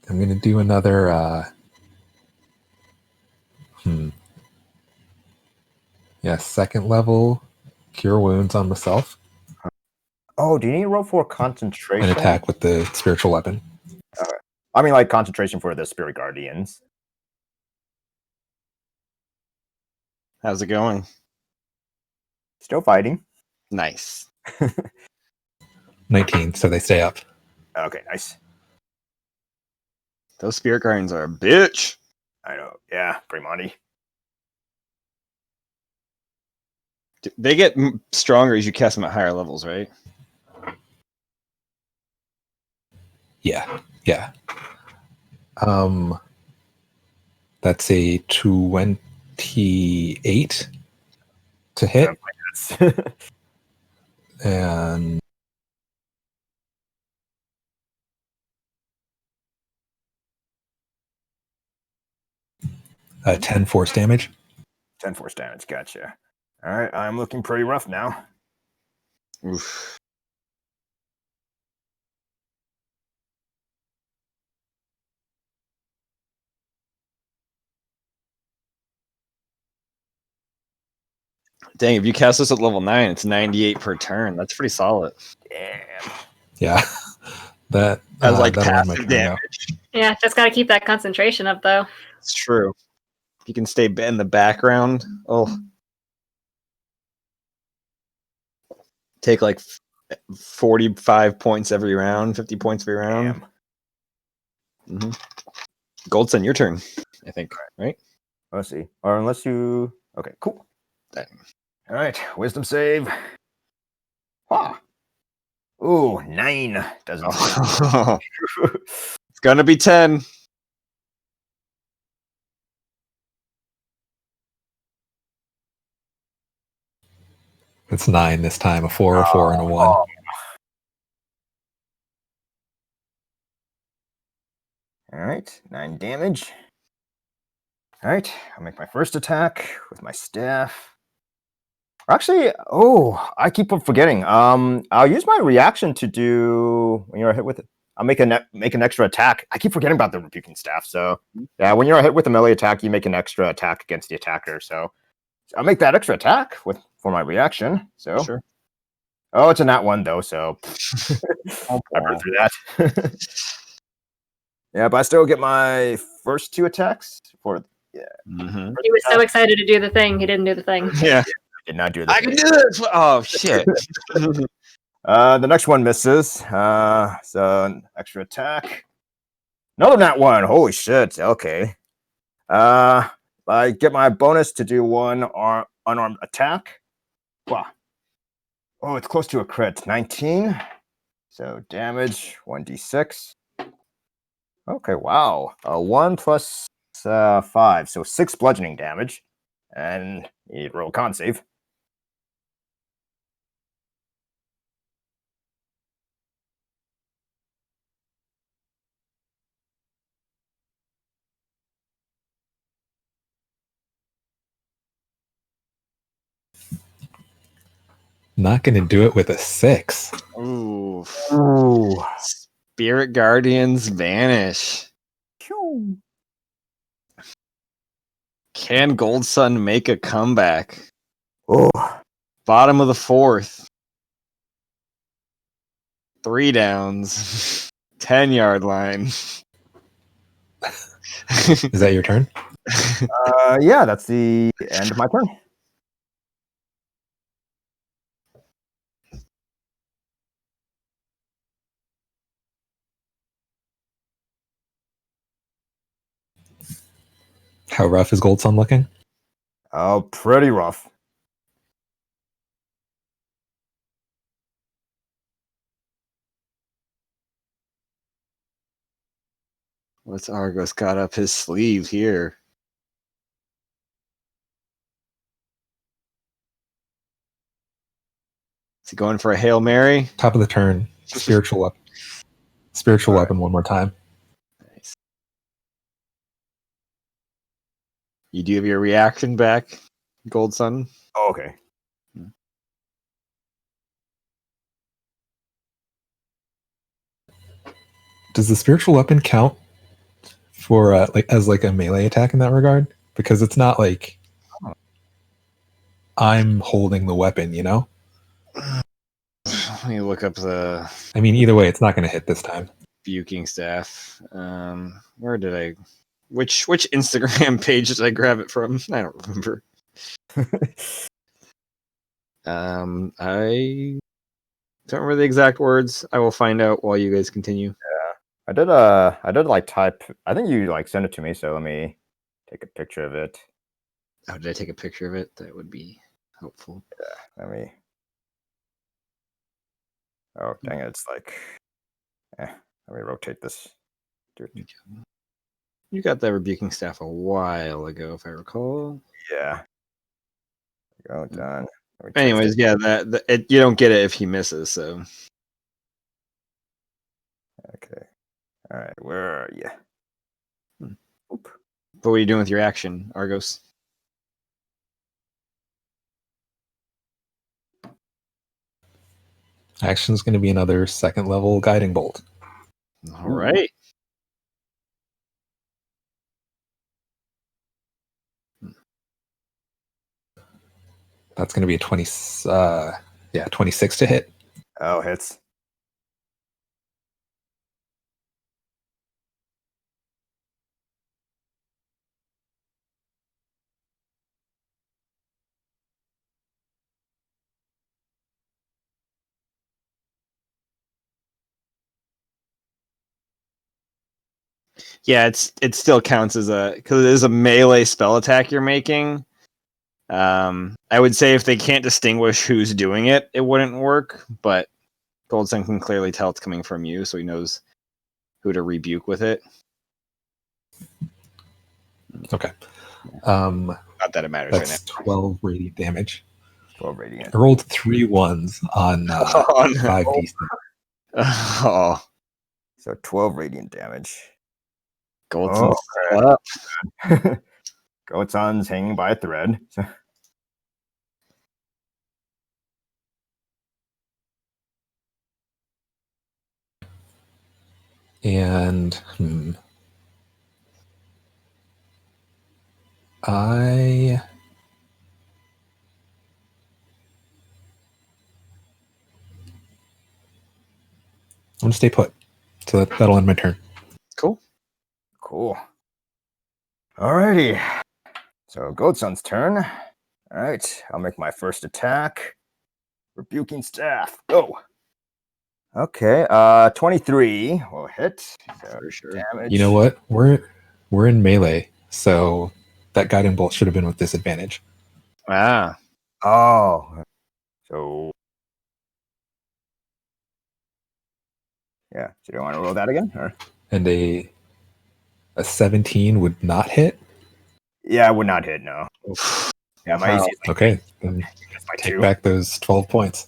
I'm gonna do another second level cure wounds on myself. Oh, do you need to roll for concentration? An attack with the spiritual weapon. I mean, concentration for the spirit guardians. How's it going? Still fighting. Nice. 19, so they stay up. Okay, nice. Those spirit guardians are a bitch. I know. Yeah, Primonti. They get stronger as you cast them at higher levels, right? Yeah. That's a 28 to hit. And a 10 force damage. 10 force damage, gotcha. All right, I'm looking pretty rough now. Oof. Dang, if you cast this at level 9, it's 98 per turn. That's pretty solid. Damn. Yeah. That as passive damage. Yeah, just got to keep that concentration up, though. It's true. If you can stay in the background, take 45 points every round, 50 points every round. Mm-hmm. Goldson, your turn, I think, right? Let's see. Or unless you... Okay, cool. All right, wisdom save. Ooh, 9. Doesn't It's gonna be 10. It's 9 this time. A 4, a 4, and a 1. All right, 9 damage. All right, I'll make my first attack with my staff. Actually, I keep forgetting. I'll use my reaction to do when you're hit with it. I'll make an extra attack. I keep forgetting about the rebuking staff. So yeah, when you're hit with a melee attack, you make an extra attack against the attacker. So I'll make that extra attack for my reaction. So sure. Oh, it's a nat 1 though. So I burned through that. Yeah, but I still get my first 2 attacks for. Yeah. Mm-hmm. He was so excited to do the thing, he didn't do the thing. Yeah. I did not do that. I can do this. Oh shit. The next one misses. So an extra attack. Another nat 1. Holy shit. Okay. I get my bonus to do 1 unarmed attack. Wow. Oh, it's close to a crit. 19. So damage 1d6. Okay, wow. 1 plus 5, so 6 bludgeoning damage. And you roll a con save. Not going to do it with a 6. Ooh. Ooh. Spirit Guardians vanish. Phew. Can Gold Sun make a comeback? Oh. Bottom of the 4th. 3 downs. 10-yard line. Is that your turn? Yeah, that's the end of my turn. How rough is Gold Sun looking? Oh, pretty rough. What's Argos got up his sleeve here? Is he going for a Hail Mary? Top of the turn. Spiritual weapon. Spiritual weapon one more time. Nice. You do have your reaction back, Gold Sun. Oh, okay. Does the spiritual weapon count for as a melee attack in that regard? Because it's not like I'm holding the weapon, you know? Let me look up the I mean, either way, it's not going to hit this time. Buking staff. Where did I? Which Instagram page did I grab it from? I don't remember. I don't remember the exact words. I will find out while you guys continue. I did like type. I think you like sent it to me, so let me take a picture of it. Oh, did I take a picture of it? That would be helpful. Yeah, let me. Oh, dang it! It's like. Let me rotate this. Dude. You got that rebuking staff a while ago, if I recall. Yeah. Go done. Anyways, yeah, you don't get it if he misses. So. Okay. All right. Where are you? But what are you doing with your action, Argos? Action's going to be another 2nd level guiding bolt. All right. That's going to be a 26 to hit. Oh, hits. Yeah, it still counts as because it is a melee spell attack you're making. I would say if they can't distinguish who's doing it, it wouldn't work. But Gold Sun can clearly tell it's coming from you, so he knows who to rebuke with it. Okay. Not that it matters That's right now. 12 radiant damage. 12 radiant. I rolled 3 1s on 5d6. Oh. So 12 radiant damage. Gold Sun's still up. Gold Sun's hanging by a thread. And I'm going to stay put. So that'll end my turn. Cool. Cool. Alrighty. So Goatson's turn. Alright, I'll make my first attack. Rebuking Staff. Go. Okay, 23 will hit. So For sure. damage. You know what? We're in melee, so that guiding bolt should have been with disadvantage. Ah. Oh. So yeah, so do you want to roll that again? Or? And a 17 would not hit. Yeah, I would not hit, no. Yeah, my AC is like Okay, then that's my take 2. back those 12 points.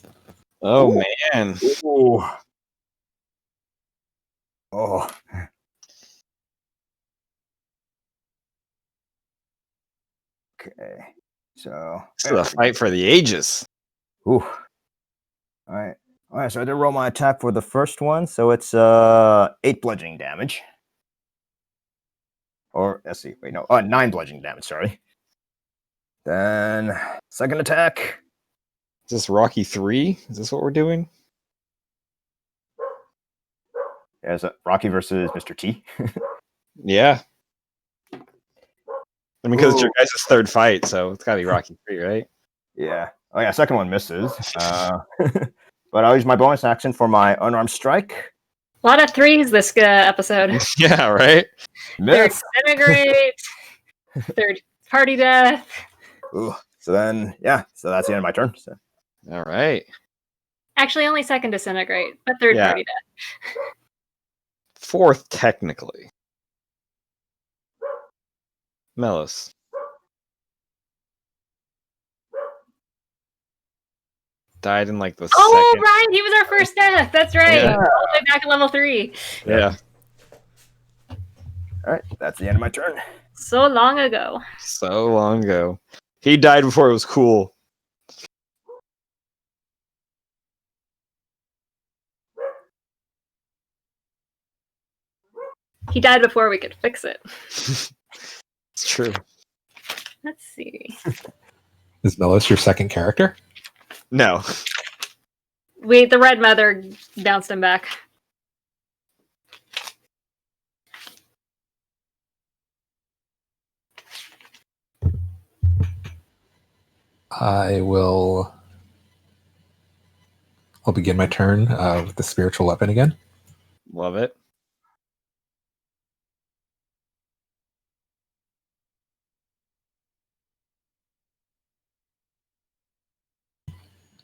Oh, Ooh. man. Ooh. Oh. Okay. So This is a fight for the ages. Ooh. Alright. Alright, so I did roll my attack for the first one, so it's 8 bludgeoning damage. Or let's see, wait, no, 9 bludgeoning damage, sorry. Then second attack. Is this Rocky 3? Is this what we're doing? Yeah, it's Rocky versus Mr. T. Yeah. I mean, because it's your Ooh. guys' third fight, so it's gotta be Rocky 3, right? Yeah. Oh yeah, second one misses. But I'll use my bonus action for my unarmed strike. A lot of threes this episode. Yeah, right? Third Miss. disintegrate. Third party death. Ooh. So then, yeah, so that's the end of my turn. So. All right. Actually, only second disintegrate, but third Yeah. party death. Fourth, technically. Melis. Died in like the Oh, second. right! He was our first death. That's right. Yeah. All the way back at level 3. Yeah. All right, that's the end of my turn. So long ago. So long ago. He died before it was cool. He died before we could fix it. It's true. Let's see. Is Melis your second character? No. Wait, the Red Mother bounced him back. I'll begin my turn with the spiritual weapon again. Love it.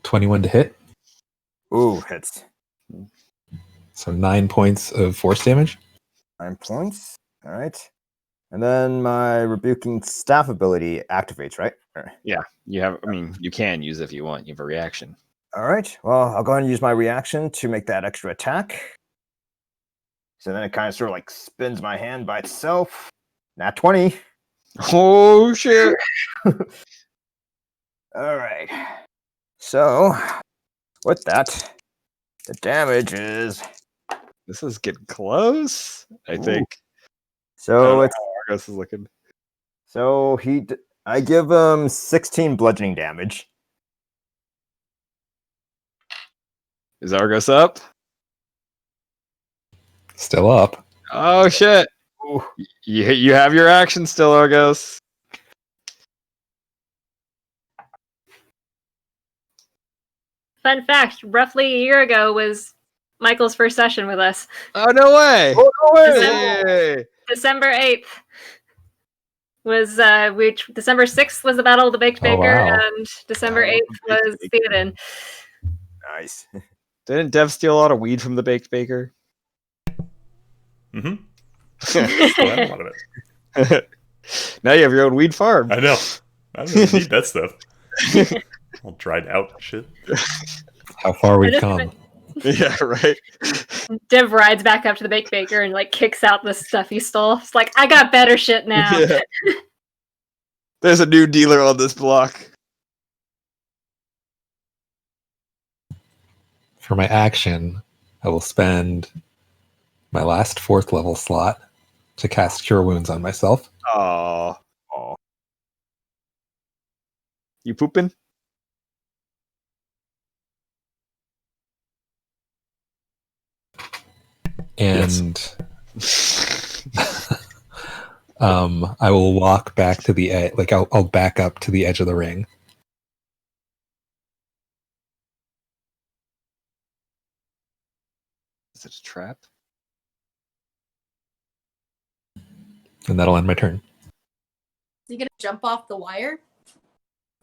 $21 to hit. Ooh, hits. So 9 points of force damage. 9 points. All right. And then my rebuking staff ability activates, right? Yeah. You have, I mean, you can use it if you want. You have a reaction. All right. Well, I'll go ahead and use my reaction to make that extra attack. So then it kind of sort of like spins my hand by itself. Nat 20. Oh, shit. All right. So with that, the damage is. This is getting close, I think. So it's. Argos is looking. So I give him 16 bludgeoning damage. Is Argos up? Still up. Oh, shit. Ooh. You have your action still, Argos. Fun fact, roughly a year ago was Michael's first session with us. Oh, no way. Oh, no way. Hey. December 8th was December 6th was the Battle of the Baked Baker, wow. and December 8th was Theoden. Nice. Didn't Dev steal a lot of weed from the Baked Baker? Mm-hmm. Still have a lot of it. Now you have your own weed farm. I know. I don't even need that stuff. All dried out shit. How far we've come. Yeah, right. Div rides back up to the Baked Baker and like kicks out the stuff he stole. It's like, I got better shit now. Yeah. There's a new dealer on this block. For my action, I will spend my last 4th level slot to cast Cure Wounds on myself. Oh. You pooping? And I will walk back to the edge. Like I'll back up to the edge of the ring. Is it a trap? And that'll end my turn. Is he gonna jump off the wire?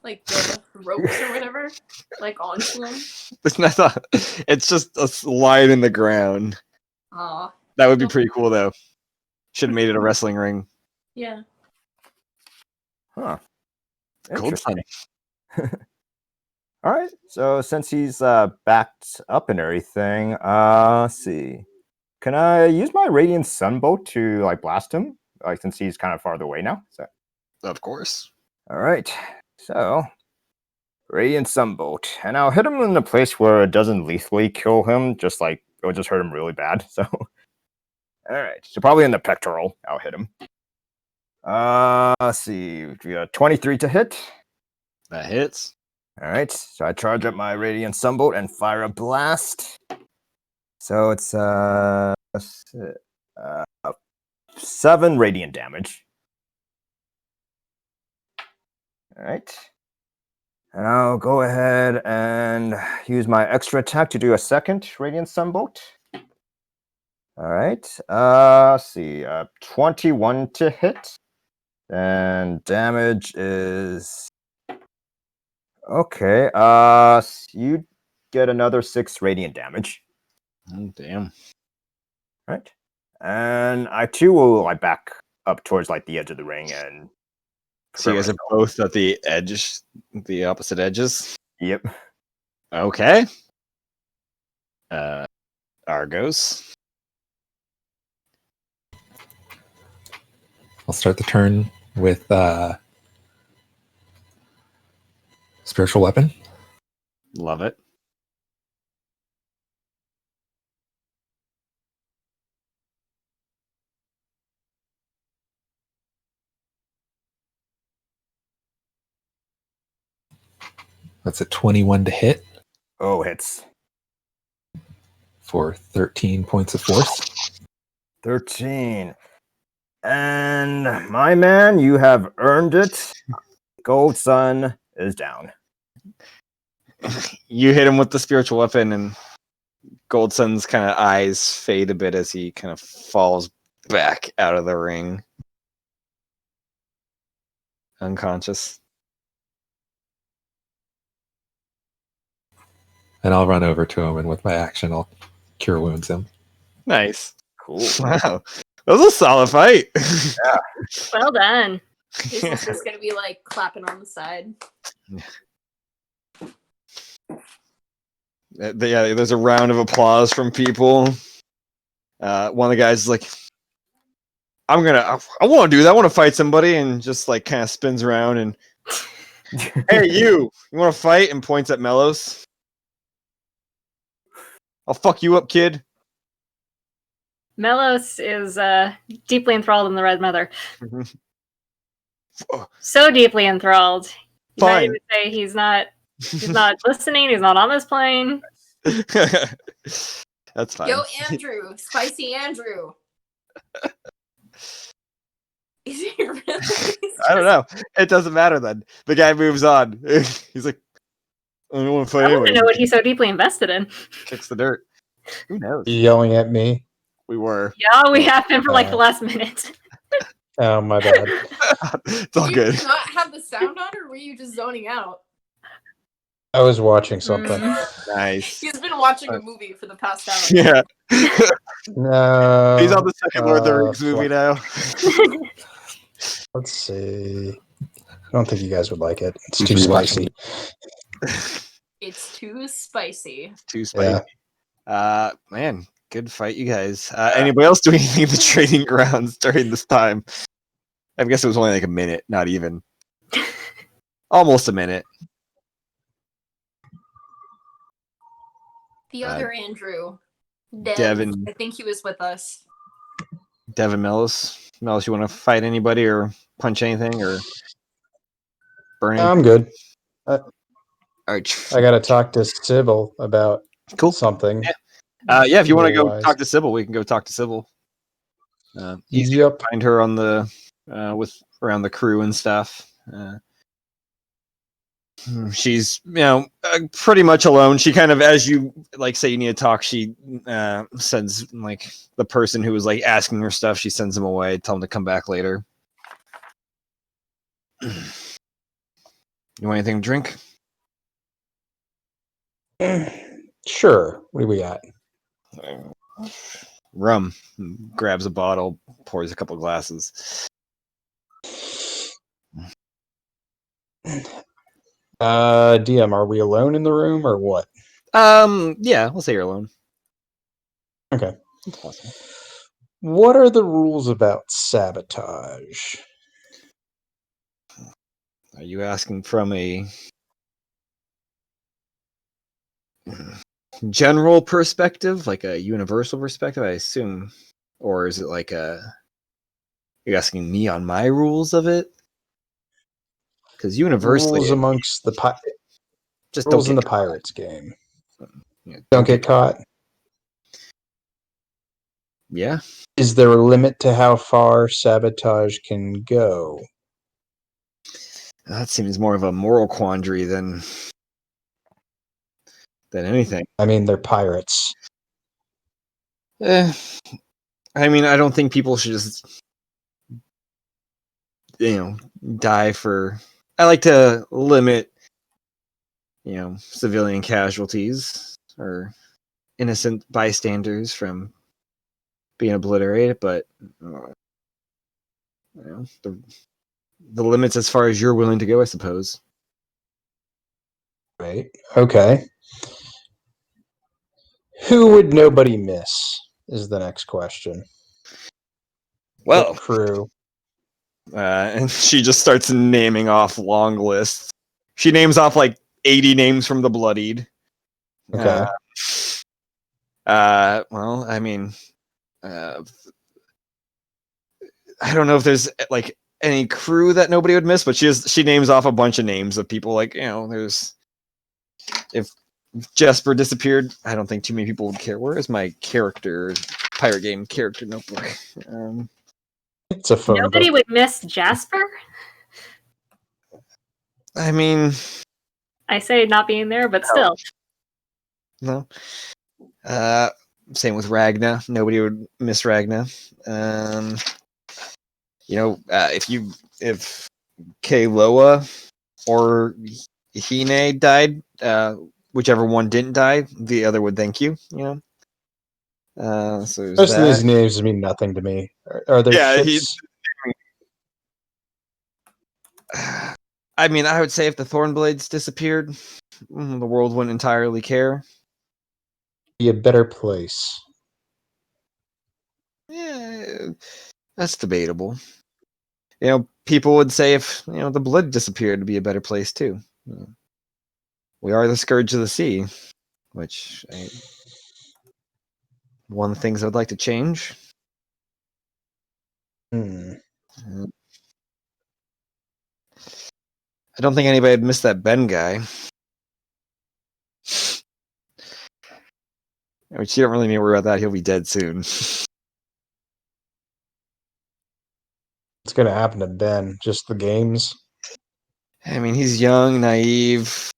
Like the ropes or whatever? Like onto him? It's just a line in the ground. Aw. That would be pretty cool, though. Should have made it a wrestling ring. Yeah. Huh. Gold Interesting. All right. So since he's backed up and everything, let's see. Can I use my Radiant Sunbolt to like blast him? Like since he's kind of farther away now. So. Of course. All right. So Radiant Sunbolt, and I'll hit him in a place where it doesn't lethally kill him. Just like it'll just hurt him really bad. So. All right. So probably in the pectoral, I'll hit him. Let's see. We got 23 to hit. That hits. All right, so I charge up my Radiant Sunbolt and fire a blast. So it's 7 radiant damage. All right. And I'll go ahead and use my extra attack to do a second Radiant Sunbolt. All right. Let's see. 21 to hit. And damage is... Okay, you get another 6 radiant damage. Oh, damn. Right. And I too will like back up towards like the edge of the ring and so you guys are both at the edge, the opposite edges? Yep. Okay. Argos. I'll start the turn with spiritual weapon. Love it. That's a 21 to hit. Oh, hits. For 13 points of force. 13. And my man, you have earned it. Gold Sun is down. You hit him with the spiritual weapon, and Gold Sun's kind of eyes fade a bit as he kind of falls back out of the ring. Unconscious. And I'll run over to him, and with my action, I'll cure wounds him. Nice. Cool. Wow. That was a solid fight. Yeah. Well done. He's just gonna be like clapping on the side. Yeah, there's a round of applause from people. One of the guys is like, I want to do that. I want to fight somebody, and just like kind of spins around and, hey, you want to fight? And points at Melos. I'll fuck you up, kid. Melos is deeply enthralled in the Red Mother. So deeply enthralled. You might even say he's not listening, he's not on this plane. That's fine. Yo, Andrew, spicy Andrew. Is he really? I don't know. It doesn't matter then. The guy moves on. He's like, I don't want to fight I want anyway. to know what he's so deeply invested in. Kicks the dirt. Who knows? You yelling at me? We were. Yeah, we have been for like the last minute. Oh, my bad. It's all Did good. you not have the sound on, or were you just zoning out? I was watching something. Nice. He's been watching a movie for the past hour. Yeah. No. He's on the second Lord of the Rings movie now. Let's see. I don't think you guys would like it. It's too Should we watch spicy. It's too spicy. Too spicy. Man, good fight, you guys. Anybody else do anything in the training grounds during this time? I guess it was only like a minute, not even. Almost a minute. The other Andrew, Devin. I think he was with us. Devin Melos. Melos, you want to fight anybody or punch anything or burn anything? I'm good. All right. I got to talk to Sybil about something. Yeah, if you want to go Otherwise- talk to Sybil, we can go talk to Sybil. Yep. Find her on the with around the crew and stuff. She's pretty much alone. She kind of, as you like say you need to talk, she sends like the person who was like asking her stuff, she sends him away, tell him to come back later. You want anything to drink? Sure. What do we got? Rum. Grabs a bottle, pours a couple glasses. DM, are we alone in the room or what? Yeah, we'll say you're alone. Okay. It's possible. What are the rules about sabotage? Are you asking from a general perspective, like a universal perspective, I assume? Or is it like you're asking me on my rules of it? Because universally, Rules amongst the just rules don't in get the Pirates game. Yeah, Don't get caught. Yeah. Is there a limit to how far sabotage can go? That seems more of a moral quandary than anything. I mean, they're pirates. I mean, I don't think people should just die for. I like to limit civilian casualties or innocent bystanders from being obliterated, but the limits as far as you're willing to go, I suppose. Right. Okay. Who would nobody miss is the next question. Well, what crew? And she just starts naming off long lists. She names off like 80 names from the Bloodied. Okay. Well, I mean, I don't know if there's like any crew that nobody would miss, but she names off a bunch of names of people. Like there's if Jesper disappeared, I don't think too many people would care. Where is my pirate game character notebook? It's a phone Nobody book. would miss Jasper. I mean, I say not being there, but still. No. Same with Ragna. Nobody would miss Ragna. If Kaloa or Hine died, whichever one didn't die, the other would thank you. So there's Most of these that. names mean nothing to me. Are there ships? I mean, I would say if the Thornblades disappeared, the world wouldn't entirely care. Be a better place. Yeah, that's debatable. People would say if the blood disappeared, it'd be a better place too. We are the scourge of the sea, which one of the things I'd like to change. Hmm. I don't think anybody would miss that Ben guy. Which you don't really need to worry about that. He'll be dead soon. What's going to happen to Ben? Just the games? I mean, he's young, naive,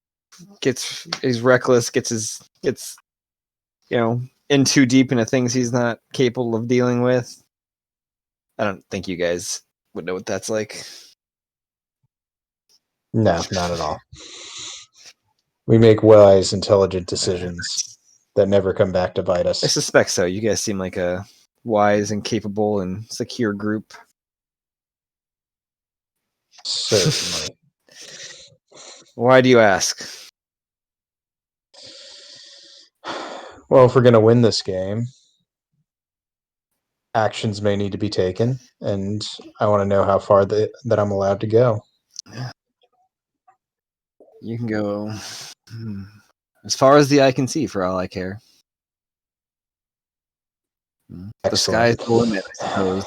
he's reckless, gets in too deep into things he's not capable of dealing with. I don't think you guys would know what that's like. No, not at all. We make wise, intelligent decisions that never come back to bite us. I suspect so. You guys seem like a wise and capable and secure group. Certainly. Why do you ask? Well, if we're going to win this game, actions may need to be taken, and I want to know how far that I'm allowed to go. You can go as far as the eye can see, for all I care. The sky's the limit, I suppose.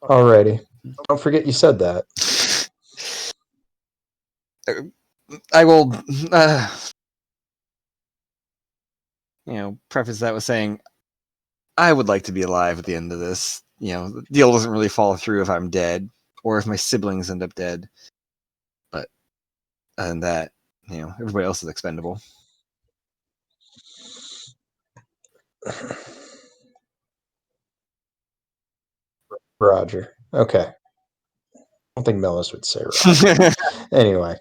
Alrighty. Don't forget you said that. I will, preface that with saying I would like to be alive at the end of this. The deal doesn't really fall through if I'm dead, or if my siblings end up dead. But other than that, everybody else is expendable. Roger. Okay. I don't think Mellis would say Roger. Anyway.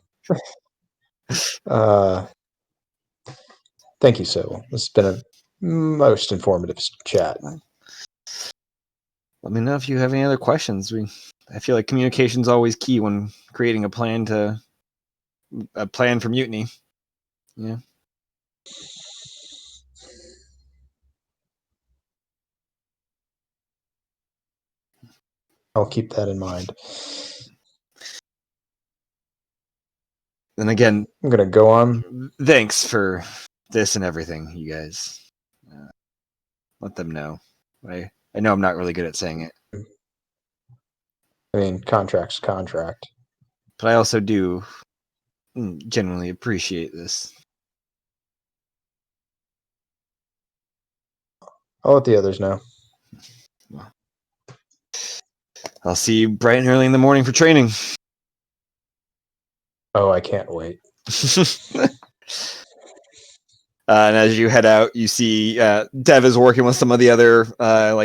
Thank you, Sybil. This has been a most informative chat. Let me know if you have any other questions. I feel like communication is always key when creating a plan for mutiny. Yeah. I'll keep that in mind. And again, I'm gonna go on. Thanks for this and everything, you guys. Let them know. I know I'm not really good at saying it. I mean, contract's contract. But I also do genuinely appreciate this. I'll let the others know. I'll see you bright and early in the morning for training. Oh, I can't wait. And as you head out, you see Dev is working with some of the other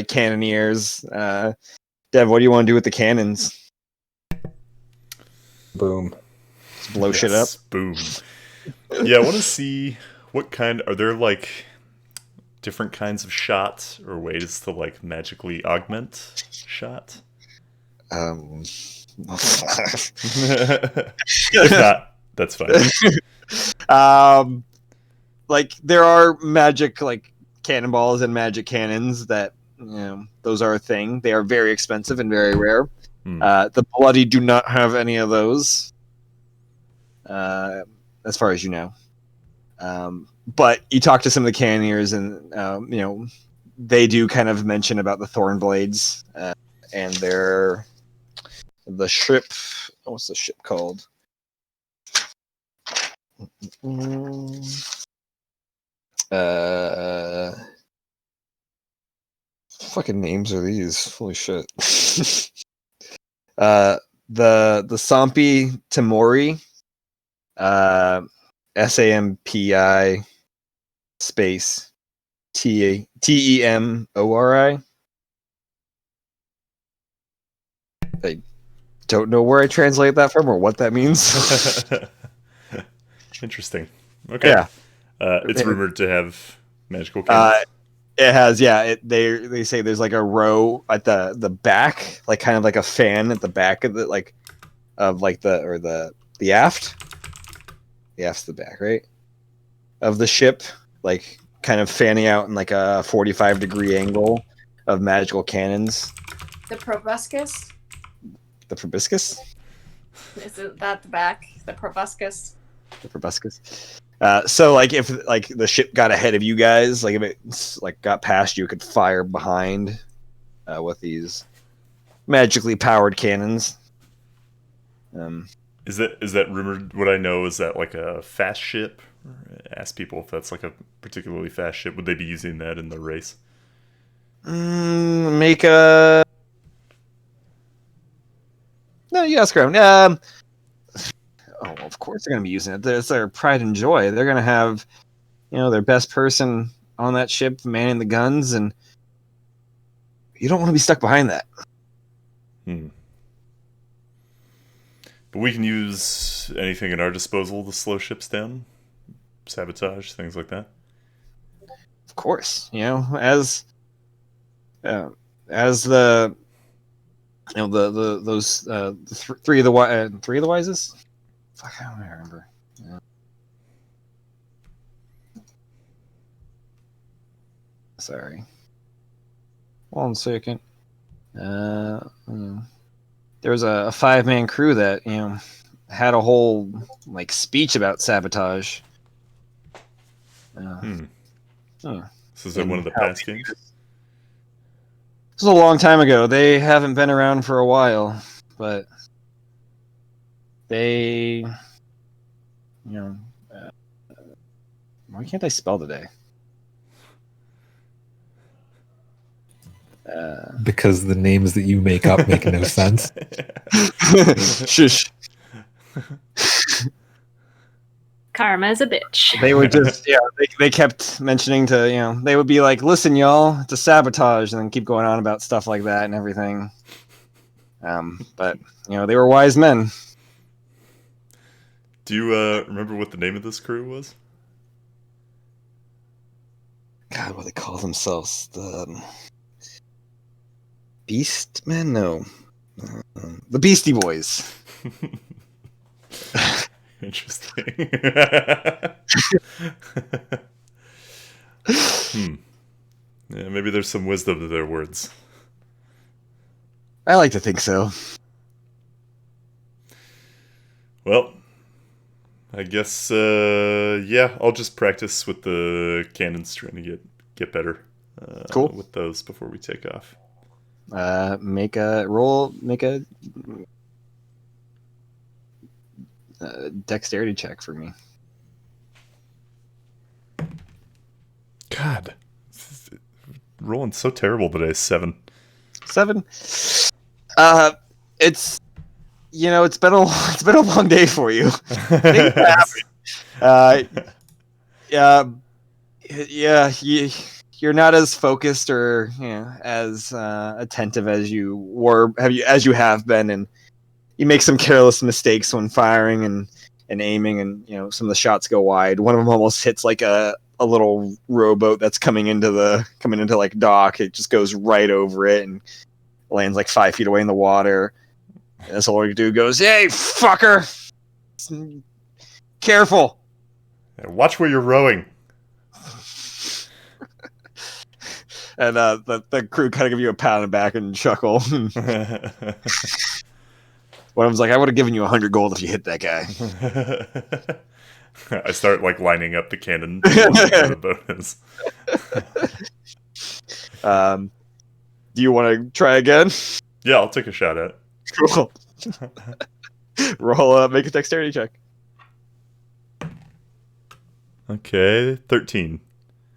cannoneers. Dev, what do you want to do with the cannons? Boom. Just blow shit up? Boom. Yeah, I want to see what kind... Are there, different kinds of shots or ways to, magically augment shot? If not, that's fine. There are magic cannonballs and magic cannons that those are a thing. They are very expensive and very rare. The bloody do not have any of those, as far as you know. But you talk to some of the cannoneers, and they do kind of mention about the thorn blades and the ship. What's the ship called? Fucking names are these? Holy shit. The Sampi Tamori, SAMPI space TEMORI. I don't know where I translate that from or what that means. Interesting. Okay. Yeah. It's rumored to have magical cannons. It has, yeah. They say there's a row at the back, kind of like a fan at the back of the the aft. The aft's the back, right? Of the ship, kind of fanning out in a 45-degree angle of magical cannons. The proboscis? The proboscis? Isn't that the back? The proboscis? The proboscis. So if the ship got ahead of you guys, if it got past you, it could fire behind with these magically powered cannons. Is that rumored? What I know is that a fast ship. Ask people if that's a particularly fast ship. Would they be using that in the race? Make a. No, you ask around. Of course they're going to be using it. It's their pride and joy. They're going to have, their best person on that ship manning the guns, and you don't want to be stuck behind that. But we can use anything at our disposal to slow ships down, sabotage, things like that. Of course, as the those three of the wisest. Fuck, I don't remember. Sorry. 1 second. There was a 5-man crew that had a whole speech about sabotage. So is that one of the past games? This was a long time ago. They haven't been around for a while, but they, why can't I spell today? Because the names that you make up make no sense. Shush. Karma's a bitch. They would just, they kept mentioning to, they would be like, listen, y'all, it's a sabotage, and then keep going on about stuff like that and everything. But, they were wise men. Do you remember what the name of this crew was? God, what do they call themselves? The Beast Men? No. The Beastie Boys. Interesting. Yeah, maybe there's some wisdom to their words. I like to think so. Well, I guess, I'll just practice with the cannons, trying to get better Cool. with those before we take off. Make a dexterity check for me. God, rolling so terrible today. 7. 7. It's it's been a long day for you. Things happen. You're not as focused or as attentive as you have been, and you make some careless mistakes when firing and aiming, and some of the shots go wide. One of them almost hits like a little rowboat that's coming into like dock. It just goes right over it and lands like 5 feet away in the water. And this old dude goes, "Hey, fucker! Careful! Watch where you're rowing." And the crew kind of give you a pat on the back and chuckle. One of them's like, "I would have given you 100 gold if you hit that guy." I start like lining up the cannon where the boat is. Do you want to try again? Yeah, I'll take a shot at it. Cool. Roll, make a dexterity check. Okay, 13.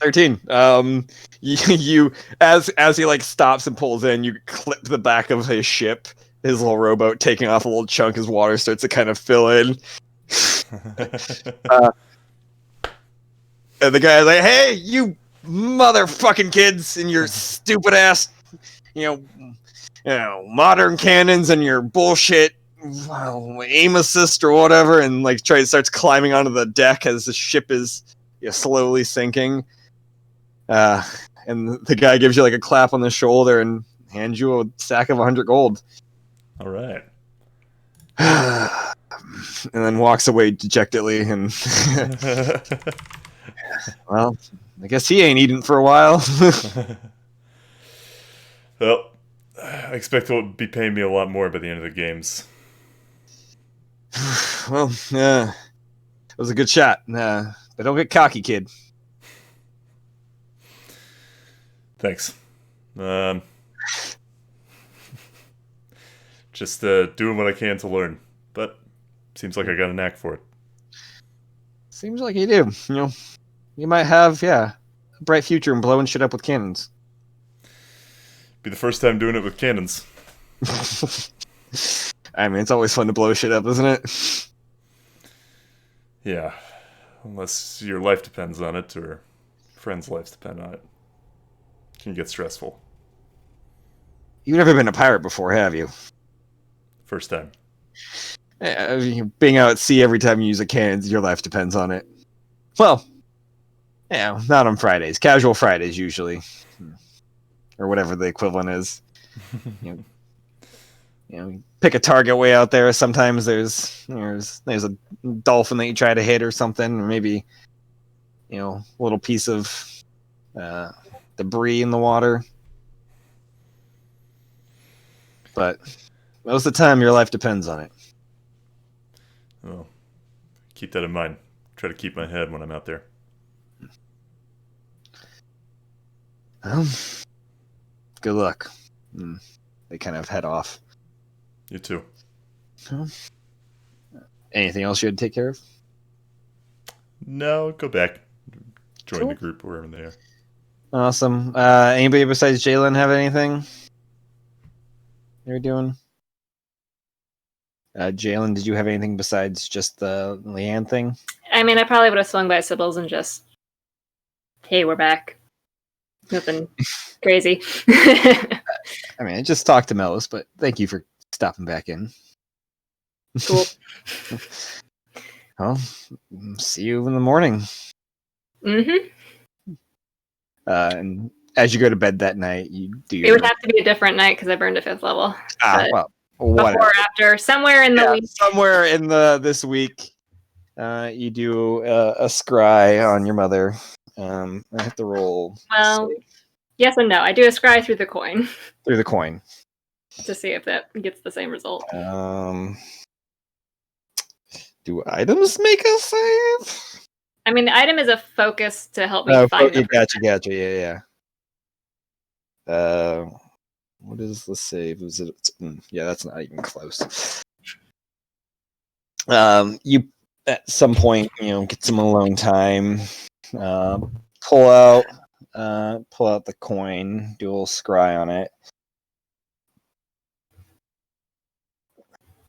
13. You as he like stops and pulls in, you clip the back of his ship, his little rowboat, taking off a little chunk as water starts to kind of fill in. And the guy's like, "Hey, you motherfucking kids and your stupid ass, modern cannons and your bullshit aim assist or whatever," and like starts climbing onto the deck as the ship is slowly sinking. And the guy gives you like a clap on the shoulder and hands you a sack of 100 gold. All right. And then walks away dejectedly. And well, I guess he ain't eaten for a while. Well, I expect they'll be paying me a lot more by the end of the games. Well, it was a good shot. But don't get cocky, kid. Thanks. Just doing what I can to learn, but seems like I got a knack for it. Seems like you do. You might have a bright future in blowing shit up with cannons. Be the first time doing it with cannons. I mean, it's always fun to blow shit up, isn't it? Yeah, unless your life depends on it or friends' lives depend on it. It can get stressful. You've never been a pirate before, have you? First time. Being out at sea every time you use a cannon, your life depends on it. Well, not on Fridays. Casual Fridays, usually. Or whatever the equivalent is. Pick a target way out there. Sometimes there's a dolphin that you try to hit or something, or maybe a little piece of debris in the water. But most of the time, your life depends on it. Well, keep that in mind. Try to keep my head when I'm out there. Well, good luck. They kind of head off. You too. Anything else you had to take care of? No, go back. Join Cool. the group wherever they are. Awesome. Anybody besides Jalen have anything you're doing? Jalen, did you have anything besides just the Leanne thing? I mean, I probably would have swung by Sybil's and just, hey, we're back. Nothing crazy. I mean, I just talked to Melis, but thank you for stopping back in. Cool. Well, see you in the morning. Mm-hmm. And as you go to bed that night, you do your... It would have to be a different night because I burned a 5th level. well, whatever. Before or after, somewhere in the week. Somewhere in this week, you do a scry on your mother. I have to roll. Well, yes and no. I do a scry through the coin. Through the coin. To see if that gets the same result. Do items make a save? I mean, the item is a focus to help me find them. Gotcha. Yeah. What is the save? Yeah, that's not even close. You at some point, get some alone time. Pull out the coin, do a little scry on it.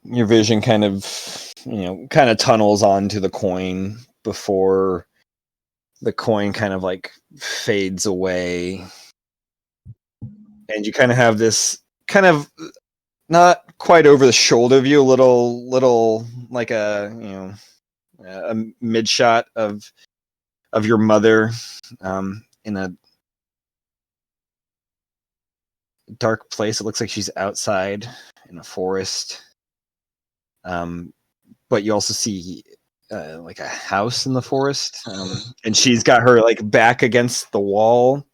Your vision kind of tunnels onto the coin before the coin kind of like fades away. And you kind of have this kind of not quite over the shoulder view, a little like a mid shot of your mother in a dark place. It looks like she's outside in a forest. But you also see like a house in the forest, and she's got her like back against the wall,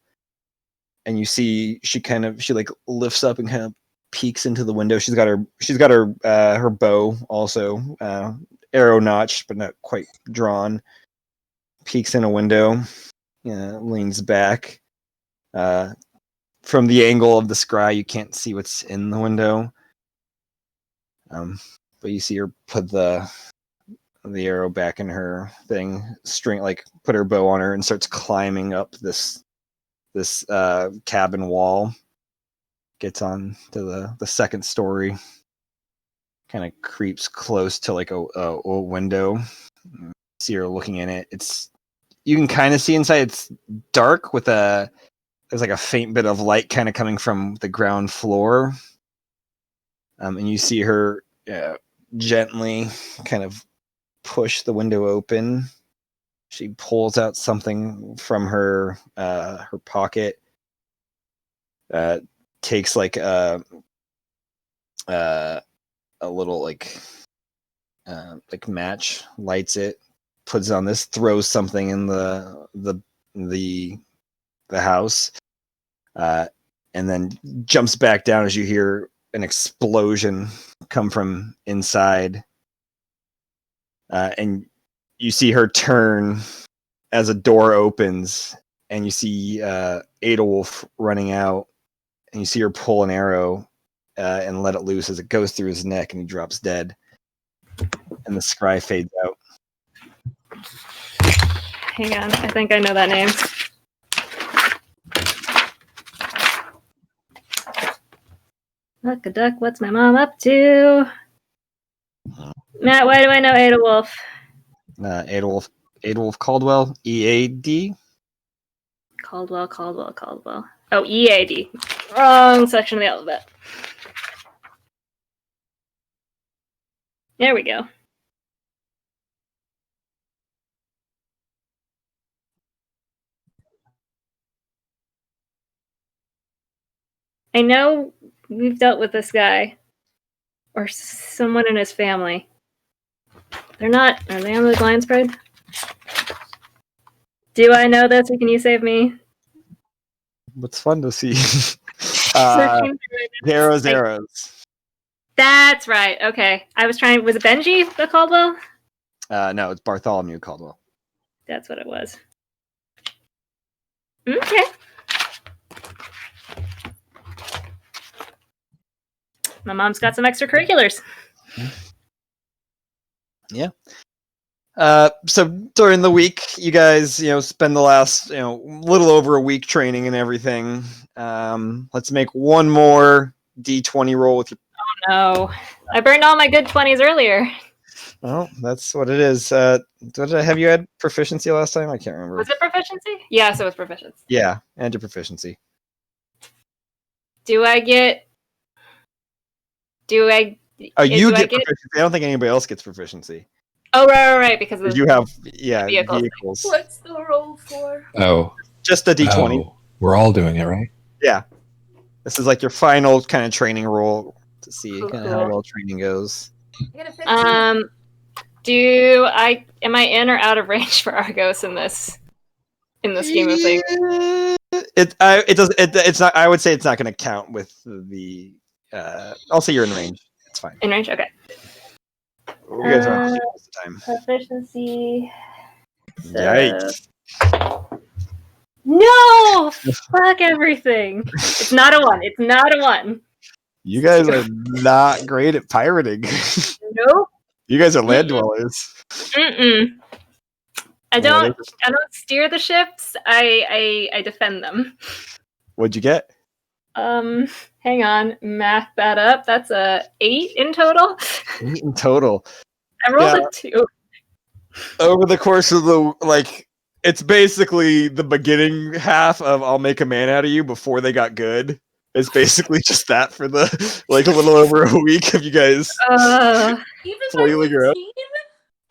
and you see she like lifts up and kind of peeks into the window. She's got her bow also, arrow notched but not quite drawn. Peeks in a window, leans back. From the angle of the scry, you can't see what's in the window. But you see her put the arrow back in her thing, put her bow on her, and starts climbing up this cabin wall. Gets on to the second story. Kind of creeps close to like a window. See her looking in it. You can kind of see inside. It's dark there's like a faint bit of light kind of coming from the ground floor. And you see her gently kind of push the window open. She pulls out something from her pocket. Takes like a little like match, lights it, puts it on this, throws something in the house, and then jumps back down as you hear an explosion come from inside. And you see her turn as a door opens, and you see Adolf running out, and you see her pull an arrow and let it loose as it goes through his neck, and he drops dead. And the scry fades out. Hang on, I think I know that name. Look a duck, what's my mom up to? Matt, why do I know Adolf? Adolf Caldwell, EAD. Caldwell. Oh, EAD. Wrong section of the alphabet. There we go. I know we've dealt with this guy or someone in his family. Are they on the blind spread? Do I know this, or can you save me? What's fun to see? Arrows. That's right. Okay. Was it Benji the Caldwell? No, it's Bartholomew Caldwell. That's what it was. Okay. My mom's got some extracurriculars. Yeah. So during the week, you guys, spend the last, little over a week training and everything. Let's make one more D20 roll with your. No, I burned all my good 20s earlier. Well, that's what it is. Have you had proficiency last time? I can't remember. Was it proficiency? Yes, it was proficiency. Yeah, and your proficiency. Do I get? Oh, you get proficiency. I don't think anybody else gets proficiency. Oh, right, because you have vehicles. What's the roll for? Oh, just a D20. Oh, we're all doing it, right? Yeah, this is like your final kind of training roll to see kind of how well training goes. Am I in or out of range for Argos in this scheme of things? It's not. I would say it's not going to count with the. I'll say you're in range. It's fine. In range, okay. You guys are on most of the time. Proficiency. Yikes! No, fuck everything. It's not a 1. It's not a 1. You guys are not great at pirating. Nope. You guys are land dwellers. Mm-mm. I don't steer the ships. I defend them. What'd you get? Hang on, math that up. That's a 8 in total. 8 in total. I rolled a 2. Over the course of it's basically the beginning half of I'll make a man out of you before they got good. It's basically just that for the a little over a week of you guys flailing around.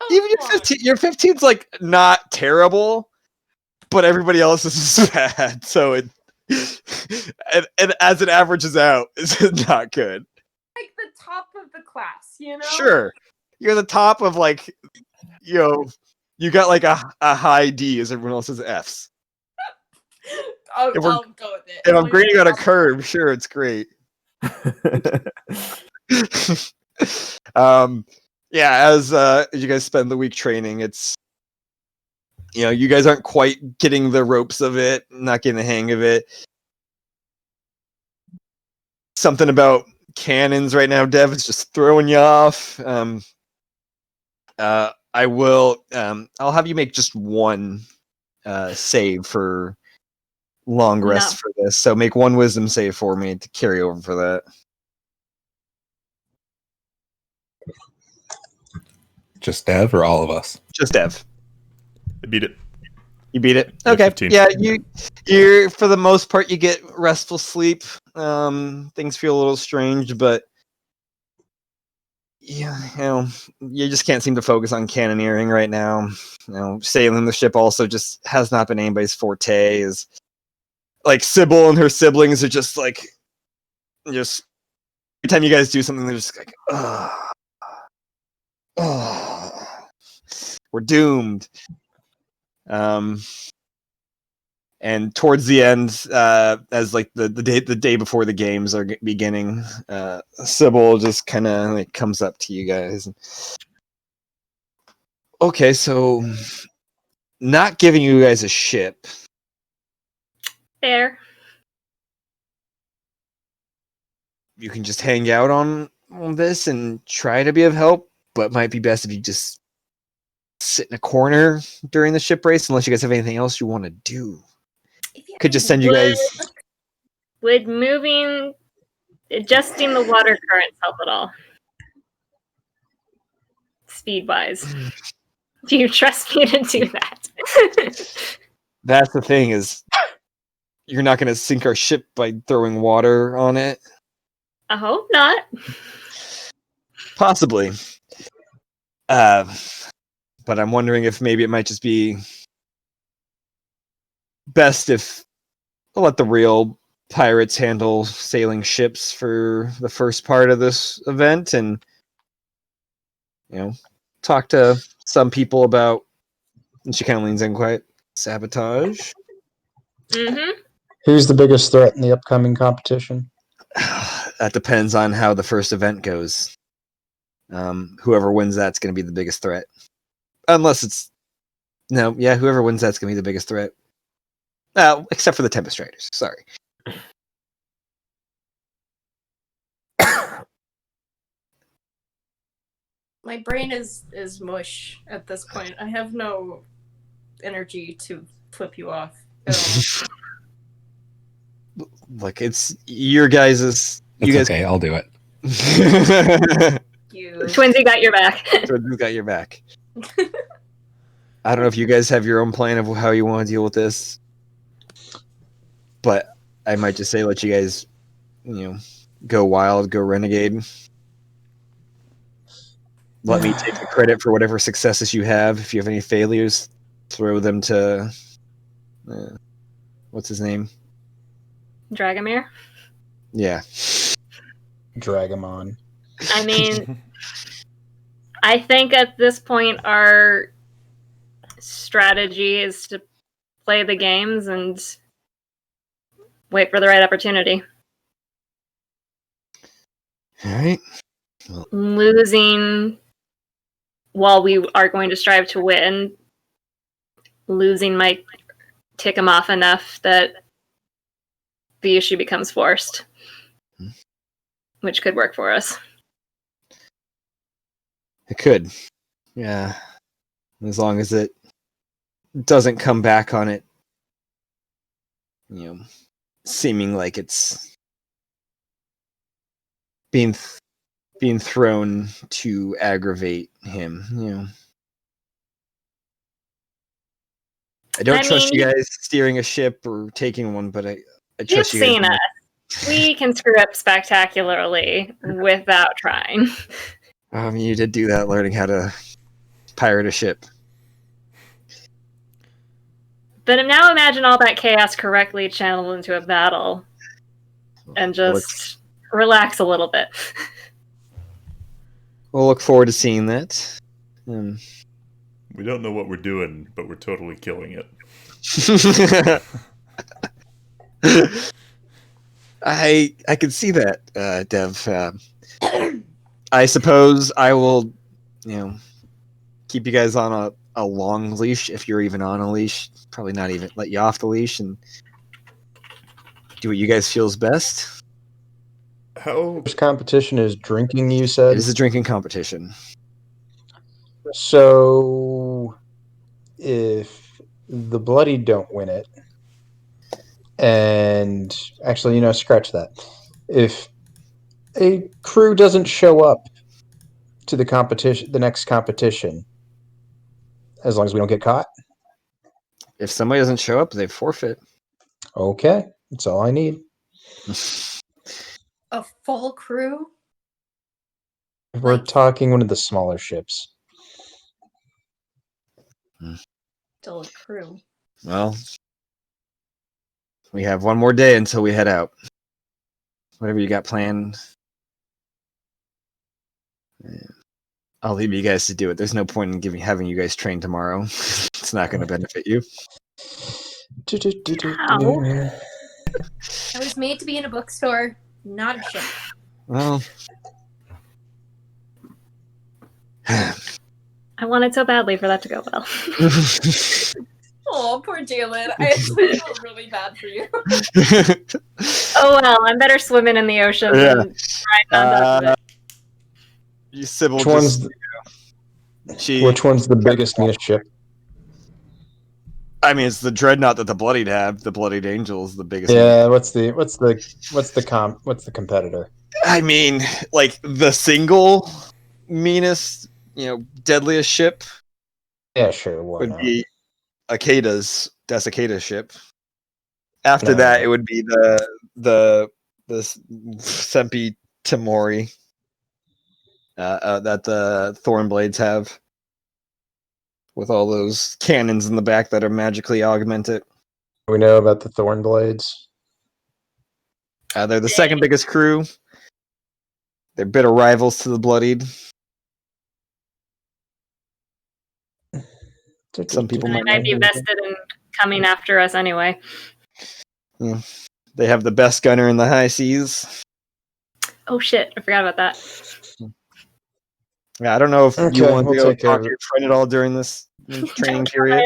Even your 15's not terrible, but everybody else is bad. So it and as it averages out, it's not good. Like the top of the class, Sure, you're the top of you got a high D as everyone else has Fs. I'll go with it. If I'm grading on a curve, sure, it's great. As you guys spend the week training, it's you guys aren't quite getting the ropes of it, not getting the hang of it. Something about cannons right now, Dev, is just throwing you off. I will. I'll have you make just one save for long rest for this. So make one wisdom save for me to carry over for that. Just Dev or all of us? Just Dev. I beat it. You beat it. Yeah, Okay. 15. Yeah, you're for the most part you get restful sleep. Things feel a little strange, but yeah, you just can't seem to focus on cannoneering right now. Sailing the ship also just has not been anybody's forte. Is Sybil and her siblings are just every time you guys do something, they're just like, we're doomed. And towards the end, as the day before the games are beginning, Sybil just kind of comes up to you guys. Okay, so not giving you guys a ship. Fair. You can just hang out on this and try to be of help, but it might be best if you just sit in a corner during the ship race, unless you guys have anything else you want to do. Could just send you guys. Would adjusting the water currents help at all? Speed wise. Do you trust me to do that? That's the thing, is you're not going to sink our ship by throwing water on it. I hope not. Possibly. But I'm wondering if maybe it might just be best if I'll let the real pirates handle sailing ships for the first part of this event, and talk to some people about. And she kind of leans in quite sabotage. Mm-hmm. Who's the biggest threat in the upcoming competition? That depends on how the first event goes. Whoever wins that's going to be the biggest threat. Unless it's whoever wins that's going to be the biggest threat. Except for the Tempest Riders. Sorry. My brain is mush at this point. I have no energy to flip you off at all. Like, it's your guys's. You guys. Okay, I'll do it. You. Twinsy got your back. Twinsy got your back. I don't know if you guys have your own plan of how you want to deal with this, but I might just say let you guys, go wild, go renegade. Let me take the credit for whatever successes you have. If you have any failures, throw them to what's his name? Dragomir? Yeah. Dragamon. I mean, I think at this point our strategy is to play the games and wait for the right opportunity. All right. Losing while we are going to strive to win, losing might tick him off enough that the issue becomes forced, which could work for us. It could. Yeah. As long as it doesn't come back on it, seeming like it's being thrown to aggravate him, I don't trust you guys steering a ship or taking one, but I trust you guys. You've seen us. We can screw up spectacularly without trying. You did do that, learning how to pirate a ship. But now imagine all that chaos correctly channeled into a battle and just relax a little bit. We'll look forward to seeing that. We don't know what we're doing, but we're totally killing it. I can see that, Dev. I suppose I will, keep you guys on a long leash if you're even on a leash. Probably not even let you off the leash and do what you guys feel is best. How? This competition is drinking, you said? It is a drinking competition. So, if the Bloody don't win it, and actually, scratch that. If a crew doesn't show up to the next competition, as long as we don't get caught. If somebody doesn't show up, they forfeit. Okay, that's all I need. A full crew? We're talking one of the smaller ships. Still a crew. Well, we have one more day until we head out. Whatever you got planned, I'll leave you guys to do it. There's no point in having you guys train tomorrow. It's not going to benefit you. I was made to be in a bookstore, not a ship. Well, I wanted so badly for that to go well. Oh, poor Jalen. I actually feel really bad for you. Oh well, I'm better swimming in the ocean than riding on top of it. You Sybil Which one's the biggest, meanest ship? I mean, it's the dreadnought that the Bloodied have. The Bloodied Angel is the biggest. Yeah, what's the competitor? I mean, like the single meanest, deadliest ship. Yeah, sure. Why would not? be Akada's Desicada's ship. After that, it would be the Sempi Tamori that the Thornblades have, with all those cannons in the back that are magically augmented. We know about the Thornblades. They're the second biggest crew. They're bitter rivals to the Bloodied. Some people might be vested in coming after us anyway. Yeah. They have the best gunner in the high seas. Oh shit, I forgot about that. Yeah, I don't know if you want to go talk to to your friend at all during this training period.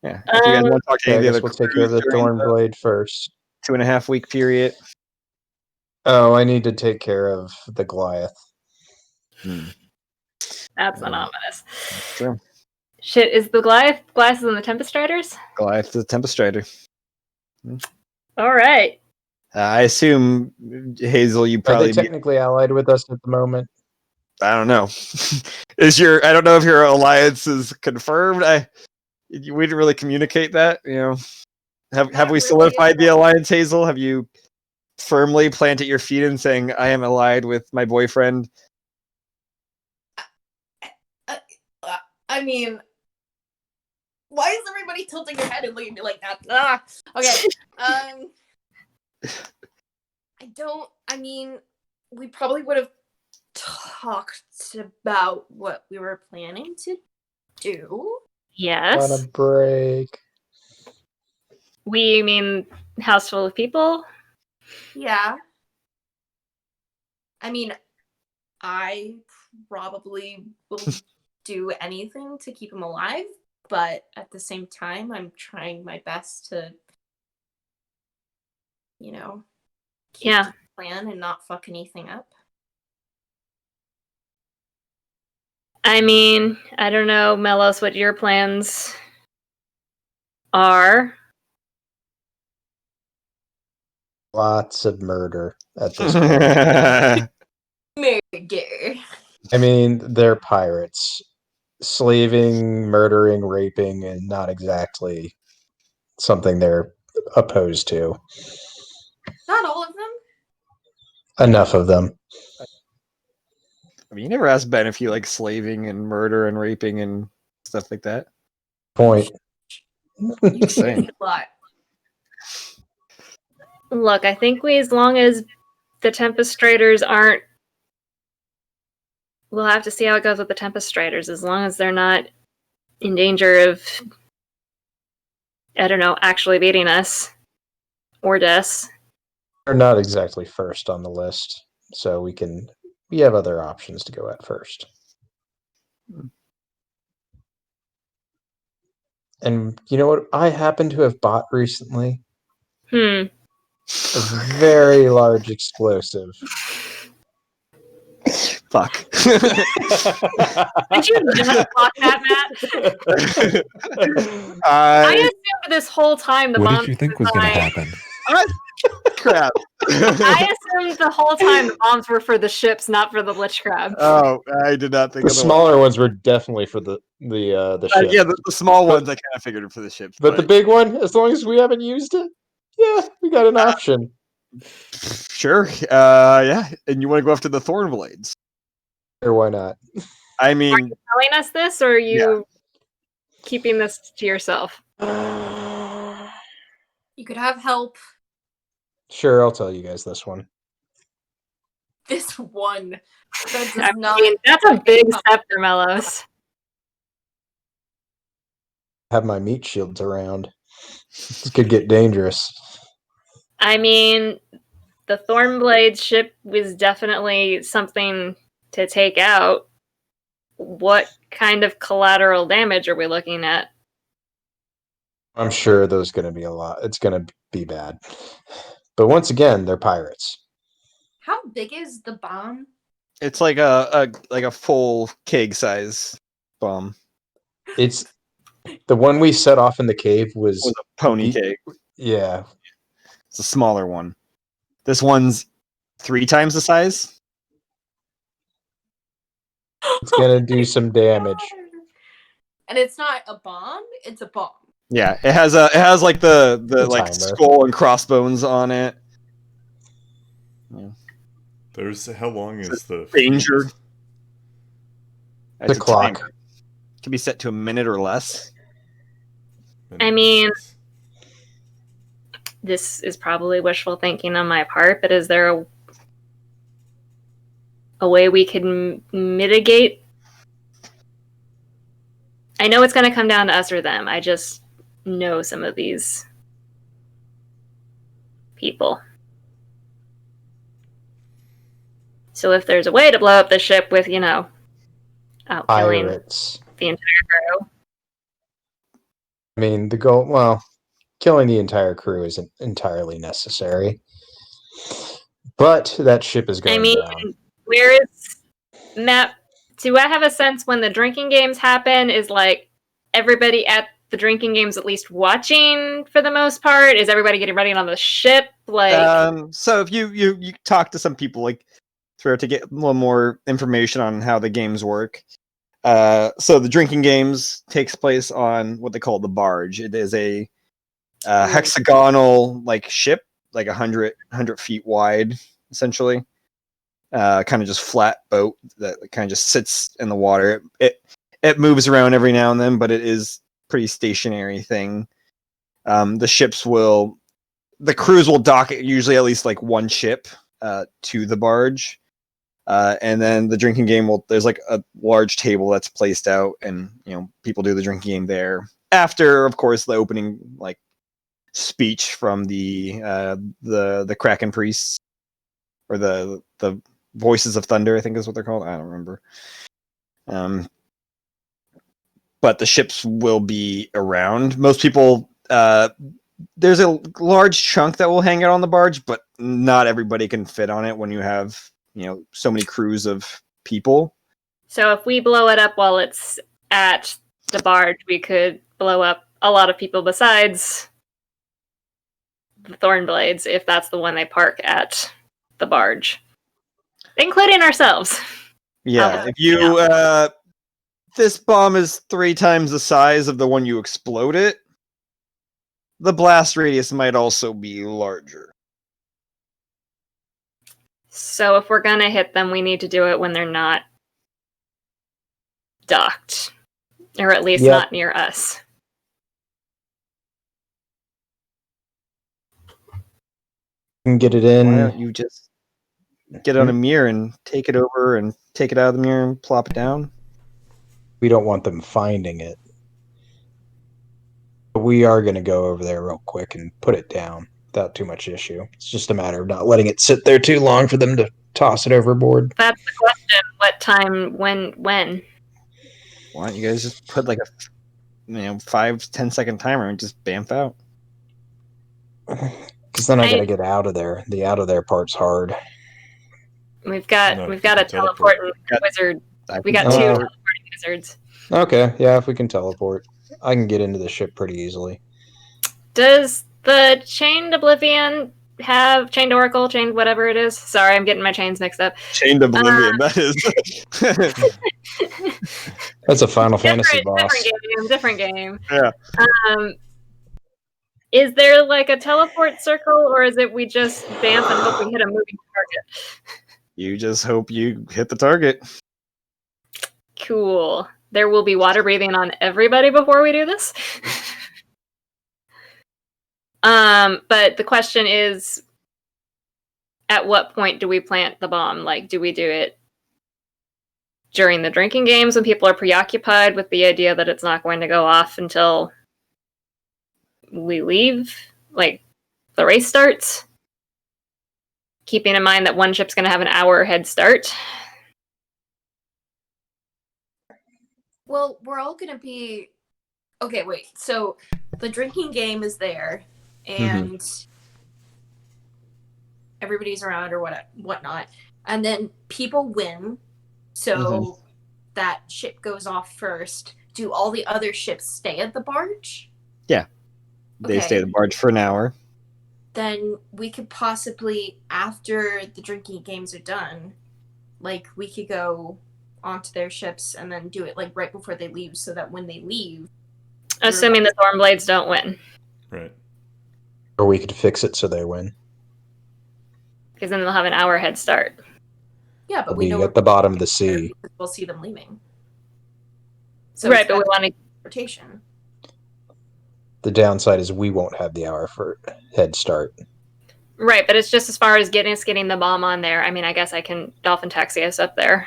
Yeah, if you guys want to talk to any of the other we'll take care of the Thornblade first. 2.5 week period. Oh, I need to take care of the Goliath. That's not ominous. True. Shit, is the glasses and the Tempest Riders? Goliath the Tempest Strider. All right. I assume, Hazel, you Are probably they technically allied with us at the moment? I don't know. I don't know if your alliance is confirmed. We didn't really communicate that, Have we solidified the alliance, Hazel? Have you firmly planted your feet in saying I am allied with my boyfriend? I mean, why is everybody tilting their head and looking at me like that? Ah, okay. We probably would have talked about what we were planning to do. Yes. On a break. We mean house full of people? Yeah. I mean, I probably will do anything to keep him alive, but at the same time, I'm trying my best to, keep the plan and not fuck anything up. I mean, I don't know, Melos, what your plans are. Lots of murder at this point. Murder. I mean, they're pirates. Slaving, murdering, raping, and not exactly something they're opposed to. Not all of them. Enough of them. I mean, you never asked Ben if he likes slaving and murder and raping and stuff like that. Point. Just saying. Look, I think as long as the Tempest Striders aren't... We'll have to see how it goes with the Tempest Striders. As long as they're not in danger of, I don't know, actually beating us. Or deaths. They're not exactly first on the list, so we have other options to go at first. And you know what I happen to have bought recently? A very large explosive. Fuck. Did you just block that, Matt? I assumed this whole time the What bomb did you think was going to happen? Crap. I assumed the whole time the bombs were for the ships, not for the Lich Crab. Oh, I did not think The of smaller ones were definitely for the ship. Yeah, the small ones I kind of figured for the ships. But the big one, as long as we haven't used it, yeah, we got an option. Sure. Yeah. And you want to go after the Thorn Blades? Or why not? I mean, are you telling us this, or are you keeping this to yourself? You could have help. Sure, I'll tell you guys this one. This one. That does not. That's a big step for Melos. Have my meat shields around. This could get dangerous. I mean, the Thornblade ship was definitely something to take out. What kind of collateral damage are we looking at? I'm sure there's going to be a lot. It's going to be bad. But once again, they're pirates. How big is the bomb? it's like a full keg size bomb. It's the one we set off in the cave was a pony keg. Yeah. It's a smaller one. This one's 3 times the size. It's gonna do some damage. And it's not a bomb, it's a bomb. Yeah, it has like the like timer. skull and crossbones on it. Yeah. There's how long is the danger? The clock timer. Can be set to a minute or less. I mean, this is probably wishful thinking on my part, but is there a way we can mitigate? I know it's going to come down to us or them. I just know some of these people. So if there's a way to blow up the ship with, killing pirates, the entire crew. I mean, the goal. Well, killing the entire crew isn't entirely necessary, but that ship is going down. Where is Matt, do I have a sense when the drinking games happen? Is like everybody at the drinking games at least watching for the most part? Is everybody getting ready on the ship? Like, so if you talk to some people like throughout to get a little more information on how the games work. So the drinking games takes place on what they call the barge. It is a hexagonal like ship, like 100 feet wide, essentially. Kind of just flat boat that kind of just sits in the water. It moves around every now and then, but it is pretty stationary thing. The crews will dock usually at least like one ship to the barge. And then the drinking game there's like a large table that's placed out, and people do the drinking game there. After, of course, the opening like speech from the Kraken priests, or the Voices of Thunder, I think is what they're called. I don't remember. But the ships will be around. Most people, there's a large chunk that will hang out on the barge, but not everybody can fit on it when you have so many crews of people. So if we blow it up while it's at the barge, we could blow up a lot of people besides the Thornblades, if that's the one they park at the barge, including ourselves. Yeah, if you this bomb is 3 times the size of the one you explode it, the blast radius might also be larger. So if we're gonna hit them, we need to do it when they're not docked, or at least not near us. You can get it in. Why don't you just get on a mirror and take it over and take it out of the mirror and plop it down? We don't want them finding it. But we are going to go over there real quick and put it down without too much issue. It's just a matter of not letting it sit there too long for them to toss it overboard. That's the question. What time? When? Why don't you guys just put like a 5-10 second timer and just bamf out? Because then I got to get out of there. The out of there part's hard. We've got a teleporting wizard. We got 2 teleporting wizards. Okay, yeah, if we can teleport, I can get into the ship pretty easily. Does the Chained Oblivion have Chained Oracle, Chained whatever it is? Sorry, I'm getting my chains mixed up. Chained Oblivion, that is. That's a Final Fantasy boss. Different game. Yeah. Is there like a teleport circle, or is it we just bamf and hope we hit a moving target? You just hope you hit the target. Cool. There will be water breathing on everybody before we do this. But the question is, at what point do we plant the bomb? Like, do we do it during the drinking games when people are preoccupied with the idea that it's not going to go off until we leave? Like, the race starts? Keeping in mind that one ship's going to have an hour head start. Well, we're all going to be... Okay, wait. So, the drinking game is there, and everybody's around or whatnot. And then people win, so that ship goes off first. Do all the other ships stay at the barge? Yeah. They stay at the barge for an hour. Then we could possibly, after the drinking games are done, like, we could go onto their ships and then do it, like, right before they leave, so that when they leave... Assuming the Thornblades don't win. Right. Or we could fix it so they win. Because then they'll have an hour head start. Yeah, but we know at the bottom of the sea. We'll see them leaving. So right, but we want to... Rotation. The downside is we won't have the hour for head start. Right, but it's just as far as getting the bomb on there. I mean, I guess I can dolphin taxi us up there.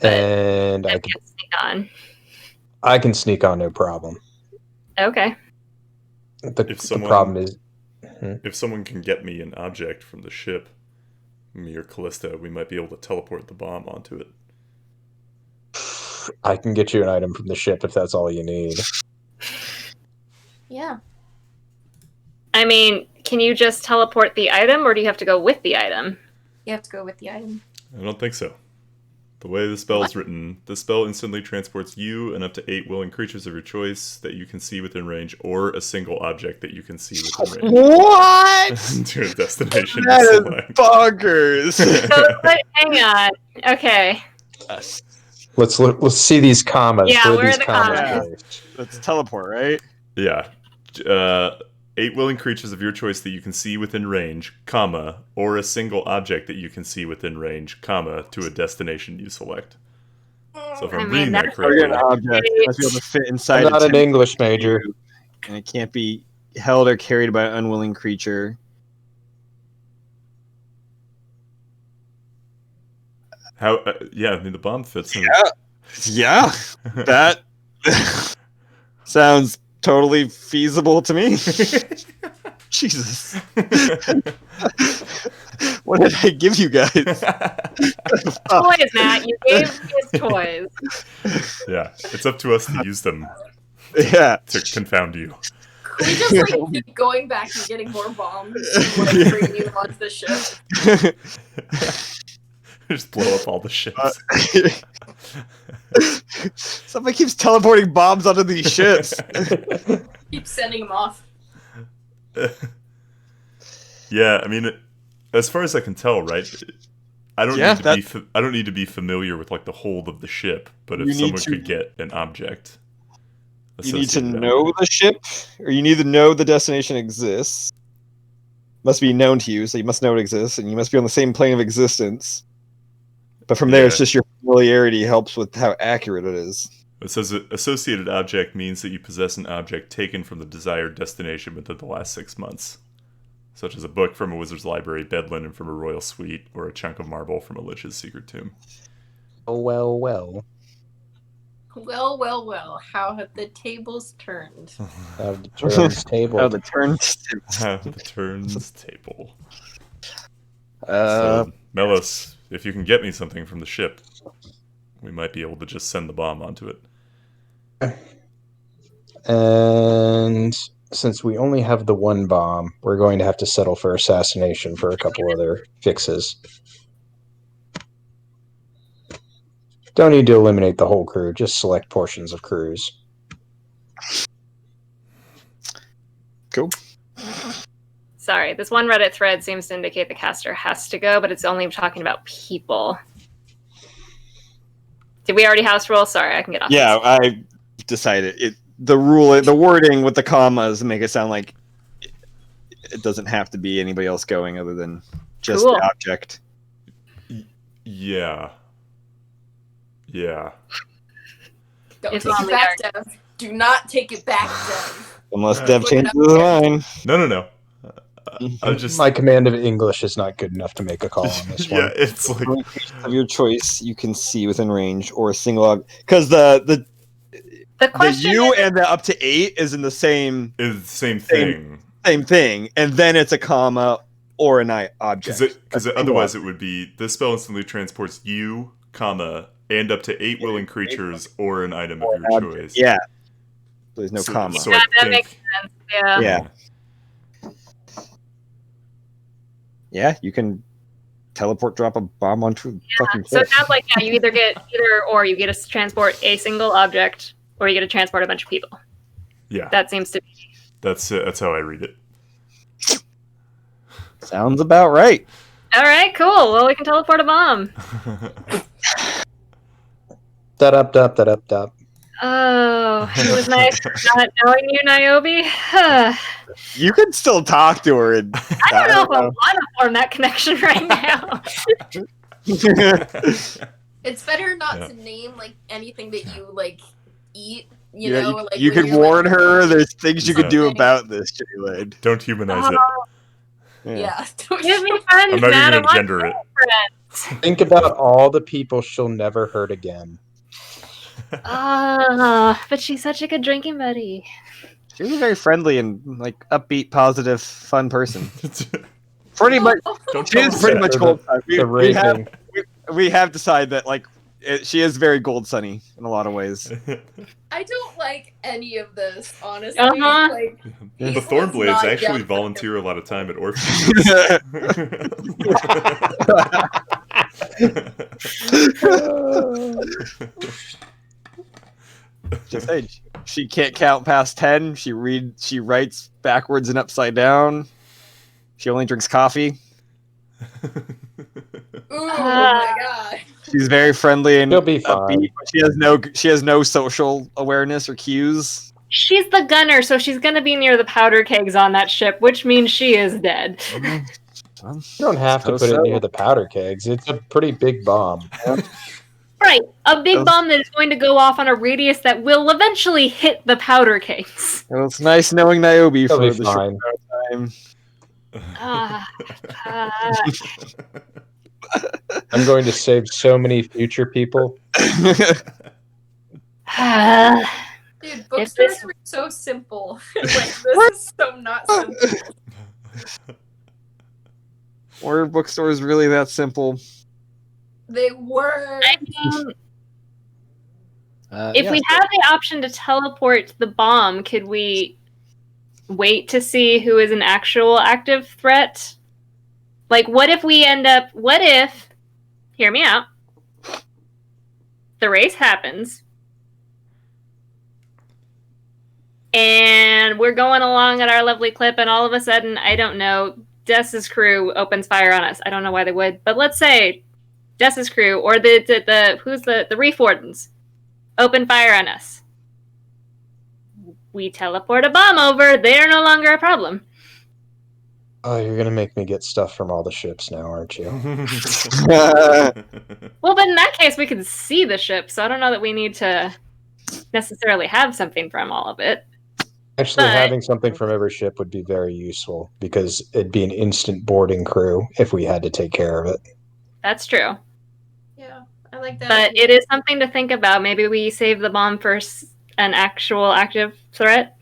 And I can sneak on. I can sneak on, no problem. Okay. The problem is... If someone can get me an object from the ship, me or Callista, we might be able to teleport the bomb onto it. I can get you an item from the ship if that's all you need. Yeah. I mean, can you just teleport the item, or do you have to go with the item? You have to go with the item. I don't think so. The way the spell is written, the spell instantly transports you and up to 8 willing creatures of your choice that you can see within range, or a single object that you can see within range. What? To a destination That you is select. bonkers. So, but hang on. Okay. Let's see these commas. Yeah, Where where are these the commas commas? placed? Let's teleport, right? Yeah. 8 willing creatures of your choice that you can see within range, comma, or a single object that you can see within range, comma, to a destination you select. So if I'm reading that correctly, An object must be able to fit inside. I'm not a an 10 English major. cube, and it can't be held or carried by an unwilling creature. how? Yeah, I mean the bomb fits in. Yeah, that sounds totally feasible to me. Jesus. What did I give you guys? Toys, Matt. You gave his toys. Yeah, it's up to us to use them. Yeah. To confound you. Can we just like keep going back and getting more bombs and like bring you onto the ship? Just blow up all the ships. Somebody keeps teleporting bombs onto these ships. Keep sending them off. Yeah, I mean, as far as I can tell, right? I don't need to be familiar with like the hold of the ship, but if someone could get an object, you need to know the ship, or you need to know the destination exists. Must be known to you, so you must know it exists, and you must be on the same plane of existence. But from there, it's just your familiarity helps with how accurate it is. It says associated object means that you possess an object taken from the desired destination within the last 6 months, such as a book from a wizard's library, bed linen from a royal suite, or a chunk of marble from a lich's secret tomb. Oh, well, well. Well, well, well. How have the tables turned? How the turns table. How the turns How the turns table. Uh, So, Melos, if you can get me something from the ship, we might be able to just send the bomb onto it. And since we only have the one bomb, we're going to have to settle for assassination for a couple other fixes. Don't need to eliminate the whole crew, just select portions of crews. Cool. Sorry, this one Reddit thread seems to indicate the caster has to go, but it's only talking about people. Did we already house rule? Sorry, I can get off. Yeah, I decided the wording with the commas make it sound like it doesn't have to be anybody else going other than just Cool. the object. Yeah. Yeah. Don't It's take on it the back, Dev. Do not take it back, Dev. Unless Yeah. Dev Put it changes up his there. mind. No. I'm just... My command of English is not good enough to make a call on this yeah, one. it's like... Of your choice, you can see within range or a single because the question you is, and the up to 8 is in the same It's the same thing. thing, and then it's a comma or an object. Because otherwise it would be, this spell instantly transports you, comma, and up to 8 willing creatures or an item of your choice. Yeah. There's no comma. So yeah, I that think, makes sense. Yeah. Yeah. Yeah, you can teleport drop a bomb onto a fucking So it cliff. sounds like you either get or you get to transport a single object, or you get to transport a bunch of people. yeah, That seems to be. that's how I read it. Sounds about right. All right, cool. Well, we can teleport a bomb. Da-dup-dup. Oh, it was nice not knowing you, Niobe. You can still talk to her. And I don't know if I want to form that connection right now. It's better not Yeah. to name like anything that you like eat. You Yeah, know, you, like you when could you're, warn like, her. There's things you could do something. about this, Jalen. Don't humanize it. Yeah. Give me friends, I'm not Matt. even I gonna want gender it. friends. Think about all the people she'll never hurt again. But she's such a good drinking buddy. She was a very friendly and like upbeat, positive, fun person. Pretty much, Don't she is pretty much The- gold. Sun. the raping. We have decided that like she is very gold sunny in a lot of ways. I don't like any of this, honestly. Uh-huh. Like, The he's Thornblades not actually young. volunteer a lot of time at orphanages. Just say she can't count past 10. She writes backwards and upside down. She only drinks coffee. Oh my god. She's very friendly and She'll be upbeat, fine. but she has no social awareness or cues. She's the gunner, so she's gonna be near the powder kegs on that ship, which means she is dead. You don't have to put it near the powder kegs. It's a pretty big bomb. Right, a big bomb that is going to go off on a radius that will eventually hit the powder kegs. Well, it's nice knowing Niobe She'll for be the short fine. amount of time. I'm going to save so many future people. Dude, bookstores were so simple. Like, this is so not simple. Were bookstores really that simple? They were. I mean, if we have the option to teleport the bomb, could we wait to see who is an actual active threat? Like, what if, hear me out, the race happens, and we're going along at our lovely clip, and all of a sudden, I don't know, Dessa's crew opens fire on us. I don't know why they would, but let's say Dessa's crew, or the Reef Wardens, open fire on us. We teleport a bomb over, they are no longer a problem. Oh, you're gonna make me get stuff from all the ships now, aren't you? Well, but in that case, we could see the ship, so I don't know that we need to necessarily have something from all of it. Actually, having something from every ship would be very useful, because it'd be an instant boarding crew if we had to take care of it. That's true. Yeah, I like that. But it is something to think about. Maybe we save the bomb for an actual active threat.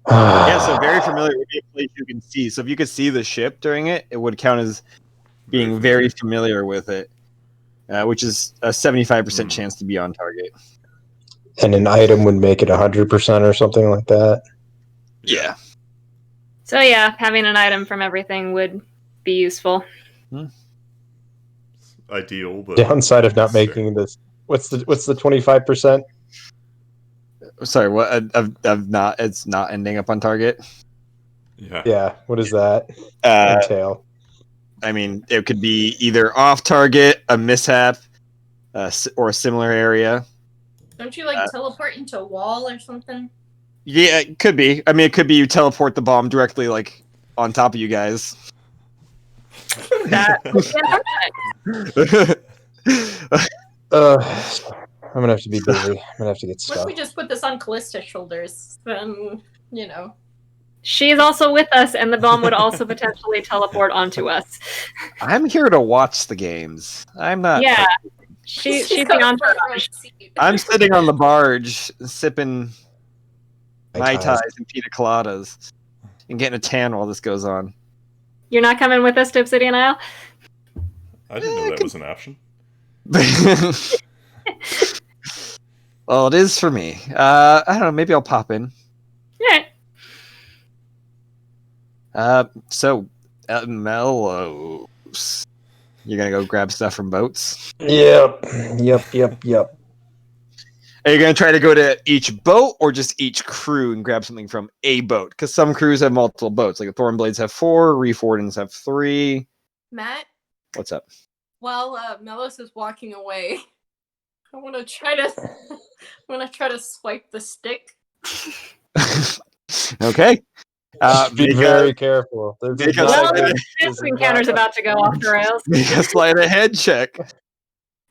Yeah, so very familiar would be a place you can see. So if you could see the ship during it, it would count as being very familiar with it, which is a 75% chance to be on target. And an item would make it 100% or something like that. Yeah. So yeah, having an item from everything would be useful. Ideal, but Downside of not making this. What's the 25%? Sorry, what? It's not ending up on target. Yeah. What does that entail? I mean, it could be either off target, a mishap, or a similar area. Don't you teleport into a wall or something? Yeah, it could be. I mean, it could be you teleport the bomb directly on top of you guys. I'm gonna have to be busy. I'm gonna have to get What if stuff. we just put this on Callista's shoulders? Then, you know. She's also with us, and the bomb would also potentially teleport onto us. I'm here to watch the games. I'm not. Yeah, she's the entourage. I'm sitting on the barge, sipping Mai Tais and pina coladas, and getting a tan while this goes on. You're not coming with us to Obsidian Isle? I didn't know that was an option. Well, it is for me. I don't know. Maybe I'll pop in. Yeah. So, Mellows. You're gonna go grab stuff from boats? Yep. Are you gonna try to go to each boat or just each crew and grab something from a boat? Because some crews have multiple boats. Like the Thornblades have 4, Reef Wardens have 3. Matt, What's up? while Melos is walking away, I want to try to swipe the stick. Okay. Be very careful. This encounter's about to go off the rails. Make a sleight of hand check.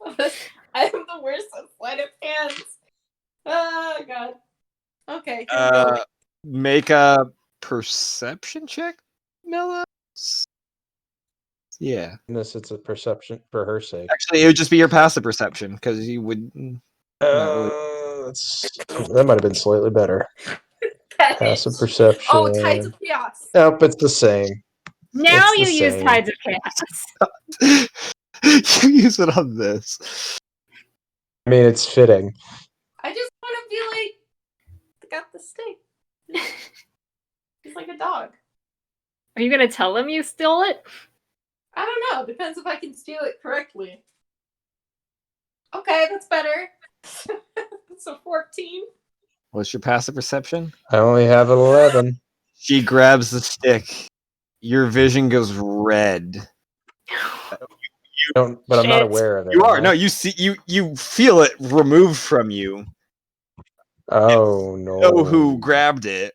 I am the worst at sleight of hands. Oh god. Okay. Make a perception check, Mellows. Yeah. Unless it's a perception for her sake. Actually, it would just be your passive perception because you would. That might have been slightly better. Passive perception. Oh, Tides of Chaos. Nope, it's the same. Now It's you the use same. Tides of Chaos. You use it on this. I mean, it's fitting. I just want to be like, got the stick. He's like a dog. Are you gonna tell him you stole it? I don't know. Depends if I can steal it correctly. Okay, that's better. That's a 14. What's your passive perception? I only have an 11. She grabs the stick. Your vision goes red. But I'm not Shit. aware of it. You are. am I? No, you see, you feel it removed from you. Oh no! Know who grabbed it?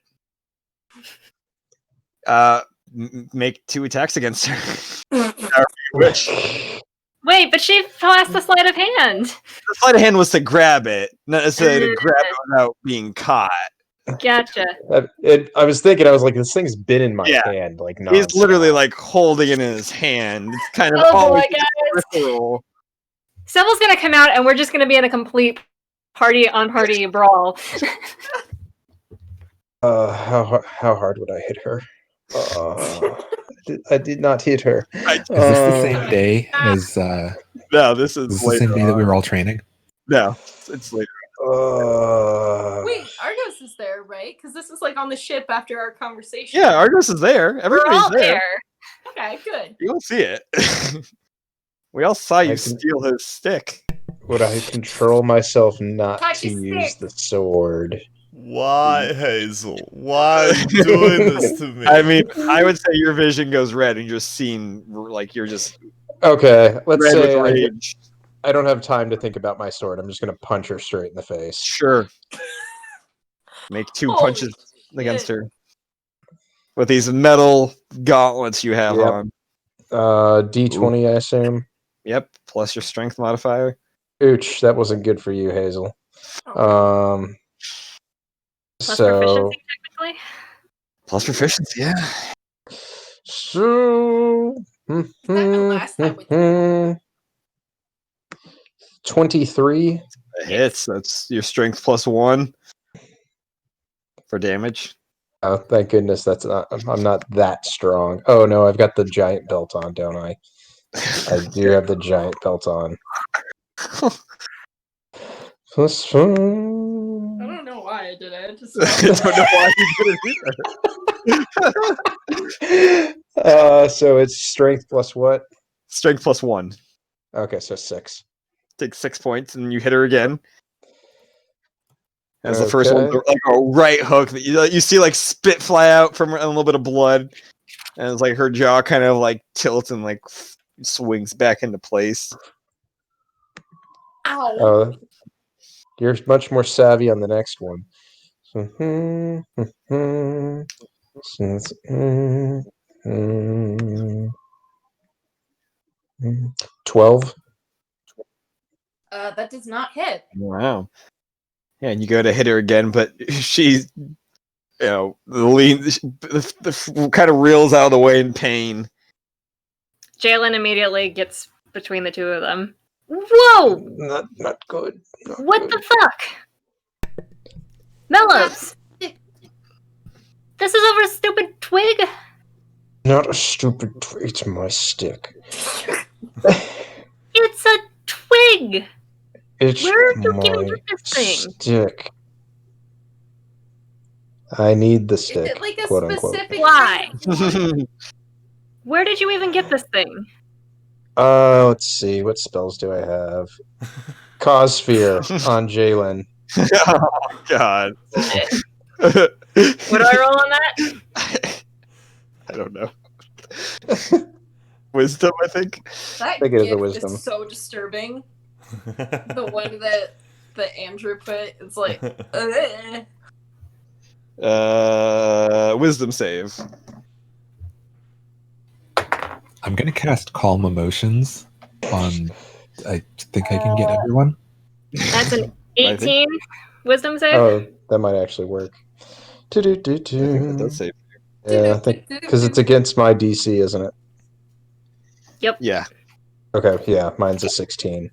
Make 2 attacks against her. However you wish. Wait, but she passed the sleight of hand. The sleight of hand was to grab it, not necessarily to grab it without being caught. Gotcha. I was thinking, I was like, this thing's been in my Yeah. hand, like He's nonstop. literally like holding it in his hand. It's kind of Oh always boy, guys. peripheral. Sybil's gonna come out, and we're just gonna be in a complete party-on-party brawl. How hard would I hit her? I did not hit her. Is this the same day as? No, this is the same day that we were all training. No, it's later. Wait, Argos is there, right? Because this is like on the ship after our conversation. Yeah, Argos is there. We're Everybody's all there. there. Okay, good. You don't see it. We all saw you I can- steal his stick. Would I control myself not Touch to his use stick. the sword? Why, Hazel? Why are you doing this to me? I mean, I would say your vision goes red and you're just seeing like you're just Okay, let's red say with rage. I don't have time to think about my sword. I'm just going to punch her straight in the face. Sure. Make 2 Holy punches against shit. her with these metal gauntlets you have Yep. on. D20, I assume. Yep, plus your strength modifier. Ooch, that wasn't good for you, Hazel. Oh. Plus So, proficiency, technically. Plus proficiency, yeah. so happened last time with 23. It hits. That's your strength plus 1 for damage. Oh, thank goodness I'm not that strong. Oh no, I've got the giant belt on, don't I? I do have the giant belt on. Plus I don't know why I did it. I just I don't know why you did it either. so it's strength plus what? Strength plus 1. Okay, so 6. Take 6 points and you hit her again. As the first one, Okay. like a right hook that you see like spit fly out from a little bit of blood, and it's like her jaw kind of like tilts and like swings back into place. Ow. You're much more savvy on the next one. 12. That does not hit. Wow. Yeah, and you go to hit her again, but she's, the kind of reels out of the way in pain. Jalen immediately gets between the two of them. Whoa! Not good. Not What good. the fuck? Mellows! This is over a stupid twig? Not a stupid it's my stick. It's a twig! It's Where did you my even get this thing? stick. I need the Is stick, it like a quote unquote. specific Why? kind of- Where did you even get this thing? Let's see. What spells do I have? Cause fear on Jalen. Oh God. What do I roll on that? I don't know. Wisdom, I think. That think it is a gift wisdom. is so disturbing. The one that Andrew put, it's like, ugh. Wisdom save. I'm gonna cast Calm Emotions on. I think I can get everyone. That's an I think- 18 wisdom save. Oh, that might actually work. I think that does save. Yeah, I think because it's against my DC, isn't it? Yeah. Okay, yeah, mine's a 16.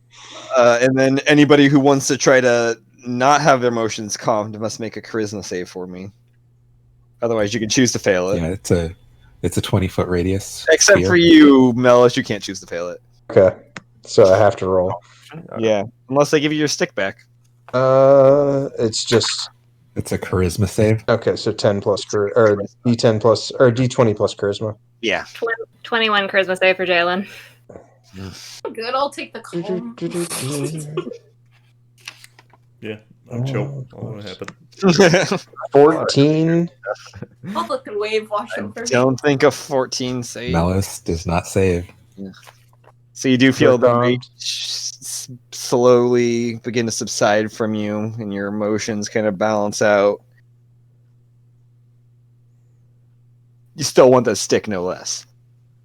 And then anybody who wants to try to not have their emotions calmed must make a charisma save for me. Otherwise, you can choose to fail it. Yeah, it's a 20-foot radius. Except sphere. for you, Melis, you can't choose to fail it. Okay, so I have to roll. Yeah, unless they give you your stick back. It's just It's a charisma save. okay. So 10 plus or D10 plus or D20 plus charisma. Yeah. 21 charisma save for Jalen. Good, I'll take the calm. Yeah, I'm chill. All that happened. 14. I'll let the wave wash I over. don't think a 14 save. Melis does not save. So you do feel the Work on. rage slowly begin to subside from you, and your emotions kind of balance out. You still want that stick, no less.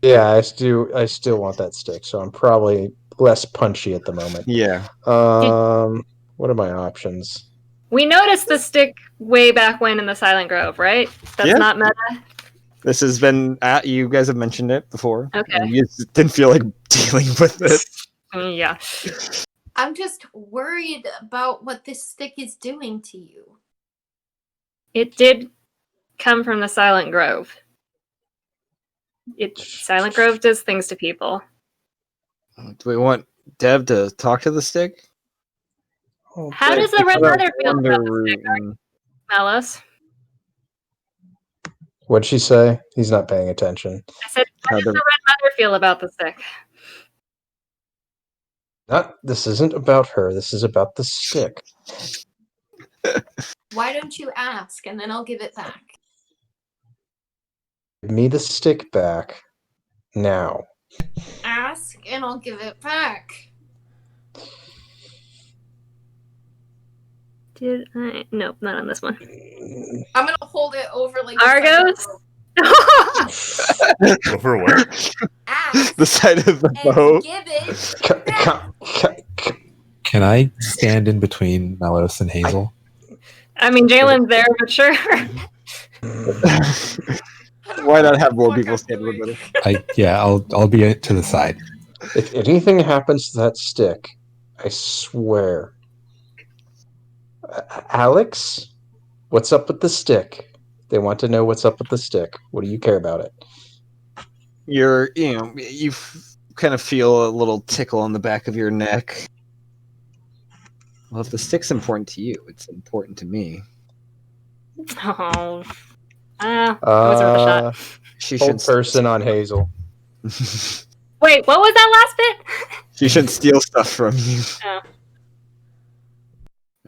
Yeah, I still want that stick, so I'm probably less punchy at the moment. Yeah. What are my options? We noticed the stick way back when in the Silent Grove, right? That's Yeah. not meta. This has been you guys have mentioned it before. Okay. And you just didn't feel like dealing with it. Yeah. I'm just worried about what this stick is doing to you. It did come from the Silent Grove. Silent Grove does things to people. Do we want Dev to talk to the stick? How does the Red Mother feel about the stick, Melis? What'd she say? He's not paying attention. I said, how does the Red Mother feel about the stick? This isn't about her. This is about the stick. Why don't you ask, and then I'll give it back? Give me the stick back now. Ask, and I'll give it back. Did I? Nope, not on this one. I'm gonna hold it over like Argos? Over what? Ask The side of the and boat. give it back. Can I stand in between Melos and Hazel? I mean, Jalen's there, but sure. Why not have more people stand with it? I'll be to the side. If anything happens to that stick, I swear. Alex, what's up with the stick? They want to know what's up with the stick. What do you care about it? You kind of feel a little tickle on the back of your neck. Well, if the stick's important to you, it's important to me. Oh. I was worth a shot. Hold person on Hazel. Wait, what was that last bit? She shouldn't steal stuff from you.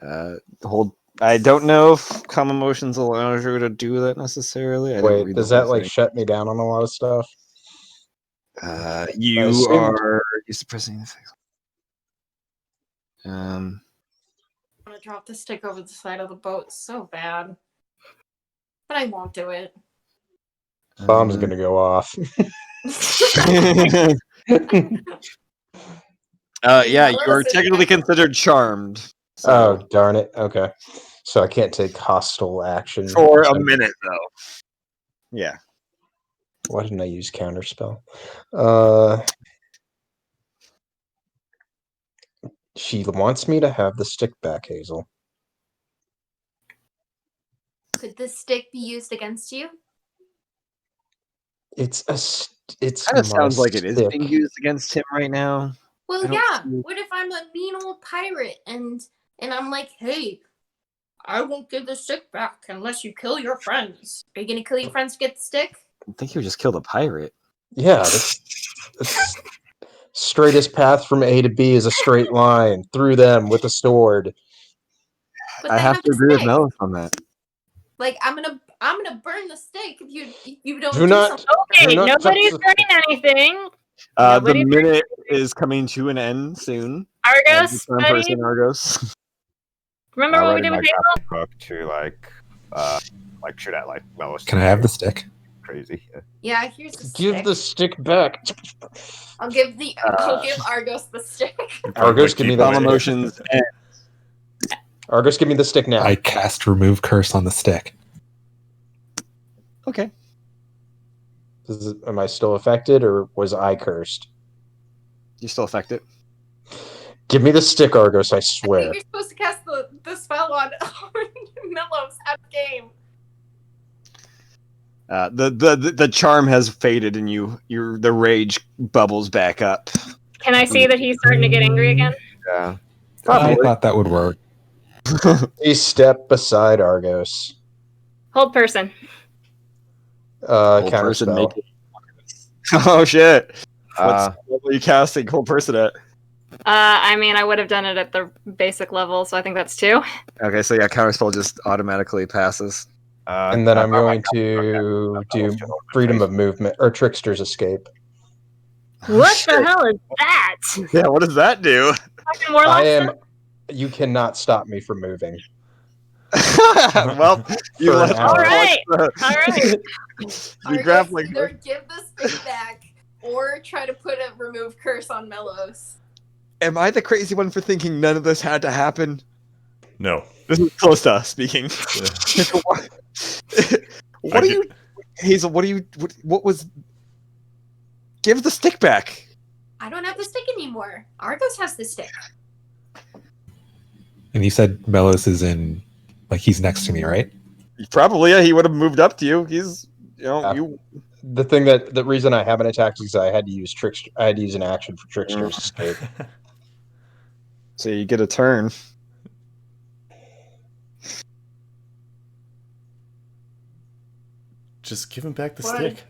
Oh. I don't know if calm emotions allows you to do that necessarily. I didn't Wait, read does the that whole like thing. shut me down on a lot of stuff? You are suppressing the thing. I'm gonna drop the stick over the side of the boat so bad. But I won't do it. Bomb's gonna go off. Yeah, you are technically considered charmed. So. Oh, darn it. Okay. So I can't take hostile action. For a minute, though. Yeah. Why didn't I use counterspell? She wants me to have the stick back, Hazel. Could this stick be used against you? It's Kind of sounds like it is stick. being used against him right now. Well, yeah. What if I'm a mean old pirate and I'm like, hey, I won't give the stick back unless you kill your friends. Are you gonna kill your friends to get the stick? I think you just killed a pirate. Yeah, that's straightest path from A to B is a straight line through them with a sword. But I have to agree with Melis on that. Like I'm gonna burn the stick if you don't Do not. something. Okay, not nobody's touch burning anything. The minute is coming to an end soon. Argos, One buddy? person, Argos. Remember what we did with Hazel? Hook to like shoot at like Melis. Can I have the stick? Crazy. Yeah, here's the stick. Give the stick back. I'll give Argos the stick. Argos, give me that Calm emotions. Argos, give me the stick now. I cast remove curse on the stick. Okay. Am I still affected, or was I cursed? You still affected? Give me the stick, Argos, I swear. I think you're supposed to cast the spell on Melos out of game. The charm has faded, and the rage bubbles back up. Can I see that he's starting to get angry again? Yeah. I thought that would work. Please step beside Argos. Hold person. Person Counterspell. make it. Oh shit! Uh, What's level are you casting Cold Person at? I mean, I would have done it at the basic level, so I think that's 2. Okay, so yeah, counterspell just automatically passes. And then I'm going to do freedom of movement or trickster's escape. What the hell is that? Yeah, what does that do? Fucking Warlock. You cannot stop me from moving. Well, you For an let. hour. All right. All right. You grappling. Either give the stick back or try to put a remove curse on Melos. Am I the crazy one for thinking none of this had to happen? No. This is Costa speaking. What are you, Hazel? What was? Give the stick back. I don't have the stick anymore. Argos has the stick. And you said Melos is in, like, he's next to me, right? Probably, yeah. He would have moved up to you. He's, you. The thing the reason I haven't attacked is I had to use trickster. I had to use an action for trickster's escape. So you get a turn. Just give him back the What? stick.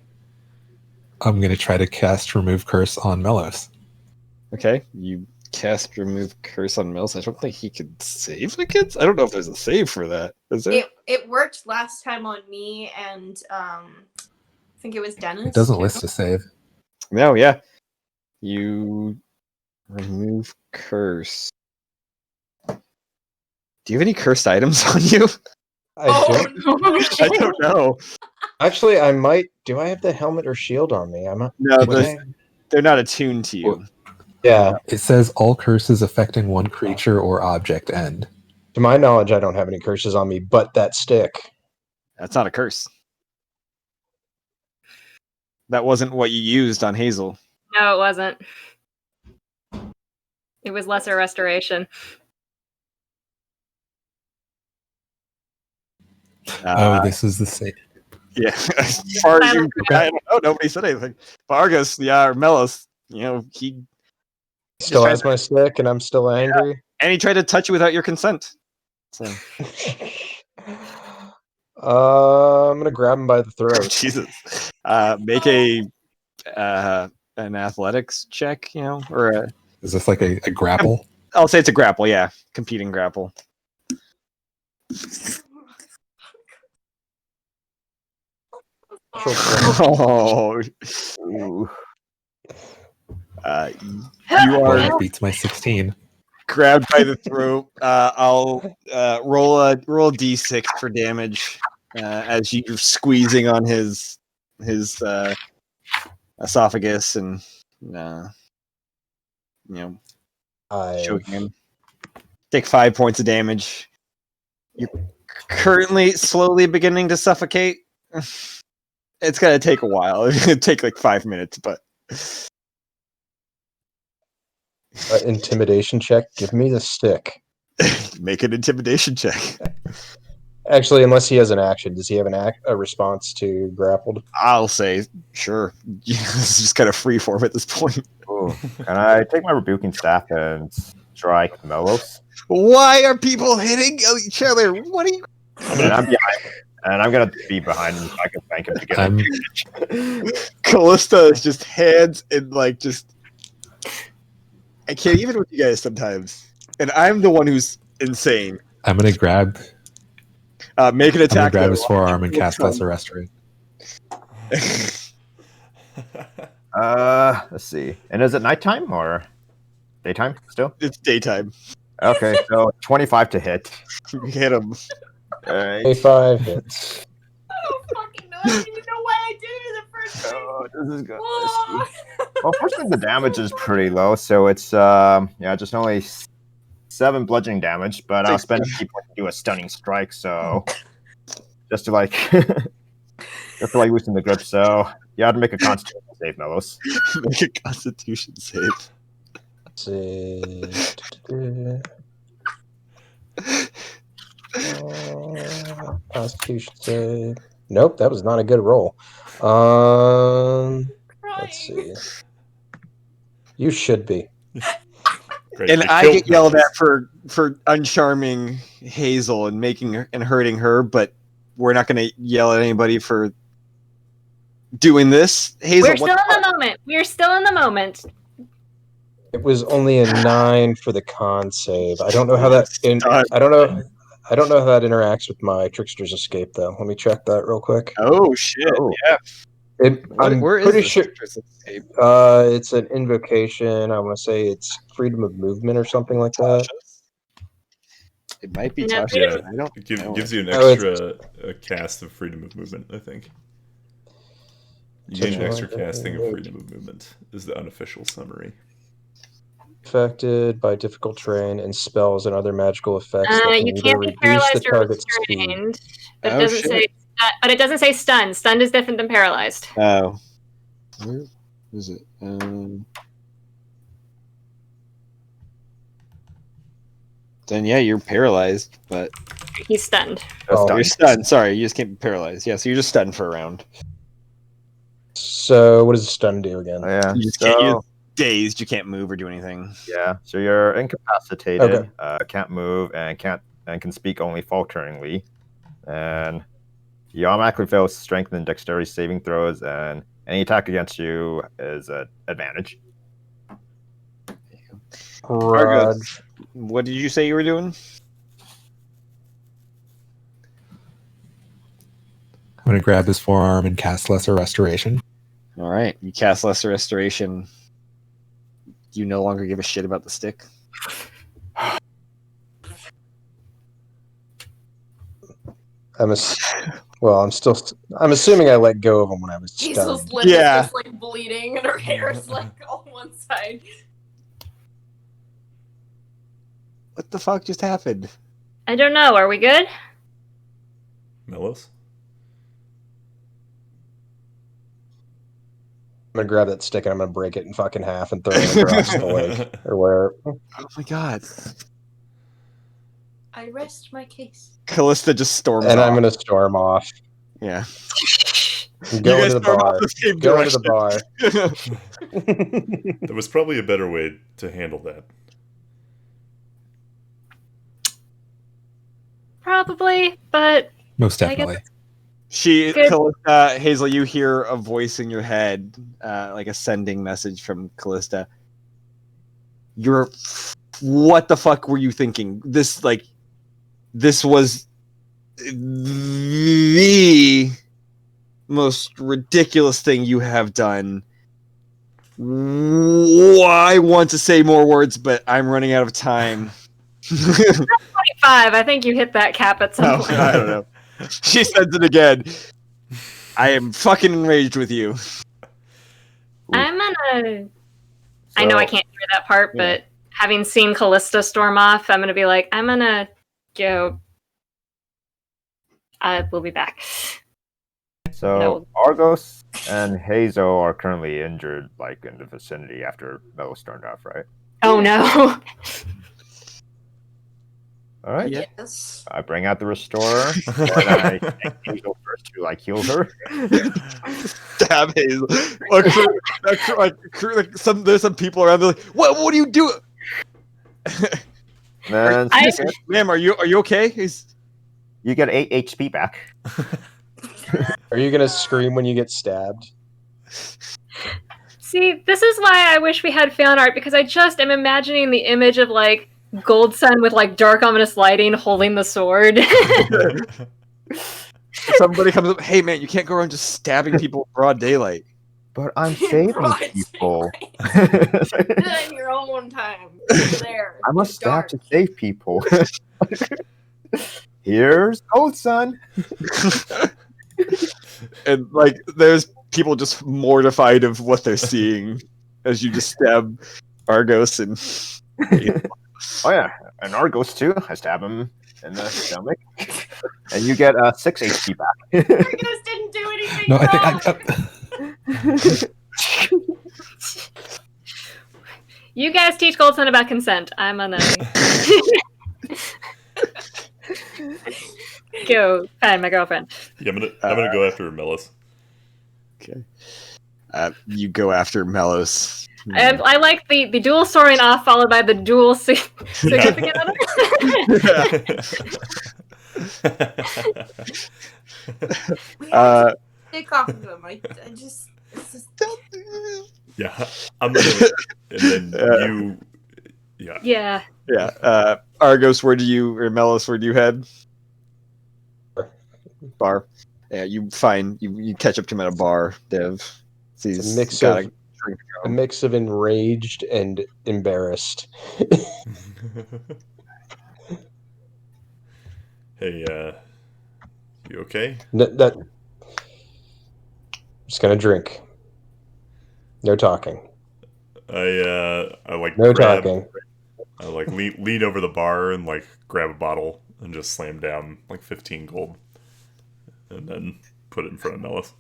I'm gonna try to cast Remove Curse on Melos. Okay, you cast Remove Curse on Mills. I don't think he could save against. I don't know if there's a save for that. Is there? It worked last time on me and I think it was Dennis. It doesn't too. list a save. No, yeah. You remove curse. Do you have any cursed items on you? I don't. Oh, I don't know. Actually, I might. Do I have the helmet or shield on me? I'm not. No, would I? they're not attuned to you. Yeah. It says all curses affecting one creature or object end. To my knowledge, I don't have any curses on me, but that stick. That's not a curse. That wasn't what you used on Hazel. No, it wasn't. It was lesser restoration. This is the same. Yeah, as far as you, I don't know, nobody said anything. Vargas, yeah, or Melos, he Still has my stick, and I'm still angry. and he tried to touch you without your consent. So I'm gonna grab him by the throat. Jesus, make an athletics check, or a. Is this like a grapple? I'll say it's a grapple. Yeah, competing grapple. Oh, you are That beats my 16. grabbed by the throat. I'll roll a d6 for damage as you're squeezing on his esophagus and choking him. Take 5 points of damage. You're currently slowly beginning to suffocate. It's gonna take a while. It's gonna take like 5 minutes, but Intimidation check. Give me the stick. make an intimidation check. Actually, unless he has an action, does he have a response to grappled? I'll say sure. This is just kind of free form at this point. Ooh. Can I take my rebuking staff and strike Melos? Why are people hitting each other? What are you? And I'm behind, and I'm gonna be behind him so I can thank him to get him. Callista is just hands and like just. I can't even with you guys sometimes, and I'm the one who's insane. I'm gonna grab. Make an I'm gonna attack. grab his forearm and cast Lesser Restoration. Let's see. And is it nighttime or daytime still? It's daytime. Okay, so 25 to hit. Hit him. Alright. 25 hits. I don't fucking know. I don't even know why I did it the first time. Oh, this is good. Oh. Well, fortunately, the damage is pretty low, so it's just only 7 bludgeoning damage. But I'll spend a key point to do a stunning strike, so just to loosen the grip. So you have to make a Constitution save, Melos. Make a Constitution save. Let's see. Constitution save. Nope, that was not a good roll. Let's see. You should be. Great, And you I killed get yelled Melos. at for uncharming Hazel and making her and hurting her, but we're not going to yell at anybody for doing this. Hazel, We're still in the moment. We're still in the moment. It was only a 9 for the con save. I don't know how that. I don't know. I don't know how that interacts with my Trickster's Escape, though. Let me check that real quick. Oh shit! Yeah. I'm Where is pretty this sure. Trickster's Escape? It's an invocation. I want to say it's freedom of movement or something like that. It might be No, Tasha. Yeah, I don't. it gives you an Oh, extra cast of freedom of movement, I think. You gain an extra casting of freedom of movement, is the unofficial summary. Affected by difficult terrain and spells and other magical effects that can You either can't be reduce the paralyzed or target's speed. restrained. But Oh, it doesn't shit. say. But it doesn't say stunned. Stunned is different than paralyzed. Oh. Where is it? Then yeah, you're paralyzed, but He's stunned. you're stunned. Sorry, you just can't be paralyzed. Yeah, so you're just stunned for a round. So what does the stun do again? Yeah. You just can't. You're dazed. You can't move or do anything. Yeah. So you're incapacitated. Okay. Can't move and can speak only falteringly, and you automatically fail strength and dexterity saving throws, and any attack against you is an advantage. Raj. What did you say you were doing? I'm going to grab his forearm and cast Lesser Restoration. All right, you cast Lesser Restoration. You no longer give a shit about the stick. I'm assuming I let go of him when I was stunned. Hazel's lip is just like bleeding and her hair is like on one side. What the fuck just happened? I don't know. Are we good? Melos? I'm gonna grab that stick and I'm gonna break it in fucking half and throw it across the lake or where. Oh my god! I rest my case. Callista just storms and off. I'm gonna storm off. Yeah. Go into the bar. Go into the bar. There was probably a better way to handle that. Probably, but Most definitely. Callista, Hazel, you hear a voice in your head, like a sending message from Callista. What the fuck were you thinking? This was the most ridiculous thing you have done. I want to say more words, but I'm running out of time. 25. I think you hit that cap at some point. I don't know. She says it again. I am fucking enraged with you. I'm gonna. I know I can't hear that part, but having seen Callista storm off, I'm gonna be like, I'm gonna go. We'll be back. So Argos and Hazel are currently injured, like in the vicinity after Melos turned off, right? Oh no. All right. Yes. I bring out the restorer, and I take Hazel first to heal her. Stab Hazel. There's some people around. They're like, "What are you doing?" Then, ma'am, are you okay? You get 8 HP back. Are you gonna scream when you get stabbed? See, this is why I wish we had fan art, because I just am imagining the image of like Gold Sun with like dark ominous lighting holding the sword. Somebody comes up, hey man, you can't go around just stabbing people in broad daylight. But I'm saving people. Do it in your own time. There. I must stab to save people. Here's Gold Sun. And like there's people just mortified of what they're seeing as you just stab Argos and oh yeah, and Argos too. I stab him in the stomach, and you get 6 HP back. Argos didn't do anything. No, I think You guys teach Gold Sun about consent. I'm gonna go find my girlfriend. Yeah, I'm gonna go after Melos. Okay. You go after Melos. And I like the dual soaring off followed by the dual significant other. dick off of him. I just. It's just... Yeah, I'm gonna. And then you. Yeah. Yeah. Yeah. Argos, where do you, or Melis, where do you head? Bar. Yeah, you catch up to him at a bar, Dev. It's a mix of enraged and embarrassed. Hey, you okay? Just gonna drink. No talking. I like no talking. I like lean over the bar and like grab a bottle and just slam down like 15 gold, and then put it in front of Melis.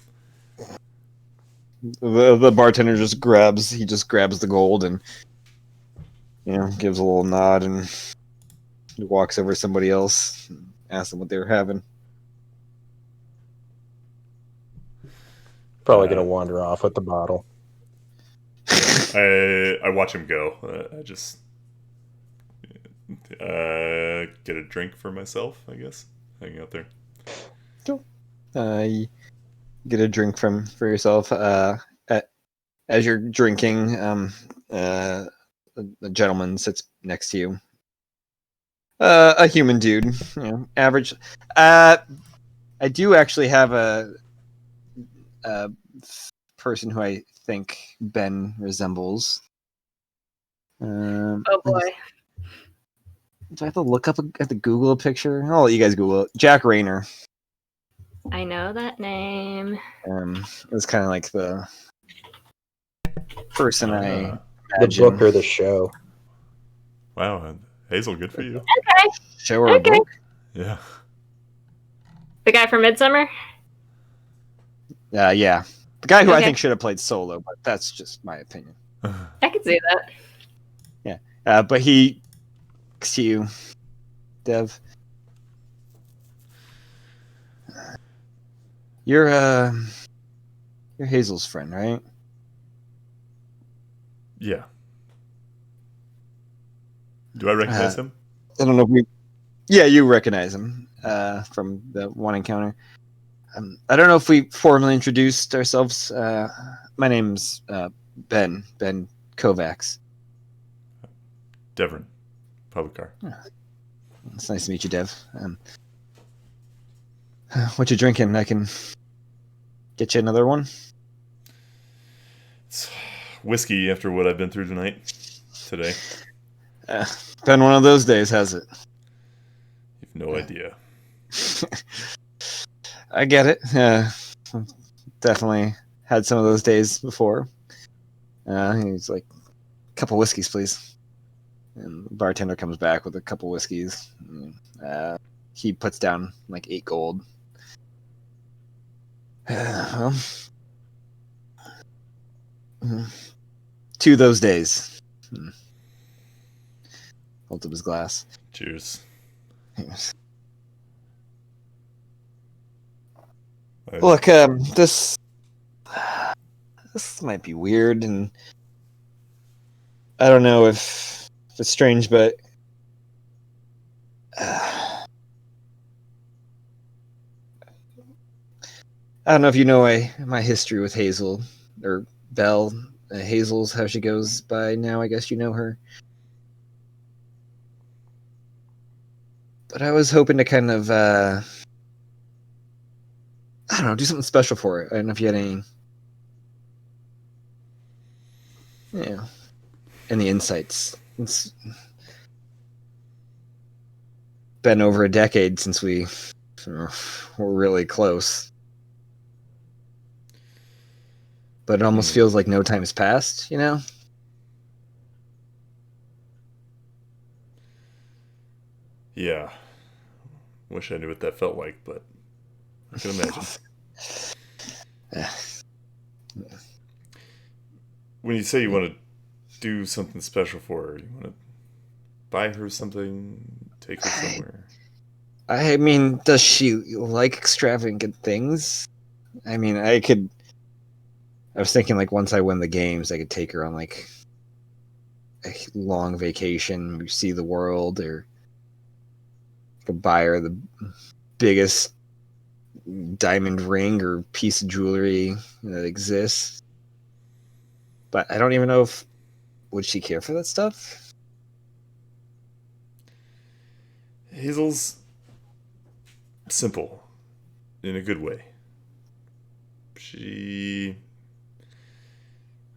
The bartender just grabs the gold and gives a little nod and walks over to somebody else and asks them what they were having. Probably gonna wander off with the bottle. I watch him go. I just get a drink for myself, I guess. Hanging out there. Cool. You get a drink for yourself. As you're drinking, the gentleman sits next to you. A human dude, average. I do actually have a person who I think Ben resembles. Oh boy. Do I have to look up at the Google a picture? I'll let you guys Google it. Jack Rayner. I know that name. It's kind of like the person I imagine. The book or the show. Wow, Hazel, good for you. Okay. Show or a book? Yeah. The guy from Midsummer? Yeah. The guy who I think should have played solo, but that's just my opinion. I can see that. Yeah. But he to you, Dev. You're Hazel's friend, right? Yeah. Do I recognize him? I don't know if you recognize him from the one encounter. I don't know if we formally introduced ourselves. My name's Ben Kovacs. Devrin, public car. It's nice to meet you, Dev. What you drinking? I can get you another one. It's whiskey after what I've been through today. Been one of those days, has it? You've no idea. I get it. Definitely had some of those days before. He's like, a couple whiskeys, please. And the bartender comes back with a couple whiskeys. He puts down like 8 gold. Well, 2 of those days. Holds up his glass. Cheers. Look, this might be weird, and I don't know if it's strange, but I don't know if you know my history with Hazel or Belle. Hazel's how she goes by now. I guess you know her. But I was hoping to kind of, I don't know, do something special for it. I don't know if you had any insights. It's been over a decade since we were really close. But it almost feels like no time has passed, Yeah. Wish I knew what that felt like, but I can imagine. When you say you want to do something special for her, you want to buy her something, take her somewhere? I mean, does she like extravagant things? I mean, I was thinking like once I win the games, I could take her on like a long vacation, see the world, or I could buy her the biggest diamond ring or piece of jewelry that exists. But I don't even know if would she care for that stuff. Hazel's simple in a good way. She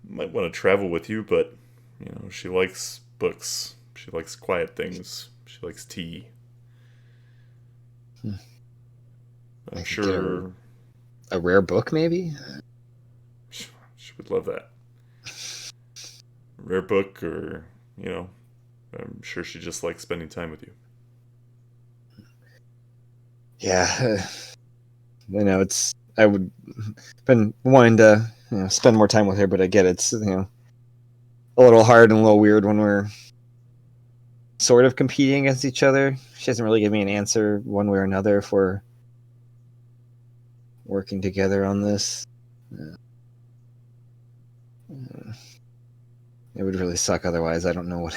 might want to travel with you, but she likes books. She likes quiet things. She likes tea. I'm sure a rare book, maybe. She would love that. A rare book, or I'm sure she just likes spending time with you. Yeah, I would been wanting to spend more time with her, but I get it's a little hard and a little weird when we're sort of competing against each other. She doesn't really give me an answer one way or another if we're working together on this. It would really suck otherwise. I don't know what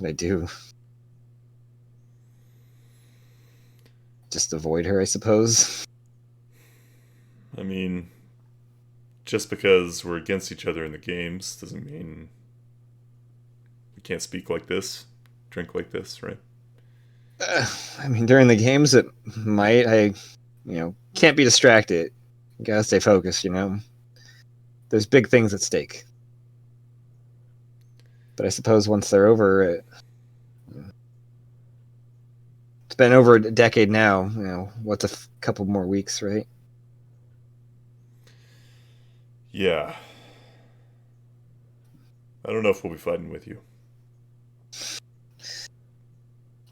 I do. Just avoid her, I suppose. I mean, just because we're against each other in the games doesn't mean we can't speak like this, drink like this, right? I mean, during the games, it might. I can't be distracted. Gotta stay focused, There's big things at stake. But I suppose once they're over, it's been over a decade now. What's a couple more weeks, right? Yeah. I don't know if we'll be fighting with you.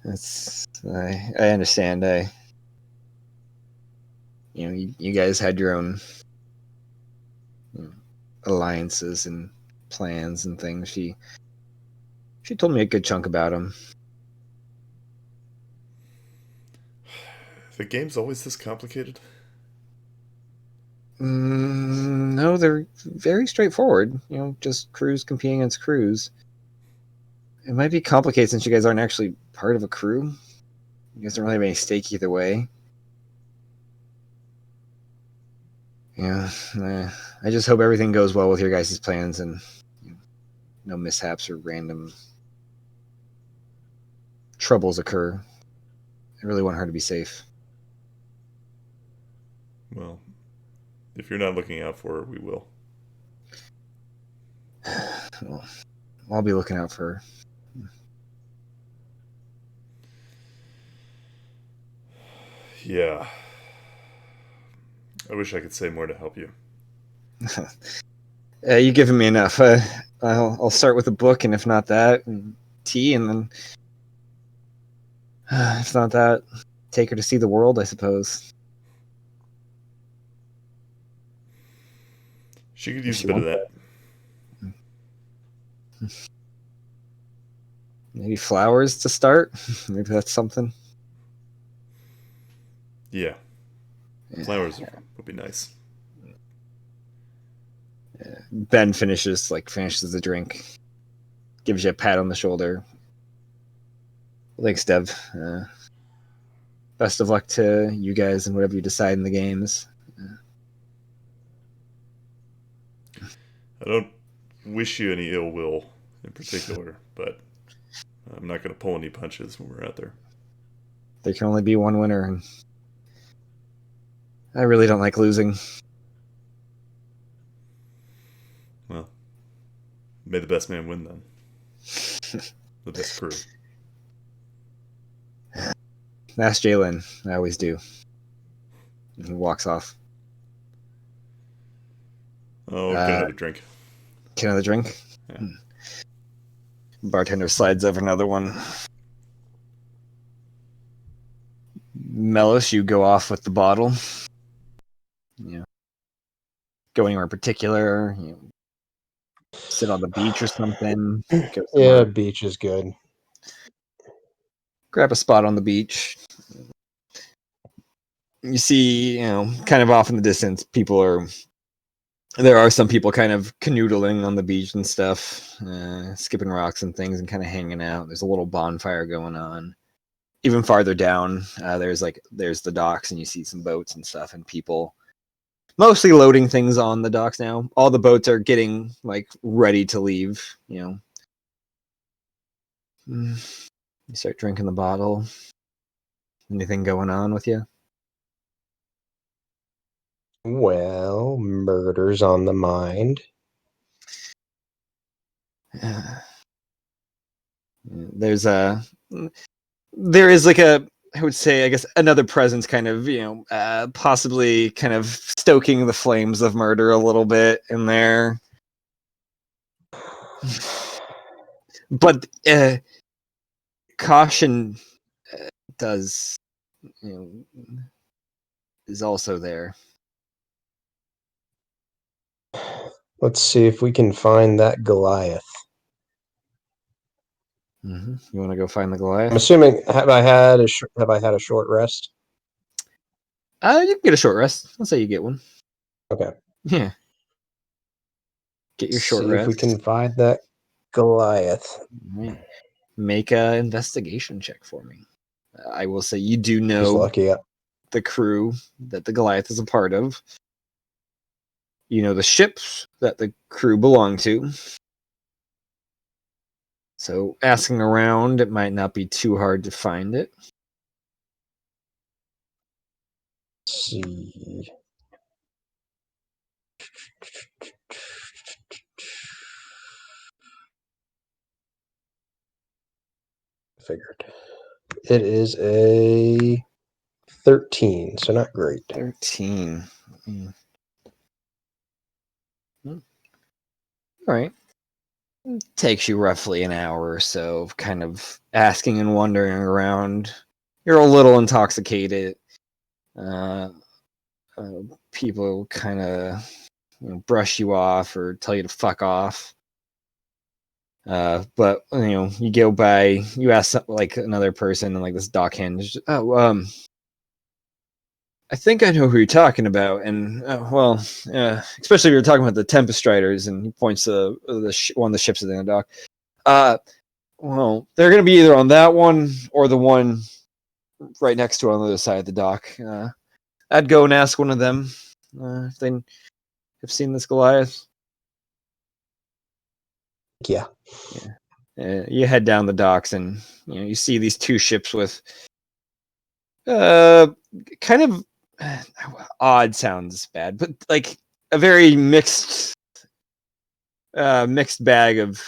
I understand. You guys had your own alliances and plans and things. She told me a good chunk about them. The game's always this complicated? No, they're very straightforward. Just crews competing against crews. It might be complicated since you guys aren't actually part of a crew. You guys don't really have any stake either way. Yeah, I just hope everything goes well with your guys' plans and no mishaps or random troubles occur. I really want her to be safe. Well, if you're not looking out for her, we will. Well, I'll be looking out for her. Yeah. I wish I could say more to help you. You've given me enough. I'll start with a book, and if not that, tea, and then if not that, take her to see the world, I suppose. She could use a bit of that. Maybe flowers to start. Maybe that's something. Yeah. Flowers would be nice. Ben finishes the drink, gives you a pat on the shoulder. Thanks, Dev. Best of luck to you guys and whatever you decide in the games. I don't wish you any ill will in particular, but I'm not going to pull any punches when we're out there. There can only be one winner, and I really don't like losing. Well, may the best man win then. The best crew. Ask Jalen. I always do. And he walks off. Oh, get another drink. Get another drink? Yeah. Bartender slides over another one. Mellis, you go off with the bottle. Go anywhere in particular? Sit on the beach or something? Yeah, beach is good. Grab a spot on the beach. You see, kind of off in the distance, there are some people kind of canoodling on the beach and stuff, skipping rocks and things and kind of hanging out. There's a little bonfire going on. even farther down, there's the docks, and you see some boats and stuff, and people mostly loading things on the docks now. All the boats are getting like ready to leave. You start drinking the bottle. Anything going on with you? Well, murder's on the mind. There is like I would say, I guess, another presence kind of, possibly kind of stoking the flames of murder a little bit in there. But caution is also there. Let's see if we can find that Goliath. You want to go find the Goliath? I'm assuming, have I had a short rest? You can get a short rest. Let's say you get one. Okay. Yeah. Get your short see rest. If we can find that Goliath. Right. Make an investigation check for me. I will say you do He's know lucky. the crew that the Goliath is a part of. You know the ships that the crew belong to. So asking around, it might not be too hard to find it. Let's see. Figured. It is a 13, so not great. 13. All right. Takes you roughly an hour or so of kind of asking and wandering around. You're a little intoxicated. People kind of brush you off or tell you to fuck off. But you go by, you ask like another person, and like this dockhand, I think I know who you're talking about, and especially if you're talking about the Tempest Striders, and he points to one of the ships at the end of the dock. Well, they're going to be either on that one or the one right next to it on the other side of the dock. I'd go and ask one of them if they have seen this Goliath. Yeah. You head down the docks, and you see these two ships with kind of odd sounds bad, but like a very mixed bag of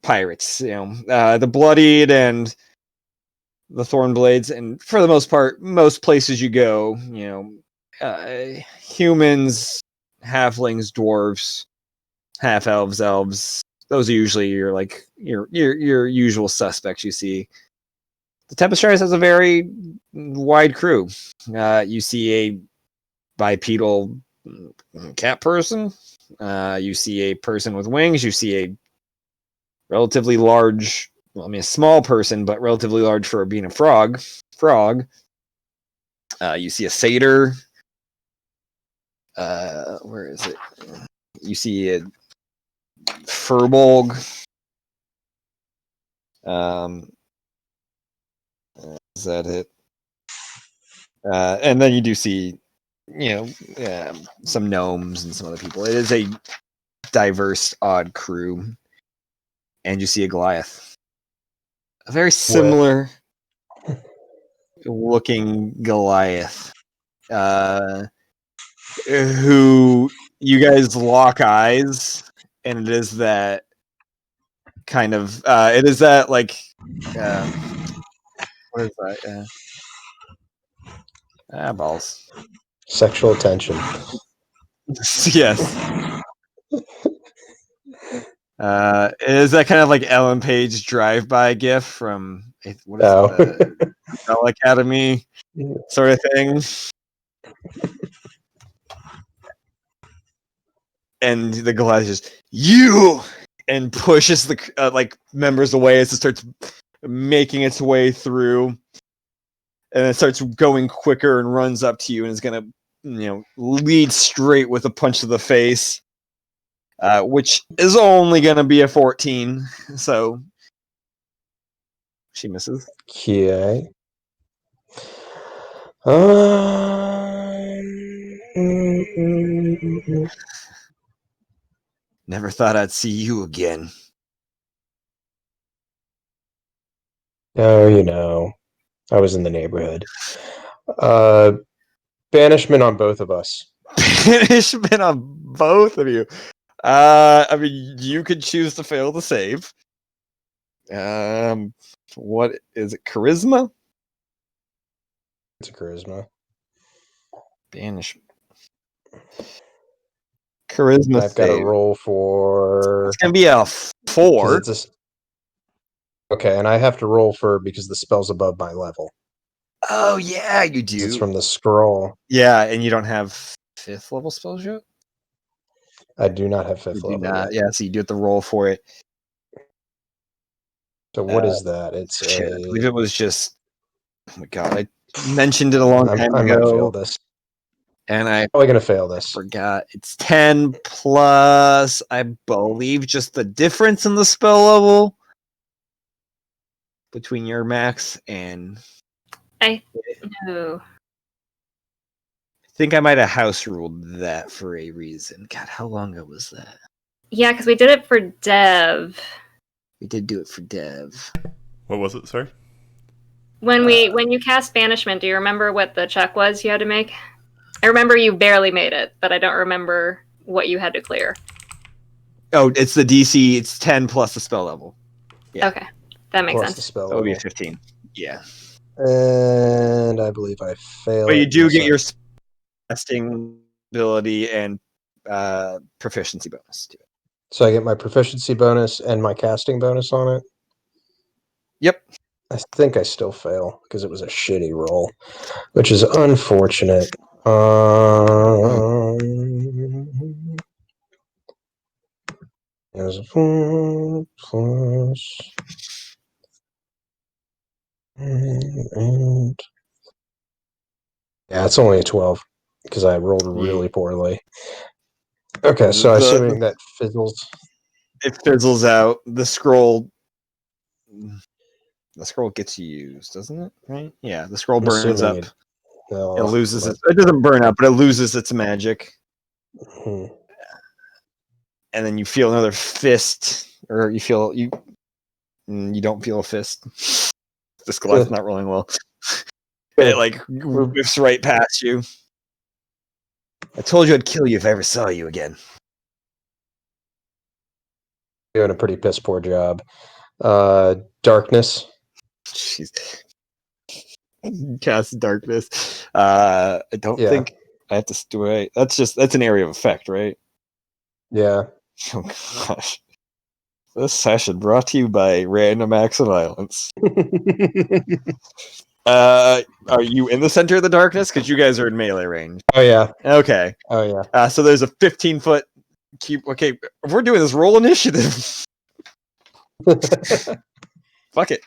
pirates. The bloodied and the thorn blades, and for the most part, most places you go, humans, halflings, dwarves, half elves, elves. Those are usually your usual suspects you see. The Tempest Striders has a very wide crew. You see a bipedal cat person. You see a person with wings. You see a relatively large, a small person, but relatively large for being a frog. You see a satyr. Where is it? You see a furbolg. Is that it? And then you do see, some gnomes and some other people. It is a diverse, odd crew. And you see a Goliath. A very similar looking Goliath. Who you guys lock eyes, and it is that kind of what is that? Balls. Sexual tension. Yes. Is that kind of like Ellen Page drive-by gif from what is it, Bell Academy sort of thing? And the Goliath just you and pushes the members away as it starts making its way through, and it starts going quicker and runs up to you and is gonna lead straight with a punch to the face, which is only gonna be a 14. So She misses. Okay. Never thought I'd see you again. Oh, I was in the neighborhood. Banishment on both of us. Banishment on both of you. You could choose to fail the save. What is it? Charisma? It's a charisma. Banishment. Charisma I've got to save. roll for. It's gonna be a 4. Okay, and I have to roll for because the spell's above my level. Oh yeah, you do. It's from the scroll. Yeah, and you don't have 5th level spells yet? I do not have 5th You do level not. yet. Yeah, so you do have to roll for it. So what is that? It's Shit, I believe a. it was just. Oh my god, I mentioned it a long time I might fail ago, this. and I Probably gonna fail this. forgot. It's 10 plus, I believe, just the difference in the spell level between your max and. I think I might have house ruled that for a reason. God, how long ago was that? Yeah, because we did it for Dev. We did do it for Dev. What was it? Sorry. When you cast Banishment, do you remember what the check was you had to make? I remember you barely made it, but I don't remember what you had to clear. Oh, it's the DC. It's 10 plus the spell level. Yeah. Okay, that makes Plus sense. the spell That would be level. 15. Yeah. And I believe I failed. But you do get so- your casting ability and proficiency bonus to it. So I get my proficiency bonus and my casting bonus on it. Yep. I think I still fail because it was a shitty roll, which is unfortunate. It was a 4 plus 8. Yeah, it's only a 12 because I rolled really poorly. Okay, so assuming that fizzles. It fizzles out. The scroll gets used, doesn't it? Right? Yeah, the scroll I'm burns up. assuming It loses it doesn't burn up, but it loses its magic. And then you feel another fist, or you don't feel a fist. This glass not rolling well. It like whips right past you. I told you I'd kill you if I ever saw you again. Doing a pretty piss poor job. Darkness. Jeez. Cast darkness. I don't think I have to do it. That's an area of effect, right? Yeah. Oh gosh. This session brought to you by Random Acts of Violence. Are you in the center of the darkness? Because you guys are in melee range. Oh yeah. Okay. Oh yeah. So there's a 15-foot cube. Okay, if we're doing this, roll initiative. Fuck it.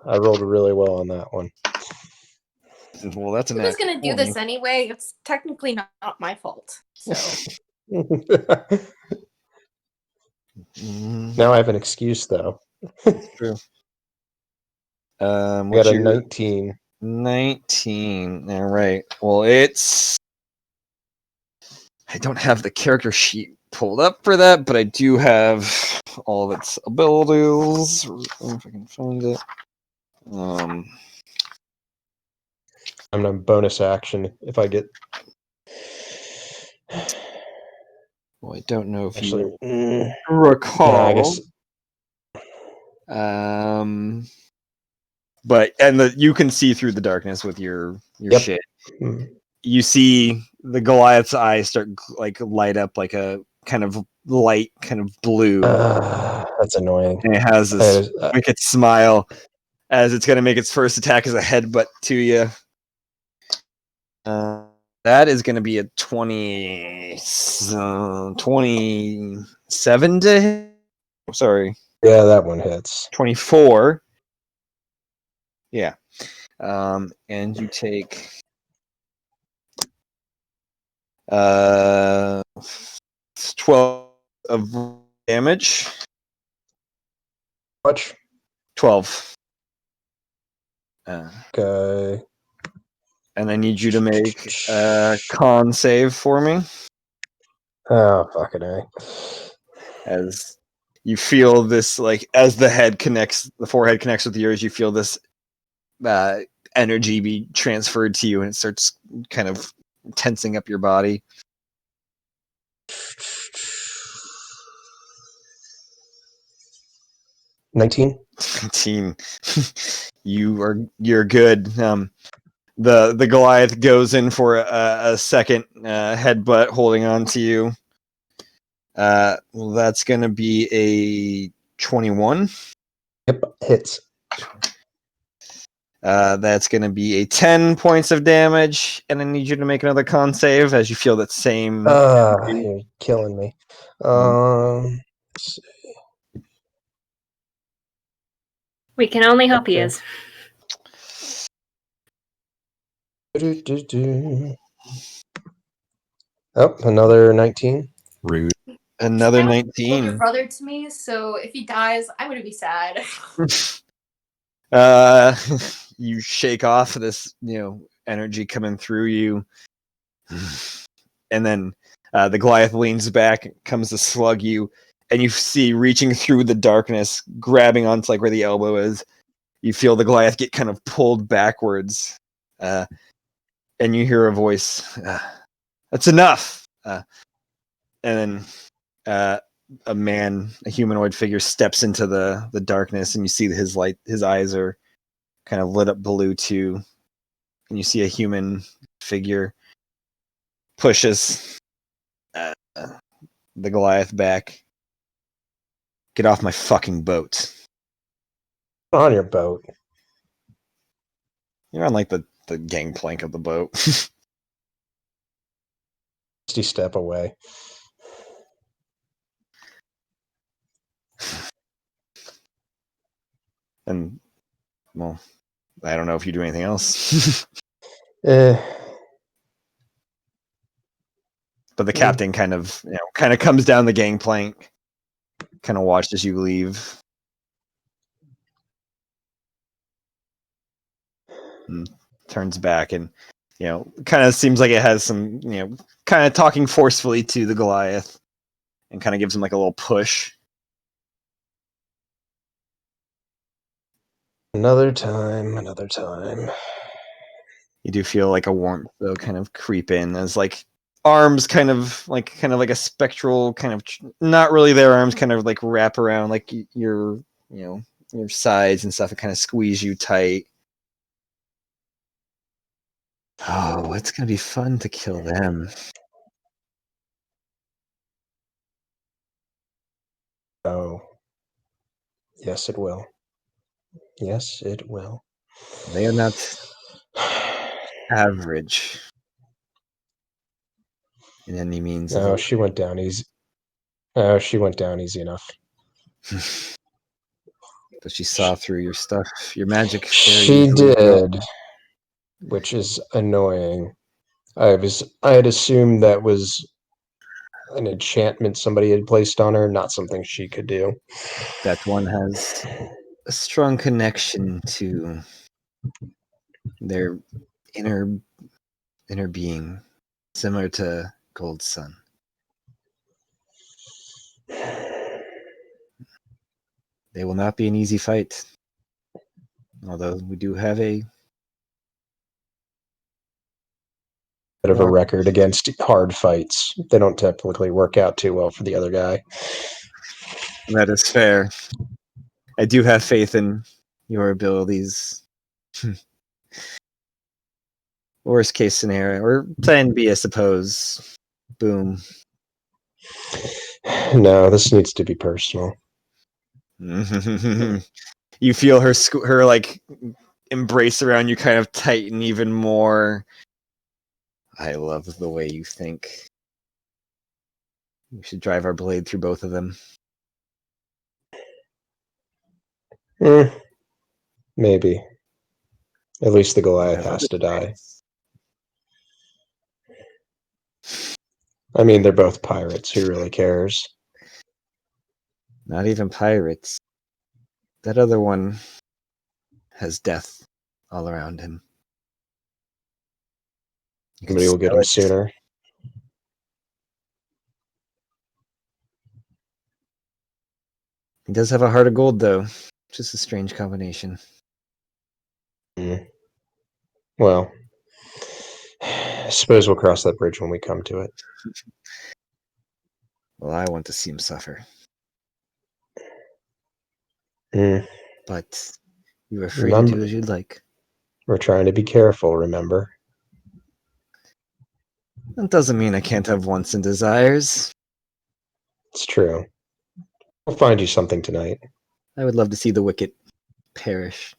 I rolled really well on that one. Well, that's I was gonna do this anyway. It's technically not my fault. So now I have an excuse though. True. Got a 19. 19. All right. Well, I don't have the character sheet pulled up for that, but I do have all of its abilities. If I can find it. I'm a bonus action if I get. Well, I don't know if Actually, you recall. No, I guess. But you can see through the darkness with your shit. You see the Goliath's eyes start like light up like a kind of light, kind of blue. That's annoying. And it has this wicked smile as it's going to make its first attack as a headbutt to you. That is going to be a 27 to hit. Sorry. Yeah, that one hits. 24. Yeah. And you take 12 of damage. Much? 12. Okay. And I need you to make a con save for me. Oh, fucking A. As you feel this, like, as the forehead connects with yours, you feel this energy be transferred to you, and it starts kind of tensing up your body. 19. 19. You're good. The Goliath goes in for a second headbutt, holding on to you. Well, that's going to be a 21. Yep, hits. That's going to be a 10 points of damage, and I need you to make another con save as you feel that same. You're killing me. Let's see. We can only hope he is. Oh, another 19. Rude. Another Older 19. brother to me, so if he dies, I'm gonna be sad. You shake off this, energy coming through you, and then the Goliath leans back, comes to slug you, and you see reaching through the darkness, grabbing onto like where the elbow is. You feel the Goliath get kind of pulled backwards, and you hear a voice. That's enough. And then a humanoid figure steps into the darkness, and you see his eyes are kind of lit up blue too, and you see a human figure pushes the Goliath back. Get off my fucking boat. On your boat. You're on like the gangplank of the boat. 60 step away. And, well, I don't know if you do anything else. Eh. But the captain kind of comes down the gangplank, kind of watched as you leave. And turns back and, kind of seems like it has some, kind of talking forcefully to the Goliath and kind of gives him like a little push. Another time. You do feel like a warmth though kind of creep in as like arms kind of like a spectral kind of not really their arms kind of like wrap around like your sides and stuff and kind of squeeze you tight. Oh, it's gonna be fun to kill them. Oh. Yes, it will. Yes, it will. They are not average in any means. No, she went down easy. Oh, she went down easy enough. But she saw through your stuff, your magic. She did, which is annoying. I had assumed that was an enchantment somebody had placed on her, not something she could do. That one has a strong connection to their inner being, similar to Gold Sun. They will not be an easy fight, although we do have a bit of a record against hard fights. They don't typically work out too well for the other guy. That is fair. I do have faith in your abilities. Worst case scenario, or plan B, I suppose. Boom. No, this needs to be personal. You feel her like embrace around you kind of tighten even more. I love the way you think. We should drive our blade through both of them. Maybe. At least the Goliath has to die. I mean, they're both pirates. Who really cares? Not even pirates. That other one has death all around him. Somebody will get him sooner. He does have a heart of gold, though. Just a strange combination. Well, I suppose we'll cross that bridge when we come to it. Well, I want to see him suffer. But you are free to do as you'd like. We're trying to be careful, remember? That doesn't mean I can't have wants and desires. It's true. We'll find you something tonight. I would love to see the wicked perish.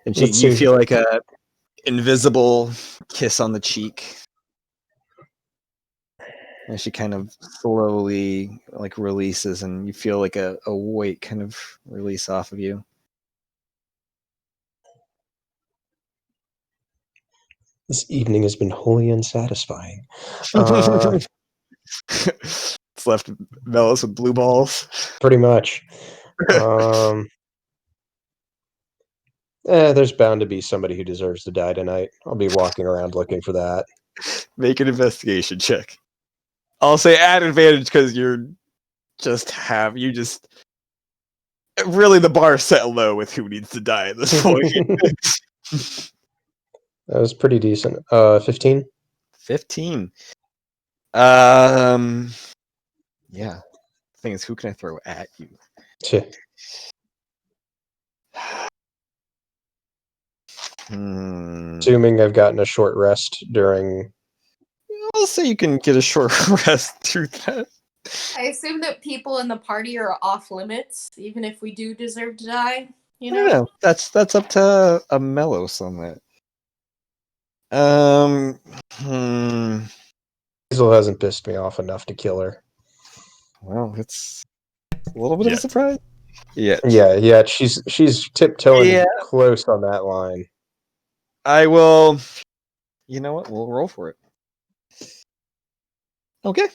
And you feel like a invisible kiss on the cheek. And she kind of slowly like releases, and you feel like a weight kind of release off of you. This evening has been wholly unsatisfying. It's left Melis with blue balls. Pretty much. There's bound to be somebody who deserves to die tonight. I'll be walking around looking for that. Make an investigation check. I'll say add advantage because really the bar set low with who needs to die at this point. That was pretty decent. 15? 15. Yeah. The thing is, who can I throw at you? Assuming I've gotten a short rest during... I'll say you can get a short rest through that. I assume that people in the party are off limits, even if we do deserve to die. You know, I don't know. That's up to a Melos on that. Hazel hasn't pissed me off enough to kill her. Well, it's a little bit of a surprise. Yeah. She's tiptoeing close on that line. I will. You know what? We'll roll for it. Okay.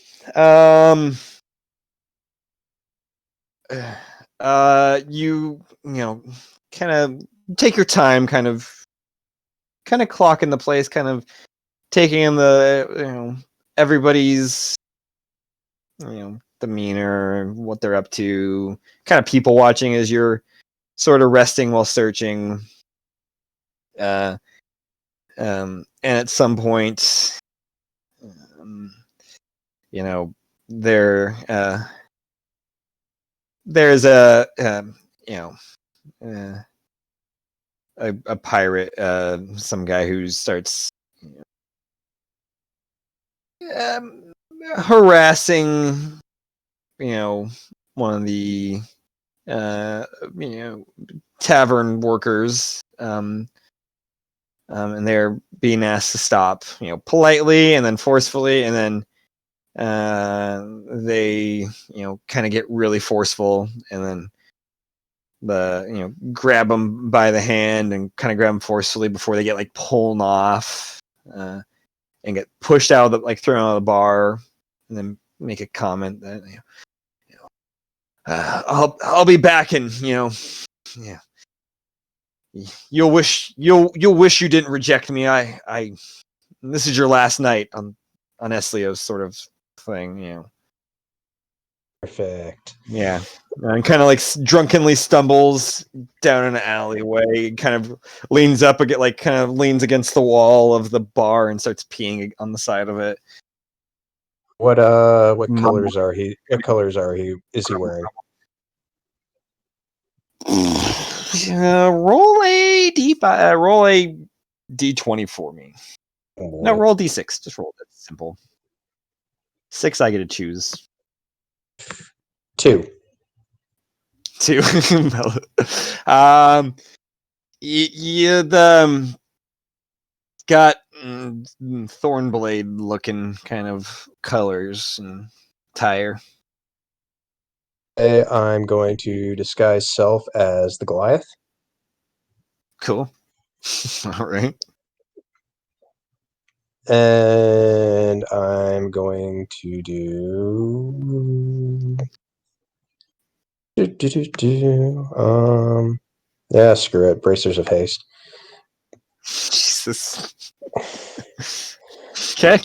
You kind of take your time, kind of clocking the place, kind of taking in the everybody's demeanor, what they're up to, kind of people watching as you're sort of resting while searching. And at some point, there's a pirate, some guy who starts harassing one of the tavern workers, and they're being asked to stop politely and then forcefully, and then they kind of get really forceful, and then grab them by the hand and kind of grab them forcefully before they get like pulled off, and get pushed out of thrown out of the bar, and then make a comment that I'll be back, and you'll wish you didn't reject me. I this is your last night on Eslio's sort of thing, Perfect. Yeah. And kind of like drunkenly stumbles down an alleyway, kind of leans up leans against the wall of the bar and starts peeing on the side of it. What colors are he? What colors is he wearing? Roll a D20 for me. No, roll D6. Just roll it. Simple. 6 I get to choose. 2. Got Thornblade looking kind of colors and tire. I'm going to disguise self as the Goliath. Cool. All right. And I'm going to do Yeah, screw it. Bracers of haste. Jesus. Okay.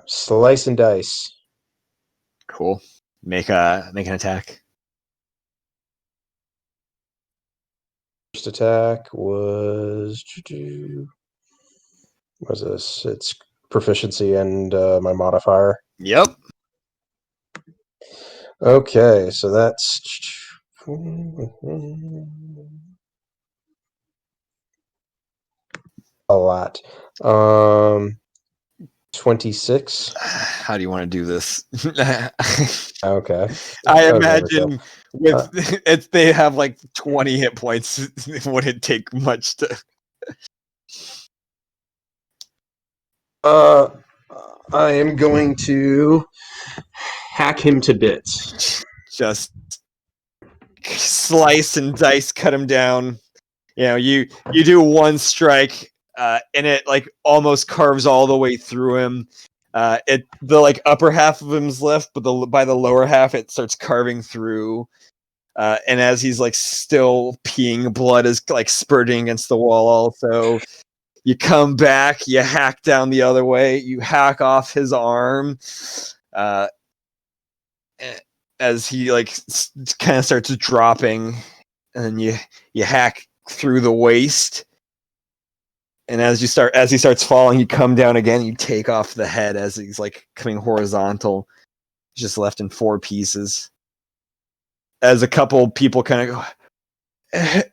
Slice and dice. Cool. Make an attack. First attack was this? It's proficiency and my modifier. Yep. Okay, so that's a lot. 26. How do you want to do this? Okay. I Okay, imagine with they have like 20 hit points. It wouldn't take much to. I am going to hack him to bits. Just slice and dice, cut him down. You know, you do one strike, and it like almost carves all the way through him. The like upper half of him's left, but by the lower half, it starts carving through. And as he's like still peeing, blood is like spurting against the wall. Also, you come back, you hack down the other way, you hack off his arm. As he like kind of starts dropping, and you hack through the waist. And as he starts falling, you come down again. You take off the head as he's like coming horizontal. He's just left in 4 pieces. As a couple people kind of go,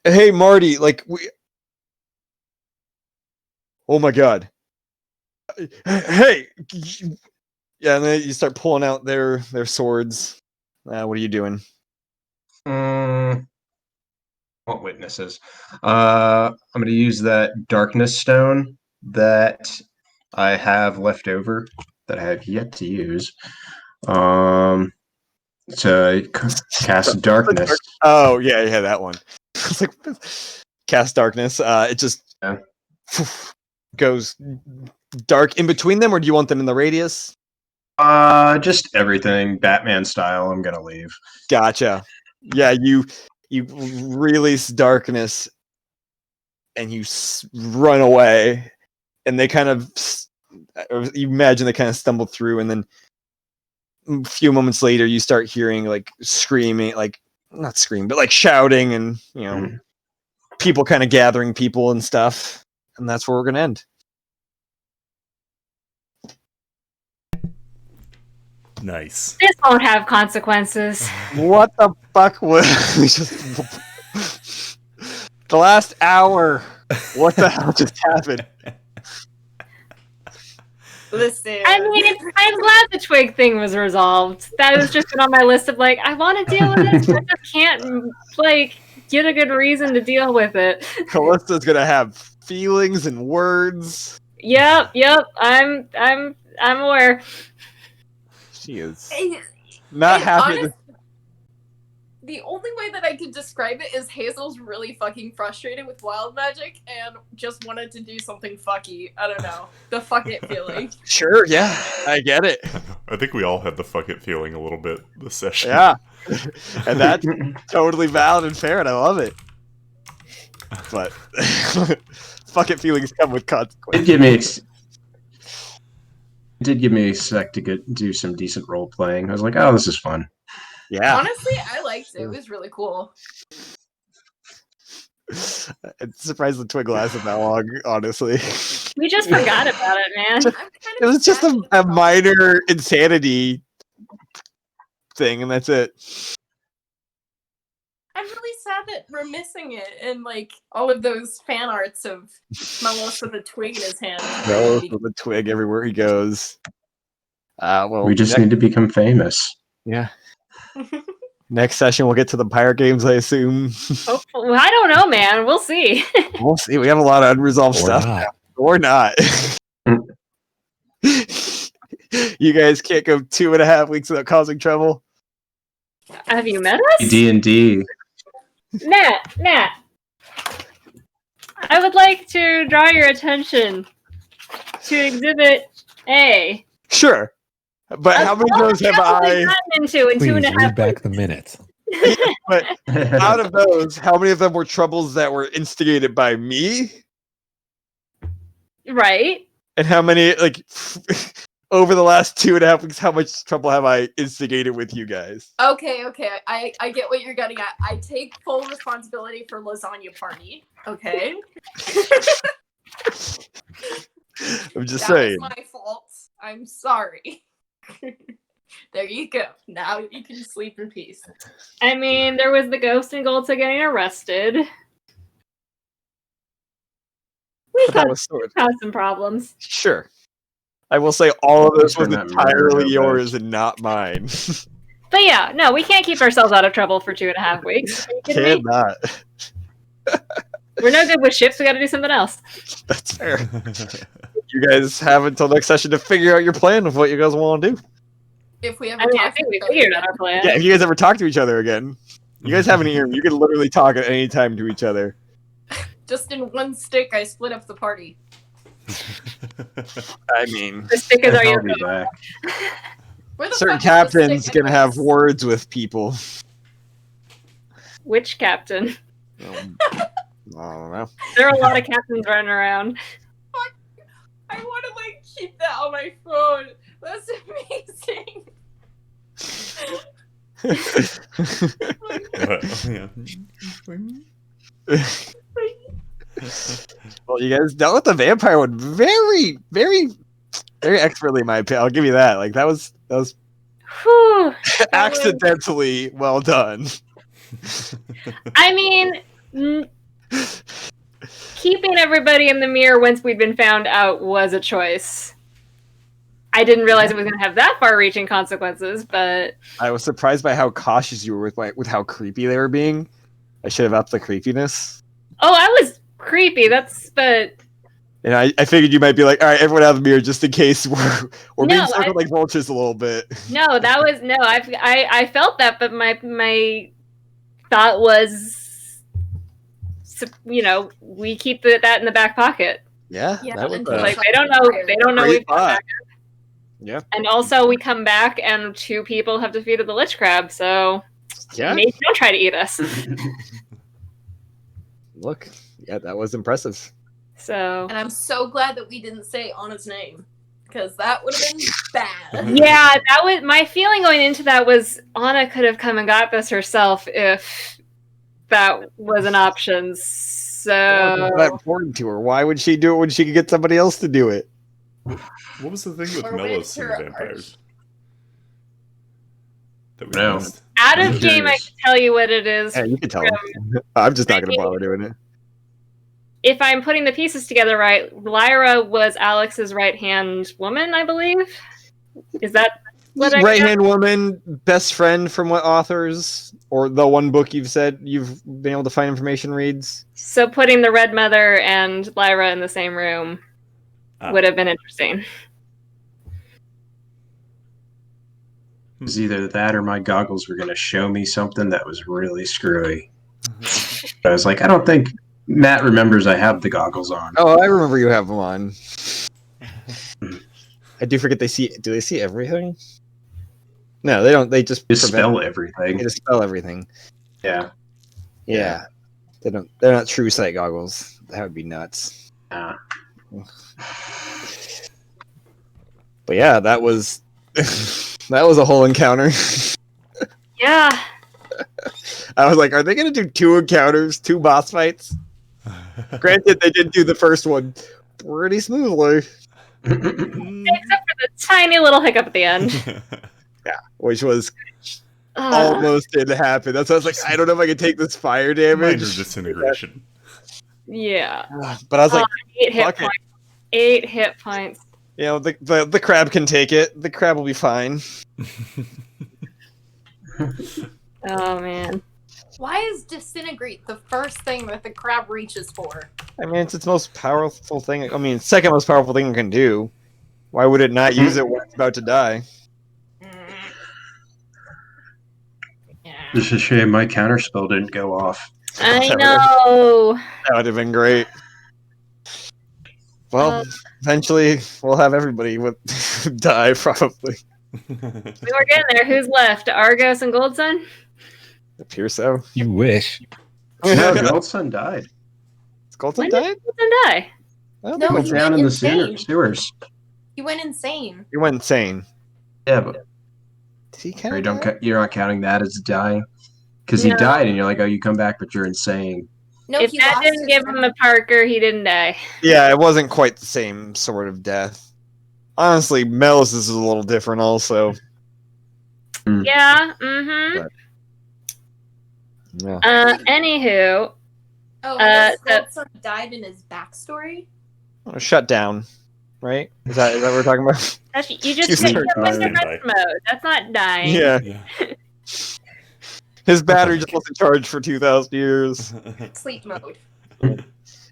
"Hey, Marty, like we." Oh my god. Hey. Yeah, and then you start pulling out their swords. What are you doing? What witnesses? I'm going to use that darkness stone that I have left over that I have yet to use. To cast darkness. Oh yeah, that one. It's like cast darkness. It just goes dark in between them, or do you want them in the radius? Just everything Batman style. I'm gonna leave. Gotcha. Yeah, you release darkness, and you run away, and they kind of. You imagine they kind of stumble through, and then a few moments later, you start hearing like screaming, like not screaming, but like shouting, and people kind of gathering people and stuff, and that's where we're gonna end. Nice. This won't have consequences. What the fuck was the last hour? What the hell just happened? Listen. I mean, I'm glad the twig thing was resolved. That has just been on my list of like, I want to deal with this, but I just can't like get a good reason to deal with it. Callista's gonna have feelings and words. Yep. I'm aware. She is not happy. The only way that I could describe it is Hazel's really fucking frustrated with wild magic and just wanted to do something fucky. I don't know. The fuck it feeling. Sure, yeah. I get it. I think we all had the fuck it feeling a little bit this session. Yeah. And that's totally valid and fair, and I love it. But fuck it feelings come with consequences. It did give me a sec to do some decent role playing. I was like, oh, this is fun. Yeah. Honestly, I liked it. It was really cool. I'm surprised the twig lasted that long, honestly. We just forgot about it, man. It was just a minor insanity thing, and that's it. I'm really sad that we're missing it and like all of those fan arts of Melos with a twig in his hand. Melos with a twig everywhere he goes. Well, we just need to become famous. Yeah. Next session, we'll get to the pirate games, I assume. Well, I don't know, man. We'll see. We'll see. We have a lot of unresolved stuff. Not. Or not. You guys can't go 2.5 weeks without causing trouble. Have you met us? D&D. Nat. I would like to draw your attention to Exhibit A. Sure. But how many of those have I? Gotten into in Please 2.5 read back the minutes. But out of those, how many of them were troubles that were instigated by me? Right. And how many, like, over the last 2.5 weeks, how much trouble have I instigated with you guys? Okay. I get what you're getting at. I take full responsibility for lasagna party. Okay. I'm just That saying. was my fault. I'm sorry. There you go. Now you can sleep in peace. I mean, there was the Ghost and Golta getting arrested. We But that was sort of caused some problems. sure. I will say all of this was Turn that entirely murder yours back. and not mine. But yeah, no, we can't keep ourselves out of trouble for 2.5 weeks. Are you kidding me? Cannot. We're no good with ships. We got to do something else. That's fair. You guys have until next session to figure out your plan of what you guys want to do. If we ever I mean, I talk think we about figured it. out our plan. Yeah, if you guys ever talk to each other again, you guys have an ear. You can literally talk at any time to each other. Just in one stick, I split up the party. I mean, The stick is our I'll yoke. be back. Where the certain fuck is the captains stick gonna have anyways? words with people. Which captain? I don't know. There are a lot of captains running around. I want to like keep that on my phone. That's amazing. Well, you guys dealt with the vampire one very, very, very expertly, in my opinion. I'll give you that. Like that was Whew, that was- accidentally well done. I mean, keeping everybody in the mirror once we'd been found out was a choice. I didn't realize it was going to have that far-reaching consequences, but I was surprised by how cautious you were with how creepy they were being. I should have upped the creepiness. oh, I was creepy. But And I figured you might be like, all right, everyone out of the mirror just in case we're No, being circled like vultures a little bit. no, that was no. I felt that, but my thought was, we keep that in the back pocket. Yeah, Yeah, that was until Like they don't know. They don't know great we've come thought. back. Yeah. And also, we come back, and 2 people have defeated the Lich Crab. So Yeah. maybe don't try to eat us. Look, yeah, that was impressive. So And I'm so glad that we didn't say Anna's name. Because that would have been bad. yeah, that was my feeling going into that. Was Anna could have come and got this herself if that was an option. So It's that important to her. Why would she do it when she could get somebody else to do it? What was the thing with Or when Melis it's and her the vampires? That we No. missed? out I'm of game, I curious. can tell you what it is. Yeah, you can tell them. I'm just not going to bother doing it. If I'm putting the pieces together right, Lyra was Alex's right-hand woman, I believe. Is that what I Right hand woman, best friend from what authors or the one book you've said you've been able to find information reads? So putting the Red Mother and Lyra in the same room would have been interesting. It was either that or my goggles were going to show me something that was really screwy. I was like, I don't think Matt remembers I have the goggles on. Oh, I remember you have them on. I do forget do they see everything? No, they don't. They just spell everything. They just spell everything. Yeah. Yeah. They're not true sight goggles. That would be nuts. Yeah. But yeah, that was that was a whole encounter. Yeah. I was like, are they gonna do 2 encounters, 2 boss fights? Granted, they did do the first one pretty smoothly. Except for the tiny little hiccup at the end. Yeah, which was almost didn't happen. That's why I was like, I don't know if I can take this fire damage. Minor disintegration. Yeah. But I was like, 8 hit fuck it. points. 8 hit points. You know, the crab can take it. The crab will be fine. Oh man. Why is disintegrate the first thing that the crab reaches for? I mean, it's its most powerful thing. I mean, second most powerful thing it can do. Why would it not use it when it's about to die? It's a shame my counterspell didn't go off. I know. That would have been great. Well, eventually we'll have everybody die, probably. We were getting there. Who's left? Argos and Goldsun? Appears so. You wish. No, Goldson died. Is Goldson When died? did Goldsun die? I don't No, think he Goldson- Down went in the insane. sewers. He went insane. he went insane. Yeah, but Did he or count? you don't. You're not counting that as dying because he No. died, and you're like, oh, you come back, but you're insane. No, If he that lost didn't his give him a memory. Parker, he didn't die. Yeah, it wasn't quite the same sort of death. Honestly, Melis is a little different also. Yeah. Mm-hmm. Yeah. Anywho, Oh, I guess so- Goldson died in his backstory. Shut down. Right? Is that what we're talking about? that's, you just He's hit turned him into on. rest mode. That's not dying. Yeah. Yeah. His battery just wasn't charged for 2,000 years. Sleep mode.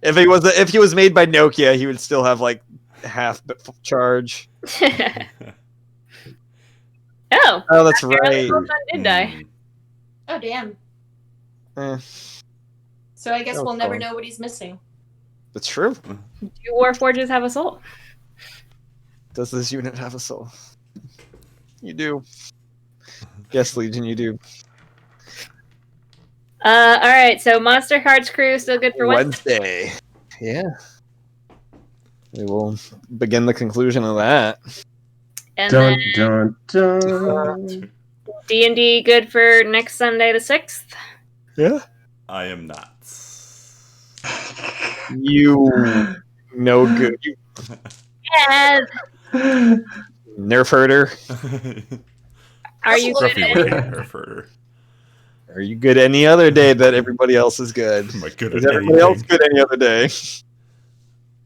If he was made by Nokia, he would still have like half charge. Oh, Oh, that's apparently right. Goldsun did die. Mm. Oh, damn. Eh, So I guess That was we'll never fun. know what he's missing. that's true. Do Warforges have a soul? Does this unit have a soul? You do. Yes, Legion, you do. All right. So Monster Hearts crew still good for Wednesday. Wednesday. Yeah. We will begin the conclusion of that. And Dun then dun dun. D&D good for next Sunday the 6th. Yeah. I am not. You no good. You Yes. nerf herder. Are you good? Scruffy would hate Herford. Are you good any other day that everybody else is good? Am I good Is at everybody else anything? good any other day?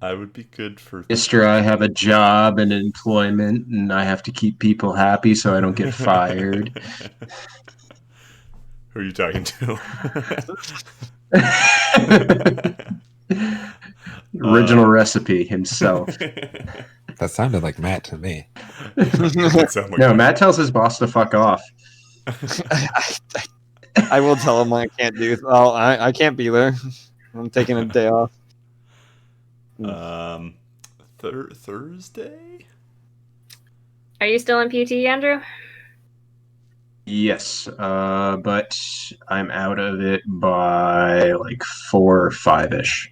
I would be good for. Mister, I have a job and employment, and I have to keep people happy so I don't get fired. Who are you talking to? Original recipe himself. That sounded like Matt to me. Doesn't sound like No, that. Matt tells his boss to fuck off. I will tell him I can't do. Well, I can't be there. I'm taking a day off. Thursday? Are you still in PT, Andrew? Yes, but I'm out of it by like 4 or 5-ish.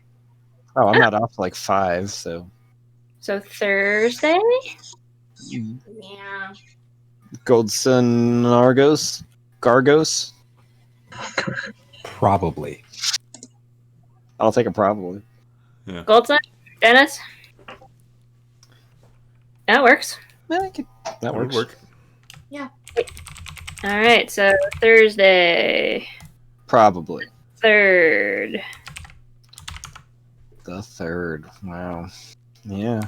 Oh, I'm not off till like 5, so So Thursday? Yeah. Goldson Gargos. Probably. I'll take a probably. Yeah. Goldson? Dennis? That works. That That would works. work. All right. So Thursday, Probably 3rd. the 3rd. Wow. Yeah.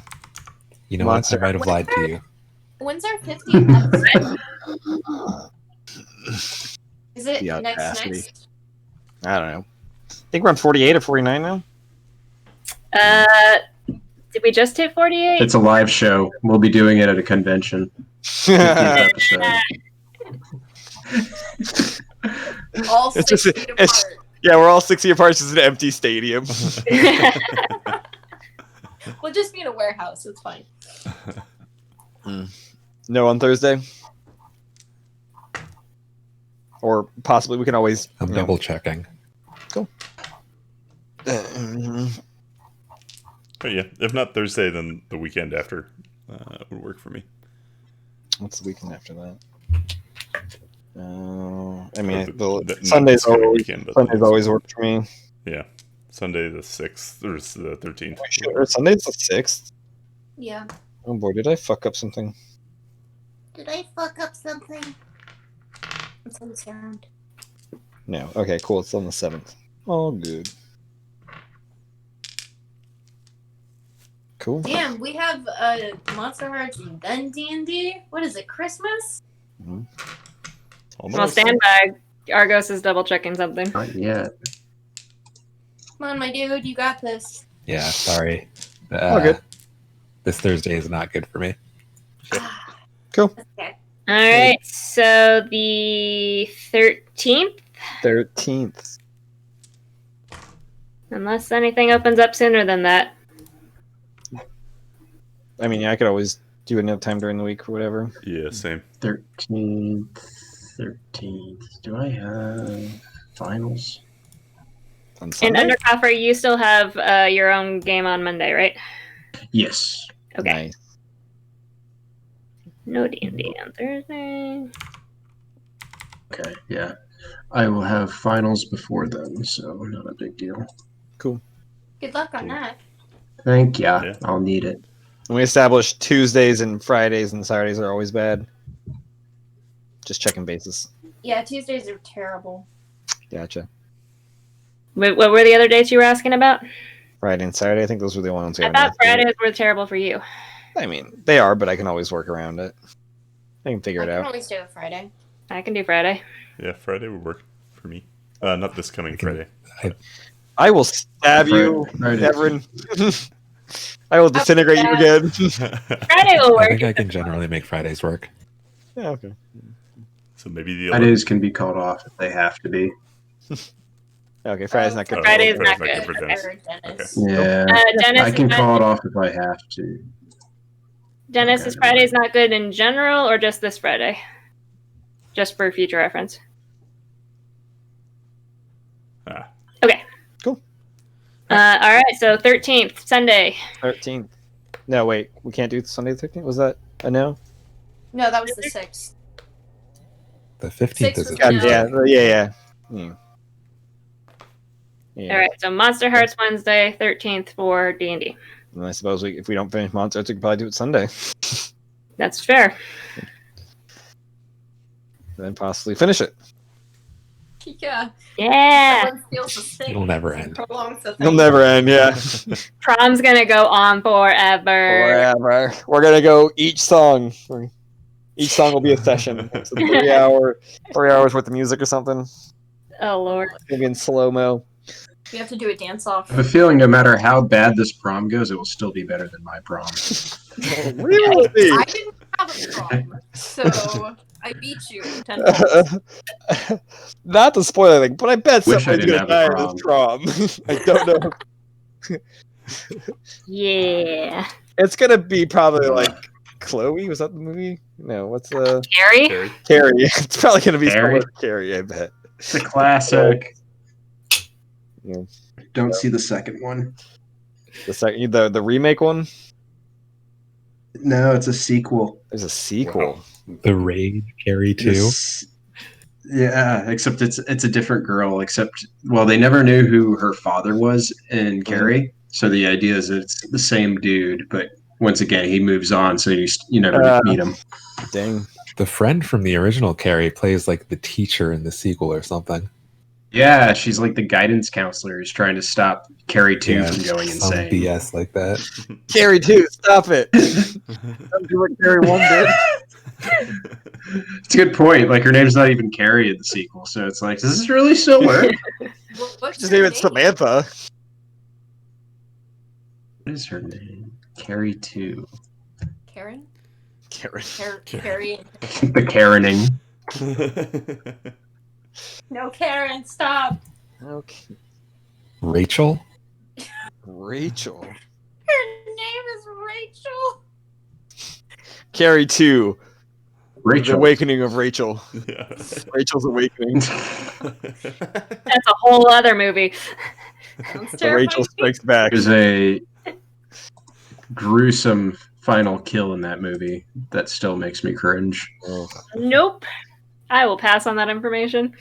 You know what? I Monster. might have lied to you. When's our 50th episode? Is it The next? audacity. I don't know. I think we're on 48 or 49 now. Did we just hit 48? It's a live show. We'll be doing it at a convention. 50th episode. All It's 6 just- feet it's- apart. Yeah, we're all 60 apart. It's just an empty stadium. We'll just be in a warehouse. It's fine. No, on Thursday. Or possibly we can always. I'm you know, double checking. But yeah, if not Thursday, then the weekend after would work for me. What's the weekend after that? I mean, Or the the Sundays next coming always weekend, but Sundays always work for me. Yeah, Sunday the 6th or the 13th. Sure, Sunday's the 6th. Yeah. Oh boy, did I fuck up something? Did I fuck up something? What's on the sound? No. Okay, cool. It's on the 7th. All good. Cool. Damn, we have Monster Hearts and then D&D. What is it? Christmas? Well, Almost. stand by. Argos is double checking something. Not yet. Come on, my dude, you got this. Yeah, sorry. All good. This Thursday is not good for me. Cool. Okay. All right. So the 13th, 13th. unless anything opens up sooner than that. I mean, yeah, I could always Do you have enough time during the week or whatever? Yeah, same. 13th. Do I have finals? On And Sunday? Undercoffer, you still have your own game on Monday, right? Yes. Okay. Nice. No D&D on Thursday. Okay, yeah. I will have finals before then, so not a big deal. Cool. Good luck on that. Thank ya. Yeah. I'll need it. And we established Tuesdays and Fridays and Saturdays are always bad. Just checking bases. Yeah, Tuesdays are terrible. Gotcha. What were the other dates you were asking about? Friday and Saturday, I think those were the ones we I had. thought Fridays were terrible for you. I mean, they are, but I can always work around it. I can figure I it can out. always do a Friday. I can do Friday. Yeah, Friday would work for me. Not this coming Friday. I will stab you, Friday. Everin. I will disintegrate you again. Friday will I work. think I can generally make Fridays work. Yeah, okay. So maybe the Fridays can be called off if they have to be. Okay, Friday's not good. Oh, Friday is Friday's not good. for Dennis. Or Dennis. Okay. Yeah. Dennis I can is call it off if I have to. Dennis, Okay. is Friday's not good in general or just this Friday? Just for future reference. Ah. Okay. Cool. All right, so 13th, Sunday. 13th. No, wait. We can't do Sunday the 13th? Was that a no? No, that was the 6th. The 15th Six is a was God, no. yeah. Yeah. All right, so Monster Hearts Wednesday, 13th for D&D. And I suppose if we don't finish Monster Hearts, we could probably do it Sunday. That's fair. Then possibly finish it. Yeah. Yeah. Everyone feels the thing. It'll never end. Prolongs the thing. It'll never end, yeah. Prom's gonna go on forever. Forever. We're gonna go each song. Each song will be a session. It's a 3 hours worth of music or something. Oh Lord. Maybe in slow-mo. We have to do a dance off. I have a feeling no matter how bad this prom goes, it will still be better than my prom. Really? I didn't have a prom, so I beat you 10 points. Not to spoil anything, but I bet Wish I somebody's didn't gonna have die a in this prom. I don't know. Yeah. It's gonna be probably like Chloe. Was that the movie? No, what's Carrie? Carrie? It's probably gonna be Carrie? Carrie. I bet. It's a classic. Yeah. Don't see the second one. The remake one. No, it's a sequel. There's a sequel. The Raid, Carrie 2. Yeah, except it's a different girl. Except, well, they never knew who her father was in Carrie. So the idea is that it's the same dude, but once again, he moves on, so you never meet him. Dang. The friend from the original Carrie plays like the teacher in the sequel or something. Yeah, she's like the guidance counselor who's trying to stop Carrie 2 Yeah, from going some insane. BS like that. Carrie 2, stop it. Don't do what Carrie 1 did. It's a good point. Like, her name's not even Carrie in the sequel, so it's like, does this really still work? What's Just her name name? it Samantha. What is her name? Carrie 2. Karen? Karen. Carrie. The Karening. No, Karen, stop. Okay. Rachel? Rachel. Her name is Rachel. Carrie 2. The Rachel. Awakening of Rachel. Yeah. Rachel's Awakening. That's a whole other movie. Sounds The terrifying. Rachel Strikes Back. There's a gruesome final kill in that movie that still makes me cringe. Oh. Nope. I will pass on that information.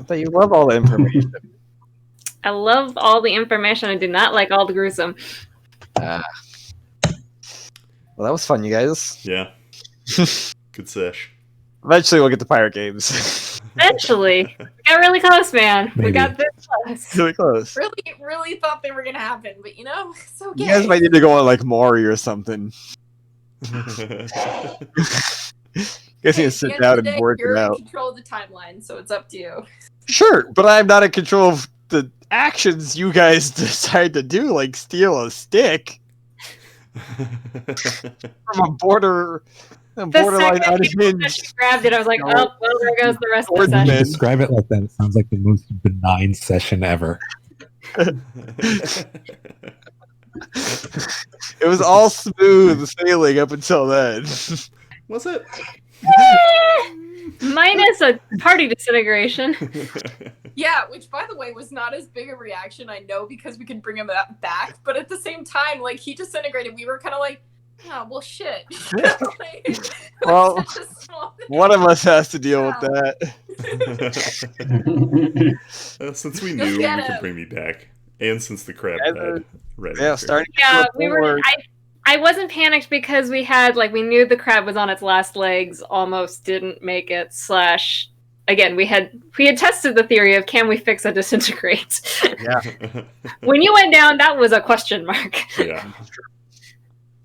But you love all the information. I love all the information. I do not like all the gruesome. Well, that was fun, you guys. Yeah. Good sesh. Eventually, we'll get to pirate games. Eventually. We got really close, man. We Maybe. got this close. Really close. Really thought they were gonna happen, but you know, it's okay. You guys might need to go on like Maury or something. You guys need to sit At the end down of the and day, work it you're in out. control of the timeline, so it's up to you. Sure, but I'm not in control of the actions you guys decide to do, like steal a stick from a borderline second she unhinged. grabbed it, I was like, oh, well, there goes the rest of the Ordinance. session. Describe it like that. It sounds like the most benign session ever. It was all smooth sailing up until then. Was it? Minus a party disintegration. Yeah, which by the way was not as big a reaction, I know, because we could bring him back, but at the same time, like, he disintegrated, we were kind of like, oh, well, shit. Like, Well, such a small thing. one of us has to deal with that. Since we Go knew get you could him. bring me back, and since the crab Yeah, died right Yeah, after. starting. Yeah, we were. I wasn't panicked because we knew the crab was on its last legs, almost didn't make it. / again, we had tested the theory of can we fix a disintegrate. Yeah. When you went down, that was a question mark. Yeah.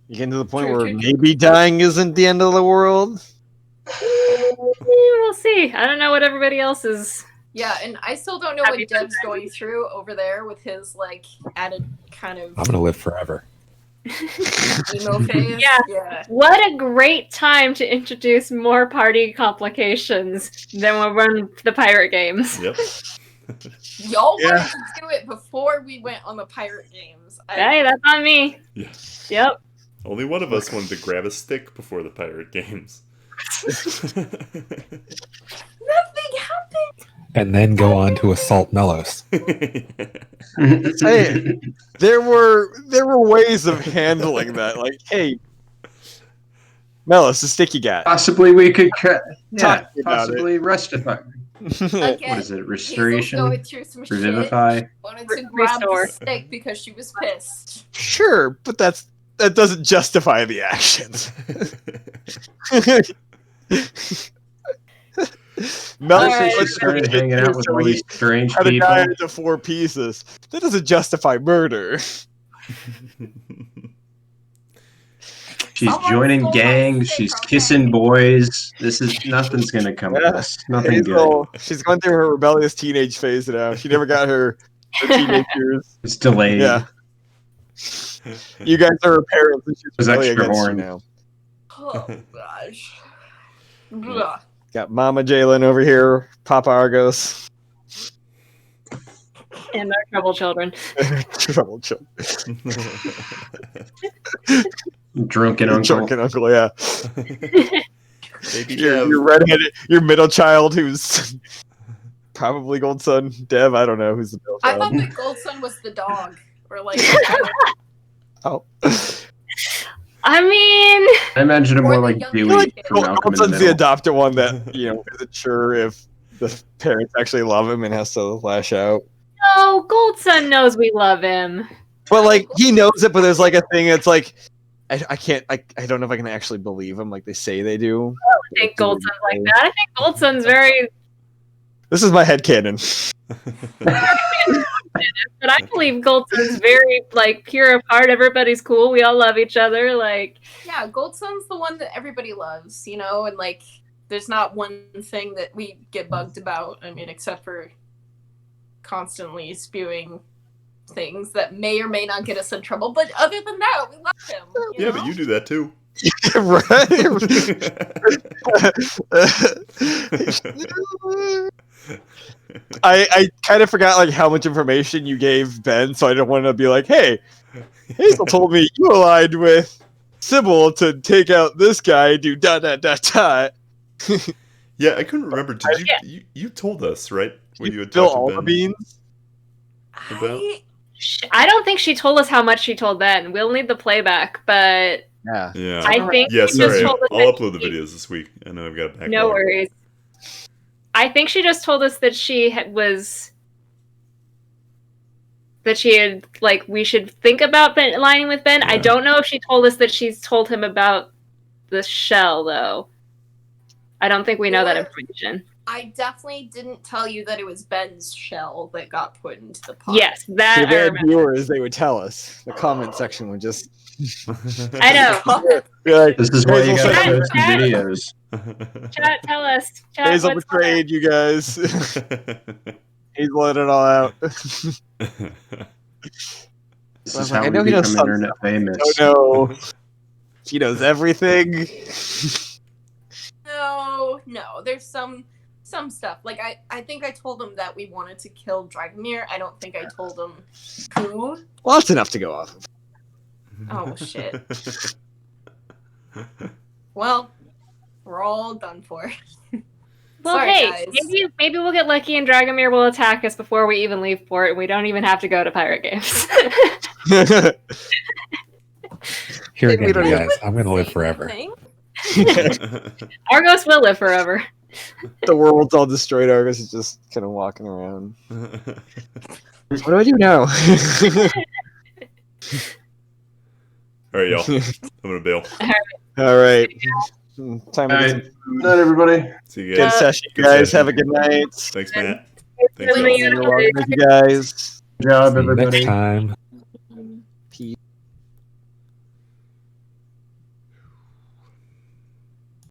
You get to the point True, where true, true. maybe dying isn't the end of the world. We'll see. I don't know what everybody else is. Yeah, and I still don't know Happy what Dev's going through over there with his, like, added kind of I'm gonna live forever. emo phase. Yeah. What a great time to introduce more party complications than when we're in the pirate games. Yep. Y'all Yeah. wanted to do it before we went on the pirate games. Hey, that's on me. Yeah. Yep. Only one of us wanted to grab a stick before the pirate games. Nothing happened. And then go on to assault Melos. Hey, there were ways of handling that. Like, hey, Melos, the stick you got. Possibly we could Talk about possibly rustify. Again, What is it? Hazel's Restoration? going through some shit. Revivify? Wanted to grab Restore. the stick because she was pissed. Sure, but that doesn't justify the actions. Melos Alright. She started hanging out with all these strange cut a people. guy into 4 pieces. That doesn't justify murder. She's Someone joining stole my gangs. stick, She's okay? kissing boys. Nothing's gonna come of this. Nothing good. Hazel, she's going through her rebellious teenage phase now. She never got her teenage years. It's delayed. Yeah. You guys are her parents, and she's was really extra against you horn. now. Oh gosh. Ugh. Got Mama Jalen over here, Papa Argos. And our trouble children. Trouble children. Drunken uncle. Drunken uncle, yeah. Baby Your Dev. redheaded, your middle child who's probably Gold Son. Dev, I don't know who's the middle I thought child. that Goldson was the dog. Or like Oh. I mean, I imagine him Or more the like young Dewey kid. from Malcolm in Gold the Son's the Middle. adopted one that, isn't sure if the parents actually love him and has to lash out. no, Goldson knows we love him. But like he knows it, but there's like a thing that's like I don't know if I can actually believe him like they say they do. I think Goldson's like that. I think Goldson's very, This is my headcanon. but I believe Goldson's very like pure of heart. Everybody's cool. We all love each other. Like, yeah, Goldson's the one that everybody loves, and like there's not one thing that we get bugged about. I mean, except for constantly spewing things that may or may not get us in trouble. But other than that, we love him. Yeah, but you do that too. I kind of forgot like how much information you gave Ben, so I didn't want to be like, hey, Hazel told me you aligned with Sybil to take out this guy, do dot dot dot dot. Yeah, I couldn't remember. Did you told us, right? When you had Spill talked all to the Ben beans? about I don't think she told us how much she told Ben. We'll need the playback, but Yeah. Yeah. I think Yeah, she just sorry. told us I'll that upload the she- videos this week. I know I've got a backlog. No worries. I think she just told us that she had like we should think about Ben, aligning with Ben. I Yeah. don't know if she told us that she's told him about the shell though. I don't think we know that Or- information. I definitely didn't tell you that it was Ben's shell that got put into the pot. Yes, that If I they had remember. viewers, they would tell us. The comment section would just I know. be like, This is why you Hazel gotta said- post the Chat. videos. Chat, tell us. Chat, Hazel what's betrayed you guys. He's let it all out. This is I how know we he knows become internet famous. Oh no. She knows everything. No. There's some stuff. Like I think I told him that we wanted to kill Dragomir. I don't think I told him who. Well, that's enough to go off of. Oh shit. Well, we're all done for. Well, Sorry, hey, guys. maybe we'll get lucky and Dragomir will attack us before we even leave port, and we don't even have to go to Pirate Games. Here Maybe again, we you don't guys. I'm gonna live forever. Argos will live forever. The world's all destroyed. Argus is just kind of walking around. What do I do now? All right, y'all. I'm gonna bail. All right. Time to get some Good night, everybody. See you good guys. session, Good guys. session. Have a good night. Thanks, Matt. Thanks, Thanks, y'all. You're welcome. Thank you guys. Good job, See you everybody. next time. Peace.